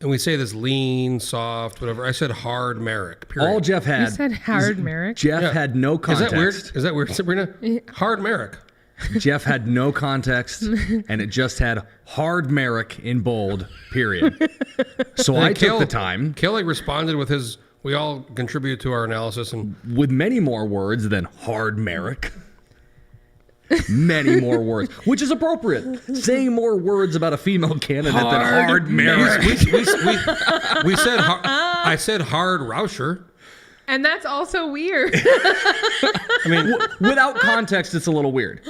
and we say this lean, soft, whatever. I said hard Merrick. Period. All Jeff had. You said hard Merrick. Jeff had no context. Is that weird, Sabrina? Hard Merrick. Jeff had no context, and it just had hard Merrick in bold, period. So I took the time. Kelly responded with his, we all contribute to our analysis. And with many more words than hard Merrick. Many more words, which is appropriate. Saying more words about a female candidate than hard Merrick. We said, I said hard Rauscher. And that's also weird. I mean, without context, it's a little weird.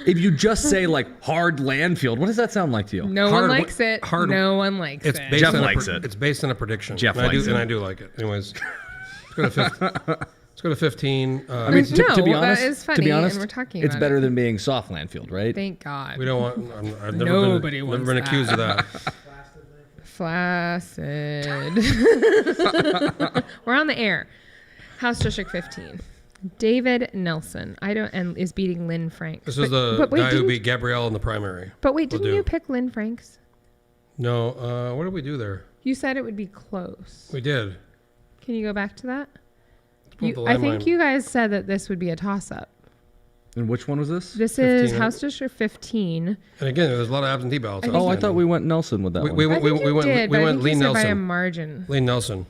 If you just say like hard Landfield, what does that sound like to you? No one likes it. No one likes it. Jeff likes it. It's based on a prediction. Jeff likes it. And I do like it. Anyways, let's go to 15. I mean, to be honest, that is funny, to be honest, and we're talking it's about better than being soft Landfield, right? Thank God. We don't want. I've Nobody never been accused of that. Flaccid. We're on the air. House District 15. David Nelson. And is beating Lynn Franks. This is the guy who beat Gabrielle in the primary. But wait, didn't you pick Lynn Franks? No. What did we do there? You said it would be close. We did. Can you go back to that? I think you guys said that this would be a toss-up. And which one was this? This 15, is House District 15. And again, there's a lot of absentee ballots. I thought we went Nelson with that one. We went Lee Nelson. By a margin. Lee Nelson.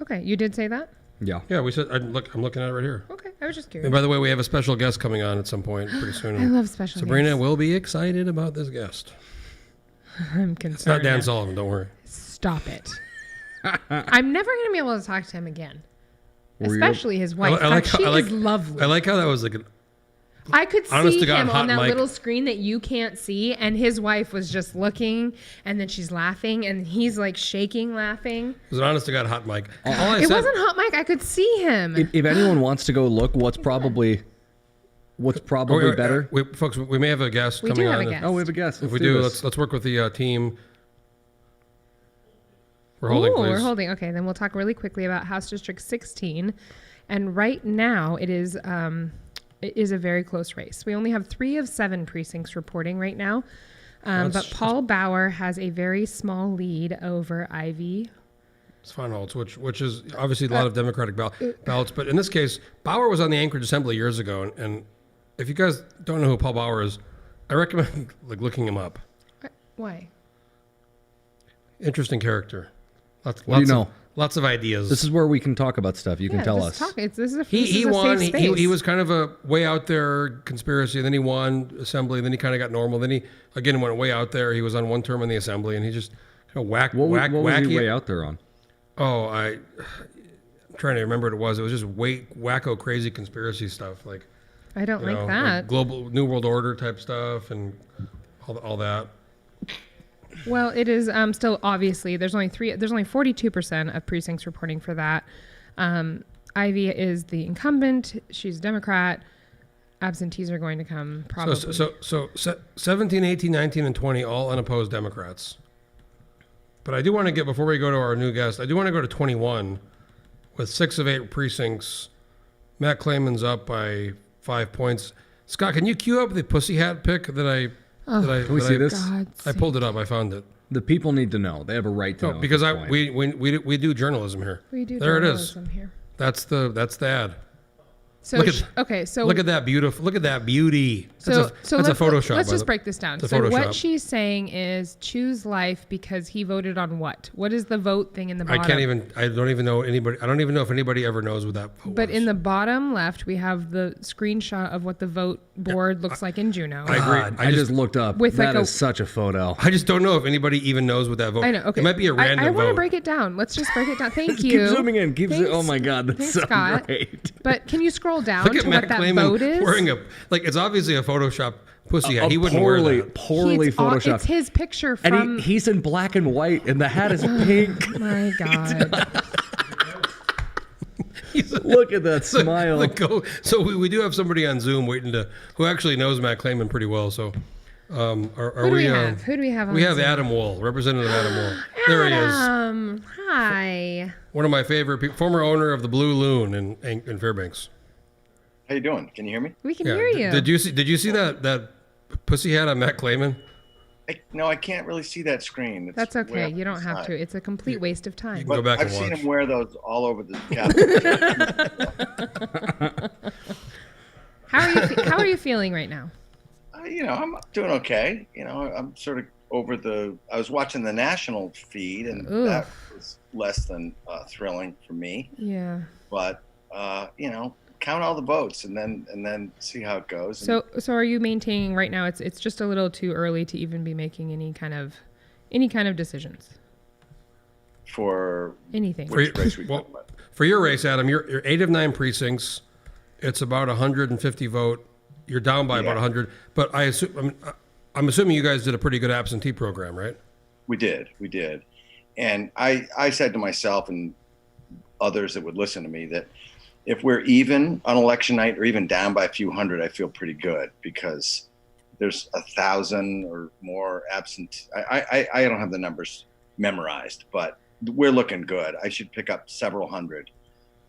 Okay, you did say that? Yeah. Yeah, we said. I'm looking at it right here. Okay, I was just curious. And by the way, we have a special guest coming on at some point pretty soon. I love special Sabrina guests. will be excited about this guest. I'm concerned. It's not Dan Sullivan. Don't worry. Stop it. I'm never going to be able to talk to him again. Especially his wife. She is lovely. I like how that was like I could see him on that little screen that you can't see, and his wife was just looking, and then she's laughing, and he's like shaking, laughing. It was an honest to God hot mic. It wasn't hot mic. I could see him. If anyone wants to go look, what's probably better? Folks, we may have a guest coming on. A guest. Oh, we have a guest. If we do, let's work with the team. We're holding, please. We're holding. Okay, then we'll talk really quickly about House District 16, and right now it is a very close race. We only have 3 of 7 precincts reporting right now, but Paul Bauer has a very small lead over Ivy Svanholz, which is obviously a lot of Democratic ballots, but in this case, Bauer was on the Anchorage Assembly years ago, and if you guys don't know who Paul Bauer is, I recommend looking him up. Why? Interesting character. Lots of ideas. This is where we can talk about stuff. You can tell us. This is a he won. Safe space. He was kind of a way out there conspiracy. And then he won Assembly. Then he kind of got normal. Then he again went way out there. He was on 1 term in the Assembly, and he just kind of what was he way out there on? Oh, I'm trying to remember what it was. It was just wacko, crazy conspiracy stuff. Like I don't like that. Like global New World Order type stuff and all that. Well, it is still obviously there's only 42% of precincts reporting for that. Ivy is the incumbent. She's a Democrat. Absentees are going to come probably. So 17, 18, 19, and 20 all unopposed Democrats. But I do want to get, before we go to our new guest, I do want to go to 21 with 6 of 8 precincts. Matt Clayman's up by 5 points. Scott, can you cue up the pussy hat pick that I? Can we see this? I pulled it up. I found it. The people need to know. They have a right to know. Because we do journalism here. We do there journalism it is. Here. That's the ad. So look at that beautiful. Look at that beauty. That's a Photoshop. Let's just break this down. So what she's saying is choose life because he voted on what? What is the vote thing in the bottom? I don't even know if anybody ever knows what that vote But was. in the bottom left, we have the screenshot of what the vote board looks like in Juneau. I agree. I just looked up. That is such a photo. I just don't know if anybody even knows what that vote. I know. Okay. It might be a random vote. I want to break it down. Let's just break it down. Thank you. Keep zooming in. Oh my God, that's so Scott. great. But can you scroll down Look at to Matt what that Clayman vote is? wearing it's obviously a Photoshop pussy hat. He wouldn't wear that. Poorly photoshopped. It's his picture from. And he's in black and white, and the hat is pink. My God. Look at that smile. So we do have somebody on Zoom who actually knows Matt Clayman pretty well. So Who do we have? Who do we have on We have Zoom? Adam Wool, Representative Adam Wool. There he is. Hi. One of my favorite people, former owner of the Blue Loon in Fairbanks. How you doing? Can you hear me? We can hear you. Did you see that pussy hat on Matt Clayman? No, I can't really see that screen. It's That's way okay. up You don't the have side. to. It's a complete waste of time. You can go back I've and seen watch. him wear those all over the Capitol. How are you feeling right now? I'm doing okay. I'm sort of over I was watching the national feed, and that was less than thrilling for me. Yeah. But count all the votes and then see how it goes. So are you maintaining right now? It's just a little too early to even be making any kind of decisions for anything. For your race, Adam, you're 8 of 9 precincts. It's about 150 vote. You're down by about 100. But I'm assuming you guys did a pretty good absentee program, right? We did. And I said to myself and others that would listen to me that if we're even on election night or even down by a few hundred, I feel pretty good because there's 1,000 or more absent. I don't have the numbers memorized, but we're looking good. I should pick up several hundred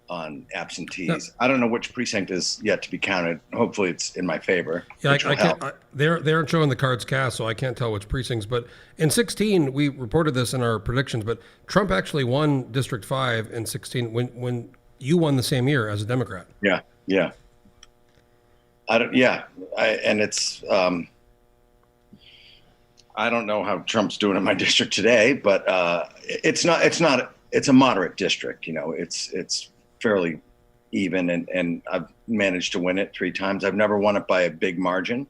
on absentees. No. I don't know which precinct is yet to be counted. Hopefully it's in my favor. Yeah, I can't. They aren't showing the cards cast, so I can't tell which precincts. But in 16, we reported this in our predictions, but Trump actually won District 5 in 16 when you won the same year as a Democrat. Yeah. It's I don't know how Trump's doing in my district today, but it's a moderate district. It's fairly even, and I've managed to win it 3 times. I've never won it by a big margin,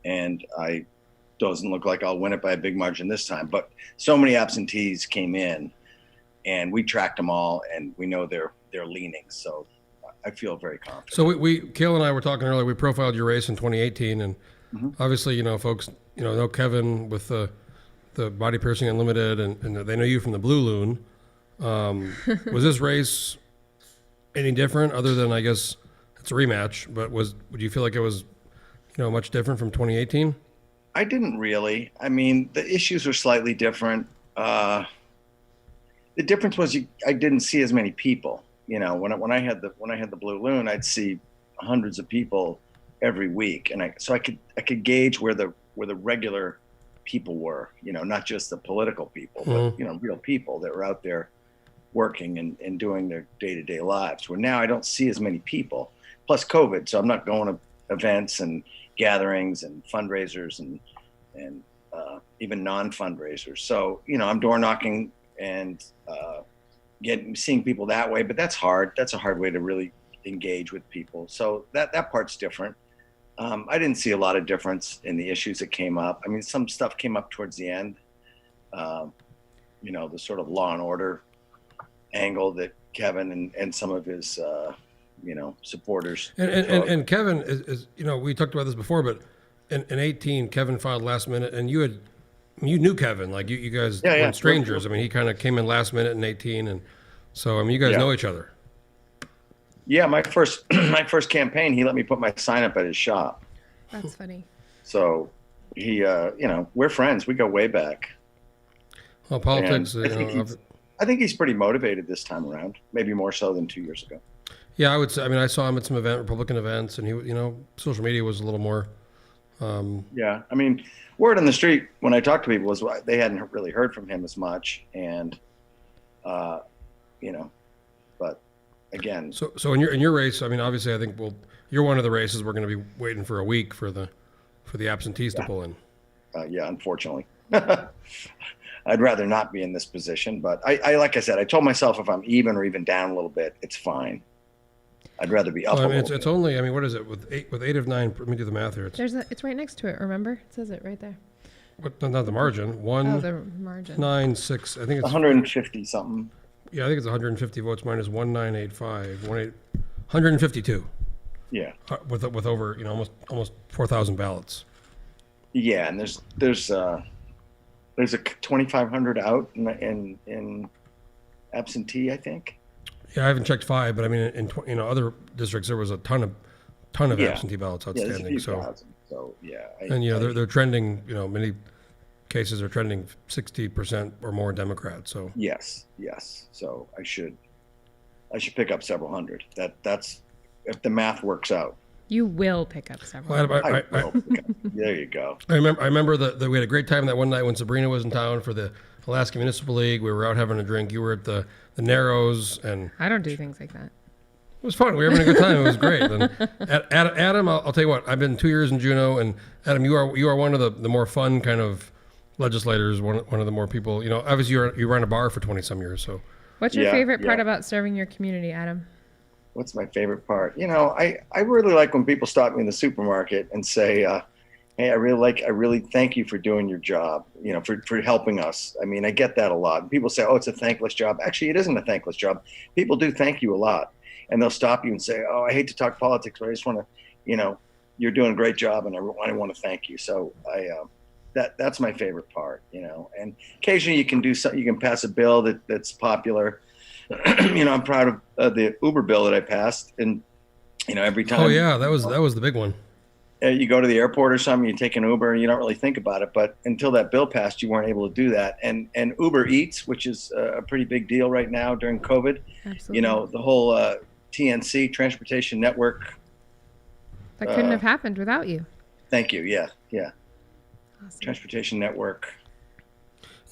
and doesn't look like I'll win it by a big margin this time. But so many absentees came in, and we tracked them all, and we know they're leaning. So I feel very confident. So Kayla and I were talking earlier. We profiled your race in 2018, and obviously, folks, know Kevin with the Body Piercing Unlimited, and they know you from the Blue Loon. Was this race any different, other than I guess it's a rematch? But would you feel like it was, much different from 2018? I didn't really. I mean, the issues were slightly different. The difference was I didn't see as many people. When I had the Blue Loon, I'd see hundreds of people every week, and I could gauge where the regular people were. Not just the political people, but real people that were out there working and doing their day-to-day lives. Where now I don't see as many people. Plus COVID, so I'm not going to events and gatherings and fundraisers and even non-fundraisers. So I'm door knocking and seeing people that way, but that's hard. That's a hard way to really engage with people. So that part's different. I didn't see a lot of difference in the issues that came up. I mean, some stuff came up towards the end. The sort of law and order angle that Kevin and some of his supporters. And Kevin is we talked about this before, but in 18, Kevin filed last minute, and you knew Kevin, like you guys weren't strangers. I mean, he kind of came in last minute in 18, and so you guys know each other. Yeah, my first campaign, he let me put my sign up at his shop. That's funny. So he, we're friends. We go way back. Well, politics. I think he's pretty motivated this time around. Maybe more so than 2 years ago. Yeah, I would say. I mean, I saw him at some Republican events, and he, social media was a little more. Yeah, I mean, word on the street when I talked to people was they hadn't really heard from him as much, and but again. So in your race, I mean, obviously, I think you're one of the races we're going to be waiting for a week for the absentees to pull in. Yeah, unfortunately. I'd rather not be in this position, but I like I said, I told myself if I'm even or even down a little bit, it's fine. I'd rather be up. I mean, it's only. I mean, what is it with 8 of 9? Let me do the math here. It's right next to it. Remember, it says it right there. What? Not the margin. The margin. 9.6. I think it's 150 something. Yeah, I think it's 150 votes minus 1985. 152. Yeah. With over almost 4,000 ballots. Yeah, and there's a 2,500 out in absentee, I think. Yeah, I haven't checked 5, but I mean, in other districts there was a ton of absentee ballots outstanding. So yeah. And they're trending. Many cases are trending 60% or more Democrat. So yes. So I should pick up several hundred. That's if the math works out. You will pick up several. There you go. I remember that we had a great time that one night when Sabrina was in town for the Alaska Municipal League. We were out having a drink. You were at the Narrows, and I don't do things like that. It was fun. We were having a good time. It was great. And Adam, I'll tell you what. I've been 2 years in Juneau, and Adam, you are one of the more fun kind of legislators. One of the more people. Obviously you ran a bar for 20 some years. So, what's your favorite part about serving your community, Adam? What's my favorite part? I really like when people stop me in the supermarket and say, "Hey, I really thank you for doing your job. For helping us." I mean, I get that a lot. People say, "Oh, it's a thankless job." Actually, it isn't a thankless job. People do thank you a lot. And they'll stop you and say, "Oh, I hate to talk politics, but I just want to, you're doing a great job, and I want to thank you." So that's my favorite part, And occasionally you can pass a bill that's popular. I'm proud of the Uber bill that I passed, and every time. Oh yeah, that was the big one. You go to the airport or something, you take an Uber, and you don't really think about it. But until that bill passed, you weren't able to do that. And Uber Eats, which is a pretty big deal right now during COVID. Absolutely. The whole TNC, Transportation Network. That couldn't have happened without you. Thank you. Yeah. Awesome. Transportation Network.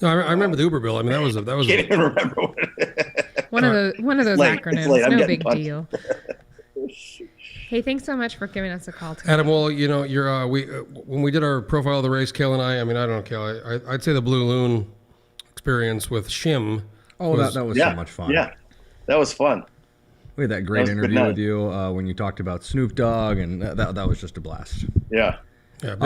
No, I remember the Uber bill. I mean, that was Can't even remember what one of those acronyms. Late. No big deal. Hey, thanks so much for giving us a call today. Adam, well, you're when we did our profile of the race, Kale and I mean, I don't know, Kale, I'd say the Blue Loon experience with Shim. That was so much fun. Yeah, that was fun. We had that great interview with you when you talked about Snoop Dogg, and that was just a blast. Yeah.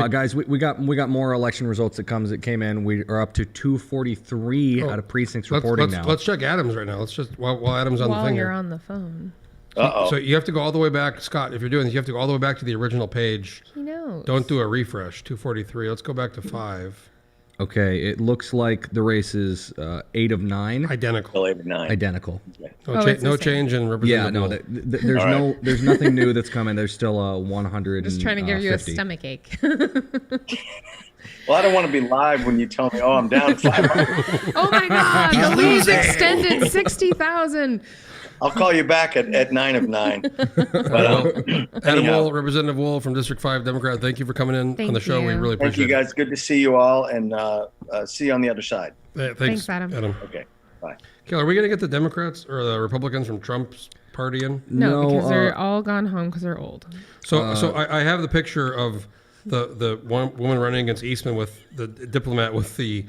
Guys, we got more election results that came in. We are up to 243 out of precincts reporting now. Let's check Adams right now. Let's just while Adams on the thing. While you're here. on the phone. So you have to go all the way back, Scott. If you're doing this, you have to go all the way back to the original page. He knows. Don't do a refresh. 243. Let's go back to 5. Okay, it looks like the race is 8 of 9. Identical. 8 of 9. Identical. Okay. No change in representative. Yeah, there's nothing new that's coming. There's still 100. Just trying to give you a stomach ache. Well, I don't want to be live when you tell me, "Oh, I'm down 500." Oh my God! The lead extended 60,000. I'll call you back at 9 of 9. But, Adam Wool, Representative Wool from District 5 Democrat, thank you for coming in on the show. We really appreciate it. Thank you, guys. Good to see you all, and see you on the other side. Thanks, Adam. Okay, bye. Kale, are we going to get the Democrats or the Republicans from Trump's party in? No, because they're all gone home because they're old. So I have the picture of the one woman running against Eastman with the diplomat with the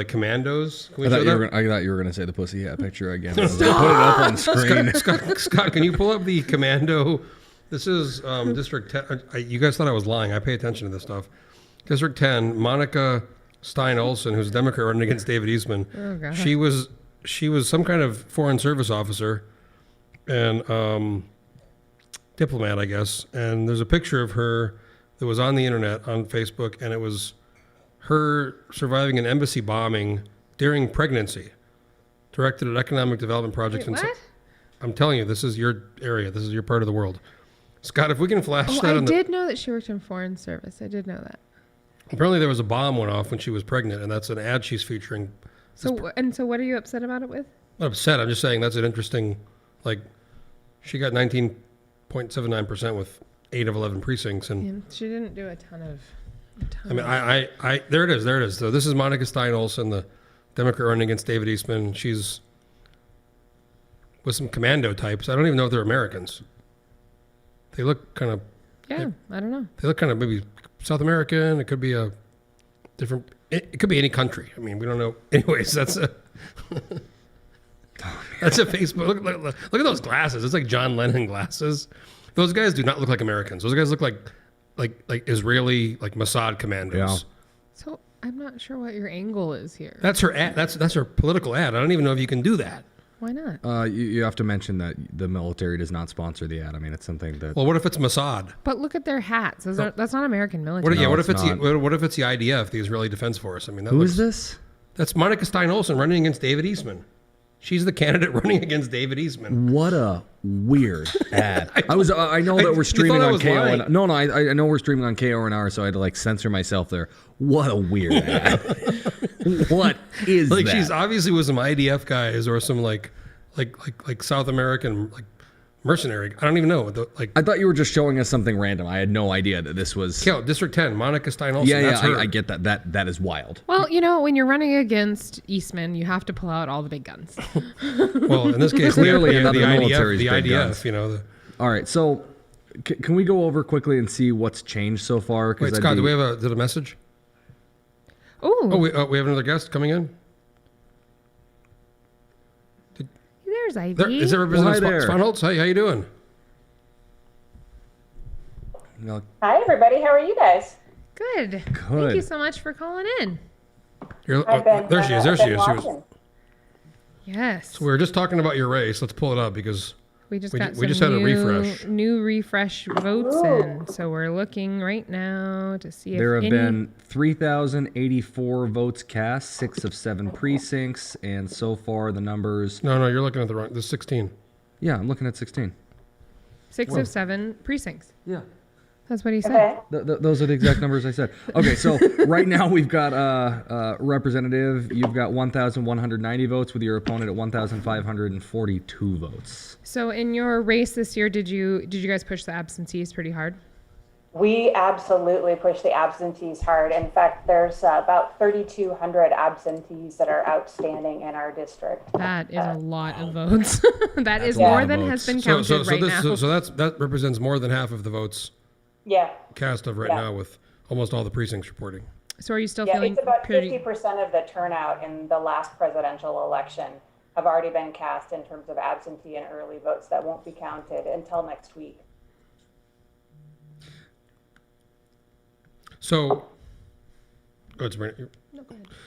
commandos. I thought you were going to say the pussy hat picture again. Put it up on screen. Scott, can you pull up the commando? This is District 10. You guys thought I was lying. I pay attention to this stuff. District 10, Monica Stein Olson, who's a Democrat running against David Eastman. Oh, God. She was some kind of foreign service officer and diplomat, I guess. And there's a picture of her that was on the internet on Facebook, and it was her surviving an embassy bombing during pregnancy, directed at economic development projects. Wait, what? I'm telling you, this is your area. This is your part of the world. Scott, if we can flash that. I did know that she worked in foreign service. I did know that. Apparently there was a bomb went off when she was pregnant, and that's an ad she's featuring. So what are you upset about it with? I'm not upset. I'm just saying that's an interesting, she got 19.79% with 8 of 11 precincts. And she didn't do a ton of... I mean, I there it is. So this is Monica Stein Olson, the Democrat running against David Eastman. She's with some commando types. I don't even know if they're Americans. They look kind of... Yeah, I don't know. They look kind of maybe South American. It could be a different... It could be any country. I mean, we don't know. Anyways, that's a... That's a Facebook. Look at those glasses. It's like John Lennon glasses. Those guys do not look like Americans. Those guys look like Israeli, like Mossad commandos. Yeah. So I'm not sure what your angle is here. That's her ad. That's her political ad. I don't even know if you can do that. Why not? You have to mention that the military does not sponsor the ad. I mean, it's something that... Well, what if it's Mossad? But look at their hats. That's not American military. What if it's the IDF, the Israeli Defense Force? I mean, who is this? That's Monica Stein Olson running against David Eastman. She's the candidate running against David Eastman. What a weird ad. I know that we're streaming on KO. No, I know we're streaming on KONR, so I had to like censor myself there. What a weird ad. What is like that? She's obviously with some IDF guys or some like South American like mercenary. I don't even know. I thought you were just showing us something random. I had no idea that this was. District 10, Monica Stein Olsen. Yeah, that's her. I get that. That is wild. Well, when you're running against Eastman, you have to pull out all the big guns. Well, in this case, clearly the another military's the big IDF. guns. All right, so can we go over quickly and see what's changed so far? Wait, Scott, do we have a message? Ooh. Oh, we have another guest coming in. There's Ivy. Is there Representative Svanholtz? How you doing? No. Hi, everybody. How are you guys? Good. Thank you so much for calling in. There she is. There she is. Yes. So we were just talking about your race. Let's pull it up because we just had a refresh. New refresh votes in. So we're looking right now to see if there have been 3,084 votes cast, 6 of 7 precincts, and so far the numbers. No, you're looking at the wrong. There's 16. Yeah, I'm looking at 16. 6 of 7 precincts. Yeah. That's what he said. Those are the exact numbers I said. Okay, so right now we've got representative. You've got 1,190 votes with your opponent at 1,542 votes. So in your race this year, did you guys push the absentees pretty hard? We absolutely push the absentees hard. In fact, there's about 3,200 absentees that are outstanding in our district. That is a lot of votes. That is more than has been counted right now. So that represents more than half of the votes. Yeah. Cast of right now with almost all the precincts reporting. So are you still feeling it's about pretty... 50% of the turnout in the last presidential election have already been cast in terms of absentee and early votes that won't be counted until next week. So,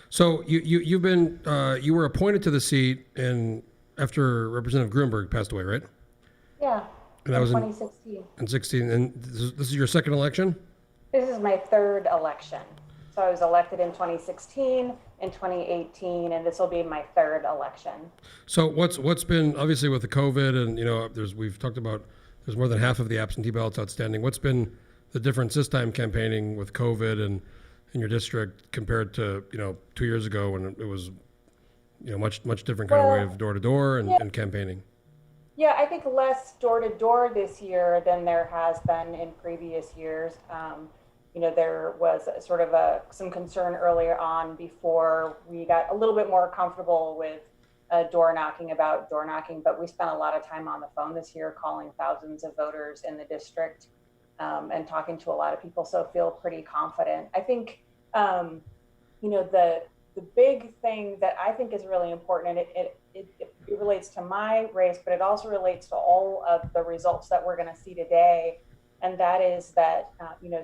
so you've been you were appointed to the seat after Representative Gruenberg passed away, right? Yeah. And that was 2016. In 16, and this is your second election? This is my third election. So I was elected in 2016, in 2018, and this will be my third election. So what's been, obviously with the COVID and we've talked about there's more than half of the absentee ballots outstanding. What's been the difference this time campaigning with COVID and in your district compared to 2 years ago when it was much different kind of way of door to door and campaigning? Yeah, I think less door-to-door this year than there has been in previous years. There was sort of some concern earlier on before we got a little bit more comfortable with door knocking, but we spent a lot of time on the phone this year calling thousands of voters in the district and talking to a lot of people, so feel pretty confident. I think, the big thing that I think is really important, and it relates to my race, but it also relates to all of the results that we're going to see today. And that is that,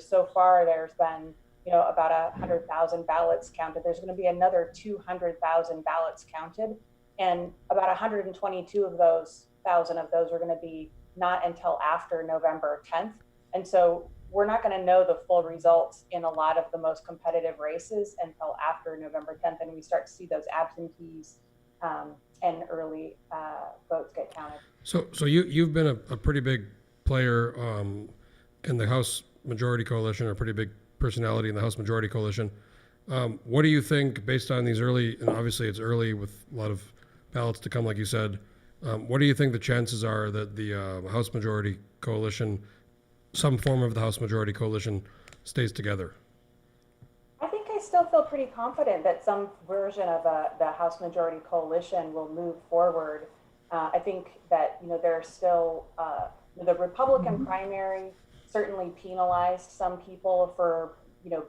so far there's been, about 100,000 ballots counted. There's going to be another 200,000 ballots counted. And about 122 of those are going to be not until after November 10th. And so we're not going to know the full results in a lot of the most competitive races until after November 10th. And we start to see those absentees and early votes get counted. So you've been a pretty big player in the House Majority Coalition, or a pretty big personality in the House Majority Coalition. What do you think, based on these early, and obviously it's early with a lot of ballots to come, like you said, what do you think the chances are that the House Majority Coalition, some form of the House Majority Coalition, stays together? I think I still feel pretty confident that some version of the House Majority Coalition will move forward. I think that there's still the Republican primary certainly penalized some people for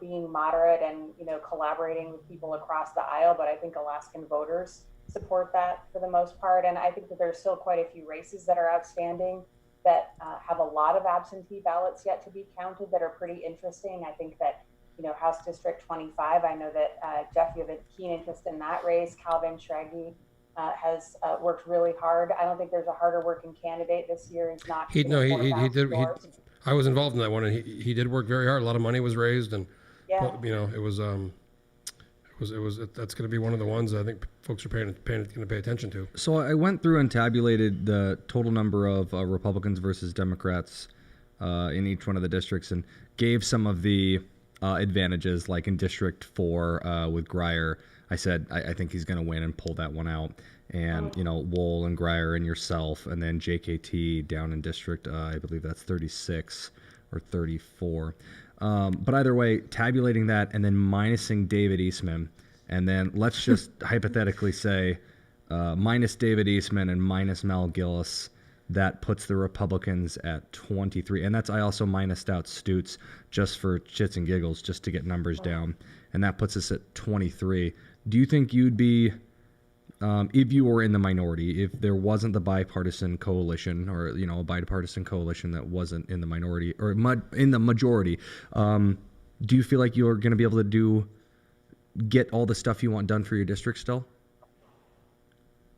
being moderate and collaborating with people across the aisle, but I think Alaskan voters support that for the most part. And I think that there's still quite a few races that are outstanding that have a lot of absentee ballots yet to be counted that are pretty interesting. I think that House District 25, I know that Jeff, you have a keen interest in that race. Calvin Schraggy has worked really hard. I don't think there's a harder working candidate this year. He's not. He did. I was involved in that one, and he did work very hard. A lot of money was raised, and it That's going to be one of the ones I think folks are going to pay attention to. So I went through and tabulated the total number of Republicans versus Democrats in each one of the districts and gave some of the advantages, like in District 4 with Greyer. I said I think he's going to win and pull that one out. And, Wool and Greyer and yourself, and then JKT down in District, I believe that's 36 or 34. But either way, tabulating that and then minusing David Eastman, and then let's just hypothetically say minus David Eastman and minus Mel Gillis, that puts the Republicans at 23. And I also minused out Stutz just for shits and giggles, just to get numbers down. And that puts us at 23. Do you think you'd be... if you were in the minority, if there wasn't the bipartisan coalition or, a bipartisan coalition that wasn't in the minority or in the majority, do you feel like you're going to be able to get all the stuff you want done for your district still?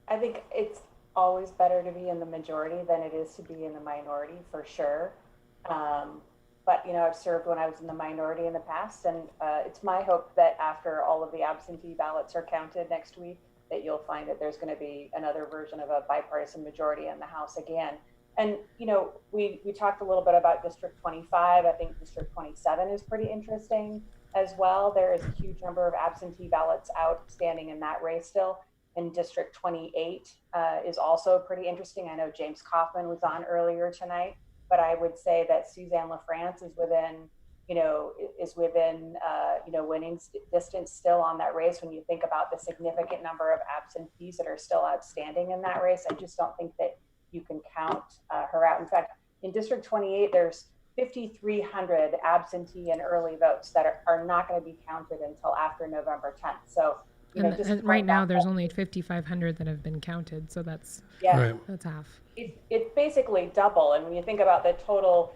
I think it's always better to be in the majority than it is to be in the minority, for sure. But, I've served when I was in the minority in the past, and it's my hope that after all of the absentee ballots are counted next week, that you'll find that there's going to be another version of a bipartisan majority in the House again. And, we talked a little bit about District 25. I think District 27 is pretty interesting as well. There is a huge number of absentee ballots outstanding in that race still. And District 28 is also pretty interesting. I know James Kaufman was on earlier tonight, but I would say that Suzanne LaFrance is within winning distance still on that race. When you think about the significant number of absentees that are still outstanding in that race, I just don't think that you can count her out. In fact, in District 28, there's 5,300 absentee and early votes that are not going to be counted until after November 10th. So, and right now there's only 5,500 that have been counted. So that's half. It's basically double. And when you think about the total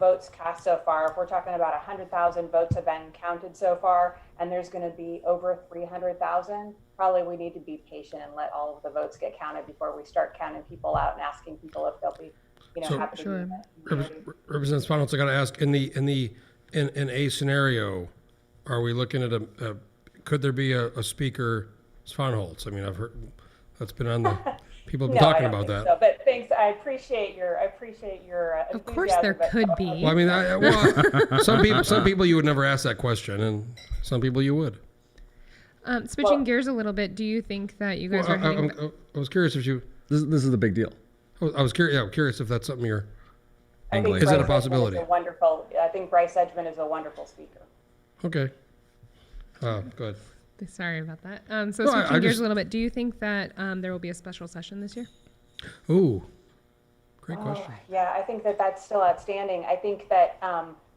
votes cast so far, if we're talking about 100,000 votes have been counted so far, and there's going to be over 300,000, probably we need to be patient and let all of the votes get counted before we start counting people out and asking people if they'll be, happy to be Representative Sponholz, I got to ask, in a scenario, are we looking at could there be a speaker Sponholz? I mean, I've heard that's been on the people have been talking about that. So, but thanks. I appreciate your. Of course, there could be. Well, I mean, some people you would never ask that question, and some people you would. Switching gears a little bit, do you think that you guys are heading? I was curious if you. This is the big deal. I was curious. Yeah, I'm curious if that's something you're. Is that a possibility? I think Bryce Edgman is a wonderful speaker. Okay. Good. Sorry about that. So switching gears a little bit, do you think that there will be a special session this year? Ooh, great question. Yeah, I think that that's still outstanding. I think that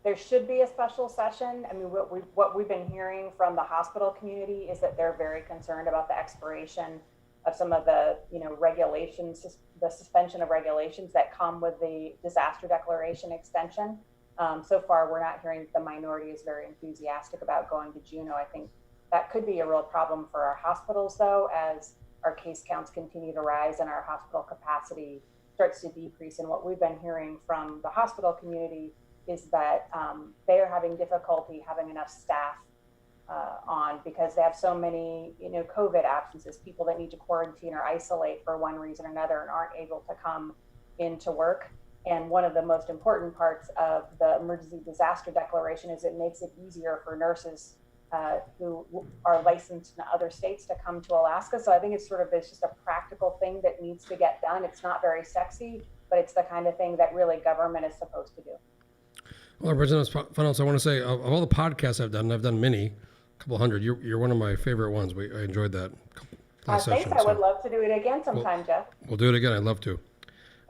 there should be a special session. I mean, what we've been hearing from the hospital community is that they're very concerned about the expiration of some of the regulations, the suspension of regulations that come with the disaster declaration extension. So far, we're not hearing that the minority is very enthusiastic about going to Juneau. I think that could be a real problem for our hospitals, though, as our case counts continue to rise and our hospital capacity starts to decrease. And what we've been hearing from the hospital community is that they are having difficulty having enough staff on because they have so many, COVID absences, people that need to quarantine or isolate for one reason or another and aren't able to come into work. And one of the most important parts of the emergency disaster declaration is it makes it easier for nurses who are licensed in other states to come to Alaska. So I think it's just a practical thing that needs to get done. It's not very sexy, but it's the kind of thing that really government is supposed to do. Well, Representative Sponholz, I want to say, of all the podcasts I've done many, a couple hundred, you're one of my favorite ones. I enjoyed that last session. Thanks. I would love to do it again sometime, Jeff. We'll do it again. I'd love to.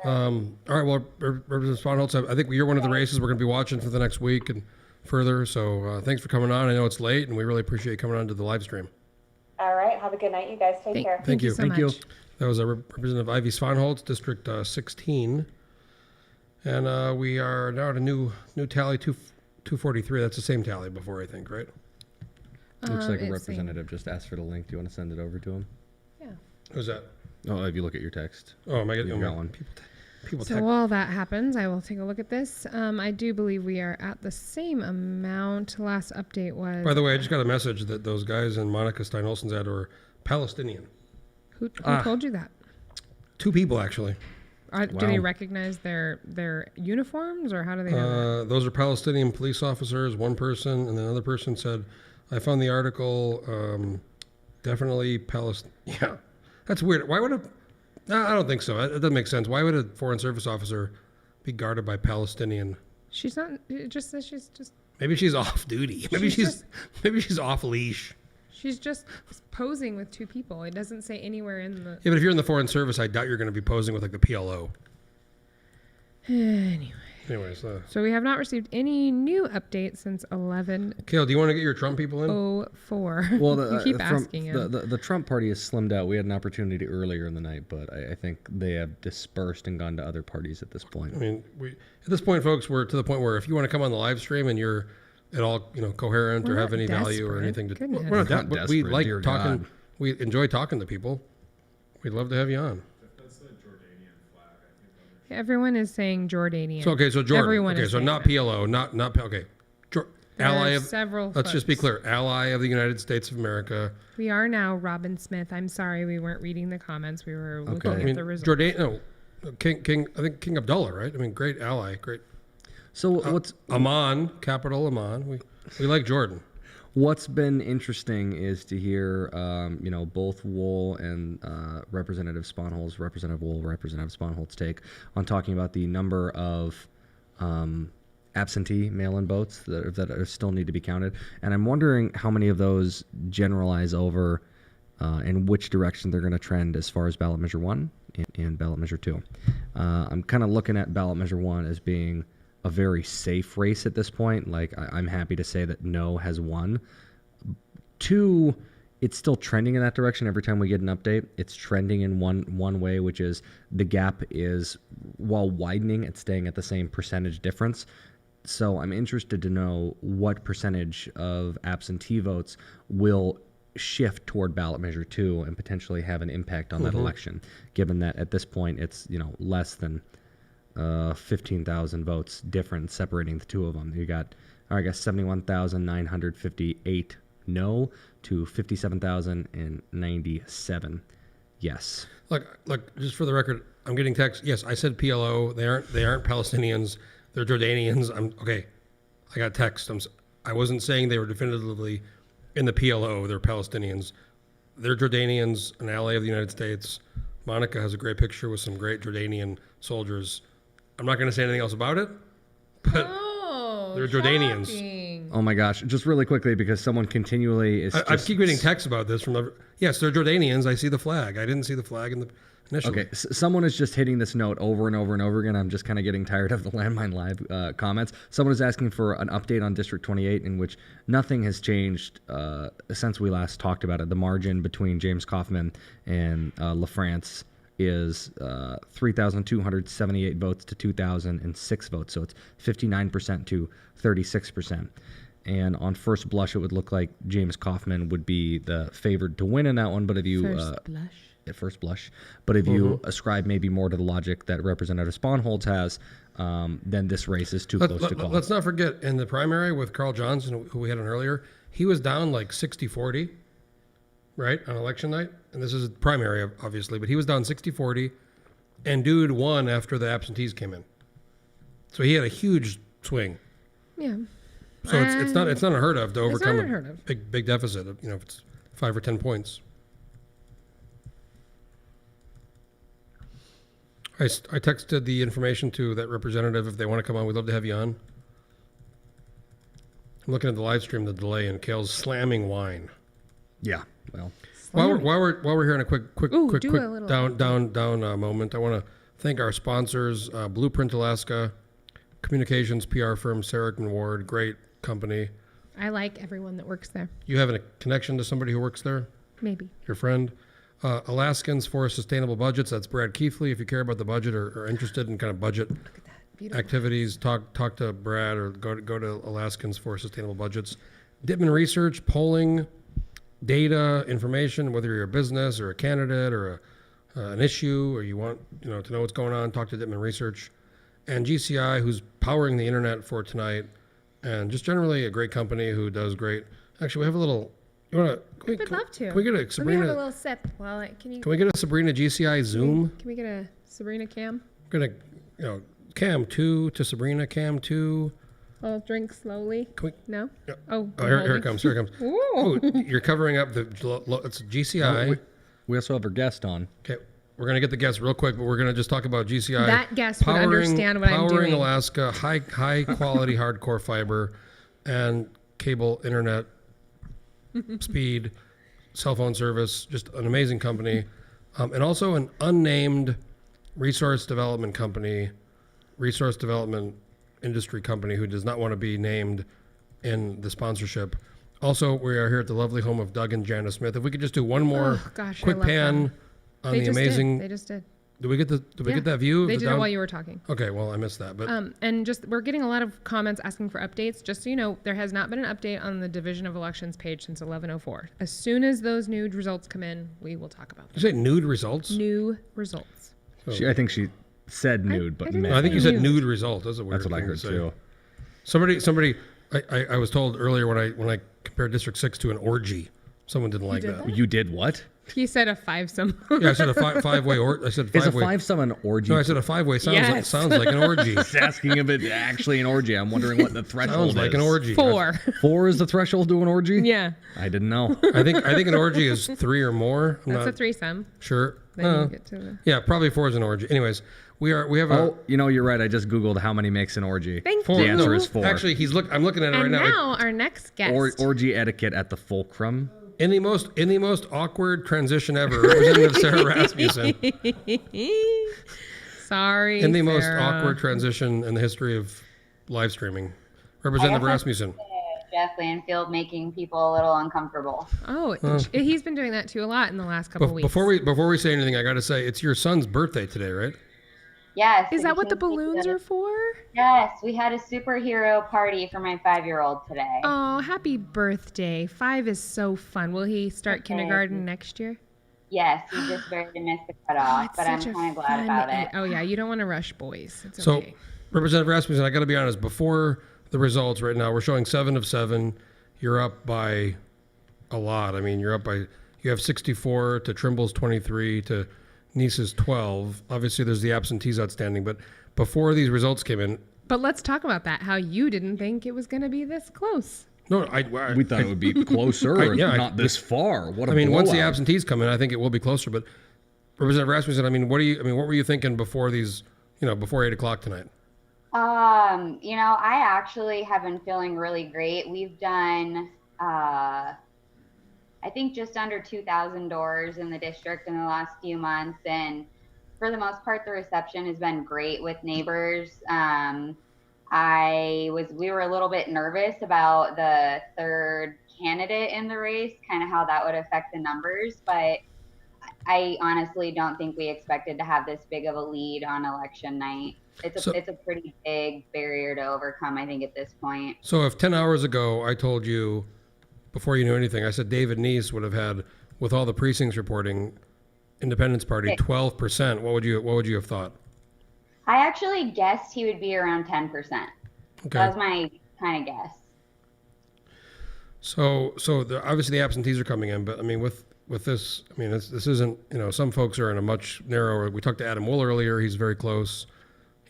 All right. Well, Representative Sponholz, I think you're one of the races we're going to be watching for the next week and further. So thanks for coming on. I know it's late, and we really appreciate you coming on to the live stream. All right. Have a good night, you guys. Take care. Thank you. So much. That was Representative Ivy Sponholz, District 16. And we are now at a new tally, 243. That's the same tally before, I think, right? Looks like a representative just asked for the link. Do you want to send it over to him? Yeah. Who's that? Oh, if you look at your text. Oh, am I You've getting got one. So while that happens, I will take a look at this. I do believe we are at the same amount. Last update was... By the way, I just got a message that those guys in Monica Stein-Olsen's ad were Palestinian. Who told you that? 2 people, actually. Do they recognize their uniforms, or how do they know that? Those are Palestinian police officers, one person, and another person said, I found the article, definitely Palestinian. Yeah, that's weird. Why would I don't think so. It doesn't make sense. Why would a Foreign Service officer be guarded by Palestinian? She's not, it just says she's just... Maybe she's off duty. Maybe she's off leash. She's just posing with 2 people. It doesn't say anywhere in the... Yeah, but if you're in the Foreign Service, I doubt you're going to be posing with like the PLO. Anyways. So we have not received any new updates since 11. Kale, do you want to get your Trump people in? 04. Well, you keep asking him. The Trump party has slimmed out. We had an opportunity earlier in the night, but I think they have dispersed and gone to other parties at this point. I mean, at this point, folks, we're to the point where if you want to come on the live stream and you're at all, coherent or have any value or anything, we're not desperate. We like talking. God. We enjoy talking to people. We'd love to have you on. Everyone is saying Jordanian. So Jordan. Everyone is so not PLO, not okay. Ally of several. Let's just be clear. Ally of the United States of America. We are now Robin Smith. I'm sorry we weren't reading the comments. We were looking at the results. King. I think King Abdullah, right? I mean, great ally, great. So what's Amman? Capital Amman. We like Jordan. What's been interesting is to hear, both Wool and Representative Sponholz, Representative Wool, Representative Sponholz take on talking about the number of absentee mail-in votes that still need to be counted. And I'm wondering how many of those generalize over in which direction they're going to trend as far as ballot measure 1 and ballot measure 2. I'm kind of looking at ballot measure 1 as being a very safe race at this point. Like, I'm happy to say that no has won. 2, it's still trending in that direction. Every time we get an update, it's trending in one way, which is the gap is, while widening, it's staying at the same percentage difference. So I'm interested to know what percentage of absentee votes will shift toward ballot measure 2 and potentially have an impact on that election, given that at this point it's less than 15,000 votes difference separating the 2 of them. You got, I guess, 71,958 no to 57,097 yes. Look, just for the record, I'm getting text. Yes, I said PLO. They aren't Palestinians. They're Jordanians. I got text. I wasn't saying they were definitively in the PLO. They're Palestinians. They're Jordanians, an ally of the United States. Monica has a great picture with some great Jordanian soldiers. I'm not going to say anything else about it, but they're Jordanians. Shocking. Oh my gosh! Just really quickly, because someone continually is. I keep getting texts about this from. Yes, they're Jordanians. I see the flag. I didn't see the flag in the initial. Okay, someone is just hitting this note over and over and over again. I'm just kind of getting tired of the Landmine Live comments. Someone is asking for an update on District 28, in which nothing has changed since we last talked about it. The margin between James Kaufman and LaFrance is 3,278 votes to 2,006 votes. So it's 59% to 36%. And on first blush, it would look like James Kaufman would be the favored to win in that one. But if you at first blush, but if you ascribe maybe more to the logic that Representative Sponholz has, then this race is too close to call. Let's not forget, in the primary with Carl Johnson, who we had on earlier, he was down like 60-40, right, on election night. And this is primary, obviously, but he was down 60-40, and dude won after the absentees came in. So he had a huge swing. Yeah. So it's not unheard of to overcome a big deficit. If it's 5 or 10 points. I texted the information to that representative if they want to come on. We'd love to have you on. I'm looking at the live stream, the delay, and Kale's slamming wine. Yeah, well. While we're here on a quick down moment, I want to thank our sponsors, Blueprint Alaska, communications PR firm Sarah Ward, great company. I like everyone that works there. You have a connection to somebody who works there? Maybe. Your friend? Alaskans for Sustainable Budgets. That's Brad Keithley. If you care about the budget or interested in kind of budget activities, talk to Brad or go to Alaskans for Sustainable Budgets. Dittman Research, polling, data, information, whether you're a business or a candidate or an issue, or you want to know what's going on, talk to Dittman Research, and GCI, who's powering the internet for tonight, and just generally a great company who does great. Actually, we have a little. You want to? I'd love to. Can we get a Sabrina? Let me have a little sip. Can we get a Sabrina GCI Zoom? Can we get a Sabrina Cam? We're gonna, Cam 2 to Sabrina Cam 2. I'll drink slowly. No? Yeah. Oh, here it comes. Here it comes. Ooh. Oh, you're covering up it's GCI. We also have our guest on. Okay. We're going to get the guest real quick, but we're going to just talk about GCI. That guest would understand what I'm doing. Powering Alaska, high quality hardcore fiber and cable internet speed, cell phone service, just an amazing company. And also an unnamed resource development industry company who does not want to be named in the sponsorship. Also, we are here at the lovely home of Doug and Janice Smith. If we could just do one more quick pan on the amazing. They just did. Did we get that view? They did it while you were talking. Okay, well I missed that, but and just we're getting a lot of comments asking for updates. Just so you know, there has not been an update on the Division of Elections page since 11:04. As soon as those new results come in, we will talk about them. You say nude results? New results. I think she said nude, but I think you said nude result. That's a weird. That's what I heard too. Somebody, I was told earlier when I compared District 6 to an orgy. Someone didn't like that. You did what? He said a fivesome. Yeah, I said a five-way. I said five-way. Is a five-some an orgy? No, I said a five-way. Sounds like an orgy. He's asking if it's actually an orgy. I'm wondering what the threshold is. Sounds like an orgy. 4. 4 is the threshold to an orgy? Yeah. I didn't know. I think an orgy is 3 or more. That's a threesome. Sure. Then you get to the... Yeah, probably 4 is an orgy. Anyways, we have you're right. I just Googled how many makes an orgy. Thank you. The answer is 4. Actually, I'm looking at it right now. And now our next guest. Orgy etiquette at the Fulcrum. In the most awkward transition ever, Representative Sarah Rasmussen. Sorry, in the Sarah. most awkward transition in the history of live streaming, Representative Rasmussen. Jeff Landfield making people a little uncomfortable. Oh, he's been doing that too a lot in the last couple of weeks. Before we say anything, I got to say it's your son's birthday today, right? Yes. Is that what the balloons are for? Yes, we had a superhero party for my 5-year-old today. Oh, happy birthday. 5 is so fun. Will he start kindergarten next year? Yes, he just barely missed the cutoff, but I'm kind of glad about it. Oh, yeah, you don't want to rush boys. It's so, okay. Representative Rasmussen, I got to be honest, before the results right now, we're showing 7 of 7. You're up by a lot. I mean, you have 64 to Trimble's 23 to Niece's 12. Obviously, there's the absentees outstanding, but before these results came in. But let's talk about that. How you didn't think it was going to be this close. No, we thought it would be closer, not this far. What a blowout. Once the absentees come in, I think it will be closer. But Representative Rasmussen, what were you thinking before these? Before 8 o'clock tonight? I actually have been feeling really great. We've done, I think just under 2,000 doors in the district in the last few months. And for the most part, the reception has been great with neighbors. We were a little bit nervous about the third candidate in the race, kind of how that would affect the numbers. But I honestly don't think we expected to have this big of a lead on election night. It's a pretty big barrier to overcome, I think, at this point. So if 10 hours ago I told you, before you knew anything, I said David Neese would have had, with all the precincts reporting, Independence Party 12%. What would you have thought? I actually guessed he would be around 10%. Okay. That was my kind of guess. So obviously the absentees are coming in, but with this, this isn't, some folks are in a much narrower. We talked to Adam Wool earlier. He's very close.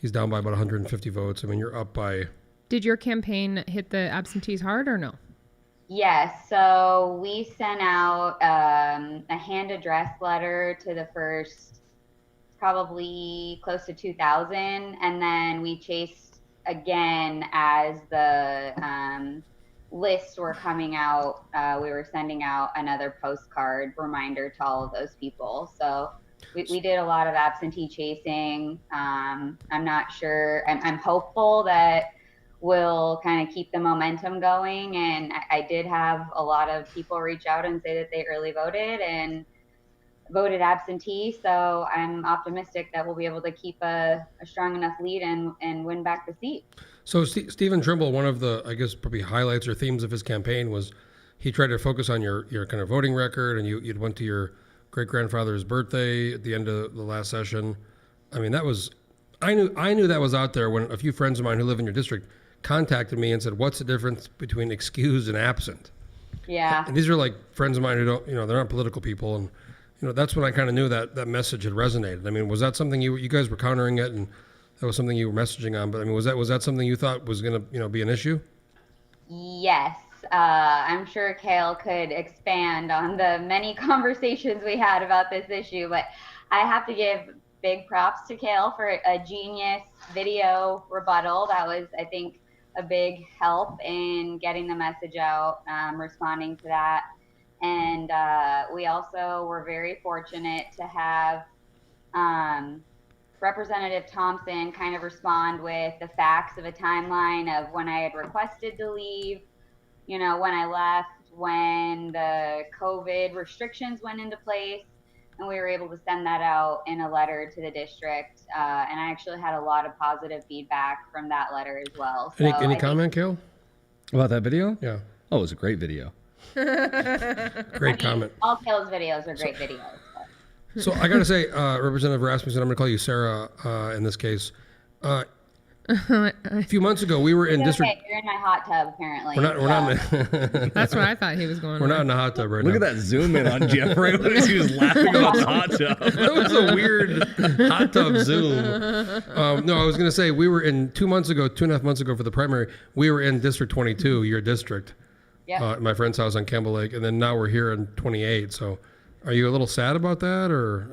He's down by about 150 votes. You're up by. Did your campaign hit the absentees hard or no? Yes. So we sent out a hand addressed letter to the first, probably close to 2,000. And then we chased again as the lists were coming out. We were sending out another postcard reminder to all of those people. So we did a lot of absentee chasing. I'm not sure. I'm hopeful that we'll kind of keep the momentum going. And I did have a lot of people reach out and say that they early voted and voted absentee. So I'm optimistic that we'll be able to keep a strong enough lead and win back the seat. So Stephen Trimble, one of the, I guess, probably highlights or themes of his campaign was he tried to focus on your kind of voting record, and you went to your great-grandfather's birthday at the end of the last session. I mean, I knew that was out there when a few friends of mine who live in your district contacted me and said, what's the difference between excused and absent? Yeah. And these are like friends of mine who don't, they're not political people. And, that's when I kind of knew that message had resonated. I mean, was that something you guys were countering it and that was something you were messaging on? But I mean, was that something you thought was going to, be an issue? Yes. I'm sure Kale could expand on the many conversations we had about this issue, but I have to give big props to Kale for a genius video rebuttal. That was, I think, a big help in getting the message out, responding to that. And we also were very fortunate to have Representative Thompson kind of respond with the facts of a timeline of when I had requested to leave, when I left, when the COVID restrictions went into place, and we were able to send that out in a letter to the district. And I actually had a lot of positive feedback from that letter as well. So Any comment, Kale? About that video? Yeah. Oh, it was a great video. Great comment. All Kale's videos are great videos. So I got to say, Representative Rasmussen, I'm going to call you Sarah in this case. A few months ago, we were in district. Okay, you're in my hot tub, apparently. We're not. That's where I thought he was going. We're not in the hot tub right Look now. at that zoom in on Jeff right when he was laughing about the hot tub. That was a weird hot tub zoom. No, I was going to say we were in 2.5 months ago for the primary. We were in District 22, your district, at my friend's house on Campbell Lake, and then now we're here in 28. So, are you a little sad about that, or?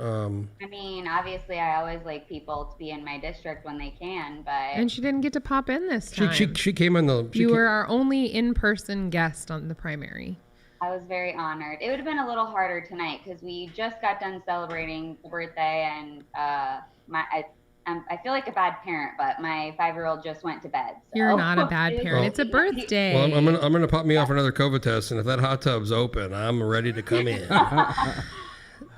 I mean, obviously, I always like people to be in my district when they can, but. And she didn't get to pop in this time. She came on the. You were our only in-person guest on the primary. I was very honored. It would have been a little harder tonight because we just got done celebrating the birthday, and I feel like a bad parent, but my 5-year-old just went to bed. So. You're not a bad parent. It's a birthday. Well, I'm gonna pop me off another COVID test, and if that hot tub's open, I'm ready to come in.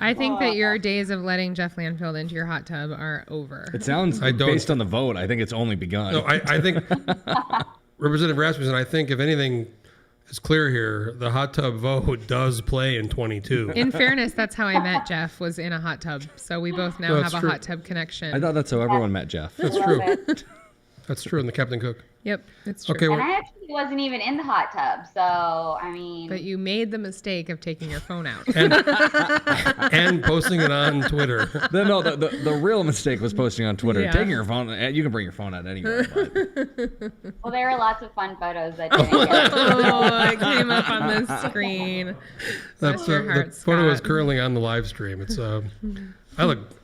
I think that your days of letting Jeff Landfield into your hot tub are over. It sounds, based on the vote, I think it's only begun. No, I think Representative Rasmussen, I think if anything is clear here, the hot tub vote does play in 22. In fairness, that's how I met Jeff, was in a hot tub. So we both now have a hot tub connection. I thought that's how everyone met Jeff. That's true. That's true. And the Captain Cook. Yep, it's true. Okay, and I actually wasn't even in the hot tub, so I mean. But you made the mistake of taking your phone out and posting it on Twitter. No, the real mistake was posting on Twitter. Yeah. Taking your phone, you can bring your phone out anywhere. Well, there were lots of fun photos that didn't get. Oh, it came up on the screen. That's your heart, the photo is Scott. currently on the live stream. It's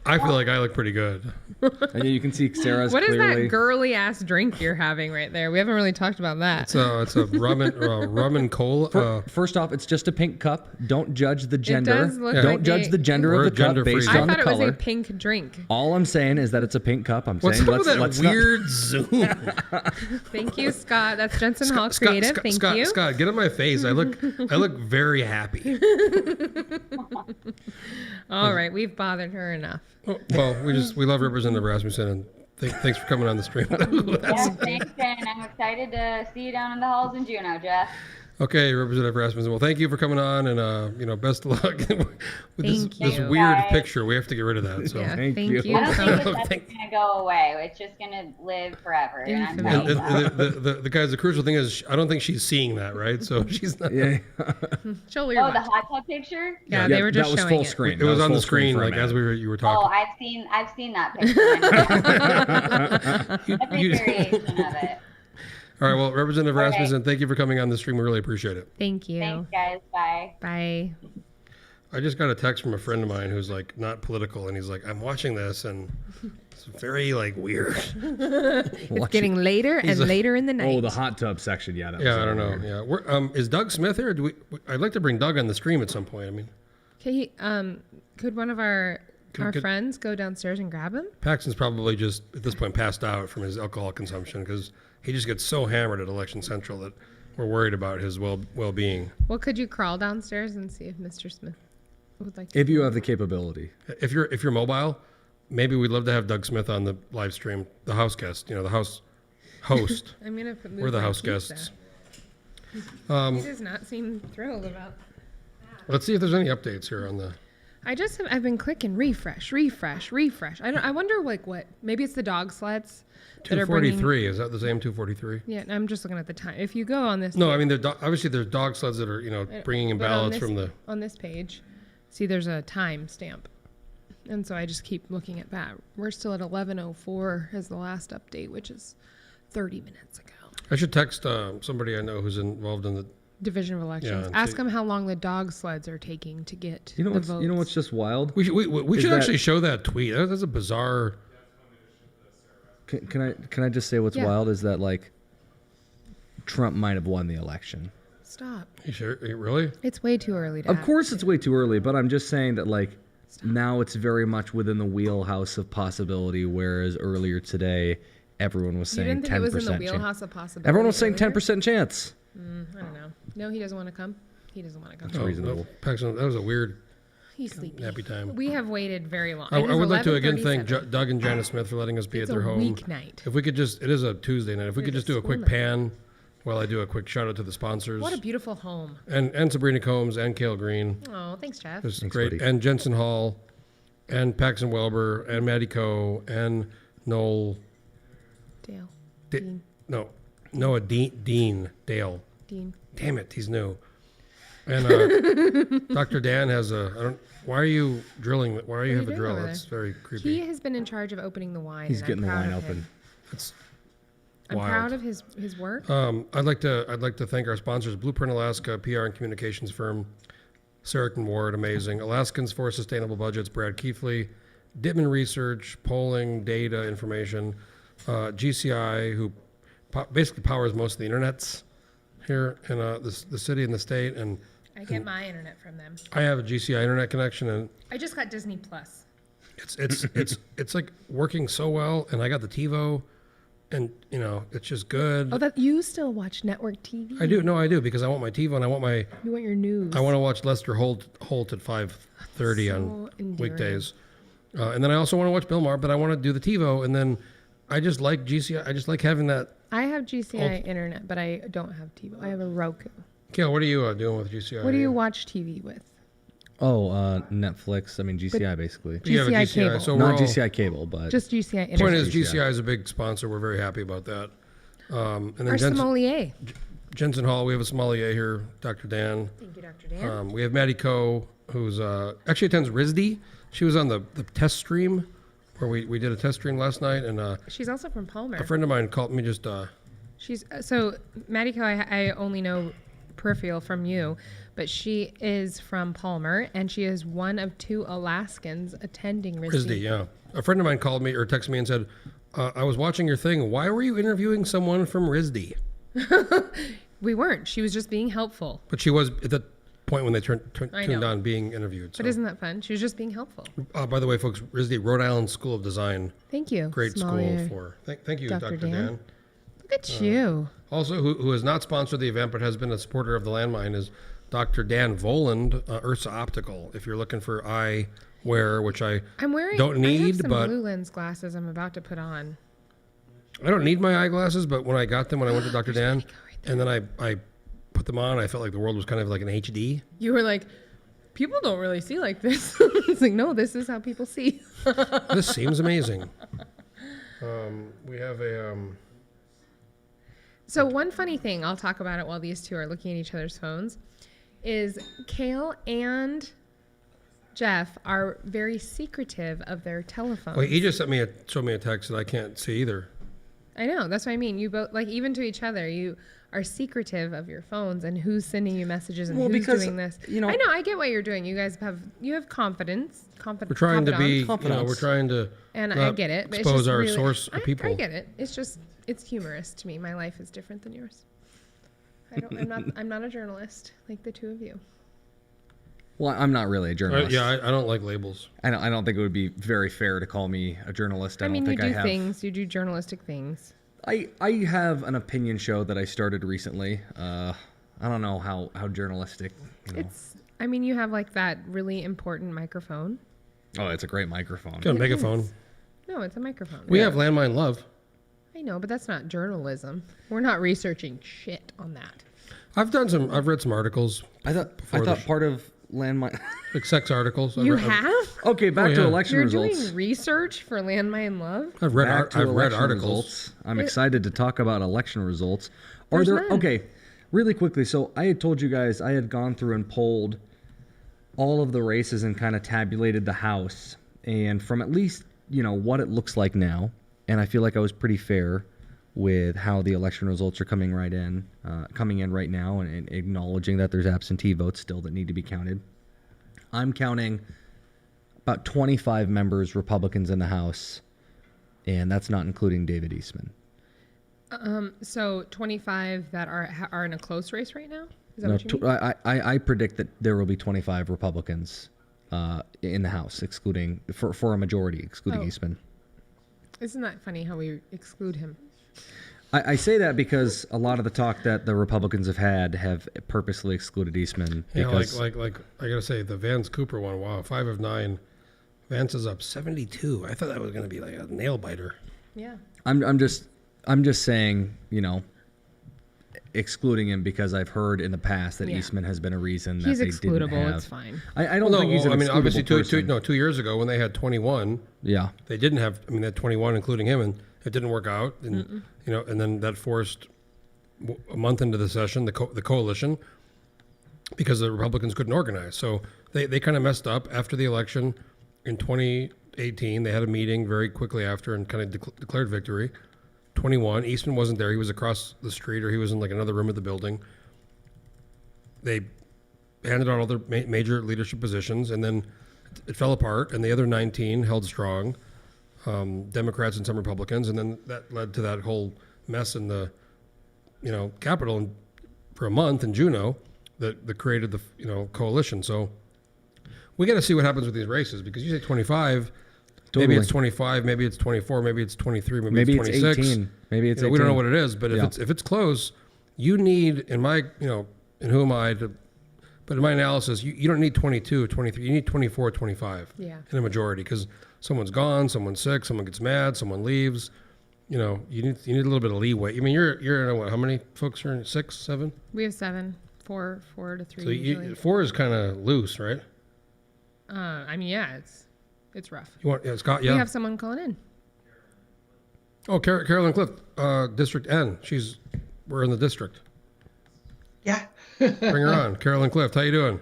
I feel like I look pretty good. And you can see Sarah's What is clearly. that girly ass drink you're having right there? We haven't really talked about that. It's a rum and cola. First off, it's just a pink cup. Don't judge the gender. does look Don't like judge a- the gender We're of the cup gender-free. based I on the thought it was color. a pink drink. All I'm saying is that it's a pink cup. I'm What's saying up with that let's weird zoom? Thank you, Scott. That's Jensen Hall Creative. Thank you. Scott, get on my face. I look very happy. All right, we've bothered her enough. Oh, well, we love Representative Rasmussen, and thanks for coming on the stream. Yeah, thanks, and I'm excited to see you down in the halls in Juneau, Jeff. Okay, Representative Rasmussen. Well, thank you for coming on, and best of luck with this you, weird guys. picture. We have to get rid of that. So Yeah, Thank thank you. you. I don't think so- that's going to go away. It's just going to live forever. And I'm Infamy. telling you that. the guys. The crucial thing is, I don't think she's seeing that, right? So she's not. Yeah. Show her your Oh, the butt. hot tub picture? Yeah, they were just that was showing full it. screen. It was on the full screen, for a like minute. as you were Oh, talking. I've seen that picture. Every variation of it. All right. Well, Representative All right. Rasmussen, thank you for coming on the stream. We really appreciate it. Thank you. Thanks, guys. Bye. Bye. I just got a text from a friend of mine who's like not political, and he's like, "I'm watching this, and it's very like weird." It's getting later and later in the night. Oh, the hot tub section. Yeah. That was Yeah, I don't weird. know. Yeah, is Doug Smith here? I'd like to bring Doug on the stream at some point. I mean, Okay, could one of our Could- friends go downstairs and grab him? Paxton's probably just at this point passed out from his alcohol consumption because he just gets so hammered at Election Central that we're worried about his well-being. Well, could you crawl downstairs and see if Mr. Smith would like to? If you have the capability. If you're mobile, maybe we'd love to have Doug Smith on the live stream, the house guest, the house host. I'm gonna move We're the my house keys guests. there. He does not seem thrilled about. Let's see if there's any updates here on the. I've been clicking refresh. I wonder what, maybe it's the dog sleds. 243, is that the same 243? Yeah, I'm just looking at the time. If you go on this. No, I mean, obviously there's dog sleds that are, bringing in ballots from the. On this page, see, there's a time stamp. And so I just keep looking at that. We're still at 11:04 as the last update, which is 30 minutes ago. I should text somebody I know who's involved in the Division of Elections. Ask them how long the dog sleds are taking to get the votes. You know what's just wild? We should actually show that tweet. That's a bizarre. Can I just say what's wild is that Trump might have won the election. Stop. You sure? Really? It's way too early to Of course it's way too early, but I'm just saying that now it's very much within the wheelhouse of possibility, whereas earlier today everyone was saying 10%. You didn't think it was in the wheelhouse of possibility? Everyone was saying 10% chance. I don't know. No, he doesn't want to come. He doesn't want to come. That's reasonable. No, Paxton, that was a weird. He's sleepy. Nappy time. We have waited very long. I would like to again thank Doug and Janice Smith for letting us be at their home. Weeknight. If we could just, it is a Tuesday night. If we could just do a quick pan while I do a quick shout out to the sponsors. What a beautiful home. And Sabrina Combs and Cale Green. Oh, thanks, Jeff. It's great. Buddy. And Jensen Hall and Paxton Welber and Maddie Coe and Noel. Dale. Dean. No. Noah Dean. Dale. Dean. Damn it, he's new. And Dr. Dan has why are you drilling? Why are you have a drill? That's very creepy. He has been in charge of opening the wine. He's getting the wine open. I'm proud of his work. I'd like to thank our sponsors: Blueprint Alaska, PR and communications firm, Sarah Ward, amazing. Alaskans for Sustainable Budgets, Brad Keithley, Dittman Research, polling, data, information, GCI, who basically powers most of the internets here in the city and the state. And I get my internet from them. I have a GCI internet connection, and I just got Disney Plus. It's like working so well, and I got the TiVo. And it's just good. Oh, that you still watch network TV? I do. No, I do, because I want my TiVo and I want my. You want your news. I want to watch Lester Holt at 5:30 on weekdays, and then I also want to watch Bill Maher, but I want to do the TiVo, and then I just like GCI. I just like having that. I have GCI internet, but I don't have TiVo. I have a Roku. Kale, what are you doing with GCI? What do you watch TV with? Oh, Netflix. I mean, GCI basically. GCI cable. So not GCI cable, but just GCI internet. Point is, GCI is a big sponsor. We're very happy about that. And then our sommelier. Jensen Hall. We have a sommelier here, Dr. Dan. Thank you, Dr. Dan. We have Maddie Coe, who's actually attends RISD. She was on the test stream where we did a test stream last night, and she's also from Palmer. A friend of mine called me just. She's so Maddie Coe. I only know peripheral from you, but she is from Palmer, and she is one of 2 Alaskans attending RISD. RISD, yeah. A friend of mine called me or texted me and said, I was watching your thing. Why were you interviewing someone from RISD? We weren't. She was just being helpful. But she was at the point when they tuned on being interviewed. So. But isn't that fun? She was just being helpful. By the way, folks, RISD, Rhode Island School of Design. Thank you. Great school for. Thank you, Dr. Dan. Look at you. Also, who has not sponsored the event but has been a supporter of the Landmine is Dr. Dan Voland, Ursa Optical. If you're looking for eyewear, which I'm wearing, don't need, I have some but blue lens glasses I'm about to put on. I don't need my eyeglasses, but when I got them when I went to Dr. Dan, and then I put them on, I felt like the world was kind of like an HD. You were like, people don't really see like this. It's like, no, this is how people see. This seems amazing. We have a. So one funny thing, I'll talk about it while these 2 are looking at each other's phones, is Kale and Jeff are very secretive of their telephones. Well, he just showed me a text that I can't see either. I know, that's what I mean. You both, even to each other, you are secretive of your phones and who's sending you messages and who's doing this. I know, I get what you're doing. You guys have confidence. We're trying to be, we're trying to. And I get it. But expose it's our really, source of people. I get it. It's humorous to me. My life is different than yours. I'm not a journalist like the 2 of you. Well, I'm not really a journalist. I don't like labels. I don't think it would be very fair to call me a journalist. I mean, you do things. You do journalistic things. I have an opinion show that I started recently. I don't know how journalistic. You have like that really important microphone. Oh, it's a great microphone. It's got a megaphone. No, it's a microphone. We have Landmine Love. I know, but that's not journalism. We're not researching shit on that. I've read some articles. I thought part of Landmine. Like sex articles. You have? Okay, back to election You're results. doing research for Landmine Love? I've read Election articles. Results. I'm excited to talk about election results. Okay, really quickly. So I had told you guys I had gone through and polled all of the races and kind of tabulated the House, and from at least what it looks like now, and I feel like I was pretty fair with how the election results are coming in right now, and acknowledging that there's absentee votes still that need to be counted. I'm counting about 25 members Republicans in the House, and that's not including David Eastman. So 25 that are in a close race right now? Is that what you mean? I predict that there will be 25 Republicans in the House, excluding for a majority, excluding Eastman. Isn't that funny how we exclude him? I say that because a lot of the talk that the Republicans have purposely excluded Eastman. Because like I gotta say, the Vance Cooper one, wow, 5 of 9. Vance is up 72. I thought that was gonna be like a nail biter. Yeah. I'm just saying, excluding him because I've heard in the past that Eastman has been a reason that he's they excludable. didn't have. It's fine. I don't think he's an excludable obviously person. 2 years ago when they had 21. Yeah. They didn't have. They had 21, including him, and it didn't work out. And and then that forced a month into the session the coalition because the Republicans couldn't organize. So they kind of messed up after the election in 2018. They had a meeting very quickly after and kind of declared victory. 21. Eastman wasn't there. He was across the street, or he was in like another room of the building. They handed out all their major leadership positions, and then it fell apart, and the other 19 held strong, Democrats and some Republicans, and then that led to that whole mess in the Capitol for a month in Juneau that created the coalition. So we got to see what happens with these races, because you say 25. Totally. Maybe it's 25, maybe it's 24, maybe it's 23, maybe it's 26. 18. Maybe it's 18. We don't know what it is, but if it's close, you need, in my, and who am I to, but in my analysis, you don't need 22 or 23, you need 24 or 25 in a majority, because someone's gone, someone's sick, someone gets mad, someone leaves. You need a little bit of leeway. I mean, you're in what? How many folks are in? 6, 7? We have 7, 4 to 3. So 4 is kind of loose, right? I mean, yeah, it's rough. You want Scott? Yeah. We have someone calling in. Oh, Carolyn Clift, District N. We're in the district. Yeah. Bring her on, Carolyn Clift. How you doing?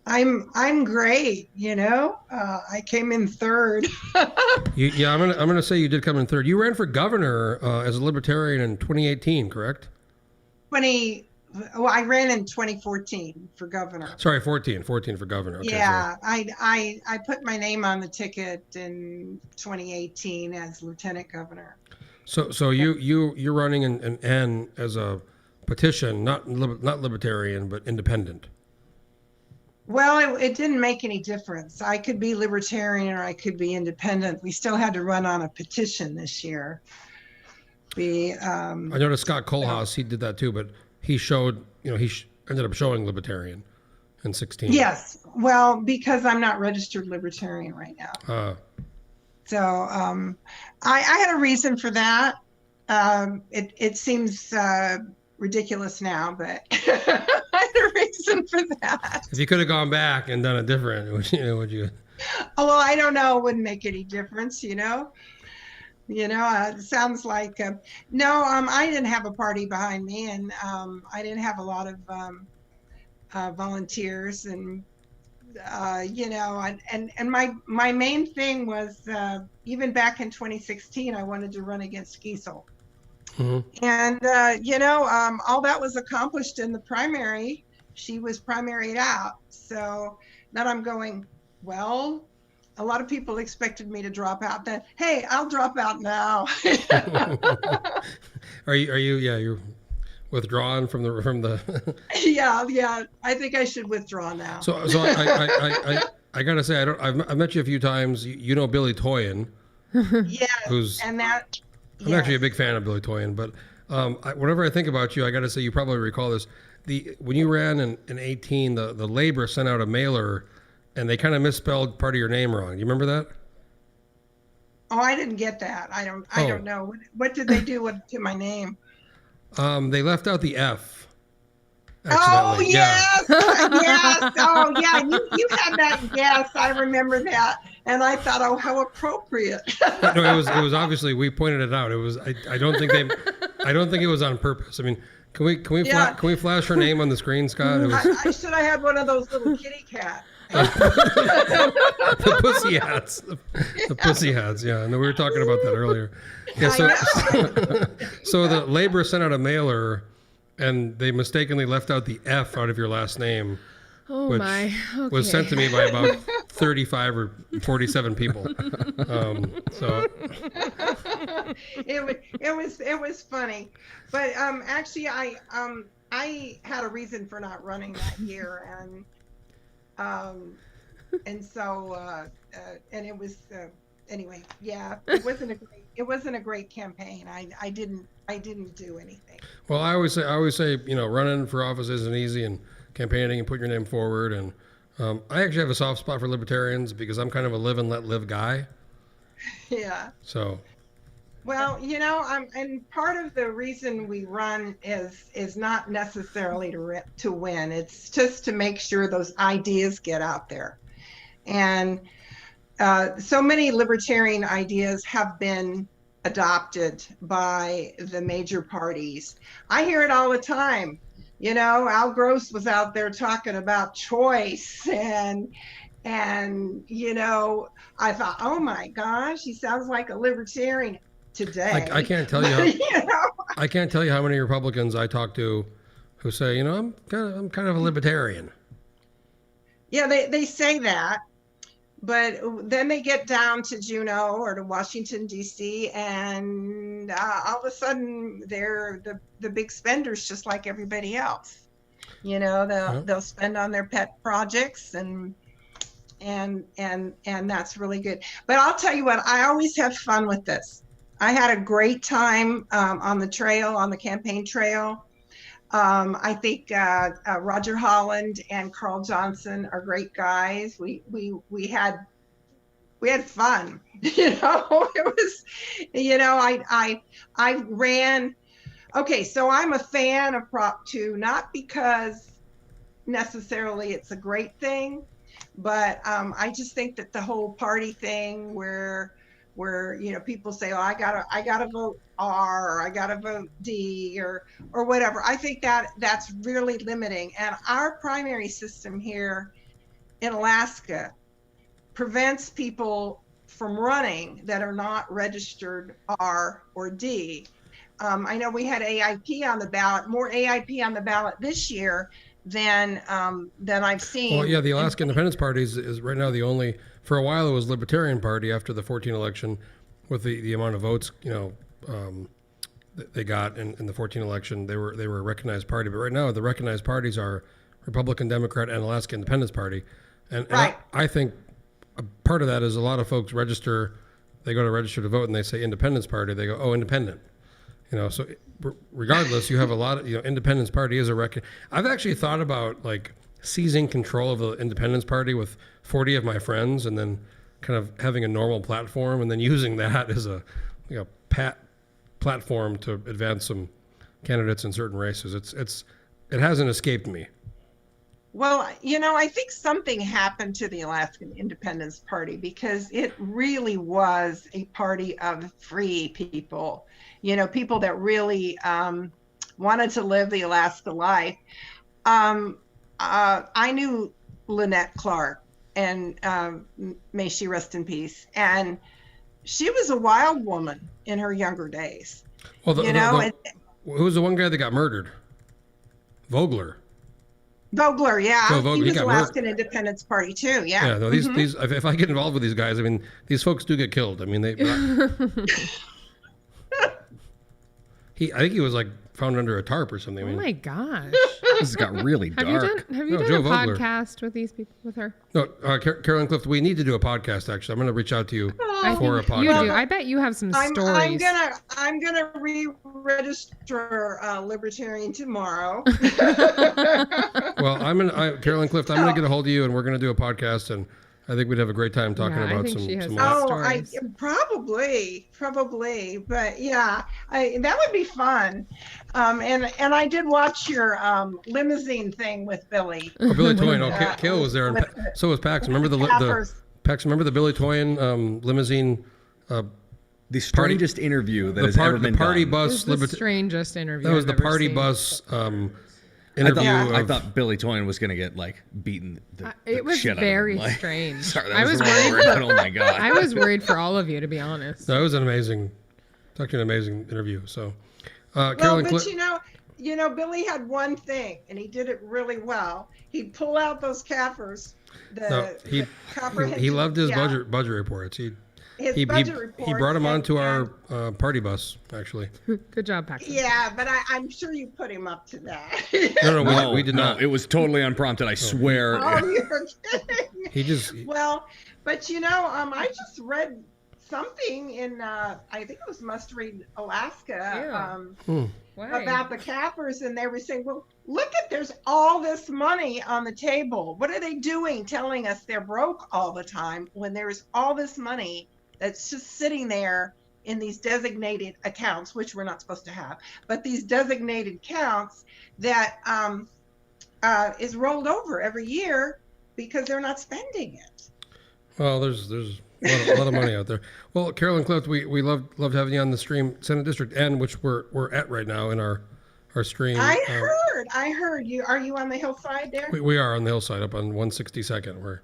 I'm great. I came in third. I'm gonna say you did come in third. You ran for governor as a Libertarian in 2018, correct? I ran in 2014 for governor. Sorry, 14 for governor. Okay, yeah, I put my name on the ticket in 2018 as lieutenant governor. So you're running in N as a petition, not Libertarian, but independent. Well, it didn't make any difference. I could be Libertarian or I could be independent. We still had to run on a petition this year. I noticed Scott Kohlhaas, he did that too, but he showed, he ended up showing Libertarian in 16. Yes. Well, because I'm not registered Libertarian right now. So I had a reason for that. It seems ridiculous now, but I had a reason for that. If you could have gone back and done a different, would you? Oh, well, I don't know. It wouldn't make any difference, it sounds like, no, I didn't have a party behind me, and I didn't have a lot of volunteers, and, and my main thing was, even back in 2016, I wanted to run against Giesel. Mm-hmm. And, all that was accomplished in the primary. She was primaried out. So now I'm going, well, a lot of people expected me to drop out then. Hey, I'll drop out now. Are you? Yeah, you're withdrawn from the. Yeah. I think I should withdraw now. So I gotta say, I've met you a few times. You know Billy Toyen. Yes. I'm actually a big fan of Billy Toyen, but whenever I think about you, I got to say you probably recall this. When you ran in 18, the Labor sent out a mailer, and they kind of misspelled part of your name wrong. Do you remember that? Oh, I didn't get that. I don't know. What did they do to my name? They left out the F, Oh, accidentally. yes. Yes. Oh, yeah. You had that. Yes, I remember that. And I thought, oh, how appropriate. No, it was obviously, we pointed it out. It was, I don't think it was on purpose. I mean, can we flash her name on the screen, Scott? It was, I should have had one of those little kitty cats. the pussy hats. The pussy hats, yeah. And we were talking about that earlier. Yeah, so the labor sent out a mailer and they mistakenly left out the F out of your last name. Oh which my. Okay. was sent to me by about 35 or 47 people. So it was funny, but actually I had a reason for not running that year, and so and it was anyway. Yeah, it wasn't a great campaign. I didn't do anything. Well, I always say running for office isn't easy, and campaigning and putting your name forward. And I actually have a soft spot for libertarians because I'm kind of a live and let live guy. Yeah. So. Well, and part of the reason we run is not necessarily to win. It's just to make sure those ideas get out there. And so many libertarian ideas have been adopted by the major parties. I hear it all the time. Al Gross was out there talking about choice and I thought, oh my gosh, he sounds like a libertarian today. I can't tell you I can't tell you how many Republicans I talk to who say, I'm kind of a libertarian. Yeah, they say that, but then they get down to Juneau or to Washington, D.C., and all of a sudden they're the big spenders just like everybody else. They'll spend on their pet projects and that's really good. But I'll tell you what, I always have fun with this. I had a great time on the campaign trail. I think Roger Holland and Carl Johnson are great guys. We had fun. It was, I ran. Okay, so I'm a fan of Prop 2, not because necessarily it's a great thing, but I just think that the whole party thing where people say, oh, I gotta vote R, or I gotta vote D, or whatever. I think that's really limiting. And our primary system here in Alaska prevents people from running that are not registered R or D. I know we had AIP on the ballot, more AIP on the ballot this year than I've seen. Well, yeah, the Alaska Independence Party is right now the only. For a while, it was Libertarian Party after the 2014 election, with the amount of votes they got in the 2014 election. They were a recognized party, but right now the recognized parties are Republican, Democrat, and Alaska Independence Party, and I think a part of that is a lot of folks register. They go to register to vote, and they say Independence Party. They go, oh, Independent. So regardless, you have a lot of Independence Party is a record. I've actually thought about seizing control of the Independence Party with 40 of my friends, and then kind of having a normal platform, and then using that as a platform to advance some candidates in certain races. It hasn't escaped me. Well, I think something happened to the Alaskan Independence Party because it really was a party of free people, people that really wanted to live the Alaska life. I knew Lynette Clark, and may she rest in peace. And she was a wild woman in her younger days. Well, who was the one guy that got murdered? Vogler, yeah. So he was Alaskan Independence Party too, yeah. Yeah, no, these if I get involved with these guys, I mean, these folks do get killed. I mean, I think he was found under a tarp or something. Oh my gosh. This got really dark. Have you done Joe a Vogler. podcast with these people, with her? No, Carolyn Clift, we need to do a podcast, actually. I'm going to reach out to you for a podcast. You do. I bet you have some stories. I'm gonna re-register Libertarian tomorrow. Well, Carolyn Clift, I'm going to get a hold of you, and we're going to do a podcast, and I think we'd have a great time talking Yeah, I about think she has some some Oh, probably, but yeah, that would be fun. And I did watch your limousine thing with Billy. Oh, Billy With, Toyen. Oh, Kale was there, and with the- so was Pax. Remember the Packers. Pax? Remember the Billy Toyen limousine? The strangest interview that has ever been the party done. bus. It was the strangest interview. That was I've the ever party seen. bus interview. I of- thought Billy Toyen was gonna get like beaten. The It was shit very out of him. Like, strange. sorry, that I was was the wrong worried. word, but oh my god. I was worried for all of you, to be honest. No, it was an amazing, it's actually an amazing interview. So, Well, Carolyn but Clift. you know, Billy had one thing, and he did it really well. He'd pull out those CAFRs. No, he comprehensive- loved his yeah. budget reports. His budget reports. He brought him and- onto our party bus, actually. Good job, Paxton. Yeah, but I'm sure you put him up to that. No, we did not. It was totally unprompted. I swear. Oh, you're kidding. He just. Well, but you know, I just read something in I think it was Must Read Alaska about the cappers, and they were saying, well, look at, there's all this money on the table. What are they doing telling us they're broke all the time when there's all this money that's just sitting there in these designated accounts, which we're not supposed to have, but these designated accounts that is rolled over every year because they're not spending it. Well, there's a lot of money out there. Well, Carolyn Clift, we loved having you on the stream, Senate District N, which we're at right now in our stream. I heard you. Are you on the hillside there? We are on the hillside up on 162nd. We're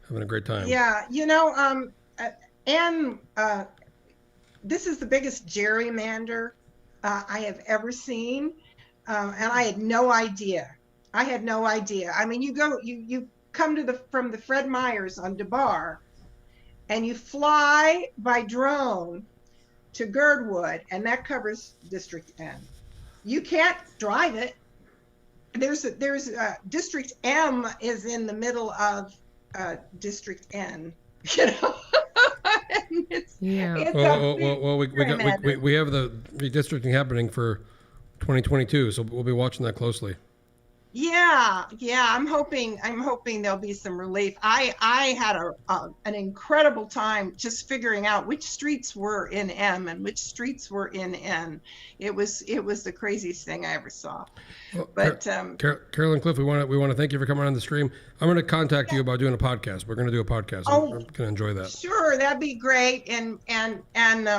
having a great time. Yeah, you know, and this is the biggest gerrymander I have ever seen, and I had no idea. I mean, you come from the Fred Meyers on DeBar, and you fly by drone to Girdwood, and that covers District N. You can't drive it. There's District M is in the middle of District N. You know. Well, we have the redistricting happening for 2022, so we'll be watching that closely. Yeah, I'm hoping there'll be some relief. I had an incredible time just figuring out which streets were in M and which streets were in N. It was the craziest thing I ever saw. Well, But Carolyn Clift, we want to thank you for coming on the stream. I'm going to contact you about doing a podcast. We're going to do a podcast. I'm going to enjoy that. Sure, that'd be great. And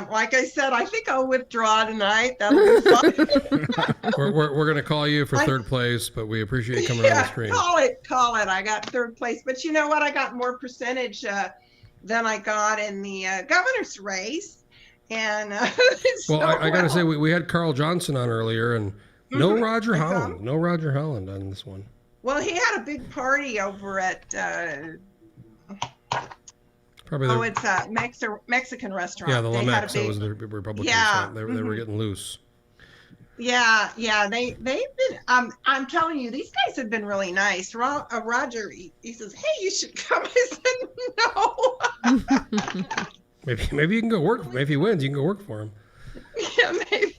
like I said, I think I'll withdraw tonight. That'll be fun. we're going to call you for third place, but we appreciate you coming on the stream. Call it. I got third place, but you know what? I got more percentage than I got in the governor's race. And well, I got to say, we had Carl Johnson on earlier, and no Roger Holland. No Roger Holland on this one. Well, he had a big party over at probably it's a Mexican restaurant. Yeah, the They had a Lamex. big- That was the Republican. Yeah, They were getting loose. Yeah, they've been. I'm telling you, these guys have been really nice. Roger, he says, "Hey, you should come." I said, "No." Maybe you can go work. Maybe he wins, you can go work for him. Yeah, maybe.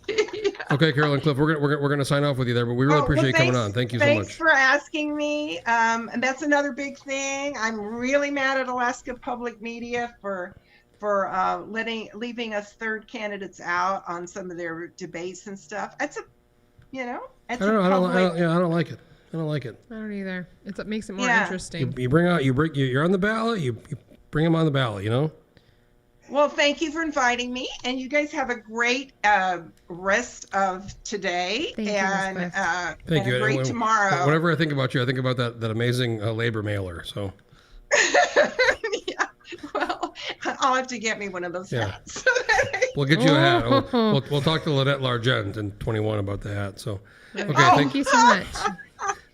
Okay, Carolyn Clift, we're gonna sign off with you there, but we really appreciate you coming on. Thank you so much. Thanks for asking me. And that's another big thing. I'm really mad at Alaska Public Media for leaving us third candidates out on some of their debates and stuff. I don't like it. I don't like it. I don't either. It makes it more interesting. You're on the ballot. You bring them on the ballot. You know. Well, thank you for inviting me, and you guys have a great rest of today, and Thank you. a great tomorrow. Whenever I think about you, I think about that amazing labor mailer. So. Well, I'll have to get me one of those hats. We'll get you a hat. We'll talk to Lynette Largent in 21 about the hat. So. Okay. Thank you so much.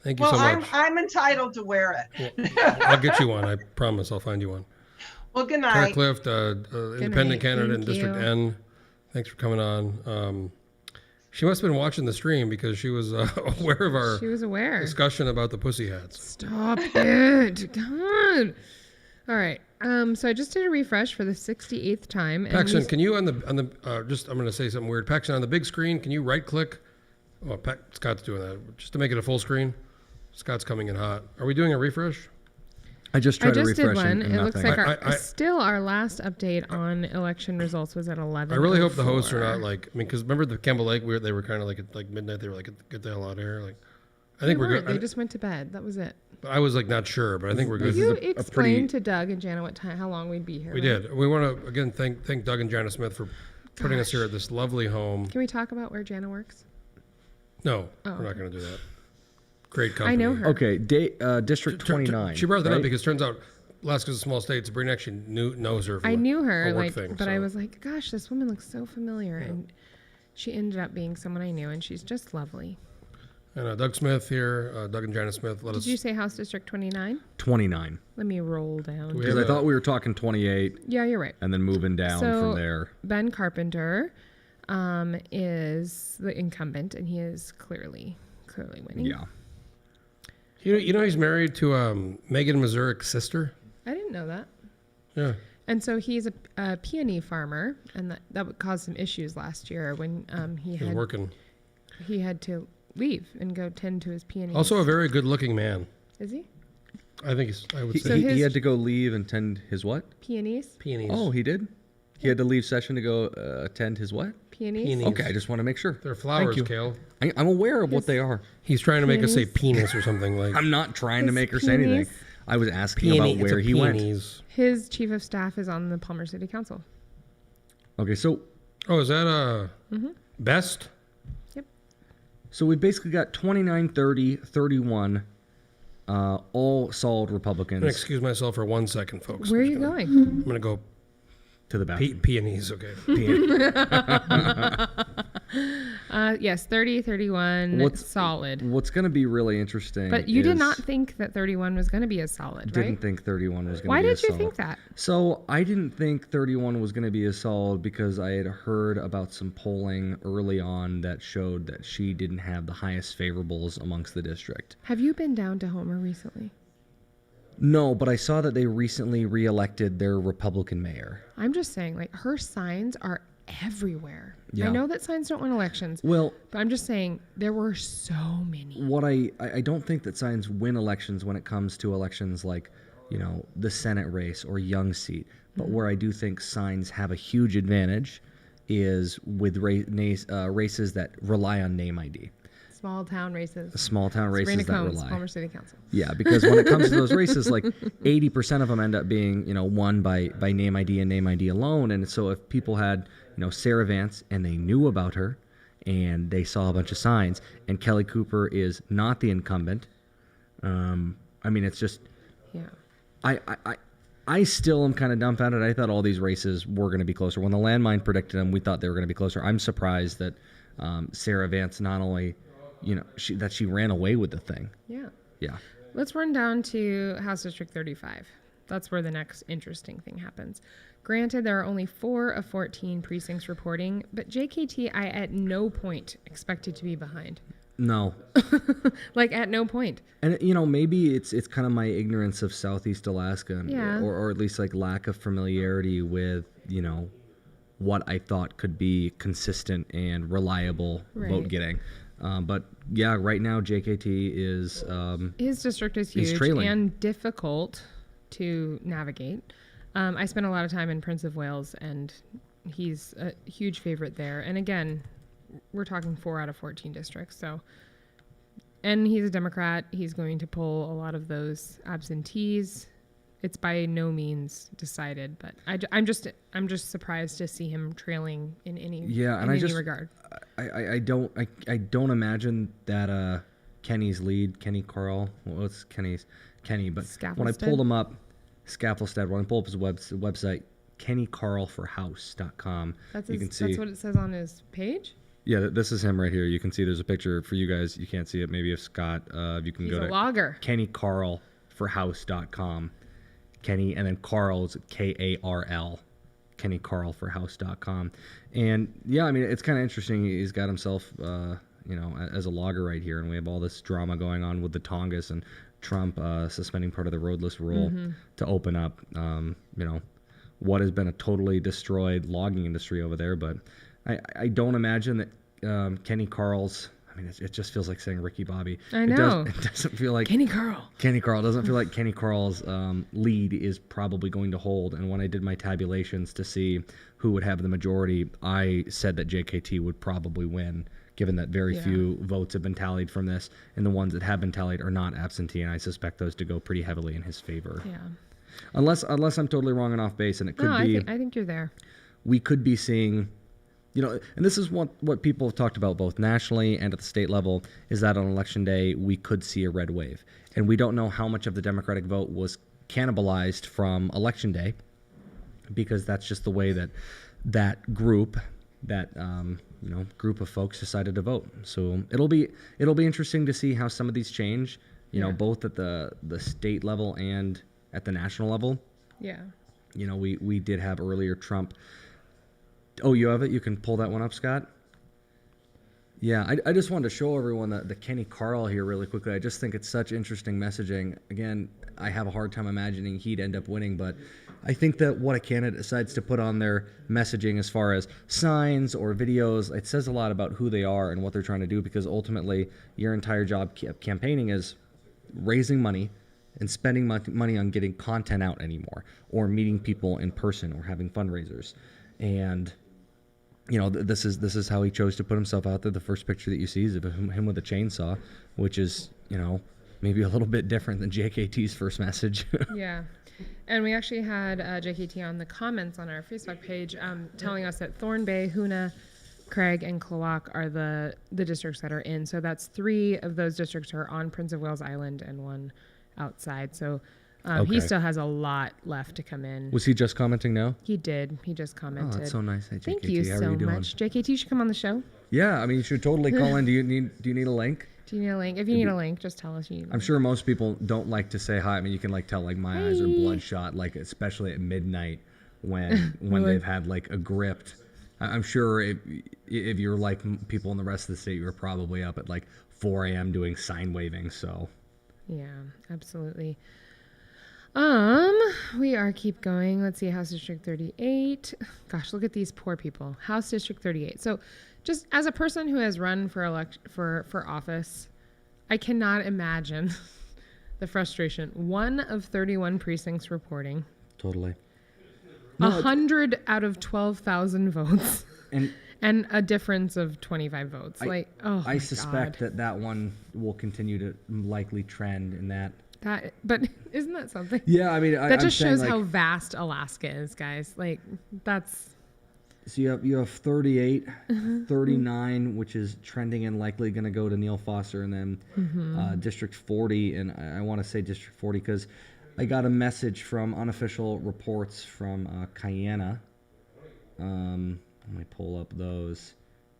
Thank you so much. I'm entitled to wear it. I'll get you one. I promise. I'll find you one. Well, good night. Carolyn Clift, independent candidate in District N. Thanks for coming on. She must have been watching the stream because she was aware of our discussion about the pussy hats. Stop it. God. All right. So I just did a refresh for the 68th time. Paxton, can you on the just I'm going to say something weird. Paxton, on the big screen, can you right click? Oh, Scott's doing that just to make it a full screen. Scott's coming in hot. Are we doing a refresh? I just tried to refresh did one. and It looks nothing. like still our last update on election results was at 11. I really hope the hosts are not like. I mean, because remember the Campbell Lake, they were kind of like at like midnight. They were like, "Get the hell out of here!" Like, I think we're good. They just went to bed. That was it. I was like not sure, but I think we're good. You explained to Doug and Jana how long we'd be here. We right? did. We want to again thank Doug and Jana Smith for putting us here at this lovely home. Can we talk about where Jana works? No, we're not going to do that. Great company. I know her. Okay, District 29. She brought that right? up because it turns out Alaska's a small state. Sabrina actually knows her. From I knew her, a work like, thing, but I was like, gosh, this woman looks so familiar, and she ended up being someone I knew, and she's just lovely. And Doug Smith here, Doug and Jana Smith. Did you say House District 29? 29. Let me roll down. Because I thought we were talking 28. Yeah, you're right. And then moving down from there. Ben Carpenter is the incumbent, and he is clearly winning. Yeah. You know he's married to Megan Mazurik's sister? I didn't know that. Yeah. And so he's a peony farmer, and that would cause some issues last year when he had to leave and go tend to his peonies. Also a very good-looking man. Is he? I think I would say. He had to go leave and tend his what? Peonies. Peonies. Oh, he did? He had to leave session to go attend his what? Peonies. Okay, I just want to make sure. They're flowers, Thank you. Kale. I'm aware of what they are. He's trying to make us say penis or something like. I'm not trying to make her say anything. I was asking about where he went. His chief of staff is on the Palmer City Council. Okay, so. Oh, is that Best? Yep. So we basically got 29, 30, 31, all solid Republicans. I'm going to excuse myself for 1 second, folks. Where are you going? I'm going to go to the bathroom. Peonies, okay. Yes, 30, 31, solid. What's going to be really interesting. But you did not think that 31 was going to be as solid, right? Didn't think 31 was going to be Why as did you solid. think that? So I didn't think 31 was going to be as solid because I had heard about some polling early on that showed that she didn't have the highest favorables amongst the district. Have you been down to Homer recently? No, but I saw that they recently re-elected their Republican mayor. I'm just saying, like, her signs are everywhere. Yeah. I know that signs don't win elections. Well, but I'm just saying there were so many. What I don't think that signs win elections when it comes to elections like, the Senate race or Young seat. But where I do think signs have a huge advantage is with races that rely on name ID. Small town races. Small town races Sabrina that Combs, rely. Palmer City Council. Yeah, because when it comes to those races, like 80% of them end up being, won by name ID and name ID alone. And so if people had, Sarah Vance and they knew about her and they saw a bunch of signs and Kelly Cooper is not the incumbent, it's just, yeah. I still am kind of dumbfounded. I thought all these races were going to be closer. When the Landmine predicted them, we thought they were going to be closer. I'm surprised that Sarah Vance not only, she ran away with the thing. Yeah. Yeah. Let's run down to House District 35. That's where the next interesting thing happens. Granted, there are only 4 of 14 precincts reporting, but JKT I at no point expected to be behind. No. Like at no point. And maybe it's kind of my ignorance of Southeast Alaska, Yeah. or at least like lack of familiarity with what I thought could be consistent and reliable vote getting. But yeah, right now JKT is his district is he's huge trailing. and difficult to navigate. I spent a lot of time in Prince of Wales, and he's a huge favorite there. And again, we're talking 4 out of 14 districts. So, and he's a Democrat. He's going to pull a lot of those absentees. It's by no means decided, but I'm just surprised to see him trailing in any regard. I don't imagine that Kenny's lead, Kenny Carl. Well, it's Kenny, but when I pulled him up, Scaffoldstead. When I pull up his website, KennyCarlForHouse.com. You can see. That's what it says on his page. Yeah, this is him right here. You can see there's a picture for you guys. You can't see it. Maybe if Scott, you can go to logger. KennyCarlForHouse.com. Kenny, and then Carl is KARL. KennyCarlForHouse.com. And yeah, it's kind of interesting. He's got himself, as a logger right here, and we have all this drama going on with the Tongass and Trump suspending part of the roadless rule to open up, what has been a totally destroyed logging industry over there. But I don't imagine that Kenny Carl's I mean, it just feels like saying Ricky Bobby. I know. It doesn't feel like Kenny Carl. Kenny Carl doesn't feel like Kenny Carl's lead is probably going to hold. And when I did my tabulations to see who would have the majority, I said that JKT would probably win, given that very few votes have been tallied from this, and the ones that have been tallied are not absentee, and I suspect those to go pretty heavily in his favor. Yeah. Unless I'm totally wrong and off base, and it could be. I think you're there. We could be seeing, and this is what people have talked about both nationally and at the state level, is that on election day we could see a red wave, and we don't know how much of the Democratic vote was cannibalized from election day, because that's just the way that group of folks decided to vote. So it'll be interesting to see how some of these change, both at the state level and at the national level. Yeah. We did have earlier Trump. Oh, you have it? You can pull that one up, Scott? Yeah, I just wanted to show everyone the Kenny Carl here really quickly. I just think it's such interesting messaging. Again, I have a hard time imagining he'd end up winning, but I think that what a candidate decides to put on their messaging as far as signs or videos, it says a lot about who they are and what they're trying to do, because ultimately your entire job campaigning is raising money and spending money on getting content out anymore, or meeting people in person, or having fundraisers. And this is how he chose to put himself out there. The first picture that you see is of him with a chainsaw, which is, maybe a little bit different than JKT's first message. Yeah. And we actually had JKT on the comments on our Facebook page telling us that Thorn Bay, Hoona, Craig, and Klawock are the districts that are in. So that's 3 of those districts are on Prince of Wales Island and 1 outside. So he still has a lot left to come in. Was he just commenting now? He did. He just commented. Oh, that's so nice. Hey, JKT. Thank you How so are you doing? much. JKT should come on the show. Yeah, I mean, you should totally call in. Do you need a link? Do you need a link? If you need a link, just tell us you need a I'm link. sure most people don't like to say hi. I mean, you can tell my eyes are bloodshot, especially at midnight when they've had a gripped. I'm sure if you're like people in the rest of the state, you're probably up at 4 a.m. doing sign waving. So. Yeah, absolutely. We keep going. Let's see, House District 38. Gosh, look at these poor people. House District 38. So, just as a person who has run for office, I cannot imagine the frustration. 1 of 31 precincts reporting. Totally. 100 out of 12,000 votes. And a difference of 25 votes. I suspect that one will continue to likely trend in that. But isn't that something? Yeah, I mean, that just shows how vast Alaska is, guys. That's. So you have 38, 39, which is trending and likely going to go to Neil Foster, and then District 40, and I want to say District 40 because I got a message from unofficial reports from Cayena. Let me pull up those,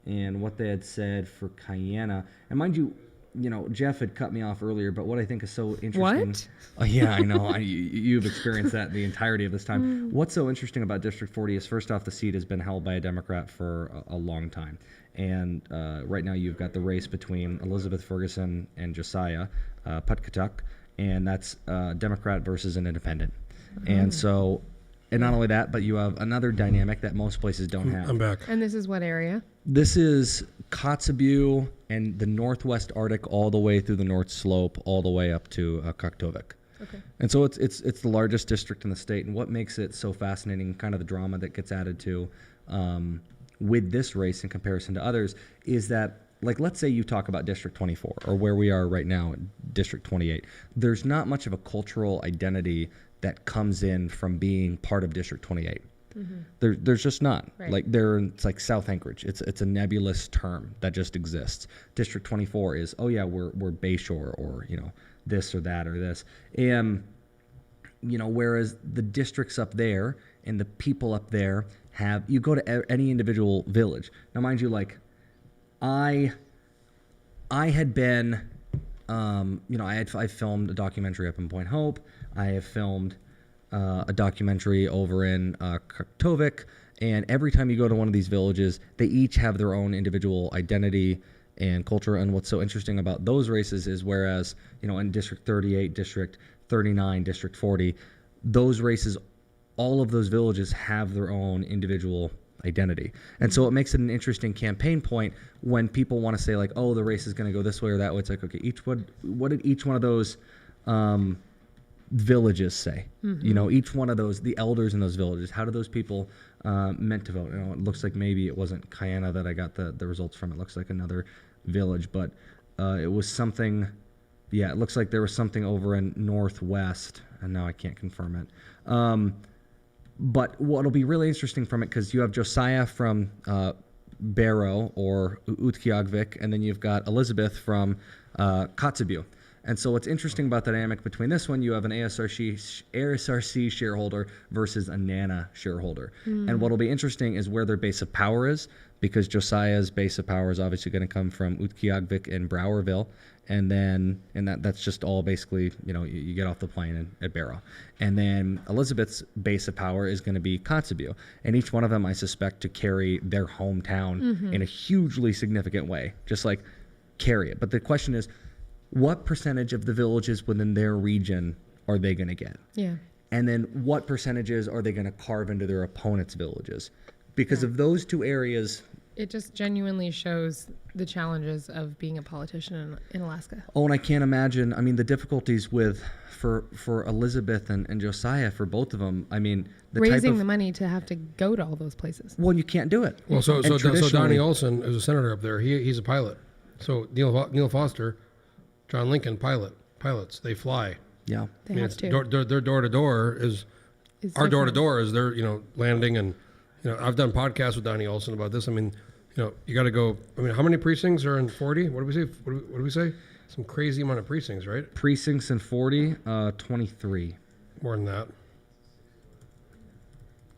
and what they had said for Cayena, and mind you, Jeff had cut me off earlier, but what I think is so interesting. What? Yeah, I know. You've experienced that the entirety of this time. What's so interesting about District 40 is, first off, the seat has been held by a Democrat for a long time. And right now you've got the race between Elizabeth Ferguson and Josiah Putkatuk, and that's Democrat versus an independent. And so, and not only that, but you have another dynamic that most places don't have. I'm back. And this is what area? This is Kotzebue and the Northwest Arctic all the way through the North Slope, all the way up to Kaktovik. Okay. And so it's the largest district in the state. And what makes it so fascinating, kind of the drama that gets added to with this race in comparison to others, is that, let's say you talk about District 24, or where we are right now, District 28. There's not much of a cultural identity that comes in from being part of District 28. There's just not. Right. It's like South Anchorage. It's a nebulous term that just exists. District 24 is, oh yeah, we're Bayshore, or this or that or this, and whereas the districts up there and the people up there you go to any individual village. Now, mind you, I had been, I filmed a documentary up in Point Hope. I have filmed a documentary over in Kaktovik, and every time you go to one of these villages, they each have their own individual identity and culture. And what's so interesting about those races is, whereas in District 38, District 39, District 40, those races, all of those villages have their own individual identity. And so it makes it an interesting campaign point when people want to say like, oh, the race is going to go this way or that way. It's like, okay, what did each one of those villages say? You know, each one of those, the elders in those villages, how do those people meant to vote? You know, it looks like maybe it wasn't Kayana that I got the results from. It looks like another village, but it was something. Yeah, it looks like there was something over in Northwest, and now I can't confirm it. But what'll be really interesting from it, because you have Josiah from Barrow or Utqiagvik, and then you've got Elizabeth from Kotzebue. And so what's interesting about the dynamic between this one, you have an ASRC shareholder versus a NANA shareholder. And what'll be interesting is where their base of power is, because Josiah's base of power is obviously going to come from Utqiagvik and Browerville. And then, that's just all basically, you know, you get off the plane at Barrow. And then Elizabeth's base of power is going to be Kotzebue. And each one of them, I suspect, to carry their hometown in a hugely significant way, just like carry it. But the question is, what percentage of the villages within their region are they going to get? Yeah. And then what percentages are they going to carve into their opponents' villages? Because of those two areas, it just genuinely shows the challenges of being a politician in Alaska. Oh, and I can't imagine, I mean, the difficulties for Elizabeth and Josiah, for both of them, I mean, raising the money to have to go to all those places. Well, you can't do it. Well, so Donnie Olson is a senator up there. He's a pilot. So Neil Foster, John Lincoln, pilots. They fly. Yeah. They have to. Their door to door is our door to door is their, you know, landing. And, you know, I've done podcasts with Donnie Olson about this. I mean, you know, you got to go. I mean, how many precincts are in 40? What do we say? What do we say? Some crazy amount of precincts, right? Precincts in 40, 23. More than that.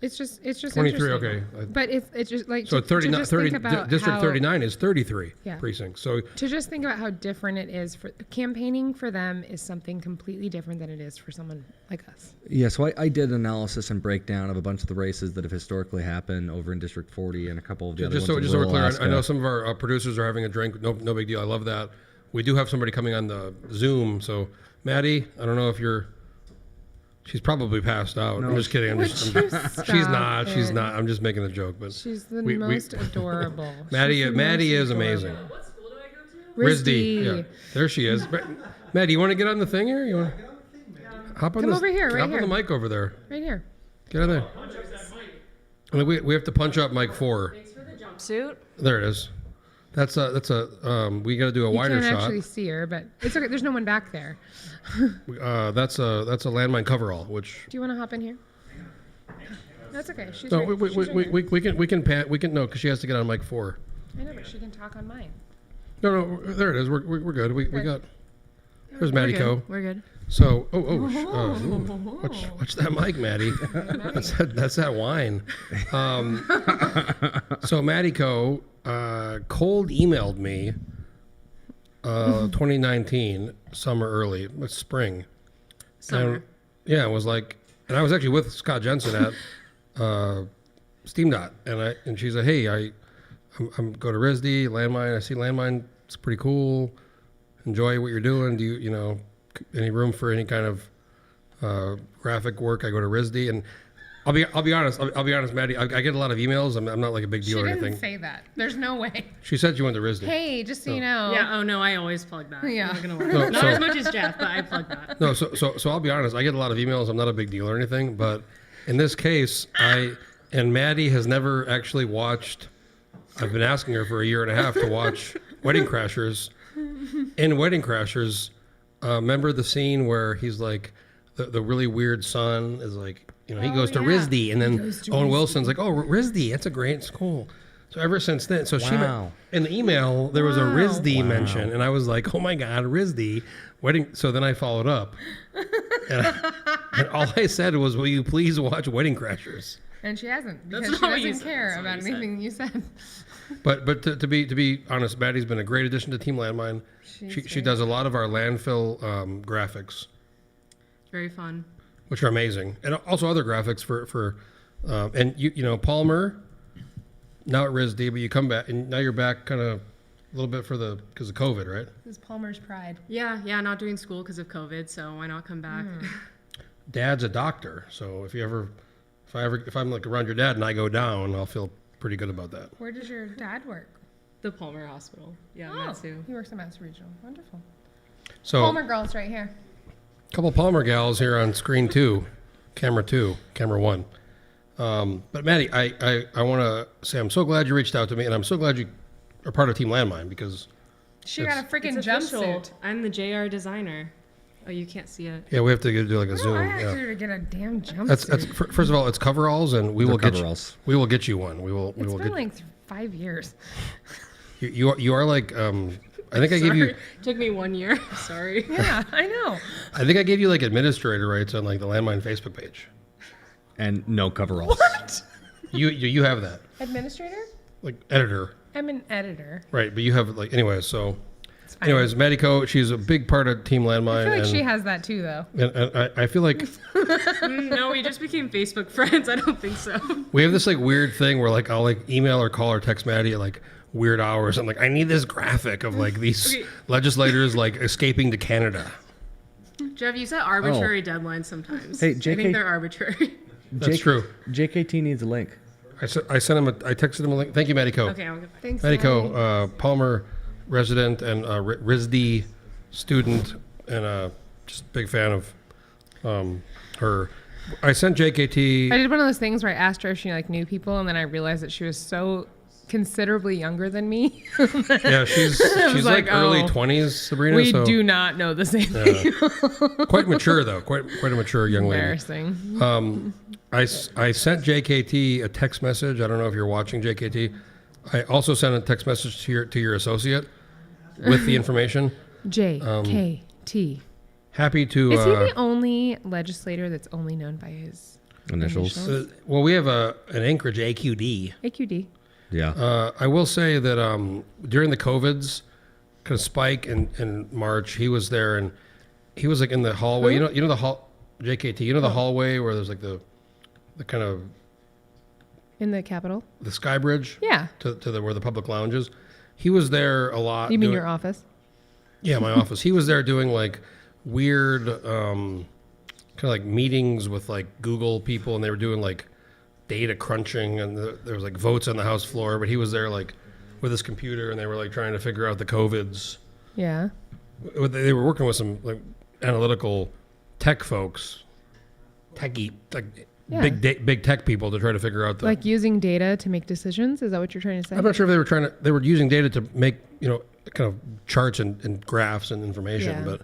It's just 23. Okay. But it's just like so 30 District 39 is 33 yeah. precincts. So to just think about how different it is for campaigning for them is something completely different than it is for someone like us. Yeah. So I did analysis and breakdown of a bunch of the races that have historically happened over in District 40 and a couple of the other ones. Just so we're clear, I know some of our producers are having a drink. No big deal. I love that. We do have somebody coming on the Zoom. So Maddie, I don't know if you're. She's probably passed out. No. I'm just kidding. She's not. She's not. I'm just making a joke. But she's the most adorable. Maddie is amazing. What school do I go to? RISD. Yeah, there she is. Maddie, you want to get on the thing here? You want to hop on? Come over here, right hop here. on the mic over there. Right here. Get on there. We have to punch up mic 4. Thanks for the jumpsuit. There it is. That's we got to do a wider shot. You can't actually see her, but it's okay. There's no one back there. That's a Landmine coverall. Which do you want to hop in here? That's okay. She's no. right. We can no, because she has to get on mic 4. I know, but she can talk on mine. No, there it is. We're good. We got. There's Maddie Co. We're good. So watch that mic, Maddie. that's that wine. So Maddie Co. Cold emailed me 2019 summer early, it's spring. Summer. And, it was like, and I was actually with Scott Jensen at SteamDot, and she said, hey, I'm go to RISD, Landmine. I see Landmine. It's pretty cool. Enjoy what you're doing. Do you any room for any kind of graphic work? I go to RISD, and I'll be honest. I'll be honest, Maddie. I get a lot of emails. I'm not like a big deal or anything. She didn't say that. There's no way. She said she went to RISD. Hey, just so you know. Yeah. Oh no, I always plug that. Yeah. I'm not gonna lie. Not as much as Jeff, but I plug that. No. So I'll be honest. I get a lot of emails. I'm not a big deal or anything, but in this case, and Maddie has never actually watched. I've been asking her for a year and a half to watch Wedding Crashers. In Wedding Crashers, remember the scene where he's like, the really weird son is like, he goes to RISD, and then Owen Wilson's like, oh, RISD, that's a great school. So ever since then, so she in the email there was a RISD mention, and I was like, oh my God, RISD wedding. So then I followed up, and all I said was, will you please watch Wedding Crashers? And she hasn't, because she doesn't care about anything you said. But to be honest, Maddie's been a great addition to Team Landmine. She does a lot of our landfill graphics. Very fun. Which are amazing, and also other graphics for and you Palmer, now at RISD, but you come back and now you're back kind of a little bit because of COVID, right? This is Palmer's pride. Yeah, not doing school because of COVID, so why not come back? Dad's a doctor, so if I'm like around your dad and I go down, I'll feel pretty good about that. Where does your dad work? The Palmer Hospital. Yeah, Oh, that too. he works at Mass Regional. Wonderful. So Palmer girls right here. couple Palmer gals here on screen 2, camera 1. But Maddie, I want to say I'm so glad you reached out to me, and I'm so glad you are part of Team Landmine because She got a freaking It's official. jumpsuit. I'm the JR designer. Oh, you can't see it. yeah, we have to do like a Zoom. I Yeah. actually to get a damn jumpsuit. That's first of all, it's coveralls, and we They're will get coveralls. we will get you one. We will It's get been like 5 years. you are like I think I gave you Took me 1 year. Sorry. Yeah, I know. I think I gave you like administrator rights on like the Landmine Facebook page. And no coveralls. What? You have that, Administrator? like editor, I'm an editor. right? But you have like anyways. So, fine. anyways, Maddie Co, she's a big part of Team Landmine. I feel like and, she has that too, though. and I feel like No, we just became Facebook friends. I don't think so. we have this like weird thing where like I'll like email or call or text Maddie at like weird hours. I'm like, I need this graphic of like these Okay. legislators like escaping to Canada. Jeff, you set arbitrary deadlines sometimes. Hey, I JK think they're arbitrary. That's true. JKT needs a link. I sent him. I texted him a link. Thank you, Maddie Co. Okay, I'll get back. Thanks, Maddie Maddie. Co, Palmer resident and RISD student, and just a big fan of her. I sent JKT. I did one of those things where I asked her if she like knew people, and then I realized that she was so considerably younger than me. Yeah, she's I was like early oh, 20s, Sabrina. We so, do not know the same yeah. Quite mature though. Quite a mature young lady. Embarrassing. I sent JKT a text message. I don't know if you're watching JKT. I also sent a text message to your associate with the information. JKT. Happy to. Is he the only legislator that's only known by his Initials. Well, we have an Anchorage AQD. AQD. Yeah. I will say that during the COVID's kind of spike in March, he was there and he was like in the hallway. Who? You know the hall JKT. You know the hallway where there's like the kind of In the Capitol? the sky bridge. Yeah. To the where the public lounge is. He was there a lot. You mean doing- your office? Yeah, my office. He was there doing like weird kind of like meetings with like Google people, and they were doing like data crunching, and there was like votes on the House floor, but he was there like with his computer, and they were like trying to figure out the COVIDs. Yeah. They were working with some like analytical tech folks, Yeah. big tech people to try to figure out the. Like using data to make decisions? Is that what you're trying to say? I'm not sure if they were using data to make, kind of charts and graphs and information, Yeah. but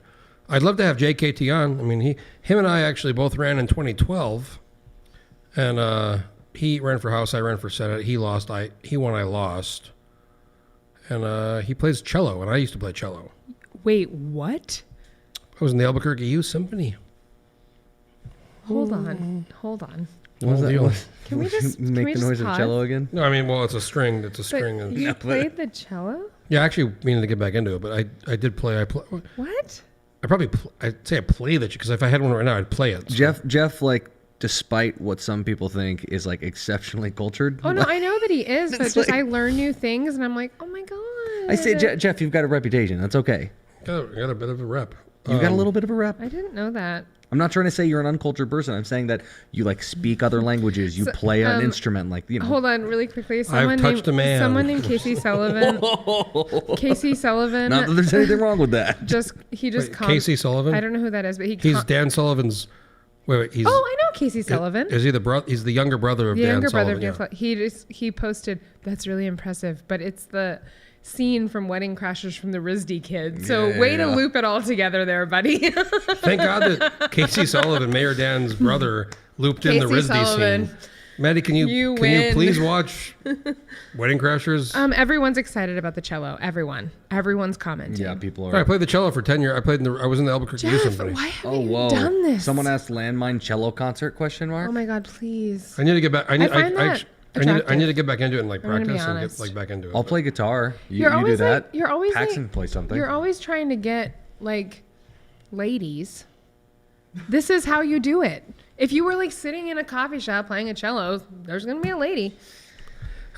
I'd love to have JKT on. I mean, him and I actually both ran in 2012, and he ran for House, I ran for Senate. He lost, he won, I lost. And he plays cello, and I used to play cello. Wait, what? I was in the Albuquerque Youth Symphony. Hold on. Hold on. What was that? Deal. Can we just make can we the just noise of pause? cello again? No, I mean, well, it's a string. It's a But string. And, you played the cello? yeah, I actually meaning to get back into it, but I did play. What? I probably I'd say I play that because if I had one right now, I'd play it. So. Jeff, like, despite what some people think is like exceptionally cultured. Oh no, I know that he is, but It's just like- I learn new things, and I'm like, oh my god. I say, Jeff, you've got a reputation. That's okay. Got a bit of a rep. You've got a little bit of a rep. I didn't know that. I'm not trying to say you're an uncultured person. I'm saying that you like speak other languages. You So, play an instrument, like Hold on, really quickly. touched a man. Someone named Casey Sullivan. Casey Sullivan. Not that there's anything wrong with that. He just Wait, Casey Sullivan? I don't know who that is, but He's Dan Sullivan's. Wait. He's. Oh, I know Casey Sullivan. Is he the brother? He's the younger brother of The Dan younger Sullivan. brother of Dan Sullivan. He posted, that's really impressive, but it's the scene from Wedding Crashers from the RISD kids. So way to loop it all together there, buddy. Thank God that Casey Sullivan, Mayor Dan's brother, looped in the Casey RISD Sullivan. scene. Maddie, can you win. please watch Wedding Crashers? Everyone's excited about the cello. Everyone's commenting. Yeah, people are. I played the cello for 10 years. I was in the Albuquerque Youth Jeff, Symphony. why have Oh, you whoa. done this? Someone asked Landmine cello concert ? Oh my God, please. I need to get back. I need attractive. to get back into it and like I'm gonna be practice and get honest. like back into it. I'll play guitar. You You're do always that. like, you're always Paxton like, play something. You're always trying to get like ladies. This is how you do it. If you were like sitting in a coffee shop playing a cello, there's gonna be a lady.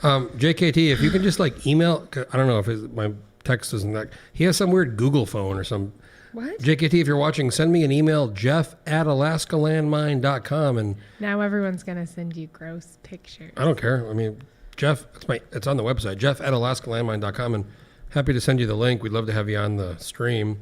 JKT, if you can just like email, I don't know if my text isn't that. He has some weird Google phone or some. What? JKT, if you're watching, send me an email, jeff@alaskalandmine.com, and Now everyone's gonna send you gross pictures. I don't care. I mean, Jeff, it's on the website, jeff@alaskalandmine.com, and happy to send you the link. We'd love to have you on the stream.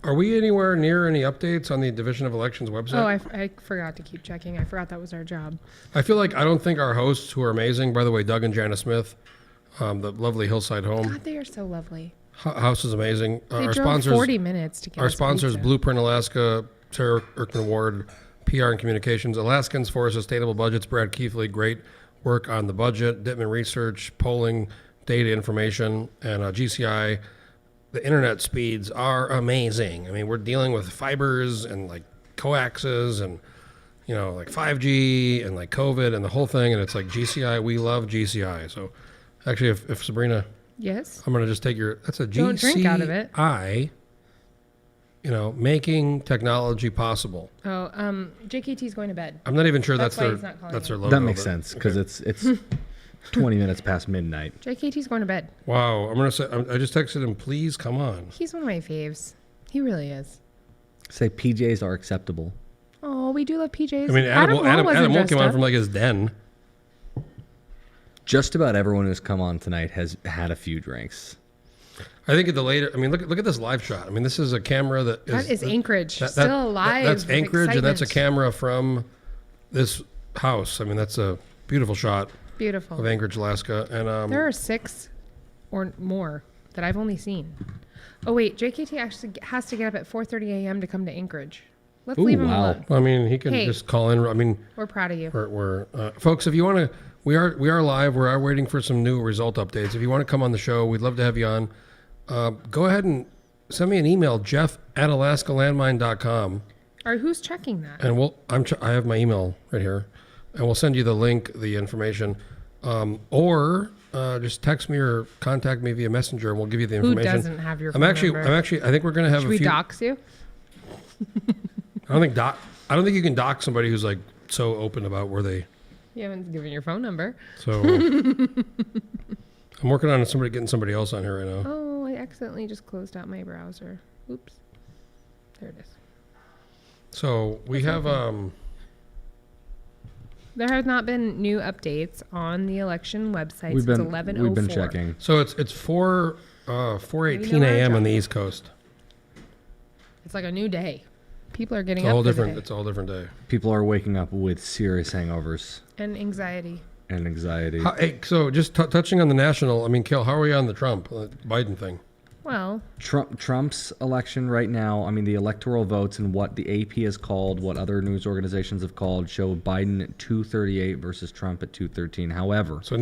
Are we anywhere near any updates on the Division of Elections website? Oh, I forgot to keep checking. I forgot that was our job. I feel like I don't think our hosts, who are amazing, by the way, Doug and Janice Smith, the lovely Hillside Home. God, they are so lovely. House is amazing. They Our drove sponsors, 40 minutes to get our us sponsors, pizza. Blueprint Alaska, Sarah Erkman Ward, PR and Communications, Alaskans for Sustainable Budgets, Brad Keithley, great work on the budget, Dittman Research, polling, data information, and GCI. The internet speeds are amazing. I mean, we're dealing with fibers and like coaxes and, you know, like 5G and like COVID and the whole thing. And it's like GCI, we love GCI. So actually, if Sabrina, yes, I'm going to just take that's a Don't GCI, drink out of it. you know, making technology possible. Oh, JKT's going to bed. I'm not even sure that's why their he's not calling that's their in. logo. That makes but- sense because okay. it's 20 minutes past midnight. JKT's going to bed. Wow, I'm gonna say I just texted him. Please come on. He's one of my faves. He really is. Say PJs are acceptable. Oh, we do love PJs. I mean, Adam wasn't won't dressed come on up. from like his den. Just about everyone who's come on tonight has had a few drinks. I think at the later. I mean, look at this live shot. I mean, this is a camera that is Anchorage, still alive. That's with Anchorage, and that's a excitement. camera from this house. I mean, that's a beautiful shot. Beautiful. Of Anchorage, Alaska, and There are 6 or more that I've only seen. Oh wait, JKT actually has to get up at 4:30 a.m. to come to Anchorage. Let's leave him alone. I mean, he can Hey, just call in. I mean, we're proud of you. We're folks. If you want to, we are live. We are waiting for some new result updates. If you want to come on the show, we'd love to have you on. Go ahead and send me an email, jeff@alaskalandmine.com. Or who's checking that? And I have my email right here, and we'll send you the link, the information, or just text me or contact me via Messenger, and we'll give you the Who information. doesn't have your I'm phone actually. number? I think we're gonna have Should a we few. dox you? I don't think you can dox somebody who's like so open about where they. You haven't given your phone number. So I'm working on getting somebody else on here right now. Oh, I accidentally just closed out my browser. Oops. There it is. So we have There have not been new updates on the election website We've since been 11:04. we've been checking. So it's 4:18 We know our a.m. on the job. East Coast. It's like a new day. People are getting It's all up for the different. day. It's all different day. People are waking up with serious hangovers And anxiety. and anxiety. Hey, so just touching on the national. I mean, Kel, how are we on the Trump Biden thing? Well, Trump's election right now, I mean, the electoral votes and what the AP has called, what other news organizations have called, show Biden at 238 versus Trump at 213. However, so one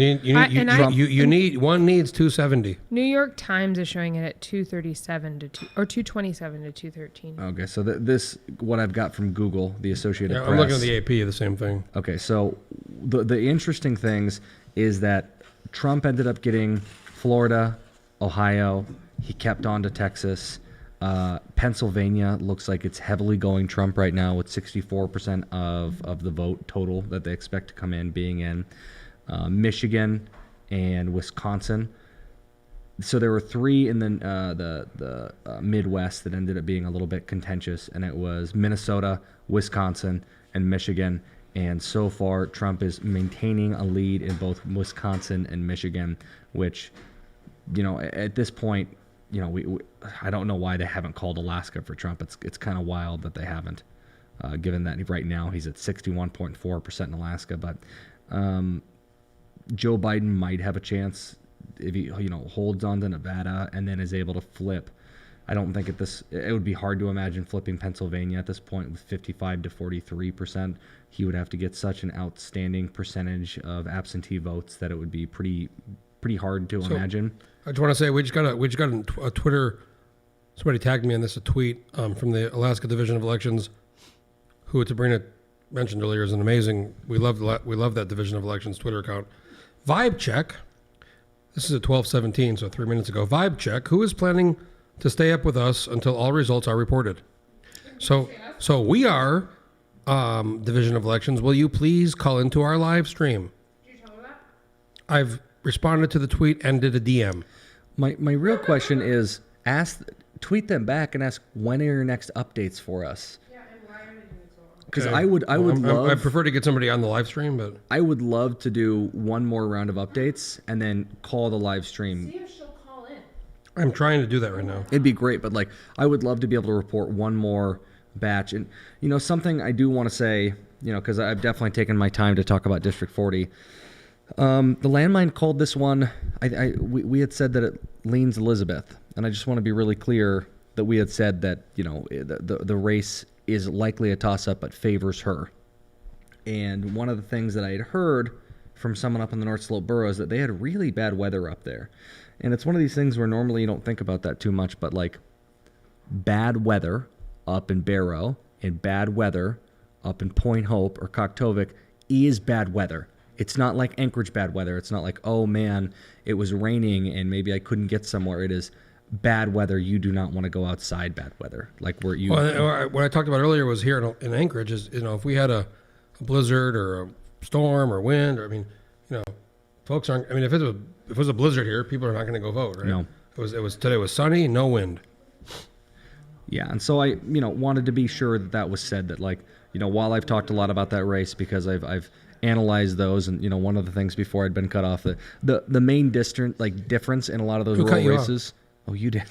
needs 270. New York Times is showing it at 237 to 227 to 213. Okay, so this what I've got from Google, the Associated Yeah, Press. I'm looking at the AP, the same thing. Okay, so the interesting things is that Trump ended up getting Florida, Ohio. He kept on to Texas. Pennsylvania looks like it's heavily going Trump right now with 64% of the vote total that they expect to come in being in. Michigan and Wisconsin. So there were 3 in the Midwest that ended up being a little bit contentious, and it was Minnesota, Wisconsin, and Michigan. And so far, Trump is maintaining a lead in both Wisconsin and Michigan, which, you know, at this point, you know, I don't know why they haven't called Alaska for Trump. It's kind of wild that they haven't, given that right now he's at 61.4% in Alaska. But Joe Biden might have a chance if he, you know, holds on to Nevada and then is able to flip. I don't think it would be hard to imagine flipping Pennsylvania at this point with 55 to 43%. He would have to get such an outstanding percentage of absentee votes that it would be pretty hard to imagine. I just want to say we just got a Twitter. Somebody tagged me on this, a tweet from the Alaska Division of Elections, who Sabrina mentioned earlier is an amazing. We love that Division of Elections Twitter account. Vibe check. This is at 12:17, so 3 minutes ago. Vibe check. Who is planning to stay up with us until all results are reported? So we are Division of Elections. Will you please call into our live stream? Did you tell me that? I've responded to the tweet and did a DM. My real question is tweet them back and ask when are your next updates for us? Yeah, and why are they doing so long? Because Okay. I would love. I prefer to get somebody on the live stream, but I would love to do one more round of updates and then call the live stream. See if she'll call in. I'm trying to do that right now. It'd be great, but like I would love to be able to report one more batch. And something I do want to say, because I've definitely taken my time to talk about District 40. The Landmine called this one. We had said that it leans Elizabeth, and I just want to be really clear that we had said that the race is likely a toss-up, but favors her. And one of the things that I had heard from someone up in the North Slope Borough is that they had really bad weather up there. And it's one of these things where normally you don't think about that too much, but like bad weather up in Barrow and bad weather up in Point Hope or Coctovic is bad weather. It's not like Anchorage bad weather. It's not like, oh man, it was raining and maybe I couldn't get somewhere. It is bad weather. You do not want to go outside bad weather. Like where you... Well, what I talked about earlier was here in Anchorage is, if we had a blizzard or a storm or wind, or folks aren't, if it was a blizzard here, people are not going to go vote, right? No. Today was sunny, no wind. Yeah, and so I, wanted to be sure that was said, that like, while I've talked a lot about that race because I've analyzed those, and one of the things before I'd been cut off, the main difference in a lot of those rural races. Oh, you did.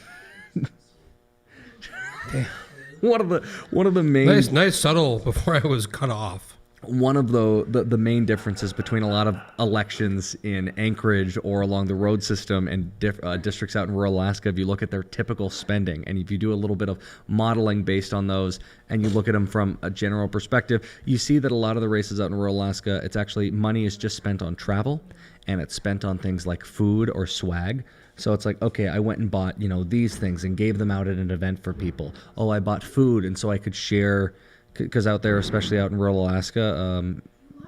One of the main nice subtle before I was cut off. One of the main differences between a lot of elections in Anchorage or along the road system and districts out in rural Alaska, if you look at their typical spending, and if you do a little bit of modeling based on those, and you look at them from a general perspective, you see that a lot of the races out in rural Alaska, it's actually money is just spent on travel, and it's spent on things like food or swag. So it's like, okay, I went and bought, these things and gave them out at an event for people. Oh, I bought food, and so I could share, because out there, especially out in rural Alaska,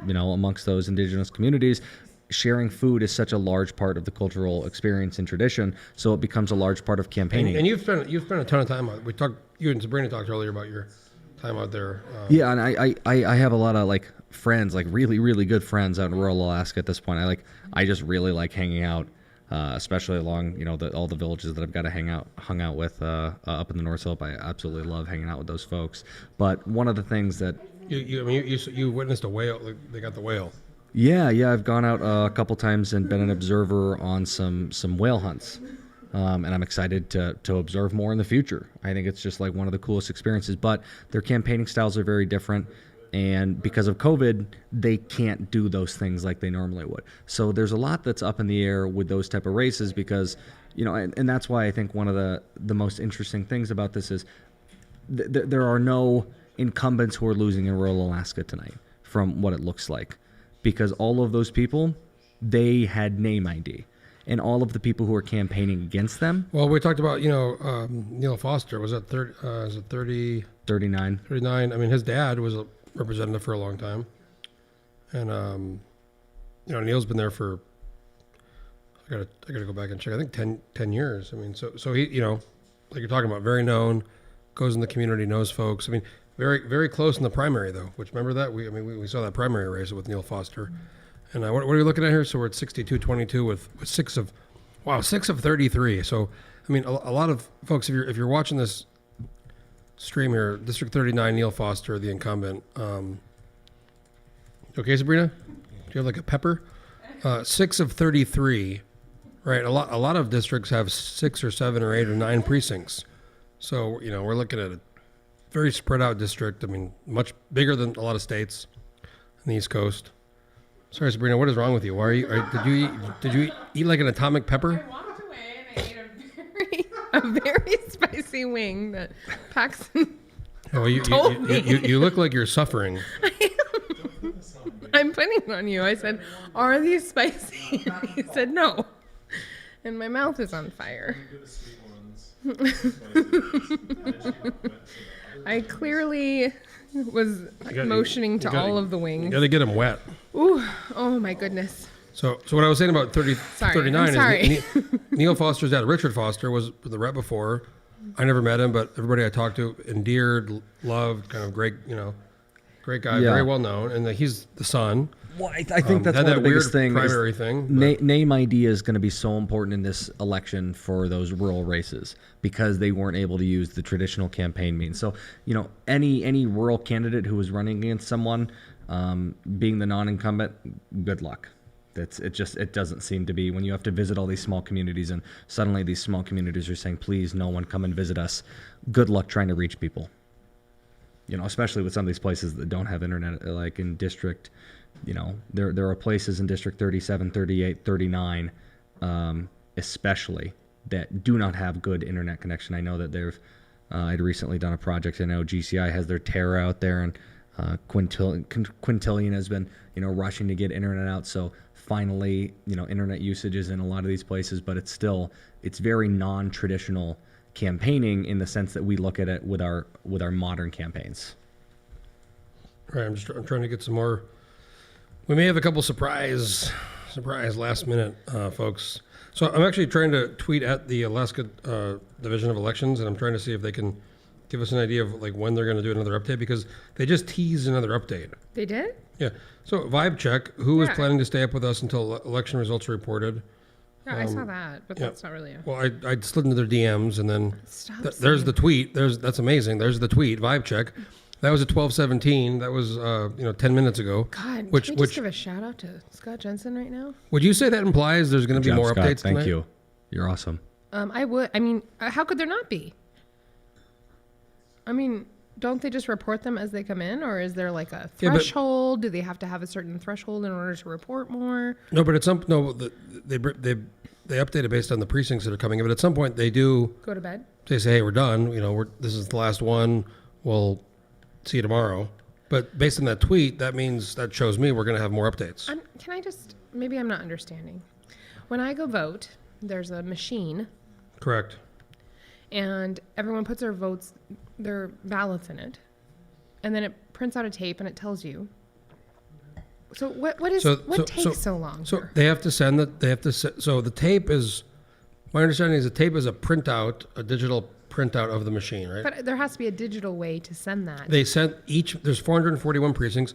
amongst those indigenous communities, sharing food is such a large part of the cultural experience and tradition. So it becomes a large part of campaigning. And you've spent a ton of time on it. You and Sabrina talked earlier about your time out there. Yeah, and I have a lot of friends, really, really good friends out in rural Alaska at this point. I just really like hanging out. Especially along, all the villages that I've got to hung out with up in the North Slope. I absolutely love hanging out with those folks. But one of the things that you witnessed a whale. They got the whale. Yeah, I've gone out a couple times and been an observer on some whale hunts, and I'm excited to observe more in the future. I think it's just one of the coolest experiences. But their campaigning styles are very different. And because of COVID, they can't do those things like they normally would. So there's a lot that's up in the air with those type of races because, and that's why I think one of the most interesting things about this is there are no incumbents who are losing in rural Alaska tonight from what it looks like. Because all of those people, they had name ID. And all of the people who are campaigning against them. Well, we talked about, Neil Foster. Was that 30? 39. 39. His dad was a representative for a long time, and Neil's been there for I gotta go back and check. I think 10 years. So he, like you're talking about, very known, goes in the community, knows folks. Very, very close in the primary though. Which, remember that we saw that primary race with Neil Foster, and what are we looking at here? So we're at 62-22 with 6 of 33. So a lot of folks, if you're watching this stream here, District 39, Neil Foster, the incumbent. Okay, Sabrina? Do you have a pepper? 6 of 33, right? A lot of districts have 6 or 7 or 8 or 9 precincts. So, we're looking at a very spread out district. Much bigger than a lot of states on the East Coast. Sorry, Sabrina, what is wrong with you? Why are you, did you eat like an atomic pepper? I walked away and I ate a very spicy wing that Paxton told me. You look like you're suffering. I'm putting it on you. I said, are these spicy? And he said, no. And my mouth is on fire. I clearly was motioning to all of the wings. You got to get them wet. Ooh, oh my goodness. So what I was saying about 39 is Neil Foster's dad, Richard Foster, was the rep before. I never met him, but everybody I talked to endeared, loved, kind of great guy, very well known. And he's the son. Well, I think that's had one of that the biggest weird things. primary thing. Name ID is going to be so important in this election for those rural races because they weren't able to use the traditional campaign means. So, any rural candidate who was running against someone, being the non-incumbent, good luck. It doesn't seem to be when you have to visit all these small communities and suddenly these small communities are saying, please, no one come and visit us. Good luck trying to reach people. Especially with some of these places that don't have internet, like in District, there are places in District 37, 38, 39, especially that do not have good internet connection. I know that I'd recently done a project. I know GCI has their Terra out there, and Quintillion has been, rushing to get internet out. So finally, internet usage is in a lot of these places, but it's very non-traditional campaigning in the sense that we look at it with our modern campaigns. Right. I'm trying to get some more. We may have a couple surprise last minute folks. So I'm actually trying to tweet at the Alaska Division of Elections, and I'm trying to see if they can give us an idea of like when they're going to do another update, because they just teased another update. They did? Yeah. So vibe check. Who is planning to stay up with us until election results are reported? Yeah, I saw that, but that's not really. Well, I slid into their DMs, and then there's the tweet. That's amazing. There's the tweet. Vibe check. That was at 12:17. That was 10 minutes ago. God, can we just give a shout out to Scott Jensen right now? Would you say that implies there's going to be more Scott, updates? Thank tonight? you. You're awesome. I would. I mean, how could there not be? I mean, don't they just report them as they come in, or is there like a threshold? Do they have to have a certain threshold in order to report more? No, but at some they update it based on the precincts that are coming in. But at some point, they do go to bed. They say, "Hey, we're done. This is the last one. We'll see you tomorrow." But based on that tweet, that shows me we're going to have more updates. Maybe I'm not understanding. When I go vote, there's a machine. Correct. And everyone puts their ballots in it, and then it prints out a tape and it tells you. So what takes so long? So they have to send that. So the tape is. My understanding is the tape is a digital printout of the machine, right? But there has to be a digital way to send that. They sent there's 441 precincts.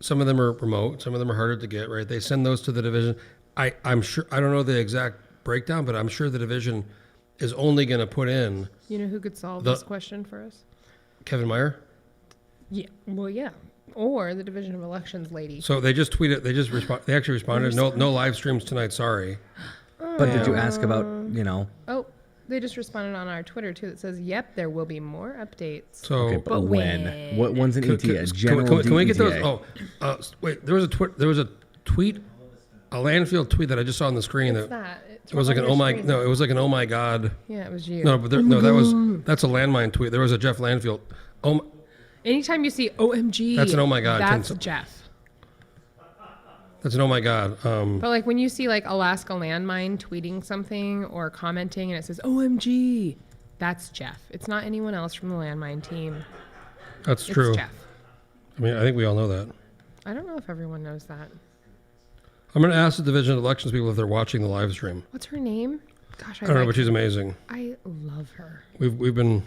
Some of them are remote. Some of them are harder to get, right? They send those to the division. I'm sure, I don't know the exact breakdown, but I'm sure the division is only going to put in. You know who could solve this question for us? Kevin Meyer? Yeah. Well, yeah. Or the Division of Elections lady. So they just tweeted, they actually responded, no live streams tonight, sorry. But did you ask about, Oh, they just responded on our Twitter too that says, yep, there will be more updates. So, okay, but when? When's an ETA? Can we get those? Wait, there was a tweet, a Landfield tweet that I just saw on the screen. It was like an it was like an oh my god. Yeah, it was you. No, but that's a Landmine tweet. There was a Jeff Landfield. Anytime you see OMG, that's an oh my god. That's Jeff. That's an oh my god. But like when you see like Alaska Landmine tweeting something or commenting and it says OMG, that's Jeff. It's not anyone else from the Landmine team. That's true. It's Jeff. I mean, I think we all know that. I don't know if everyone knows that. I'm going to ask the Division of Elections people if they're watching the live stream. What's her name? Gosh, I don't know, but she's amazing. I love her. We've been.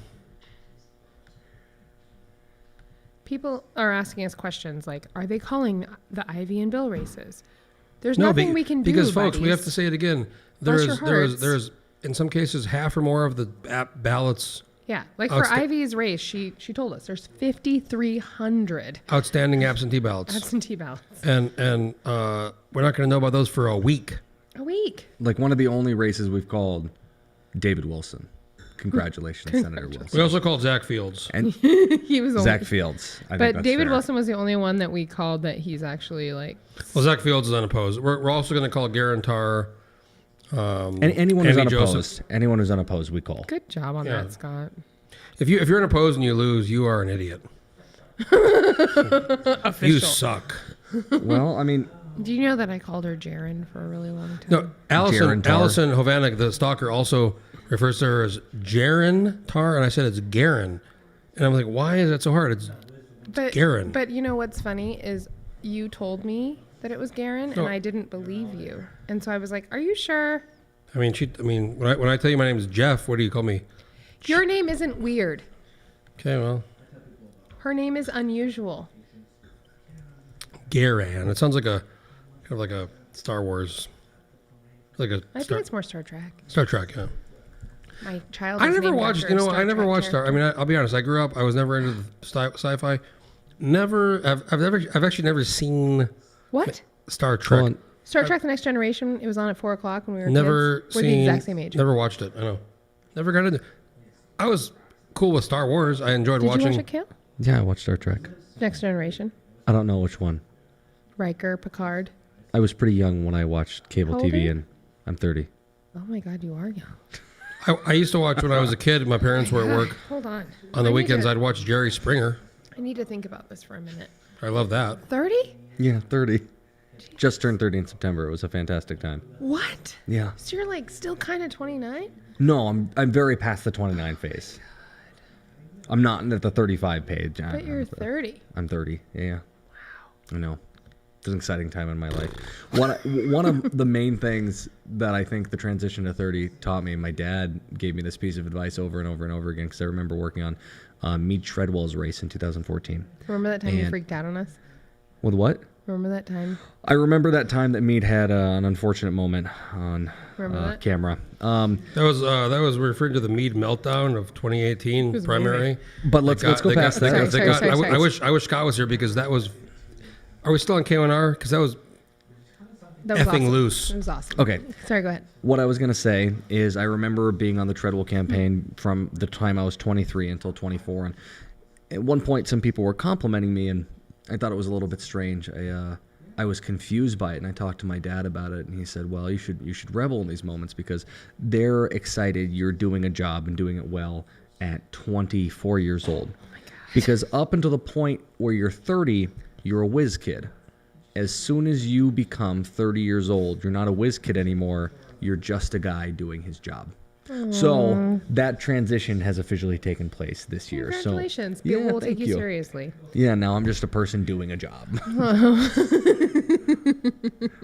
People are asking us questions like, are they calling the Ivy and Bill races? There's nothing we can do. Because folks, buddies. we have to say it again. There is in some cases half or more of the ballots. Yeah, like for Ivy's race, she told us there's 5,300 outstanding absentee ballots. And we're not going to know about those for a week. A week. Like one of the only races we've called David Wilson. Congratulations, Senator Wilson. We also called Zach Fields. And he was Zach Fields. But David Wilson was the only one that we called that he's actually like. Well, Zach Fields is unopposed. We're also going to call Garantar. Anyone who's unopposed. Anyone who's unopposed, we call. Good job on that, Scott. If you're unopposed and you lose, you are an idiot. You suck. Well, I mean. Do you know that I called her Jaren for a really long time? No, Allison Hovanek, the stalker, also refers to her as Jaren Tar, and I said it's Garen. And I'm like, why is that so hard? It's Garen. But you know what's funny is you told me that it was Garen, and I didn't believe you. And so I was like, are you sure? I mean, when I tell you my name is Jeff, what do you call me? Your name isn't weird. Okay, well. Her name is unusual. Garan. It sounds like a kind of like a Star Wars, I think it's more Star Trek. Star Trek, yeah. My child. I never watched. You know, I never watched Star. I mean, I'll be honest. I grew up. I was never into sci-fi. Never. I've actually never seen. What? Star Trek. Star Trek: The Next Generation. It was on at 4:00 when we were never kids. We're the exact same age. Never watched it. I know. Never got into. I was cool with Star Wars. I enjoyed watching. Did you watch it, Kale? Yeah, I watched Star Trek. Next Generation. I don't know which one. Riker, Picard. I was pretty young when I watched cable TV, and I'm 30. Oh my God, you are young. I used to watch when I was a kid. My parents were at work. Hold on. On the weekends, I'd watch Jerry Springer. I need to think about this for a minute. I love that. 30? Yeah, 30. Just turned 30 in September. It was a fantastic time. What? Yeah. So you're like still kind of 29? No, I'm very past the 29 phase. I'm not at the 35 page. But you're 30. I'm 30. Yeah. Wow. I know. It's an exciting time in my life. One of the main things that I think the transition to 30 taught me, my dad gave me this piece of advice over and over and over again, because I remember working on Meade Treadwell's race in 2014. Remember that time you freaked out on us? With what? Remember that time? I remember that time that Meade had an unfortunate moment on camera. That was referring to the Meade meltdown of 2018 primary. Amazing. But let's go past that. I wish Scott was here, because that was. Are we still on K1R? Because that was effing awesome. loose. It was awesome. Okay. Sorry, go ahead. What I was going to say is I remember being on the Treadwell campaign from the time I was 23 until 24. And at one point, some people were complimenting me, and I thought it was a little bit strange. I was confused by it, and I talked to my dad about it, and he said, well, you should revel in these moments, because they're excited you're doing a job and doing it well at 24 years old. Oh my God. Because up until the point where you're 30, you're a whiz kid. As soon as you become 30 years old, you're not a whiz kid anymore. You're just a guy doing his job. So that transition has officially taken place this year. Congratulations. So, People will thank take you seriously. Yeah, now I'm just a person doing a job.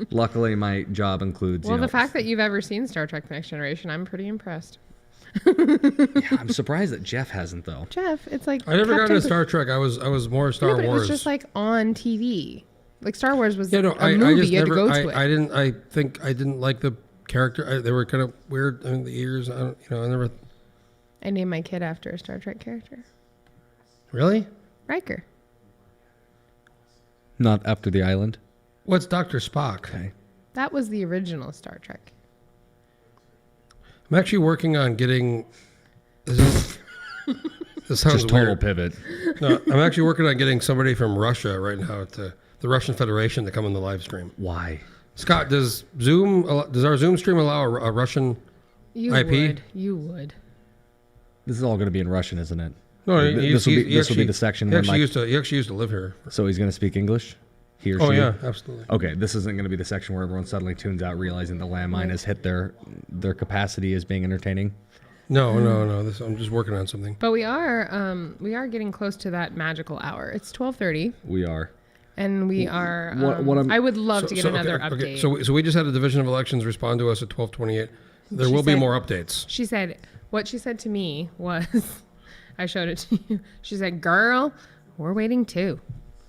Luckily, my job includes. Well, the fact that you've ever seen Star Trek: The Next Generation, I'm pretty impressed. Yeah, I'm surprised that Jeff hasn't, though. Jeff, it's like I never got into Star Trek. I was more Star Wars. It was just like on TV. Like Star Wars was a movie. You had to go to it. I didn't like the character. They were kind of weird. I mean, the ears. I never. I named my kid after a Star Trek character. Really? Riker. Not after the island. What's Dr. Spock? Okay. That was the original Star Trek. I'm actually working on getting. This sounds just total weird. Pivot. No, I'm actually working on getting somebody from Russia right now to the Russian Federation to come on the live stream. Why? Scott, does our Zoom stream allow a Russian IP? You would. This is all going to be in Russian, isn't it? No, this will be the section. He actually used to live here. So he's going to speak English? He or she? Oh, yeah, absolutely. Okay, this isn't going to be the section where everyone suddenly tunes out, realizing the landmine has hit their capacity as being entertaining. No. I'm just working on something. But we are getting close to that magical hour. It's 12:30. We are. And we are. I would love to get another update. Okay. So we just had a Division of Elections respond to us at 12:28. There will be more updates. She said, what she said to me was, I showed it to you. She said, "Girl, we're waiting too.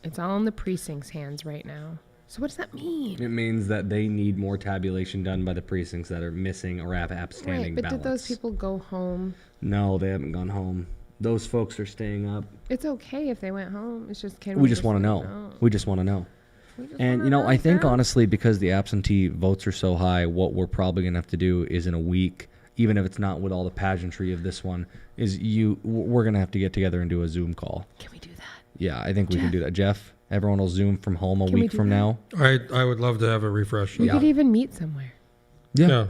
It's all in the precinct's hands right now." So what does that mean? It means that they need more tabulation done by the precincts that are missing or have abstanding but ballots. Did those people go home? No, they haven't gone home. Those folks are staying up. It's okay if they went home. It's just we just want to know. We just want to know. And I think honestly, because the absentee votes are so high, what we're probably gonna have to do is in a week, even if it's not with all the pageantry of this one, we're gonna have to get together and do a Zoom call. Can we do that? Yeah, I think we can do that. Jeff, everyone will Zoom from home a week from now. I would love to have a refresh. We could even meet somewhere. Yeah.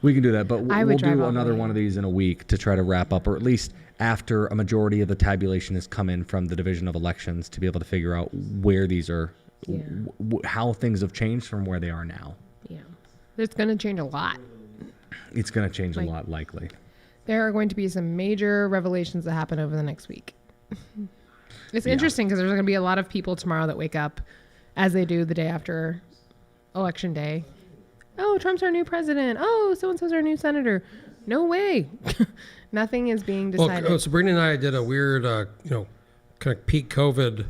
We can do that, but we'll do all another one of these in a week to try to wrap up, or at least after a majority of the tabulation has come in from the Division of Elections, to be able to figure out where these are, how things have changed from where they are now. Yeah. It's going to change a lot. It's going to change a lot, likely. There are going to be some major revelations that happen over the next week. It's interesting because there's going to be a lot of people tomorrow that wake up, as they do the day after Election Day. Oh, Trump's our new president. Oh, so-and-so's our new senator. No way. Nothing is being decided. Well, Sabrina and I did a weird, kind of peak COVID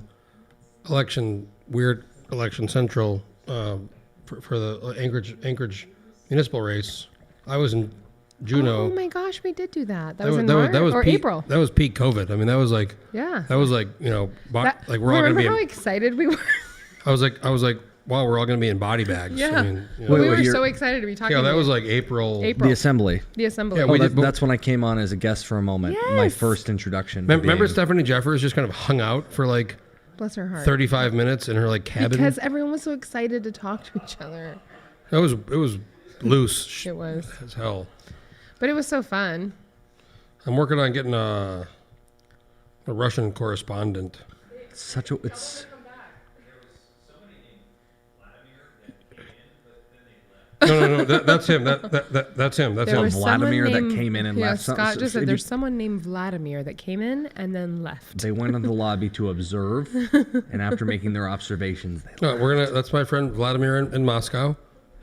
election weird Election Central for the Anchorage municipal race. I was in Juneau. Oh my gosh, we did do that. That was in March or peak, April. That was peak COVID. I mean, that was like Yeah. That was like we're all gonna Remember be. how excited we were? I was like, wow, we're all gonna be in body bags. Yeah. I mean, We were so excited to be talking. Yeah, that to was you. like April. The assembly. The assembly. Yeah, that's when I came on as a guest for a moment. My Yes. first introduction. Remember Stephanie Jeffers just kind of hung out for like Bless her heart. 35 minutes in her like cabin Because everyone was so excited to talk to each other. It was loose. It was as hell. But it was so fun. I'm working on getting a Russian correspondent. It's No. That's him. That's him. That's There him. was Vladimir someone that came in and yeah, left. Scott just said there's someone named Vladimir that came in and then left. They went into the lobby to observe, and after making their observations, they No, that's my friend Vladimir in Moscow.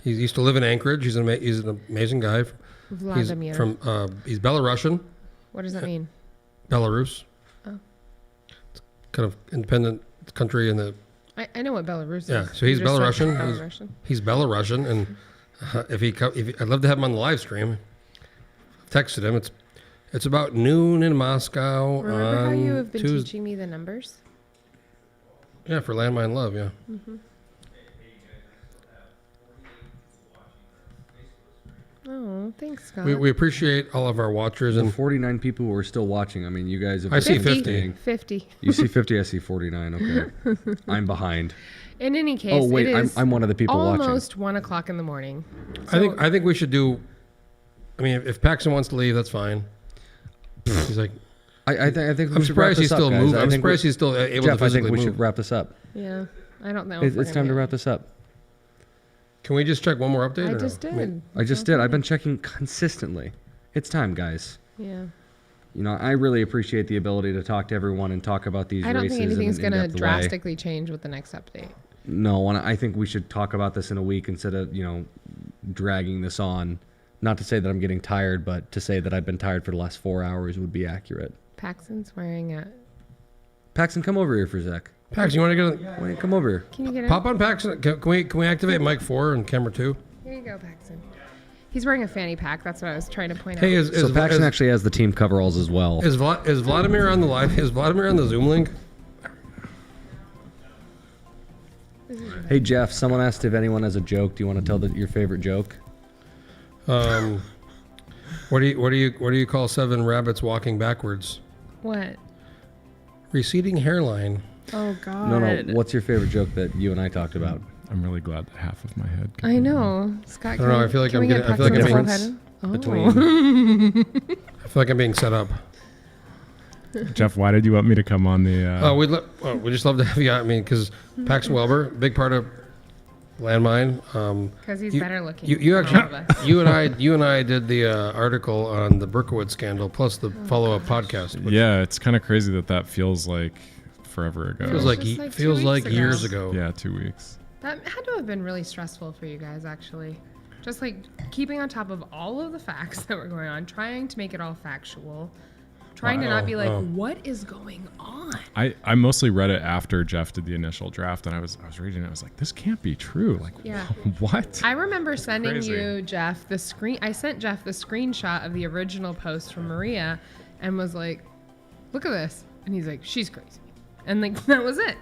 He used to live in Anchorage. He's an amazing guy. Vladimir. He's Belarusian. What does that mean? Belarus. Oh. It's kind of independent country in the. I know what Belarus is. Yeah, so he's You just said Belarusian. Belarusian. He's Belarusian, and I'd love to have him on the live stream. I've texted him. It's about noon in Moscow. Remember how you have been Tuesday. teaching me the numbers? Yeah, for Landmine Love, yeah. Mm-hmm. Oh, thanks, Scott. We appreciate all of our watchers and 49 people who are still watching. I mean, you guys have. I see 50. 50. You see 50. I see 49. Okay, I'm behind. In any case, Oh wait, it is I'm one of the people watching. almost 1 o'clock in the morning. I think we should do. I mean, if Paxton wants to leave, that's fine. He's like, I think. I'm surprised he's still moving. I'm surprised he's still able Jeff, to physically I think we move. should wrap this up. Yeah, I don't know. It's time to wrap this up. Can we just check one more update? I or just no? did. I just did. I've been checking consistently. It's time, guys. Yeah. You know, I really appreciate the ability to talk to everyone and talk about these I don't races think anything's in going to in-depth way. drastically change with the next update. No, and I think we should talk about this in a week instead of, dragging this on. Not to say that I'm getting tired, but to say that I've been tired for the last 4 hours would be accurate. Paxton's wearing a... Paxton, come over here for a sec. Paxton, you want to get? Why don't you come over here? Can you get Pop on Paxton. Can we activate mic 4 and camera 2? Here you go, Paxton. He's wearing a fanny pack. That's what I was trying to point Hey, out. So Paxton actually has the team coveralls as well. Is Vladimir on the live? Is Vladimir on the Zoom link? Hey Jeff, someone asked if anyone has a joke. Do you want to tell your favorite joke? What do you call 7 rabbits walking backwards? What? Receding hairline. Oh, God. No. What's your favorite joke that you and I talked about? I'm really glad that half of my head. I know. Scott, I don't know. I feel like I'm getting. I feel like I'm being. I feel like I'm being set up. Jeff, why did you want me to come on the? We just love to have you. I mean, because Paxton Welber, big part of Landmine. Because he's better looking. You than all of actually, us. you and I did the article on the Berkowitz scandal plus the follow-up podcast. Yeah, it's kind of crazy that feels like forever ago. Feels like years ago. Yeah, 2 weeks. That had to have been really stressful for you guys, actually. Just like keeping on top of all of the facts that were going on, trying to make it all factual, trying to not be like, what is going on? I mostly read it after Jeff did the initial draft, and I was reading it. I was like, this can't be true. Like, Yeah. what? I remember sending Crazy. you, Jeff, the screen. I sent Jeff the screenshot of the original post from Maria and was like, look at this. And he's like, she's crazy. And like, that was it.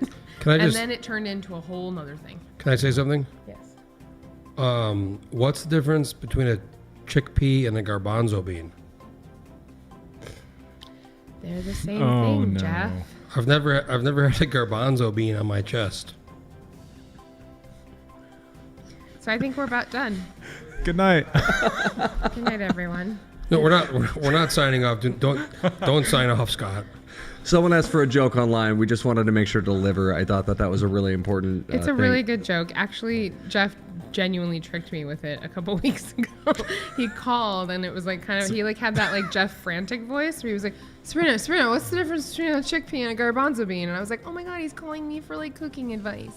And then it turned into a whole nother thing. Can I say something? Yes. What's the difference between a chickpea and a garbanzo bean? They're the same thing, Jeff. I've never had a garbanzo bean on my chest. So I think we're about done. Good night. Good night, everyone. No, we're not signing off. Don't sign off, Scott. Someone asked for a joke online. We just wanted to make sure to deliver. I thought that was a really important It's a thing. really good joke. Actually, Jeff genuinely tricked me with it a couple weeks ago. He called and it was like kind of, he like had that like Jeff frantic voice where he was like, Serena, what's the difference between a chickpea and a garbanzo bean? And I was like, oh my God, he's calling me for like cooking advice.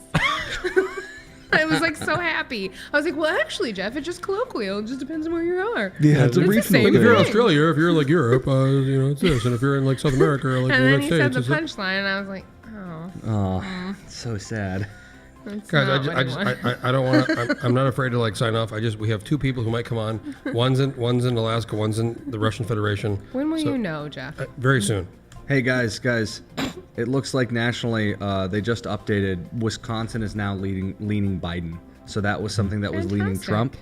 I was like so happy. I was like, well, actually, Jeff, it's just colloquial. It just depends on where you are. Yeah, it's a Like regional if you're in thing. Australia, if you're like Europe, it's this, and if you're in like South America or like And the then United he said States, the it's punchline, and I was like, oh. Oh, so sad. That's Guys, not I what he just I don't want to. I'm not afraid to like sign off. We have two people who might come on. One's in Alaska. One's in the Russian Federation. When will you know, Jeff? Very soon. Hey guys, it looks like nationally they just updated. Wisconsin is now leaning Biden. So that was something that was leaning Fantastic. Trump,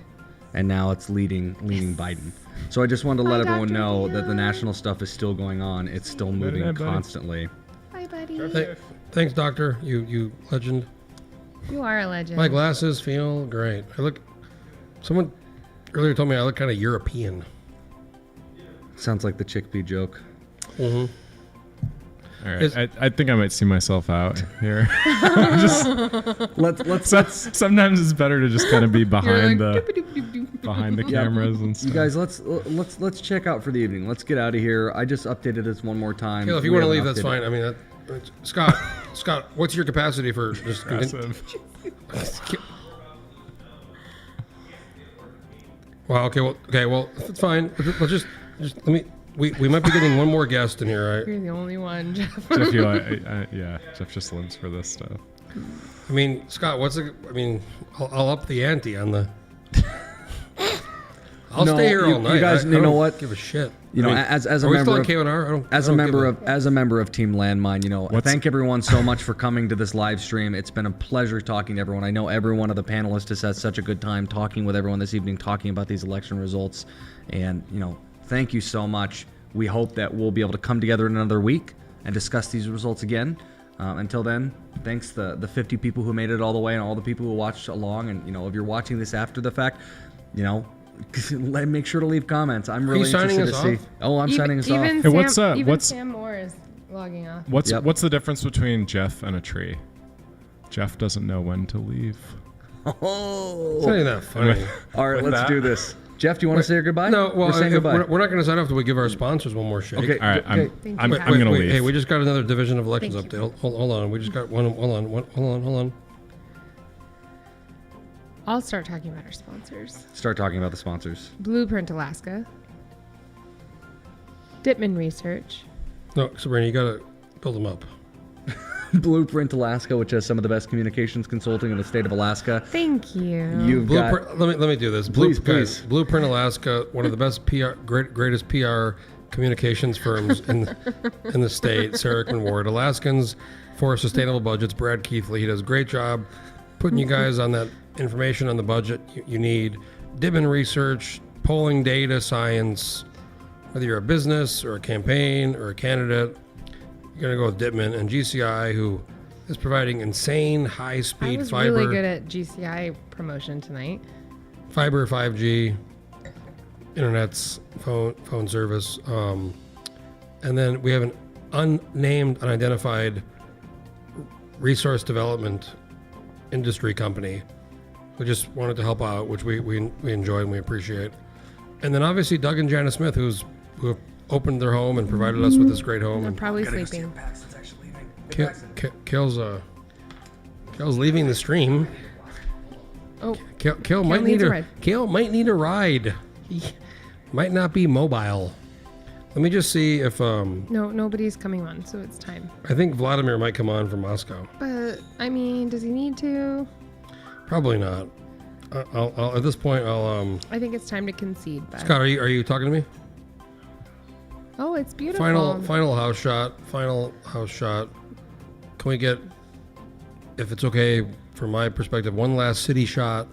and now it's leaning Biden. So I just wanted to let everyone Dr. know that the Dion. national stuff is still going on. It's still moving buddy. constantly. Bye, buddy. Thanks, Doctor. You legend. You are a legend. My glasses feel great. Someone earlier told me I look kind of European. Sounds like the chickpea joke. Mm-hmm. All right, I think I might see myself out here. let's. Sometimes it's better to just kind of be behind like, the cameras and stuff. You guys, let's check out for the evening. Let's get out of here. I just updated this one more time. If you want to leave, that's fine. I mean, Scott, what's your capacity for just? Wow. Okay. Well, it's fine. Let's just let me. We might be getting one more guest in here, right? You're the only one, Jeff. Jeff, Jeff just lives for this stuff. I mean, Scott, I'll up the ante on the. I'll stay here all night. You guys, I you know don't what? Give a shit. You know, as a member of KNR, as a member of Team Landmine, I thank everyone so much for coming to this live stream. It's been a pleasure talking to everyone. I know every one of the panelists has had such a good time talking with everyone this evening, talking about these election results, and thank you so much. We hope that we'll be able to come together in another week and discuss these results again. Until then, thanks the 50 people who made it all the way and all the people who watched along. And if you're watching this after the fact, make sure to leave comments. I'm really interested to see. Oh, I'm signing us off. Even Sam Moore is logging off. What's the difference between Jeff and a tree? Jeff doesn't know when to leave. Oh, it's not even that funny. All right, let's do this. Jeff, do you want to say your goodbye? No, well, we're saying goodbye. We're not going to sign off until we give our sponsors one more shake. Okay, all right. I'm going to leave. Hey, we just got another Division of Elections update. Hold on. We just got one. Hold on. I'll start talking about our sponsors. Start talking about the sponsors. Blueprint Alaska. Dittman Research. No, Sabrina, you got to build them up. Blueprint Alaska, which has some of the best communications consulting in the state of Alaska. Thank you. You've got. Let me do this. Please. Blueprint Alaska, one of the best greatest PR communications firms in the state. Sarah Ward, Alaskans for Sustainable Budgets. Brad Keithley, he does a great job putting you guys on that information on the budget you need. Dittman Research, polling data, science. Whether you're a business or a campaign or a candidate, you're going to go with Dittman and GCI, who is providing insane high-speed I was fiber. really good at GCI promotion tonight. Fiber, 5G, internet's phone service. And then we have an unnamed, unidentified resource development industry company who just wanted to help out, which we enjoy and we appreciate. And then obviously Doug and Janice Smith, who have opened their home and provided us with this great home. I'm and probably sleeping. Kale's leaving the stream. Oh, Kale might need a ride. He might not be mobile. Let me just see if No, nobody's coming on, so it's time. I think Vladimir might come on from Moscow. But I mean, does he need to? Probably not. I'll at this point I'll I think it's time to concede. But... Scott, are you talking to me? Oh, it's beautiful. Final house shot. Can we get, if it's okay from my perspective, one last city shot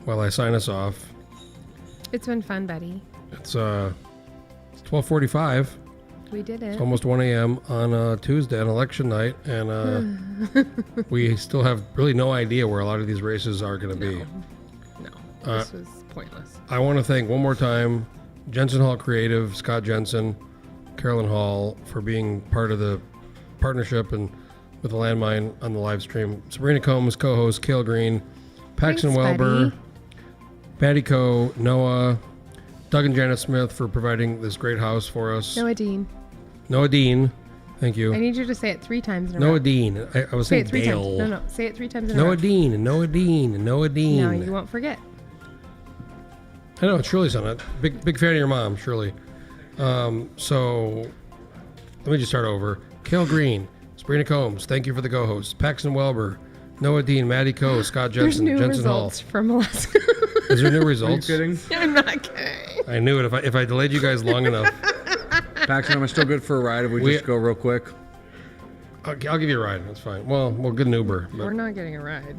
while I sign us off? It's been fun, Betty. It's 12:45. We did it. It's almost 1 a.m. on a Tuesday, on election night, and we still have really no idea where a lot of these races are going to be. No, this was pointless. I want to thank one more time Jensen Hall Creative, Scott Jensen, Carolyn Hall for being part of the partnership and with the Landmine on the live stream. Sabrina Combs, co-host, Cale Green, Paxton Welber, Patty Coe, Noah, Doug and Janet Smith for providing this great house for us. Noah Dean. Noah Dean, thank you. I need you to say it 3 times in a row. Noah Dean. I was saying it 3 Dale. times. No, say it 3 times in a row. Noah Dean, Noah Dean, Noah Dean. No, you won't forget. I know, Shirley's on it. Big fan of your mom, Shirley. So let me just start over. Cale Green, Sabrina Combs, thank you for the co-hosts. Paxton Welber, Noah Dean, Maddie Coe, Scott There's Jensen, new Jensen Hall. results from Alaska. Is there new results? Are you kidding? I'm not kidding. I knew it. If I delayed you guys long enough. Paxton, am I still good for a ride if we just go real quick? I'll give you a ride. That's fine. Well, we'll get an Uber. But. We're not getting a ride.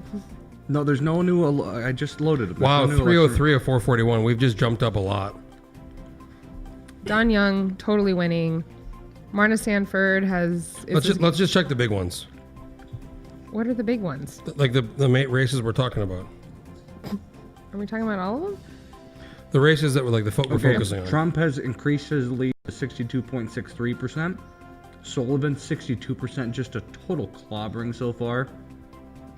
No, there's no new. I just loaded it. Wow, 303 of 441. We've just jumped up a lot. Don Young, totally winning. Marna Sanford has. Let's just check the big ones. What are the big ones? Like the races we're talking about. Are we talking about all of them? The races that were like we're focusing on. Trump has increased his lead to 62.63%. Sullivan 62%, just a total clobbering so far.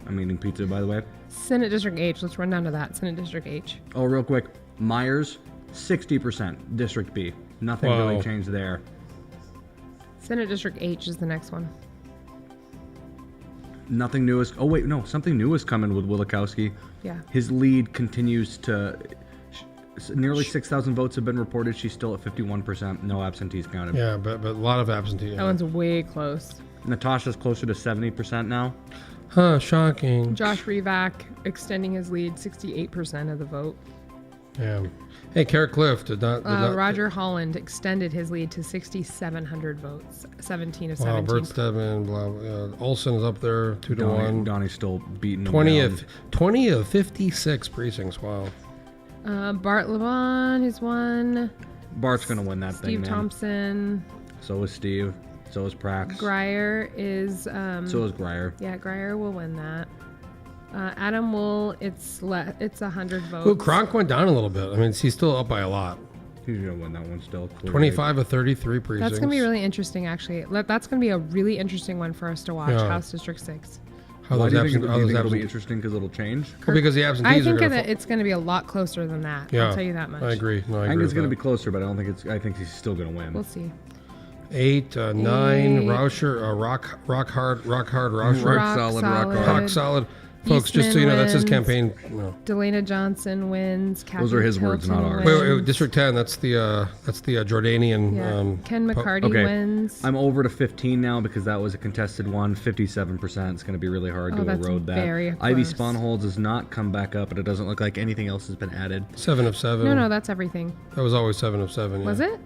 I'm eating pizza, by the way. Senate District H. Let's run down to that. Senate District H. Oh, real quick. Myers 60%. District B. Nothing really changed there. Senate District H is the next one. Nothing new is. Oh wait, no, something new is coming with Wilikowski. Yeah. His lead continues to. Nearly 6,000 votes have been reported. She's still at 51%. No absentees counted. Yeah, but a lot of absentees. That one's way close. Natasha's closer to 70% now. Huh, shocking. Josh Revak extending his lead, 68% of the vote. Yeah. Hey, Carolyn Clift did not. Roger Holland extended his lead to 6,700 votes, 17 of 17. Bert Stedman, blah, blah. Olson is up there, 2-1. Donnie's still beating him 20 of 56 precincts. Wow. Bart LeBon has won. Bart's gonna win that thing, Steve man. Thompson. So is Steve. So is Prax. Grier is. So is Grier. Yeah, Grier will win that. Adam Wool, it's 100 votes. Well, Kronk went down a little bit. I mean, he's still up by a lot. He's gonna win that one still. 25 of 33 precincts. That's gonna be really interesting, actually. That's gonna be a really interesting one for us to watch. Yeah. House District 6. Why do you think it'll be interesting? Because it'll change? Well, because the absentees I think that it's going to be a lot closer than that. Yeah, I'll tell you that much. I agree. No, I think it's going to be closer, but I don't think it's. I think he's still going to win. We'll see. 8, 9, Rauscher, rock hard, Rauscher. Rock solid. Folks, just so you know, that's his campaign. No. Delana Johnson wins. Those are his words, not ours. Wait, District 10. That's the Jordanian. Yeah. Ken McCarty wins. I'm over to 15 now because that was a contested one. 57%. It's going to be really hard to erode that. Very Ivy close. Sponholz has not come back up, but it doesn't look like anything else has been added. 7 of 7. No, that's everything. That was always 7 of 7. Yeah. Was it?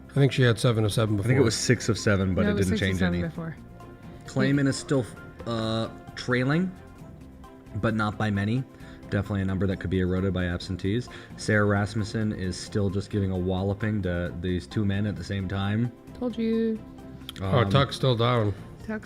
I think she had 7 of 7 before. I think it was 6 of 7, but it didn't change any. Before. Clayman is still trailing, but not by many. Definitely a number that could be eroded by absentees. Sarah Rasmussen is still just giving a walloping to these two men at the same time. Told you. Tuck's still down. Tuck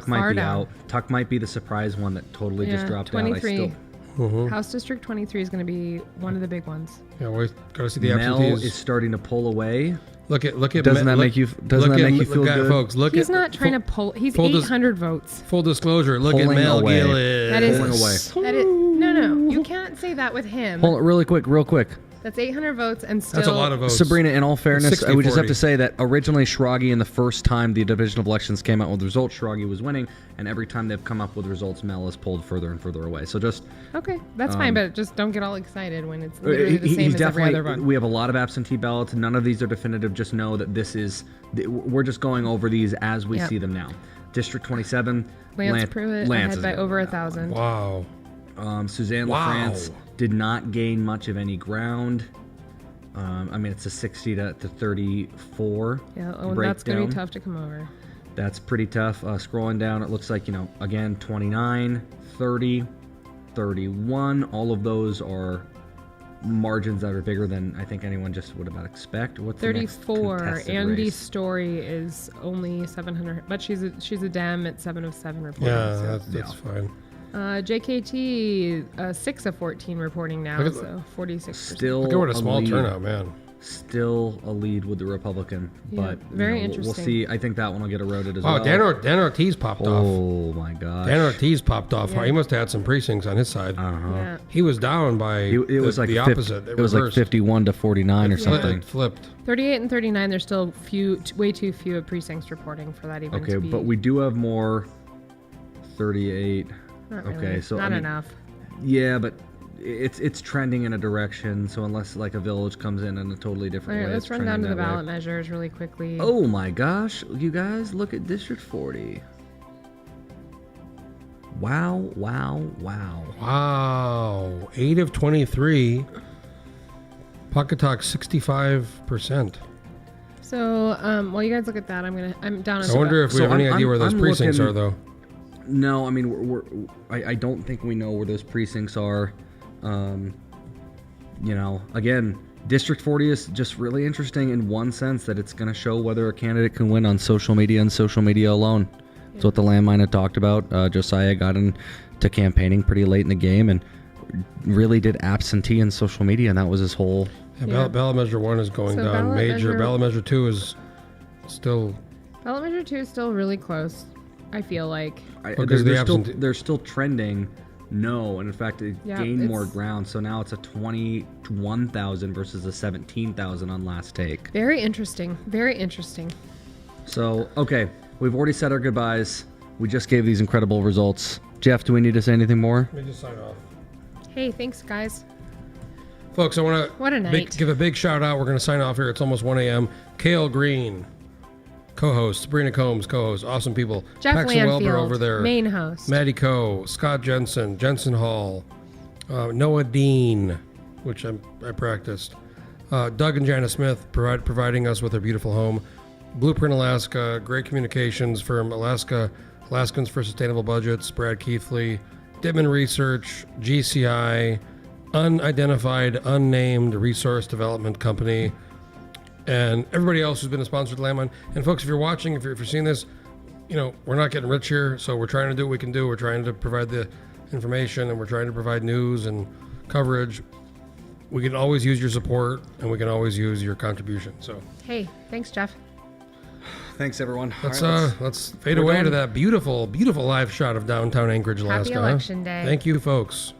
might be out. Tuck might be the surprise one that totally just dropped 23. out. I still. Mm-hmm. House District 23 is going to be one of the big ones. Yeah, we got to see the Mel absentees. is starting to pull away. Look at. Doesn't that make you feel good? Folks, he's not trying to pull. He's 800 votes. Full disclosure. Look at Pulling Mel away. Gillett. That is Pulling away. No. You can't say that with him. Hold on, real quick. That's 800 votes and still. That's a lot of votes. Sabrina, in all fairness, 60-40. we just have to say that originally Schrage, in the first time the Division of Elections came out with results, Schrage was winning, and every time they've come up with results, Mel is pulled further and further away. So just okay, that's fine, but just don't get all excited when it's literally the same he's as every other one. We have a lot of absentee ballots. None of these are definitive. Just know that this is. We're just going over these as we see them now. District 27. Lance Pruitt ahead by over 1,000. Wow. Suzanne LaFrance did not gain much of any ground. I mean, it's a 60 to 34 Yeah, breakdown. That's going to be tough to come over. That's pretty tough. Scrolling down, it looks like, again, 29, 30, 31. All of those are margins that are bigger than I think anyone just would about expect. What's 34. Andy race? Story is only 700, but she's a Dem at 7 of 7 reporting. Yeah, that's fine. JKT 6 of 14 reporting now, so 46%. Still, look at what a small turnout, man. Still a lead with the Republican, but very We'll interesting. see. I think that one will get eroded as Oh, well. Dan Ortiz popped off. Oh my gosh. Dan Ortiz popped off. Yeah. He must have had some precincts on his side. Yeah. He was down by It was like the opposite. It was like 51 to 49 or something. It flipped. 38 and 39. There's still way too few precincts reporting for that even Okay, to be. but we do have more. 38. Not really. Okay, so not enough. Yeah, but it's trending in a direction. So unless like a village comes in a totally different All right, way, let's it's run down trending to the that way. ballot measures really quickly. Oh my gosh, you guys, look at District 40. Wow, wow, wow. Wow. 8 of 23. Pocket Talk 65%. So while you guys look at that, I'm down. I wonder if we have any idea where those precincts are, though. No, I mean, I don't think we know where those precincts are. You know, again, District 40 is just really interesting in one sense that it's going to show whether a candidate can win on social media and social media alone. That's what the Landmine had talked about. Josiah got into campaigning pretty late in the game and really did absentee in social media, and that was his whole... Yeah, Ballot Measure 1 is going down major. Ballot Measure 2 is still... Ballot Measure 2 is still really close, I feel like. They're still trending no, and in fact it gained more ground, so now it's a 21,000 versus a 17,000 on last take. Very interesting. Very interesting. So, okay, we've already said our goodbyes. We just gave these incredible results. Jeff, do we need to say anything more? Let me just sign off. Hey, thanks, guys. Folks, I want What a night. give a big shout out. We're going to sign off here. It's almost 1 a.m. Kale Green, co-host. Sabrina Combs, co-host. Awesome people. Jeff Paxton Landfield, Welber over there. main host. Maddie Coe, Scott Jensen, Jensen Hall, Noah Dean, which I practiced. Doug and Janice Smith providing us with their beautiful home. Blueprint Alaska, great communications firm, Alaskans for Sustainable Budgets, Brad Keithley, Dittman Research, GCI, Unidentified, Unnamed Resource Development Company, and everybody else who's been a sponsor to Landmine. And folks, if you're watching, if you're seeing this, you know, we're not getting rich here, so we're trying to do what we can do. We're trying to provide the information, and we're trying to provide news and coverage. We can always use your support, and we can always use your contribution. So, Hey, thanks, Jeff. Thanks, everyone. Let's fade away to that beautiful, beautiful live shot of downtown Anchorage, Alaska. Happy Election Day. Thank you, folks.